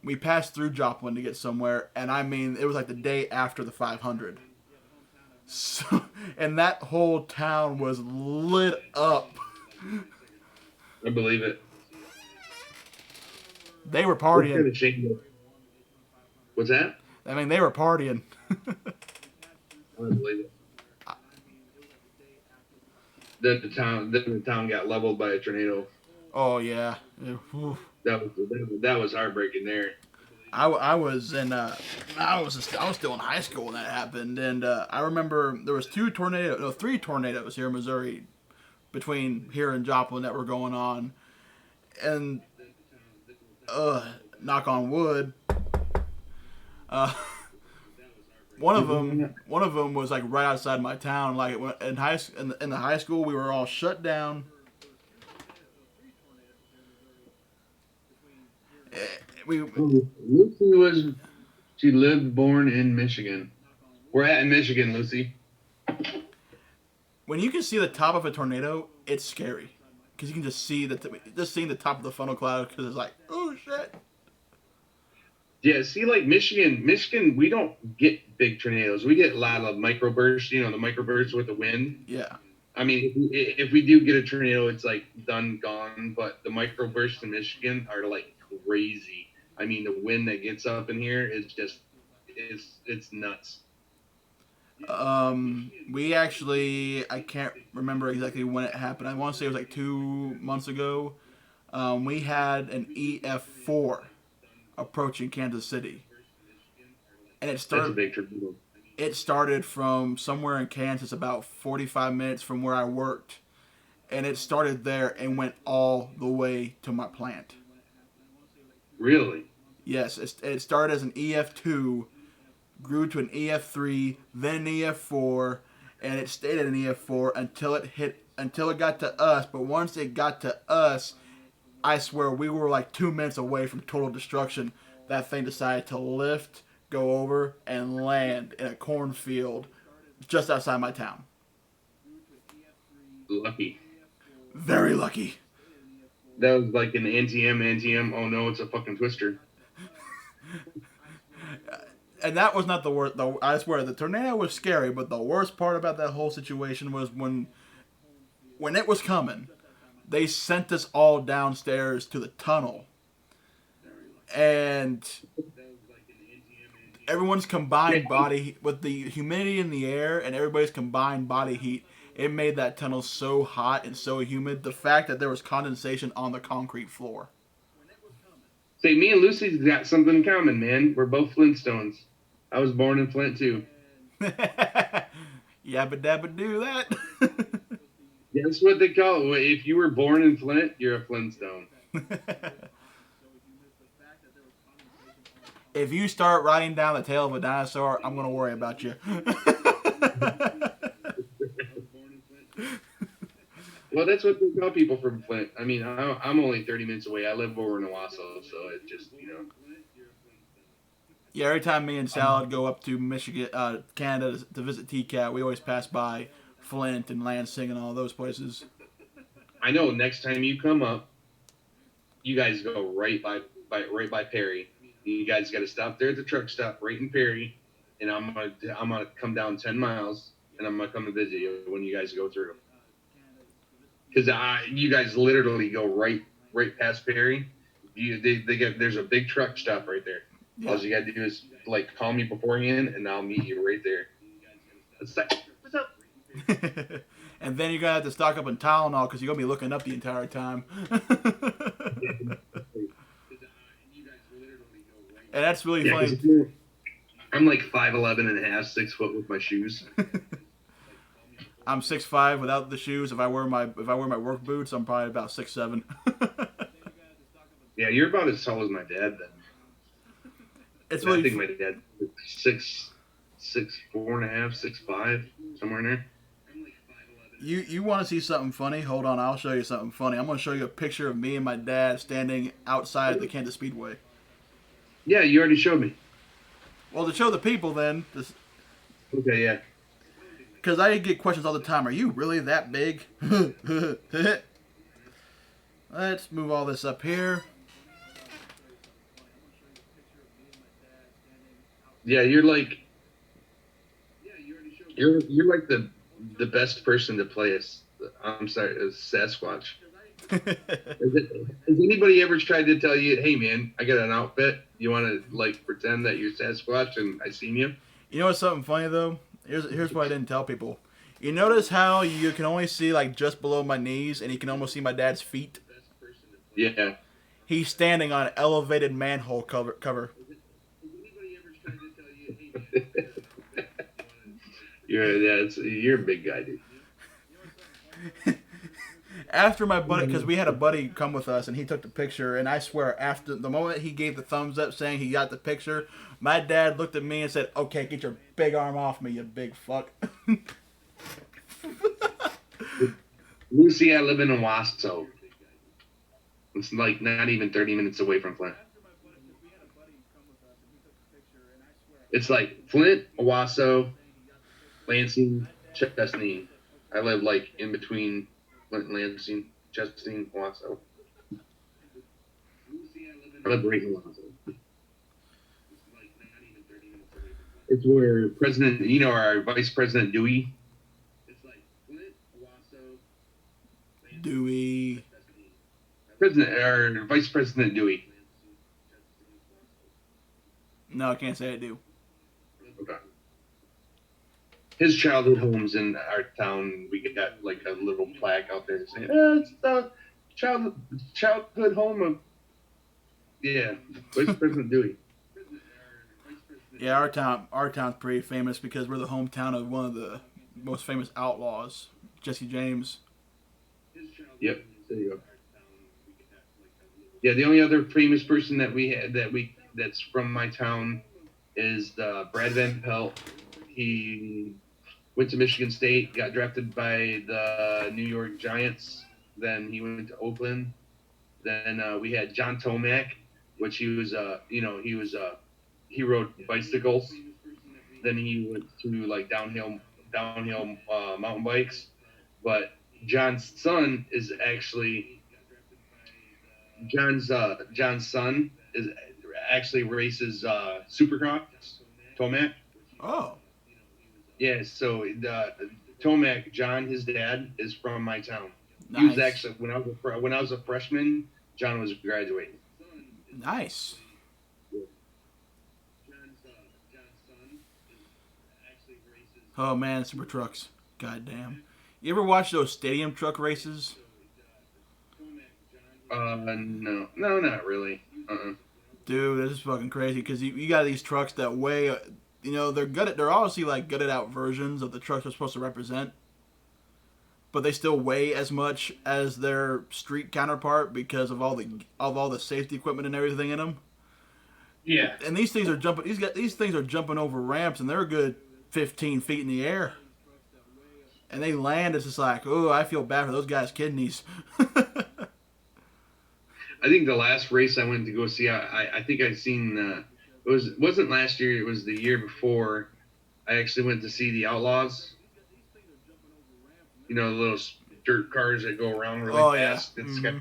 We passed through Joplin to get somewhere, and I mean, it was like the day after the 500. So, and that whole town was lit up.
I believe it.
They were partying.
What's that?
I mean, they were partying.
I believe it. Then the town got leveled by a tornado.
Oh yeah.
That was heartbreaking there.
I was still in high school when that happened, and I remember there was 3 tornadoes here in Missouri, between here and Joplin that were going on, and knock on wood. One of them was like right outside my town. Like in the high school, we were all shut down.
Lucy she lived, born in Michigan. We're in Michigan, Lucy.
When you can see the top of a tornado, it's scary because you can just see seeing the top of the funnel cloud because it's like, oh shit.
Yeah, see, like Michigan, we don't get big tornadoes. We get a lot of microbursts. The microbursts with the wind.
Yeah.
I mean, if we do get a tornado, it's like done, gone. But the microbursts in Michigan are like crazy. I mean, the wind that gets up in here is just, it's nuts.
We actually, I can't remember exactly when it happened. I want to say it was like 2 months ago. We had an EF4 approaching Kansas City. And it started,
That's a big tornado.
It started from somewhere in Kansas, about 45 minutes from where I worked. And it started there and went all the way to my plant.
Really?
Yes, it started as an EF2, grew to an EF3, then an EF4, and it stayed at an EF4 until it got to us. But once it got to us, I swear we were like 2 minutes away from total destruction. That thing decided to lift, go over, and land in a cornfield just outside my town.
Lucky.
Very lucky.
That was like an NTM. Oh no, it's a fucking twister.
And that was not the worst. I swear, the tornado was scary, but the worst part about that whole situation was when it was coming, they sent us all downstairs to the tunnel. And everyone's combined body, with the humidity in the air and everybody's combined body heat, it made that tunnel so hot and so humid. The fact that there was condensation on the concrete floor.
Say, me and Lucy's got something in common, man. We're both Flintstones. I was born in Flint too.
Yabba dabba do that.
That's what they call it. If you were born in Flint, you're a Flintstone.
If you start riding down the tail of a dinosaur, I'm gonna worry about you.
Well, that's what they call people from Flint. I mean, I'm only 30 minutes away. I live over in Owasso, so it just,
Yeah, every time me and Salad go up to Michigan, Canada to visit TKAT, we always pass by Flint and Lansing and all those places.
I know next time you come up, you guys go right by Perry. You guys got to stop there at the truck stop right in Perry, and I'm gonna come down 10 miles, and I'm gonna come to visit you when you guys go through. Because you guys literally go right past Perry. There's a big truck stop right there. Yeah. All you gotta do is like call me beforehand, and I'll meet you right there. What's up?
And then you're gonna have to stock up on Tylenol because you're gonna be looking up the entire time. And that's really funny.
I'm like 5'11" and a half, 6 foot with my shoes.
I'm 6'5" without the shoes. If I wear my work boots, I'm probably about 6'7".
Yeah, you're about as tall as my dad then.
It's really
I think my dad 6'4.5", 6'5", somewhere in there.
You want to see something funny? Hold on, I'll show you something funny. I'm going to show you a picture of me and my dad standing outside the Kansas Speedway.
Yeah, you already showed me.
Well, to show the people then.
Okay, yeah.
Because I get questions all the time. Are you really that big? Let's move all this up here.
Yeah, you're like the best person to play a Sasquatch. Has anybody ever tried to tell you, hey man, I got an outfit, you want to like pretend that you're Sasquatch and I seen you?
You know what's something funny though? Here's what I didn't tell people. You notice how you can only see like just below my knees and you can almost see my dad's feet?
Yeah.
He's standing on an elevated manhole cover.
You're a big guy, dude.
After my buddy, because we had a buddy come with us and he took the picture, and I swear, after the moment he gave the thumbs up saying he got the picture, my dad looked at me and said, "Okay, get your big arm off me, you big fuck."
Lucy, I live in Owasso. It's like not even 30 minutes away from Flint. It's like Flint, Owasso, Lansing, Chesney. I live like in between Flint, Lansing, Chesney, Owasso. I live right in Owasso. It's where President, our Vice President Dewey.
Dewey.
Vice President Dewey.
No, I can't say I do.
Okay. His childhood home's in our town. We got like a little plaque out there saying, it's the childhood home of, Vice President Dewey.
Yeah, our town's pretty famous because we're the hometown of one of the most famous outlaws, Jesse James.
Yep, there you go. Yeah, the only other famous person that we had that's from my town is Brad Van Pelt. He went to Michigan State, got drafted by the New York Giants. Then he went to Oakland. Then we had John Tomac, which he rode bicycles. Then he went to like downhill mountain bikes. But John's son is actually races Supercross. Tomac.
Oh.
Yeah, so Tomac, John, his dad, is from my town.
Nice.
He was actually when I was a freshman, John was graduating.
Nice. Oh man, super trucks. Goddamn. You ever watch those stadium truck races?
No, not really.
Dude, this is fucking crazy because you got these trucks that weigh, they're obviously like gutted out versions of the trucks they're supposed to represent, but they still weigh as much as their street counterpart because of all the safety equipment and everything in them.
Yeah.
And these things are jumping. These things are jumping over ramps, and they're a good 15 feet in the air. And they land. It's just like, oh, I feel bad for those guys' kidneys.
I think the last race I went to go see, I think I seen wasn't last year. It was the year before. I actually went to see the Outlaws. You know, the little dirt cars that go around really fast.
Yeah.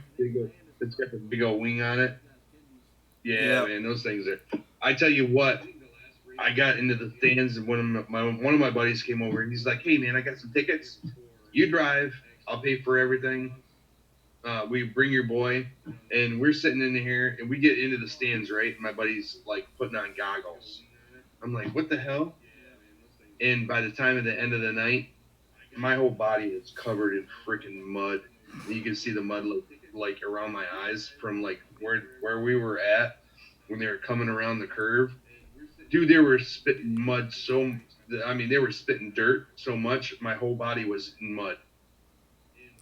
It's got the big old wing on it. Yeah,
Yep.
man, those things are. I tell you what, I got into the stands and one of my buddies came over and he's like, "Hey, man, I got some tickets. You drive. I'll pay for everything. We bring your boy." And we're sitting in here and we get into the stands, right? And my buddy's like putting on goggles. I'm like, "What the hell?" And by the time of the end of the night, my whole body is covered in freaking mud. And you can see the mud like around my eyes from like where we were at when they were coming around the curve. Dude, they were spitting mud they were spitting dirt so much my whole body was in mud.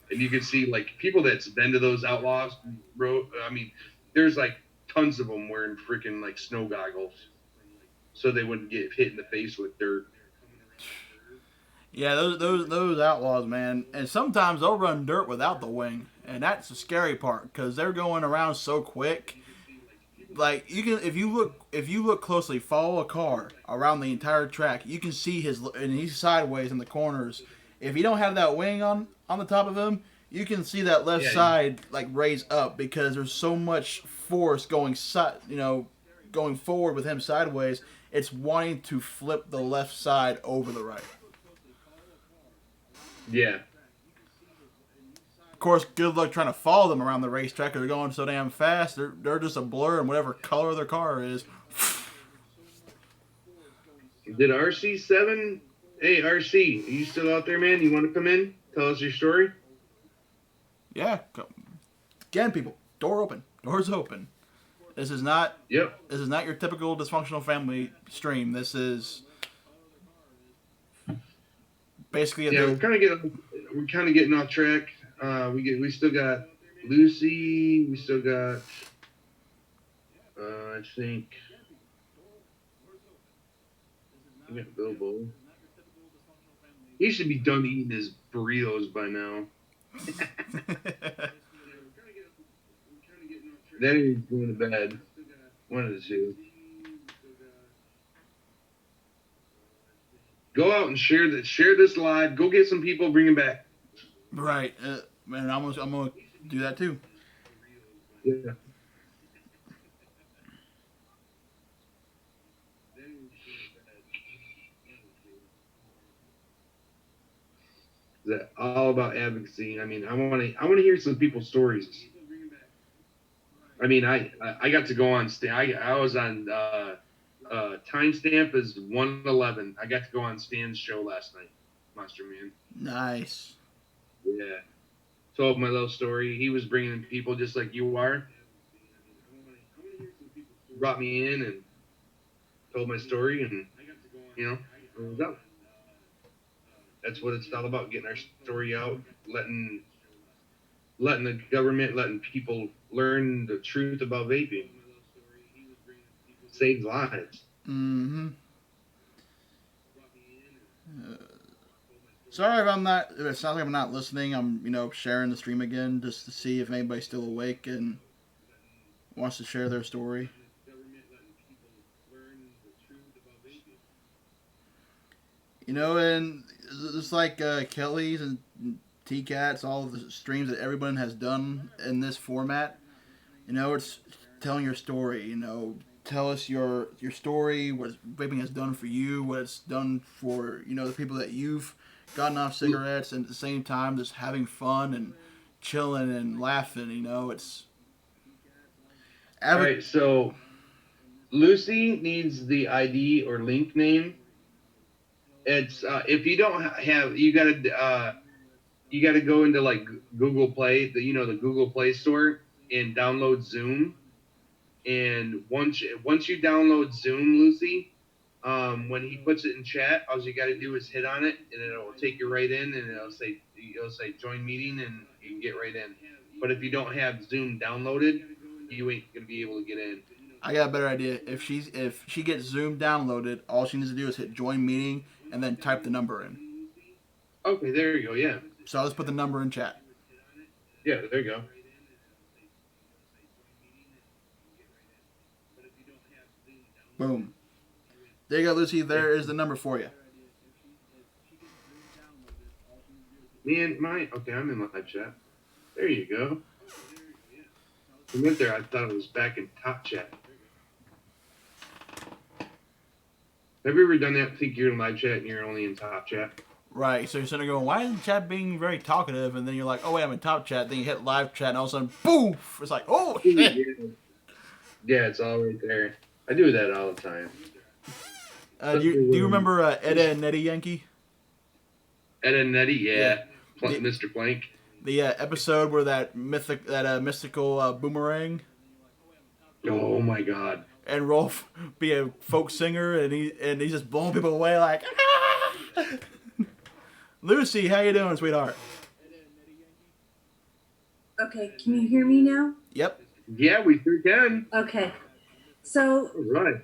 And you can see like people that's been to those Outlaws road. I mean, there's like tons of them wearing freaking like snow goggles so they wouldn't get hit in the face with dirt.
Yeah, those Outlaws, man. And sometimes they'll run dirt without the wing, and that's the scary part because they're going around so quick. Like you can, if you look closely, follow a car around the entire track, you can see and he's sideways in the corners. If you don't have that wing on the top of him, you can see that left side like raise up because there's so much force going forward with him sideways. It's wanting to flip the left side over the right.
Yeah.
Of course, good luck trying to follow them around the racetrack. They're going so damn fast. They're just a blur in whatever color their car is.
Did RC7? Hey, RC, are you still out there, man? You want to come in? Tell us your story?
Yeah. Again, people, doors open. This is not your typical dysfunctional family stream. This is basically
we're kind of getting off track. We still got Lucy. We still got I think we got Bilbo. He should be done eating his burritos by now. Then he's going to bed. One of the two. Go out and share this live. Go get some people. Bring them back.
Right, man. I'm gonna do that too.
Yeah. Is that all about advocacy? I mean, I want to hear some people's stories. I mean, I got to go on. I was on. Timestamp is 1:11. I got to go on Stan's show last night, Monster Man.
Nice.
Yeah. Told my little story. He was bringing in people just like you are. Brought me in and told my story, and it was up. That's what it's all about: getting our story out, letting the government, letting people learn the truth about vaping. Saves lives.
Mm-hmm. Sorry if it sounds like I'm not listening. I'm, sharing the stream again just to see if anybody's still awake and wants to share their story. And just like Kelly's and TKATs, all of the streams that everyone has done in this format, it's telling your story, tell us your story, what vaping has done for you, what it's done for, the people that you've gotten off cigarettes, and at the same time just having fun and chilling and laughing, it's...
All right, so Lucy needs the ID or link name. It's if you don't have, you gotta go into like Google Play, the Google Play Store and download Zoom.
And once you download Zoom, Lucy, when he puts it in chat, all you got to do is hit on it, and it'll take you right in, and it'll say join meeting, and you can get right in. But if you don't have Zoom downloaded, you ain't gonna be able to get in.
I got a better idea. If she gets Zoom downloaded, all she needs to do is hit join meeting and then type the number in.
Okay, there you go. Yeah.
So I'll just put the number in chat.
Yeah, there you go.
Boom. There you go, Lucy. There is the number for you.
Man, okay, I'm in live chat. There you go. I went there. I thought it was back in top chat. Have you ever done that? Think you're in live chat and you're only in top chat?
Right. So you're sitting there going, why isn't chat being very talkative? And then you're like, oh, wait, I'm in top chat. Then you hit live chat, and all of a sudden, poof! It's like, oh, shit.
Yeah, it's all right there. I do that all the time.
Do you remember Edda and Nettie Yankee?
Edda and Nettie, yeah. Mr. Plank.
The episode where that mystical boomerang.
Oh my God.
And Rolf be a folk singer, and he's just blowing people away like. Ah! Lucy, how you doing, sweetheart?
Okay, can you hear me now?
Yep.
Yeah, we sure can.
Okay. So,
all right.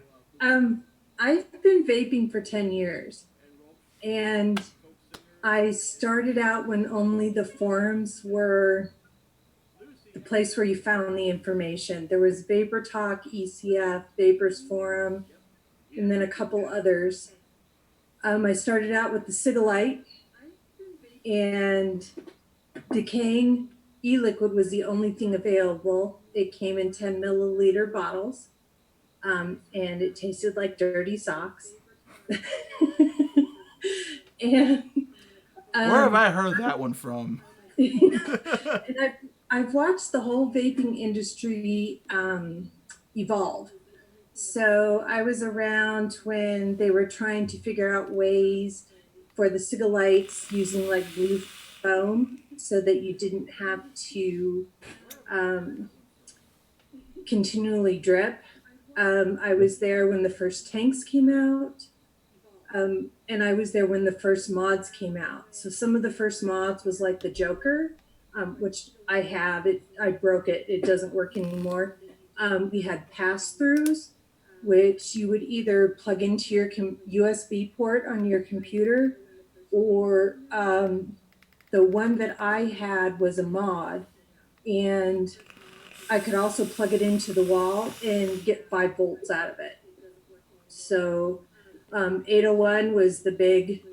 I've been vaping for 10 years, and I started out when only the forums were the place where you found the information. There was Vapor Talk, ECF, Vapors Forum, and then a couple others. I started out with the Cigalite, and decaying e-liquid was the only thing available. It came in 10 milliliter bottles, and it tasted like dirty socks. And
where have I heard that one from?
And I've watched the whole vaping industry evolve. So I was around when they were trying to figure out ways for the Cigalites using like blue foam so that you didn't have to continually drip. I was there when the first tanks came out. And I was there when the first mods came out. So some of the first mods was like the Joker, which I have. I broke it. It doesn't work anymore. We had pass-throughs, which you would either plug into your USB port on your computer, or the one that I had was a mod, and I could also plug it into the wall and get 5 volts out of it. So 801 was the big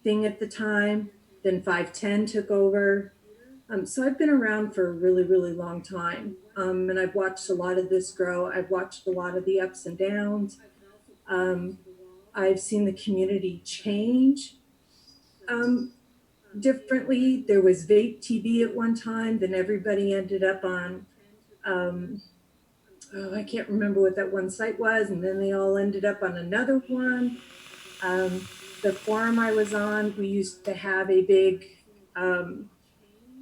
thing at the time. Then 510 took over. So I've been around for a really, really long time. And I've watched a lot of this grow. I've watched a lot of the ups and downs. I've seen the community change differently. There was Vape TV at one time. Then everybody ended up on, I can't remember what that one site was. And then they all ended up on another one. The forum I was on, we used to have a big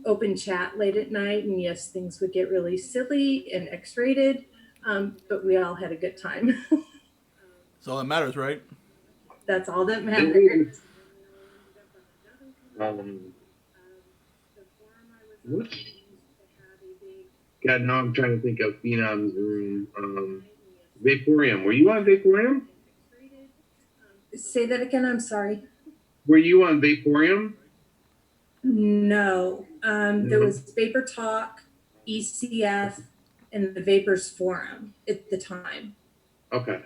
open chat late at night. And yes, things would get really silly and X-rated, but we all had a good time.
That's all that matters, right?
That's all that matters.
What? God, now I'm trying to think of Phenom's room. Vaporium. Were you on Vaporium?
Say that again, I'm sorry.
Were you on Vaporium?
No. There was Vapor Talk, ECF, and the Vapors Forum at the time.
Okay.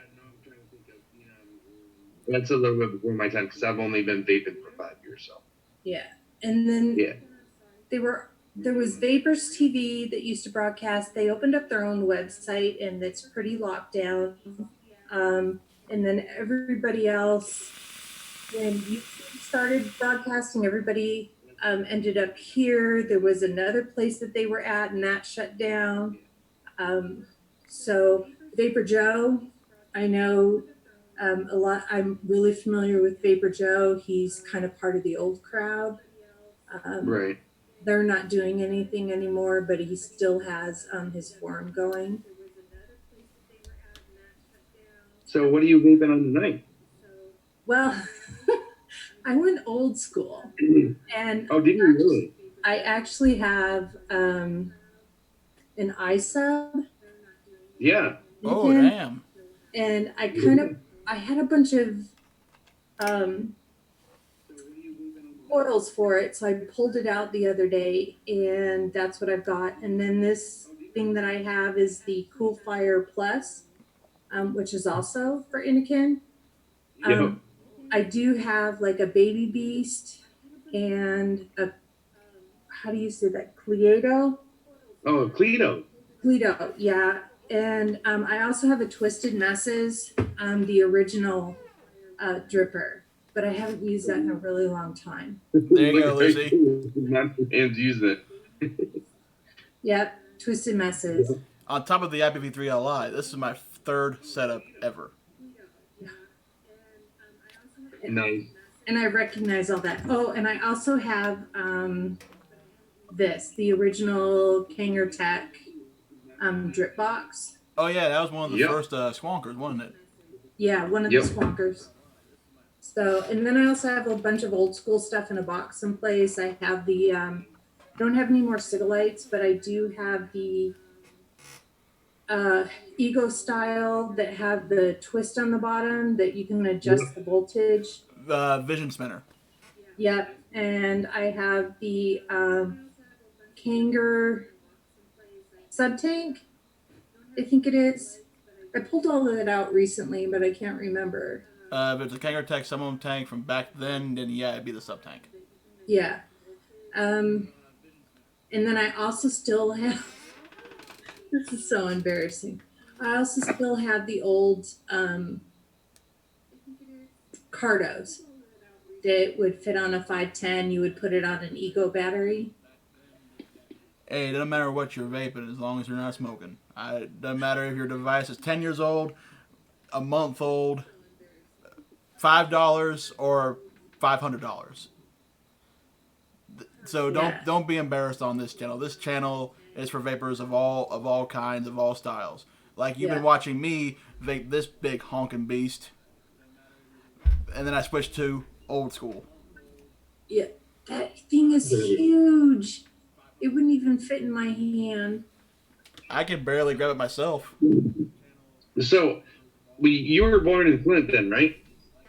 That's a little bit before my time because I've only been vaping for 5 years. So.
Yeah. And then there was Vapors TV that used to broadcast. They opened up their own website, and it's pretty locked down. And then everybody else, when you started broadcasting, everybody ended up here. There was another place that they were at, and that shut down. So Vapor Joe, I know a lot. I'm really familiar with Vapor Joe. He's kind of part of the old crowd.
Right.
They're not doing anything anymore, but he still has his forum going.
So what are you vaping on tonight?
Well, I went old school, and
Oh, did you really?
I actually have an iSub.
Yeah.
Oh, damn.
And I had a bunch of oils for it, so I pulled it out the other day, and that's what I've got. And then this thing that I have is the Cool Fire Plus, which is also for Anakin. I do have like a Baby Beast and a, how do you say that, Cleado?
Oh, Cleado.
Cleado, yeah. And I also have a Twisted Messes, the original dripper, but I haven't used that in a really long time.
There you go, Lucy.
My hands use it.
Yep, Twisted Messes.
On top of the IPv3 Li, this is my third setup ever.
Nice.
And I recognize all that. Oh, and I also have the original Kanger Tech drip box.
Oh yeah, that was one of the first squonkers, wasn't it?
Yeah, one of the squonkers. So, and then I also have a bunch of old school stuff in a box someplace. I have the, I don't have any more Cigalites, but I do have the Ego style that have the twist on the bottom that you can adjust the voltage.
Vision spinner.
Yep, and I have the Kanger sub tank, I think it is. I pulled all of it out recently, but I can't remember.
If it's a Kanger Tech summon tank from back then yeah, it'd be the sub tank.
Yeah. And then I also still have, this is so embarrassing. I also still have the old Cardos that would fit on a 510. You would put it on an Ego battery.
Hey, it doesn't matter what you're vaping as long as you're not smoking. It doesn't matter if your device is 10 years old, a month old, $5 or $500. So don't be embarrassed on this channel. This channel is for vapors of all kinds, of all styles. Like you've been watching me vape this big honking beast, and then I switched to old school.
Yeah, that thing is huge. It wouldn't even fit in my hand.
I can barely grab it myself.
So, you were born in Flint then, right?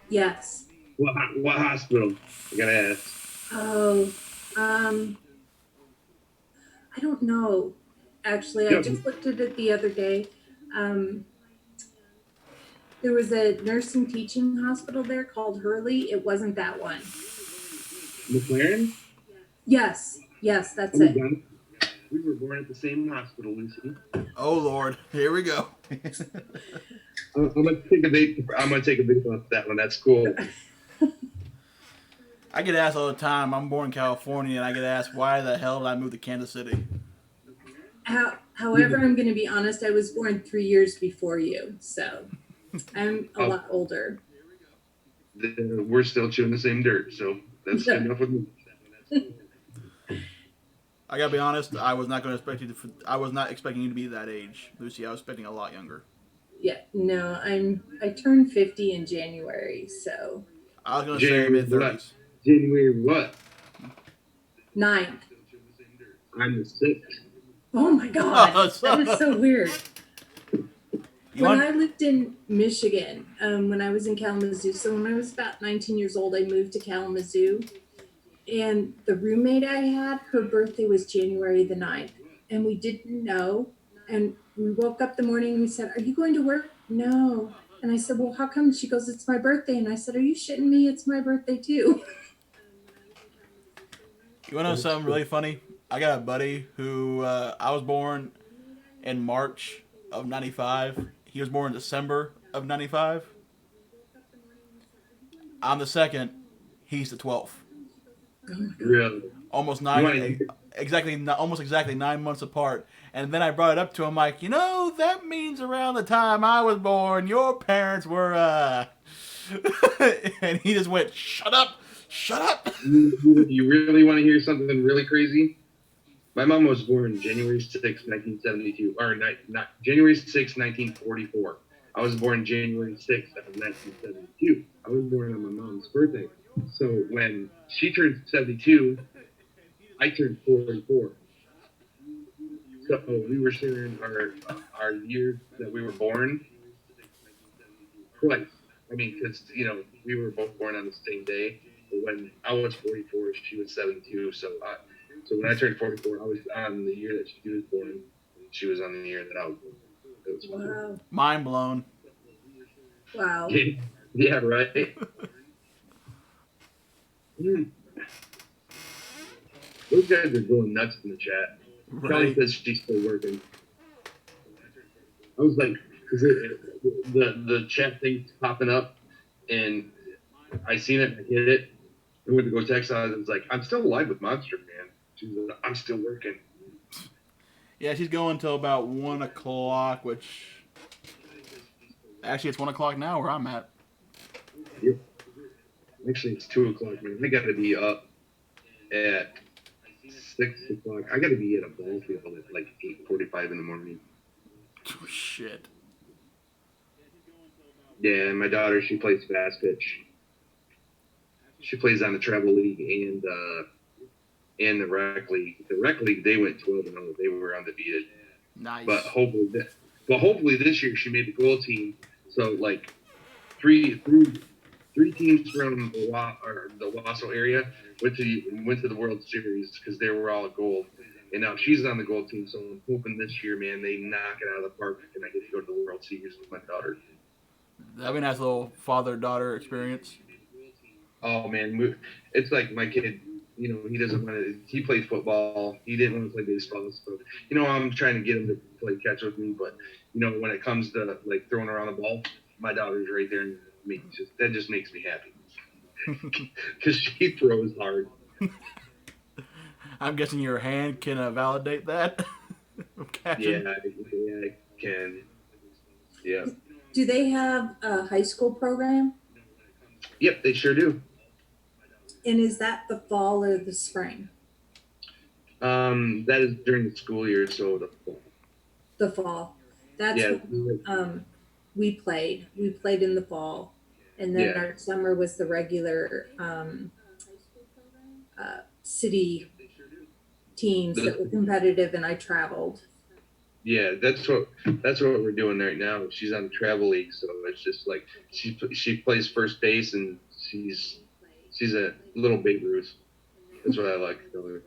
Yes.
What hospital? I gotta ask.
Oh, I don't know. Actually, I just looked at it the other day. There was a nursing teaching hospital there called Hurley. It wasn't that one.
McLaren?
Yes, that's it.
We were born at the same hospital, Lucy.
Oh Lord, here we go.
I'm gonna take a vape. Off that one. That's cool.
I get asked all the time. I'm born in California, and I get asked why the hell did I move to Kansas City.
However, I'm going to be honest. I was born 3 years before you, so I'm a lot older.
We're still chewing the same dirt, so that's good enough with me.
I gotta be honest. I was not going to expect you to. I was not expecting you to be that age, Lucy. I was expecting a lot younger.
Yeah, no, I turned 50 in January, so.
I was going to say mid-30s.
January what?
9th.
I'm the 6th.
Oh my God, that is so weird. When I lived in Michigan, when I was in Kalamazoo, so when I was about 19 years old, I moved to Kalamazoo. And the roommate I had, her birthday was January the 9th. And we didn't know. And we woke up the morning and we said, "Are you going to work?" "No." And I said, "Well, how come?" She goes, "It's my birthday." And I said, "Are you shitting me? It's my birthday too."
You want to know something really funny? I got a buddy who, I was born in March of 95. He was born in December of 95. I'm the 2nd. He's the 12th.
Really?
Almost exactly 9 months apart. And then I brought it up to him like, that means around the time I was born, your parents were, and he just went, shut up.
You really want to hear something really crazy? My mom was born January 6, 1972, or not January 6, 1944. I was born January 6th of 1972. I was born on my mom's birthday. So when she turned 72, I turned 44. So we were sharing our years that we were born twice. I mean, because, you know, we were both born on the same day. But when I was 44, she was 72. So when I turned 44, I was on the year that she was born. She was on the year that I was born. It was
Wow.
Mind blown.
Wow.
Yeah, right. Those guys are going nuts in the chat. Kelly says she's still working. I was like, because the chat thing's popping up, and I seen it, I hit it. I went to go text her. I was like, I'm still alive with Monster, man. She's like, I'm still working.
Yeah, she's going till about 1 o'clock, which actually it's 1 o'clock now where I'm at.
Yep. Actually, it's 2 o'clock, man. I got to be up at 6 o'clock. I got to be at a ball field at like 8:45 in the morning.
Oh, shit.
Yeah, and my daughter, she plays fast pitch. She plays on the travel league and the rec league. The rec league, they went 12-0. They were undefeated.
Nice.
But hopefully this year she made the goal team. So like three teams from the Wausau area went to the World Series because they were all gold. And now she's on the gold team, so I'm hoping this year, man, they knock it out of the park and I get to go to the World Series with my daughter.
That'd be a nice little father-daughter experience.
Oh man, it's like my kid. You know, he doesn't want to. He plays football. He didn't want to play baseball. So, you know, I'm trying to get him to play catch with me. But, you know, when it comes to like throwing around the ball, my daughter's right there, and that just makes me happy because she throws hard.
I'm guessing your hand can validate that.
Yeah, I can. Yeah.
Do they have a high school program?
Yep, they sure do.
And is that the fall or the spring?
That is during the school year, so the fall.
The fall. That's when we played. We played in the fall. And then our summer was the regular city teams that were competitive, and I traveled.
Yeah, that's what we're doing right now. She's on the travel league, so it's just like she plays first base, and she's a little Babe Ruth. That's what I like to tell her.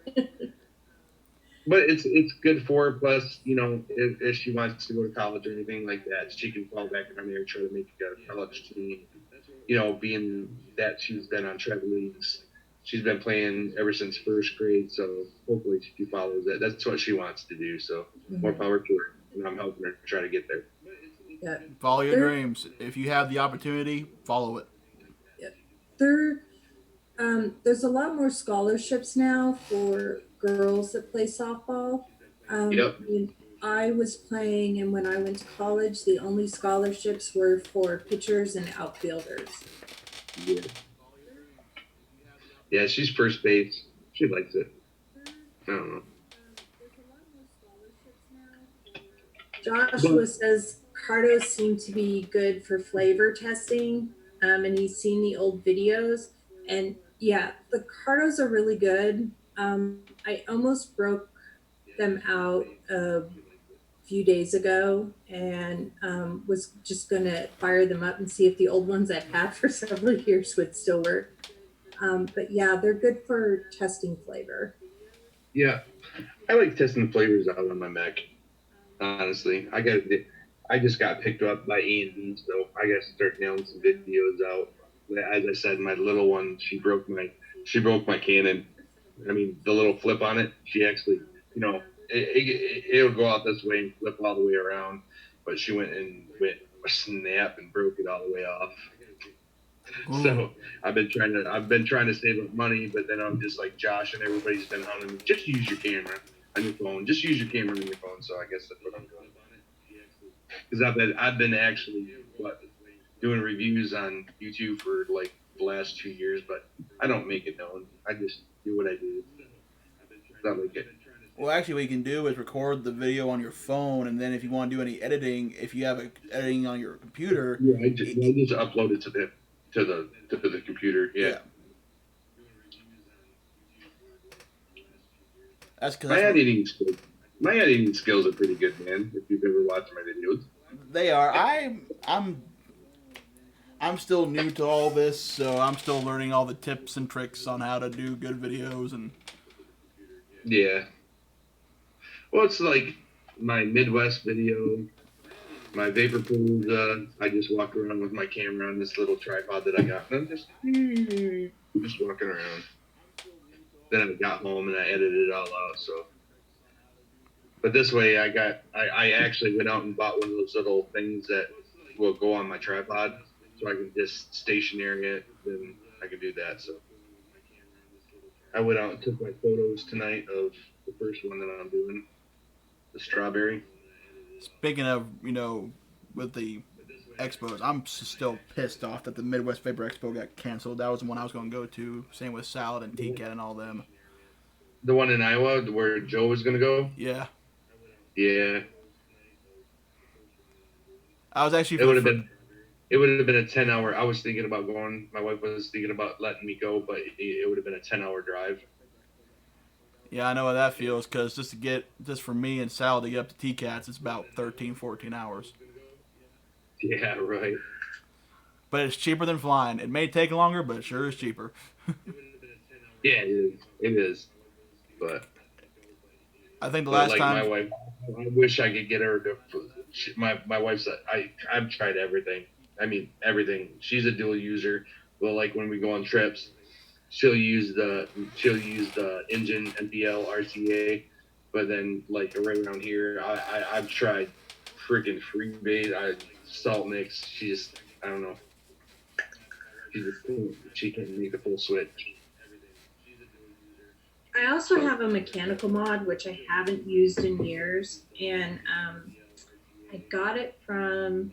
But it's good for her. Plus, you know, if she wants to go to college or anything like that, she can fall back on there and try to make a college team. You know, being that she's been on travel leagues, she's been playing ever since first grade. So hopefully she follows that. That's what she wants to do. So more power to her, and I'm helping her try to get there.
Yeah.
Follow your dreams. If you have the opportunity, follow it.
There's a lot more scholarships now for girls that play softball. When I was playing, and when I went to college, the only scholarships were for pitchers and outfielders.
Yeah. Yeah, she's first base. She likes it. I don't know.
Joshua says Cardos seem to be good for flavor testing, and he's seen the old videos. And yeah, the Cardos are really good. I almost broke them out a few days ago and was just going to fire them up and see if the old ones I've had for several years would still work. But yeah, they're good for testing flavor.
Yeah, I like testing the flavors out on my Mac. Honestly, I just got picked up by A&D, so I got to start nailing some videos out. As I said, my little one, she broke my Canon. I mean, the little flip on it, she actually, you know, it'll go out this way and flip all the way around, but she went a snap and broke it all the way off. Ooh. So I've been trying to save up money, but then I'm just like Josh and everybody's been hounding me. Just use your camera on your phone. Just use your camera on your phone. So I guess that's what I'm doing. Because I've been actually doing reviews on YouTube for like the last 2 years, but I don't make it known. I just do what I do. I like it.
Well, actually, what you can do is record the video on your phone, and then if you want to do any editing, if you have editing on your computer,
Yeah, I just upload it to the computer. Yeah.
That's because
my editing skills are pretty good, man. If you've ever watched my videos,
they are. I'm still new to all this, so I'm still learning all the tips and tricks on how to do good videos and.
Yeah. Well, it's like my Midwest video, my vapor pools. I just walk around with my camera on this little tripod that I got, and I'm just walking around. Then I got home and I edited it all out. So, but this way, I actually went out and bought one of those little things that will go on my tripod, so I can just stationary it. Then I can do that. So, I went out and took my photos tonight of the first one that I'm doing, the strawberry.
Speaking of, with the expos, I'm still pissed off that the Midwest Vapor Expo got canceled. That was the one I was going to go to. Same with Salad and TKAT and all them.
The one in Iowa where Joe was going to go?
Yeah.
Yeah.
I was actually...
It would have been a 10-hour... I was thinking about going. My wife was thinking about letting me go, but it would have been a 10-hour drive.
Yeah, I know how that feels, because just for me and Sal to get up to TKATs, it's about 13, 14 hours.
Yeah, right.
But it's cheaper than flying. It may take longer, but it sure is cheaper.
Yeah, it is. But
I think the last time...
my wife, I wish I could get her to... My wife said, I've tried everything. I mean, everything. She's a dual user. Well, like when we go on trips, she'll use the engine NPL RCA, but then like right around here, I've tried freaking freebase, salt mix. She just, I don't know. She can't make the full switch.
I also have a mechanical mod which I haven't used in years, and I got it from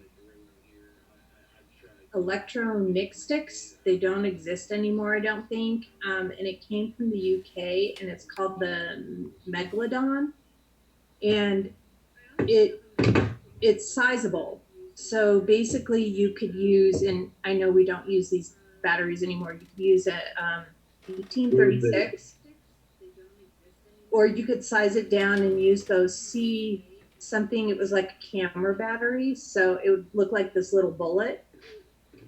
Electro Mix Sticks. They don't exist anymore, I don't think. And it came from the UK, and it's called the Megalodon. And it's sizable. So basically you could use, and I know we don't use these batteries anymore, you could use a 1836, or you could size it down and use those something, it was like a camera battery. So it would look like this little bullet.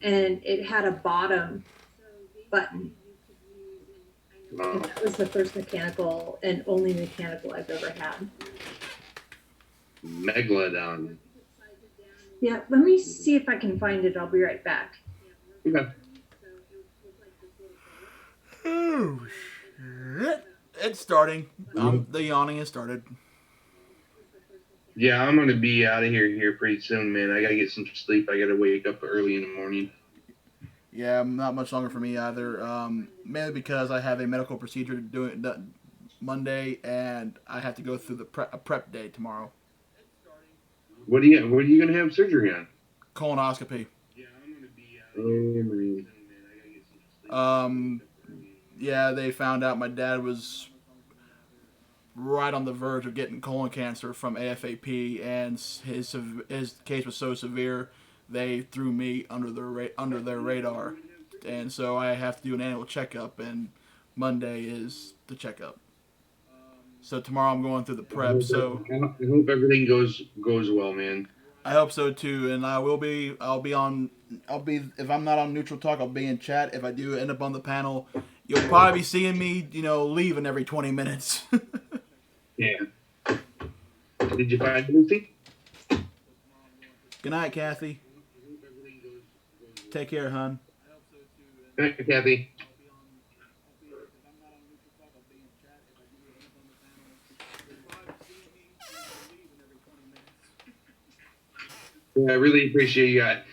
And it had a bottom button. And that was the first mechanical and only mechanical I've ever had.
Megalodon.
Yeah, let me see if I can find it. I'll be right back.
Okay.
Oh, shit. It's starting. The yawning has started.
Yeah, I'm going to be out of here pretty soon, man. I got to get some sleep. I got to wake up early in the morning.
Yeah, not much longer for me either. Mainly because I have a medical procedure doing Monday, and I have to go through the prep day tomorrow.
What are you going to have surgery on?
Colonoscopy.
Oh,
yeah, they found out my dad was right on the verge of getting colon cancer from AFAP, and his case was so severe they threw me under their radar, and so I have to do an annual checkup, and Monday is the checkup. So tomorrow I'm going through the prep. So
I hope everything goes well, man.
I hope so too, and I'll be if I'm not on Neutral Talk, I'll be in chat. If I do end up on the panel, you'll probably be seeing me, leaving every 20 minutes.
Yeah. Did you find Lucy?
Good night, Kathy. Take care, hon.
Good night, Kathy. Yeah, I really appreciate you. I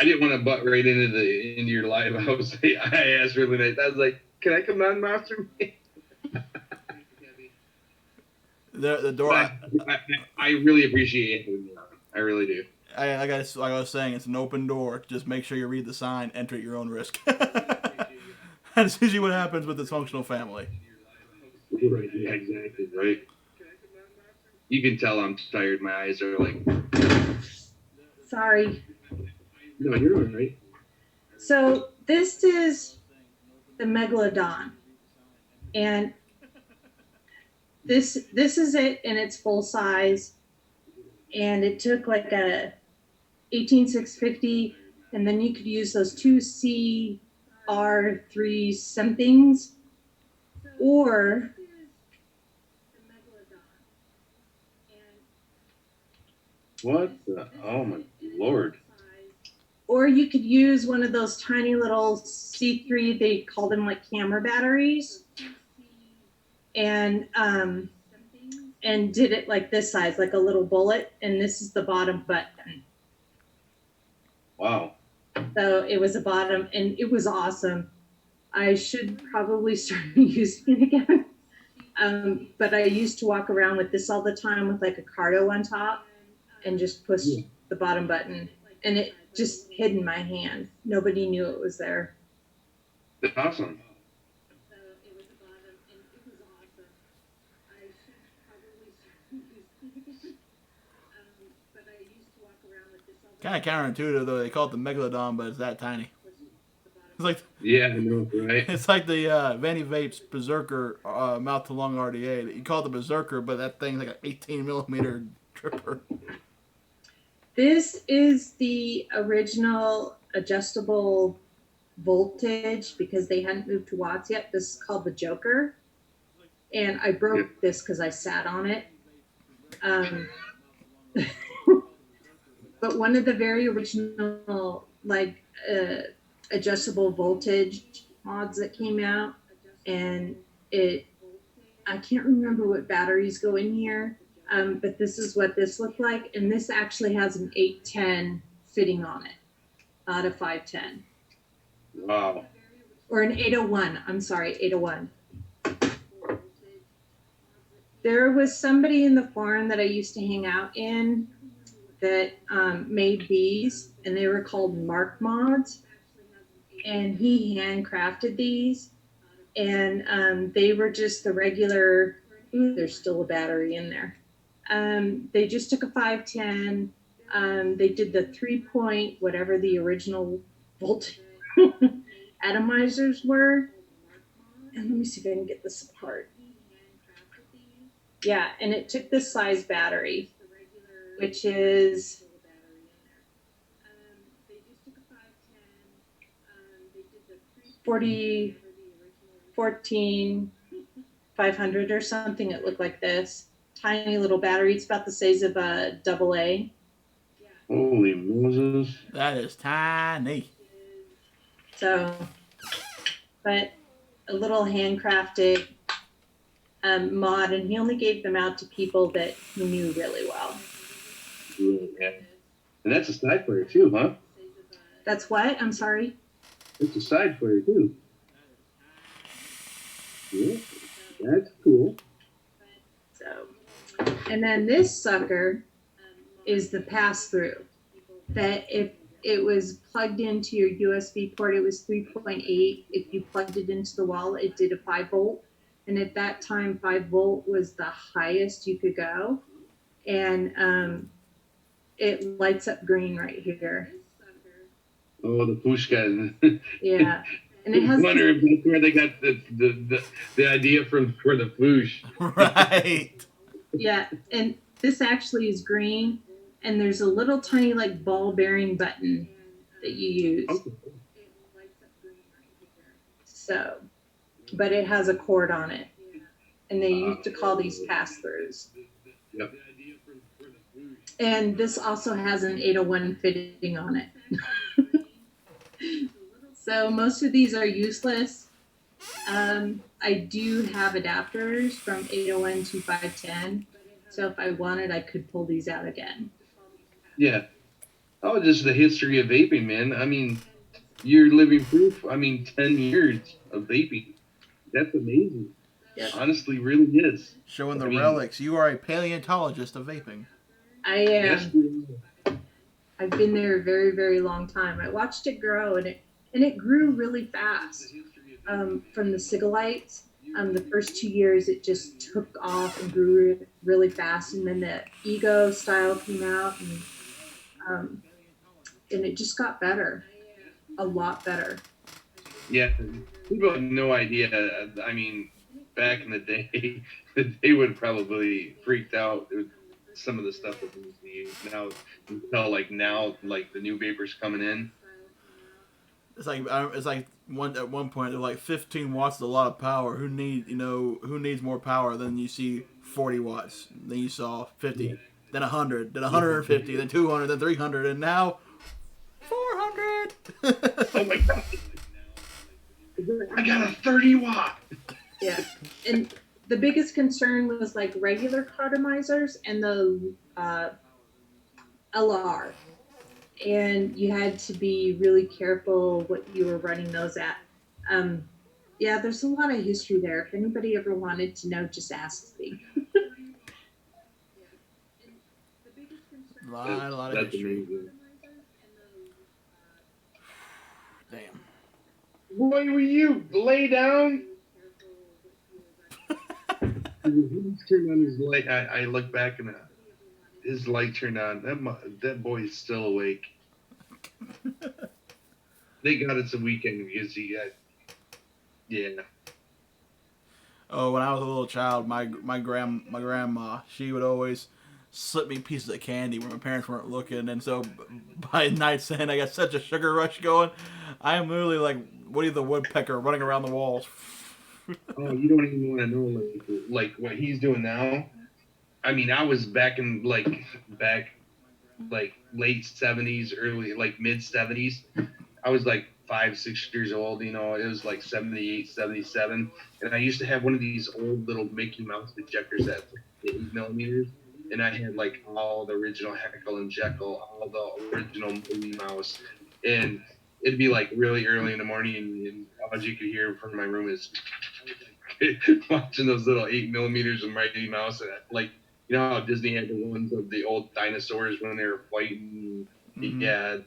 didn't want to butt right into your live. I asked really nice. I was like, "Can I come on, Master Man?"
The door.
I really appreciate it. I really do.
Like I was saying, it's an open door. Just make sure you read the sign. Enter at your own risk. That's usually what happens with Dysfunctional Family.
Right. Yeah, exactly. Right. You can tell I'm tired. My eyes are like.
Sorry.
No, you're all right.
So this is the Megalodon, and this is it in its full size, and it took like a 18650, and then you could use those two CR3 somethings, or
What the? Oh my lord.
or you could use one of those tiny little C3, they call them like camera batteries, and did it like this size, like a little bullet, and this is the bottom button.
Wow.
So it was a bottom, and it was awesome. I should probably start using it again. But I used to walk around with this all the time with like a cardo on top and just push the bottom button, and it just hid in my hand. Nobody knew it was there.
That's awesome.
Kind of counterintuitive though. They call it the Megalodon, but it's that tiny. It's like
yeah, I know, right?
It's like the Vanny Vape's Berserker mouth to lung RDA. You call it the Berserker, but that thing's like an 18 millimeter tripper.
This is the original adjustable voltage because they hadn't moved to watts yet. This is called the Joker, and I broke this because I sat on it. But one of the very original adjustable voltage mods that came out, and I can't remember what batteries go in here, but this is what this looked like, and this actually has an 810 fitting on it, not a 510.
Wow.
Or an 801. I'm sorry, 801. There was somebody in the forum that I used to hang out in that made these, and they were called Mark mods, and he handcrafted these, and they were just the regular. Ooh, there's still a battery in there. They just took a 510. They did the 3-point whatever the original voltage atomizers were, and let me see if I can get this apart. Yeah, and it took this size battery, which is 500 or something. It looked like this tiny little battery. It's about the size of a AA.
Holy Moses.
That is tiny.
So, but a little handcrafted mod, and he only gave them out to people that he knew really well.
Yeah. And that's a side player too, huh?
That's what? I'm sorry?
It's a side player too. Yeah, that's cool.
So, and then this sucker is the pass-through. That if it was plugged into your USB port, it was 3.8. If you plugged it into the wall, it did a 5 volt. And at that time, 5 volt was the highest you could go. And it lights up green right here.
Oh, the push guys.
Yeah. And it has.
I wonder if that's where they got the idea from for the push.
Right.
Yeah, and this actually is green, and there's a little tiny like ball bearing button that you use. Okay. So, but it has a cord on it, and they used to call these pass-throughs.
Yep.
And this also has an 801 fitting on it. So most of these are useless. I do have adapters from 801 to 510. So if I wanted, I could pull these out again.
Yeah. Oh, just the history of vaping, man. I mean, you're living proof. I mean, 10 years of vaping. That's amazing.
Yep.
Honestly, really is.
Showing the relics. You are a paleontologist of vaping.
I am. I've been there a very, very long time. I watched it grow, and it grew really fast. From the cigalites, The first 2 years, it just took off and grew really fast. And then the Ego style came out, and it just got better, a lot better.
Yeah, people have no idea. I mean, back in the day, they would probably freaked out with some of the stuff that we use now. Until like now, like the new vapors coming in.
It's like at one point they're like 15 watts is a lot of power. Who needs more power than you see 40 watts? Then you saw 50, then 100, then 150, then 200, then 300, and now 400.
Oh my god! I got a 30 watt.
Yeah, and the biggest concern was like regular cartomizers and the LR. And you had to be really careful what you were running those at. Yeah, there's a lot of history there. If anybody ever wanted to know, just ask me.
A lot of history.
Amazing.
Damn.
Boy, will you lay down?
He turned on his light. I look back and his light turned on. That boy is still awake. Thank God it's a weekend because he got. Yeah.
Oh, when I was a little child, my grandma, she would always slip me pieces of candy when my parents weren't looking, and so by night's end, I got such a sugar rush going. I am literally like Woody the Woodpecker running around the walls.
Oh, you don't even want to know like what he's doing now. I mean, I was back late 70s, early like mid 70s. I was like 5-6 years old, you know. It was like 78, 77, and I used to have one of these old little Mickey Mouse projectors at 8 millimeters, and I had like all the original Heckle and Jekyll, all the original Mickey Mouse, and it'd be like really early in the morning, and all you could hear from my room is watching those little 8 millimeters of Mickey Mouse, and like, you know how Disney had the ones of the old dinosaurs when they were fighting. Mm-hmm. Yeah,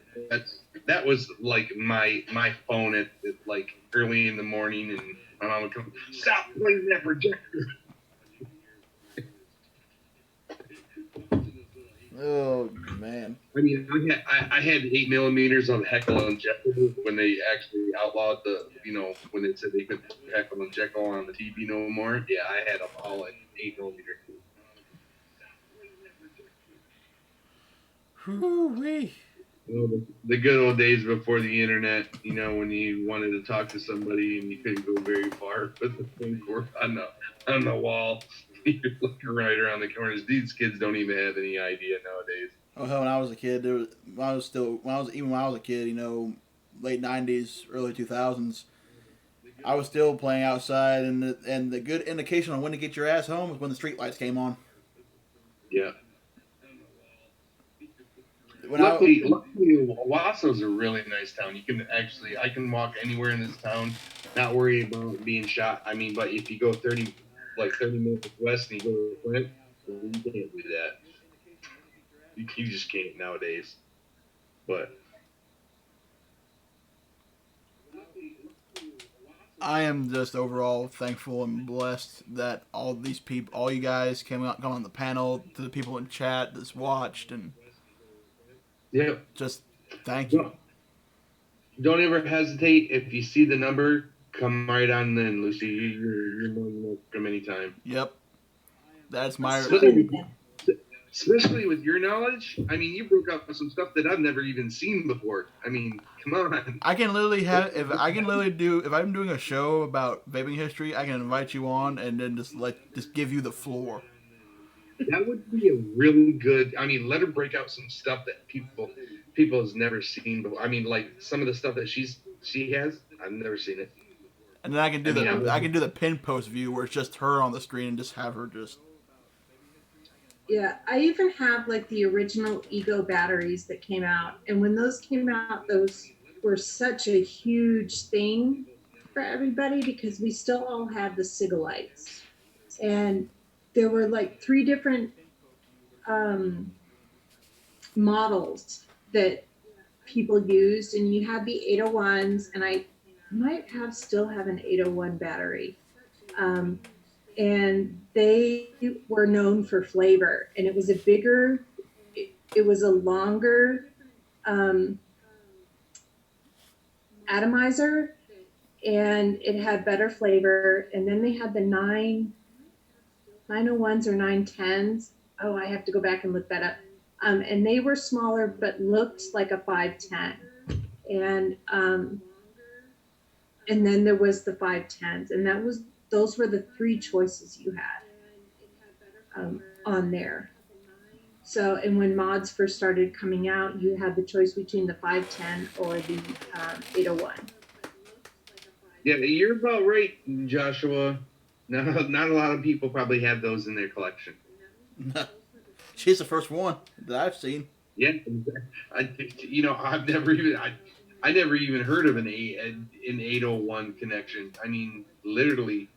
that was like my phone at like early in the morning, and my mom would come, stop playing that projector.
Oh man!
I mean, I had 8 millimeters of Heckle and Jekyll when they actually outlawed when they said they couldn't put Heckle and Jekyll on the TV no more. Yeah, I had them all at 8 millimeters.
Whoo-wee.
Well, the good old days before the internet, you know, when you wanted to talk to somebody and you couldn't go very far with the phone cord on the wall. You're looking right around the corners. These kids don't even have any idea nowadays.
Oh hell, when I was a kid, when I was a kid, you know, late 90s, early 2000s, I was still playing outside, and the good indication on when to get your ass home was when the street lights came on.
Yeah. Luckily, Owasso's a really nice town. I can walk anywhere in this town, not worry about being shot. I mean, but if you go 30 minutes west and you go to Flint, you can't do that. You just can't nowadays. But
I am just overall thankful and blessed that all these people, all you guys come on the panel, to the people in chat that's watched, and
yeah,
just thank you.
Don't ever hesitate. If you see the number, come right on in, Lucy. You're more than welcome anytime.
Yep. That's my...
Especially with your knowledge. I mean, you broke up some stuff that I've never even seen before. I mean, come on.
I can literally if I'm doing a show about vaping history, I can invite you on and then just give you the floor.
That would be a really good. I mean, let her break out some stuff that people has never seen before. I mean, like some of the stuff that she has, I've never seen it.
And then I can do the pin post view where it's just her on the screen and just have her just.
Yeah, I even have like the original Ego batteries that came out, and when those came out, those were such a huge thing for everybody because we still all had the Sigalites, and there were like 3 different models that people used, and you had the 801s, and I might still have an 801 battery. And they were known for flavor, and it was a bigger, it was a longer atomizer, and it had better flavor. And then they had the 901s or 910s. Oh, I have to go back and look that up. And they were smaller, but looked like a 510. And then there was the 510s, and those were the three choices you had on there. So, and when mods first started coming out, you had the choice between the 510 or the 801.
Yeah, you're about right, Joshua. Not a lot of people probably have those in their collection.
She's the first one that I've seen.
Yeah, I've never even I never even heard of an 801 connection. I mean, literally,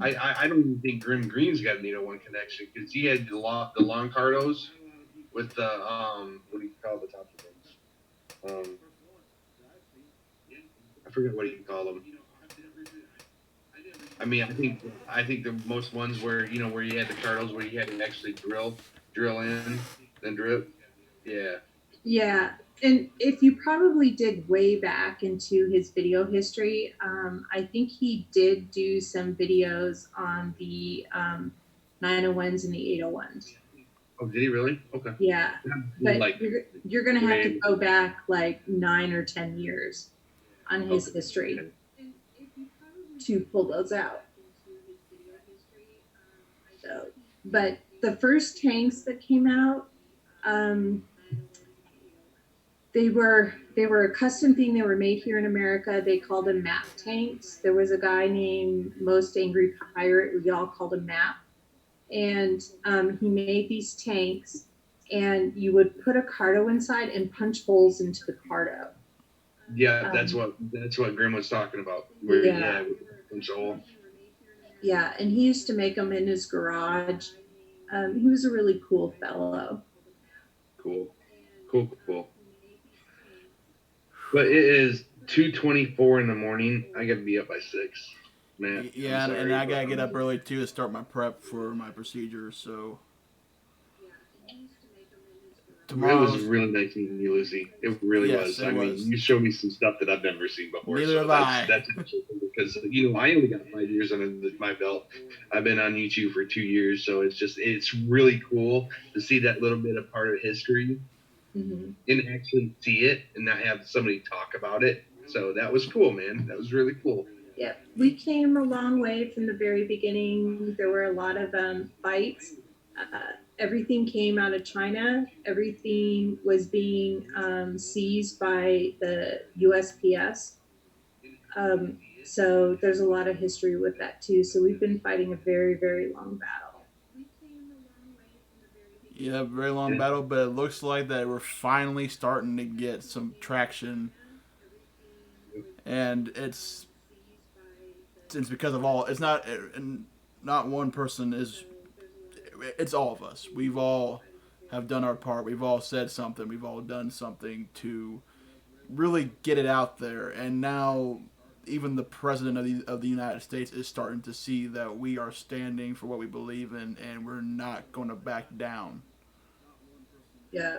I don't even think Grim Green's got an 801 connection because he had the long cardos with the what do you call the top of things? I forget what you call them. I mean, I think the most ones where where you had the cardos where you had to actually drill in, then drip. Yeah.
Yeah, and if you probably did way back into his video history, I think he did do some videos on the 901s and the 801s.
Oh, did he really? Okay.
Yeah, but
Like,
you're gonna have to go back like 9 or 10 years on his history to pull those out. So, but the first tanks that came out, they were a custom thing. They were made here in America. They called them map tanks. There was a guy named Most Angry Pirate. We all called him Map. And he made these tanks, and you would put a cardo inside and punch holes into the cardo.
Yeah, that's what Grim was talking about. Where,
Yeah.
Punch a hole.
Yeah, and he used to make them in his garage. He was a really cool fellow.
Cool. But it is 2:24 in the morning. I gotta be up by 6. Man.
Yeah, and I gotta get up early too to start my prep for my procedure. So
It was really nice meeting you, Lucy. It really was.
It
I mean, you showed me some stuff that I've never seen before.
Neither have I.
That's because I only got 5 years under my belt. I've been on YouTube for 2 years, so it's really cool to see that little bit of part of history and actually see it and not have somebody talk about it. So that was cool, man. That was really cool.
Yeah, we came a long way from the very beginning. There were a lot of fights. Everything came out of China. Everything was being seized by the USPS. So there's a lot of history with that too. So we've been fighting a very, very long battle.
Yeah, very long battle, but it looks like that we're finally starting to get some traction. And it's because of all. It's not one person is. It's all of us. We've all have done our part. We've all said something. We've all done something to really get it out there. And now, even the president of the United States is starting to see that we are standing for what we believe in, and we're not going to back down.
Yeah,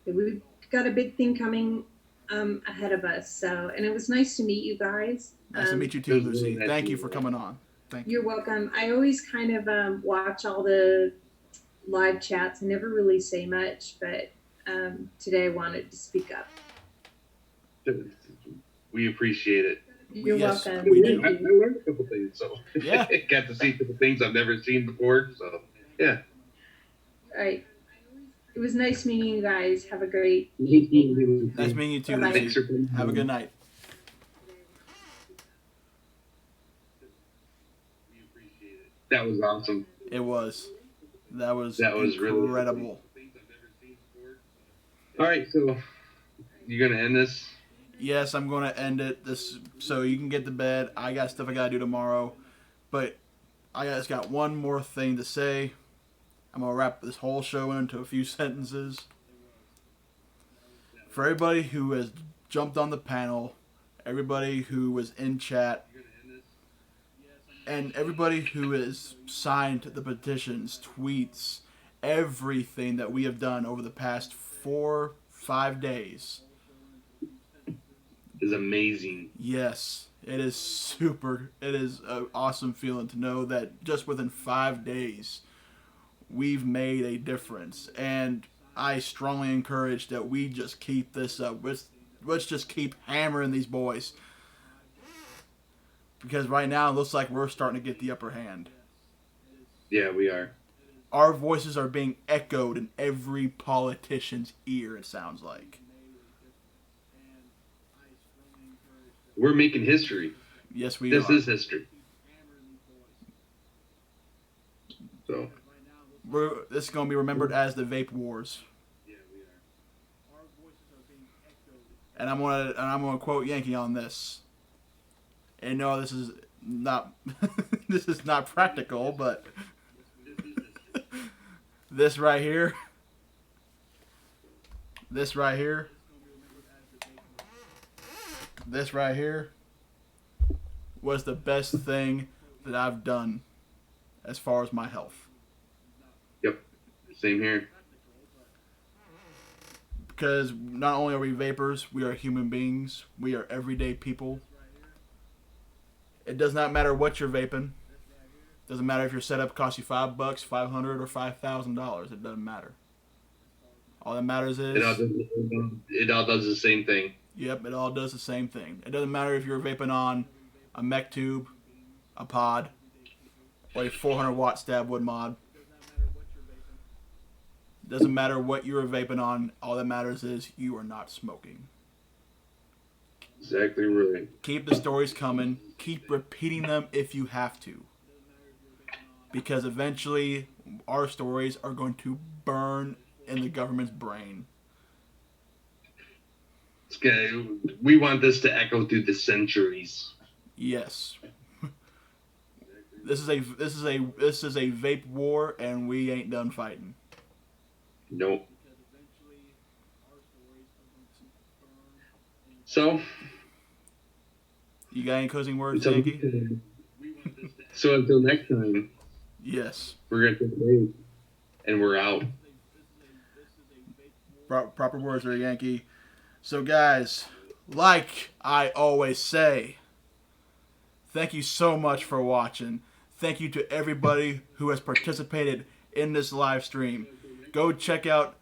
we've got a big thing coming ahead of us. So, and it was nice to meet you guys.
Nice to meet you too, Lucy. Thank you for coming on. Thank you.
You're welcome. I always kind of watch all the live chats. I never really say much, but today I wanted to speak up.
We appreciate it.
You're welcome.
I learned a couple things, so
yeah,
got to see a couple things I've never seen before. So yeah.
All right. It was nice meeting you guys. Have a great
evening. Nice meeting you too, Lucy. Have a good night.
That was awesome.
It was. That was
Really
incredible.
All right, so you gonna end this?
Yes, I'm gonna end it. So you can get to bed. I got stuff I gotta do tomorrow, but I just got one more thing to say. I'm gonna wrap this whole show into a few sentences. For everybody who has jumped on the panel, everybody who was in chat, And everybody who has signed the petitions, tweets, everything that we have done over the past 4-5 days
is amazing.
Yes, it is super. It is an awesome feeling to know that just within 5 days, we've made a difference. And I strongly encourage that we just keep this up. Let's just keep hammering these boys. Because right now it looks like we're starting to get the upper hand.
Yeah, we are.
Our voices are being echoed in every politician's ear, it sounds like.
We're making history.
Yes, we
This
are.
is history. So.
This is going to be remembered as the Vape Wars. And I'm gonna quote Yankee on this. And no, this is not this is not practical, but this right here was the best thing that I've done as far as my health.
Yep. Same here.
Because not only are we vapors, we are human beings. We are everyday people. It does not matter what you're vaping. It doesn't matter if your setup costs you $5, $500, or $5,000. It doesn't matter. All that matters is
it all does the same thing.
Yep, it all does the same thing. It doesn't matter if you're vaping on a mech tube, a pod, or a 400-watt stab wood mod. Doesn't matter what you're vaping on. All that matters is you are not smoking.
Exactly right.
Keep the stories coming. Keep repeating them if you have to. Because eventually our stories are going to burn in the government's brain.
It's good. We want this to echo through the centuries.
Yes. This is a vape war, and we ain't done fighting.
Nope. So,
you got any closing words, Yankee?
So until next time.
Yes.
We're gonna take a break, and we're out.
Proper words there, Yankee. So, guys, like I always say, thank you so much for watching. Thank you to everybody who has participated in this live stream. Go check out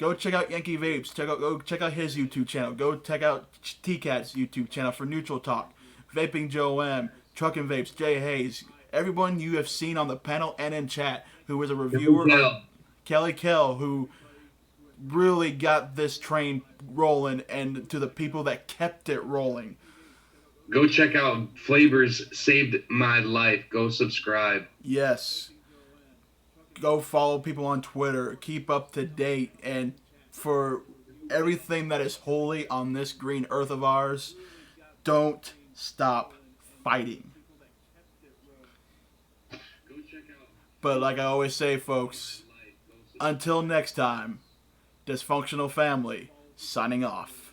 Yankee Vapes. Go check out his YouTube channel. Go check out TKATs YouTube channel for Neutral Talk. Vaping Joe M, Truckin' Vapes, Jay Hayes. Everyone you have seen on the panel and in chat who was a reviewer. Kelly Kell, who really got this train rolling, and to the people that kept it rolling.
Go check out Flavors Saved My Life. Go subscribe.
Yes. Go follow people on Twitter. Keep up to date. And for everything that is holy on this green earth of ours, don't stop fighting. But like I always say, folks, until next time, Dysfunctional Family, signing off.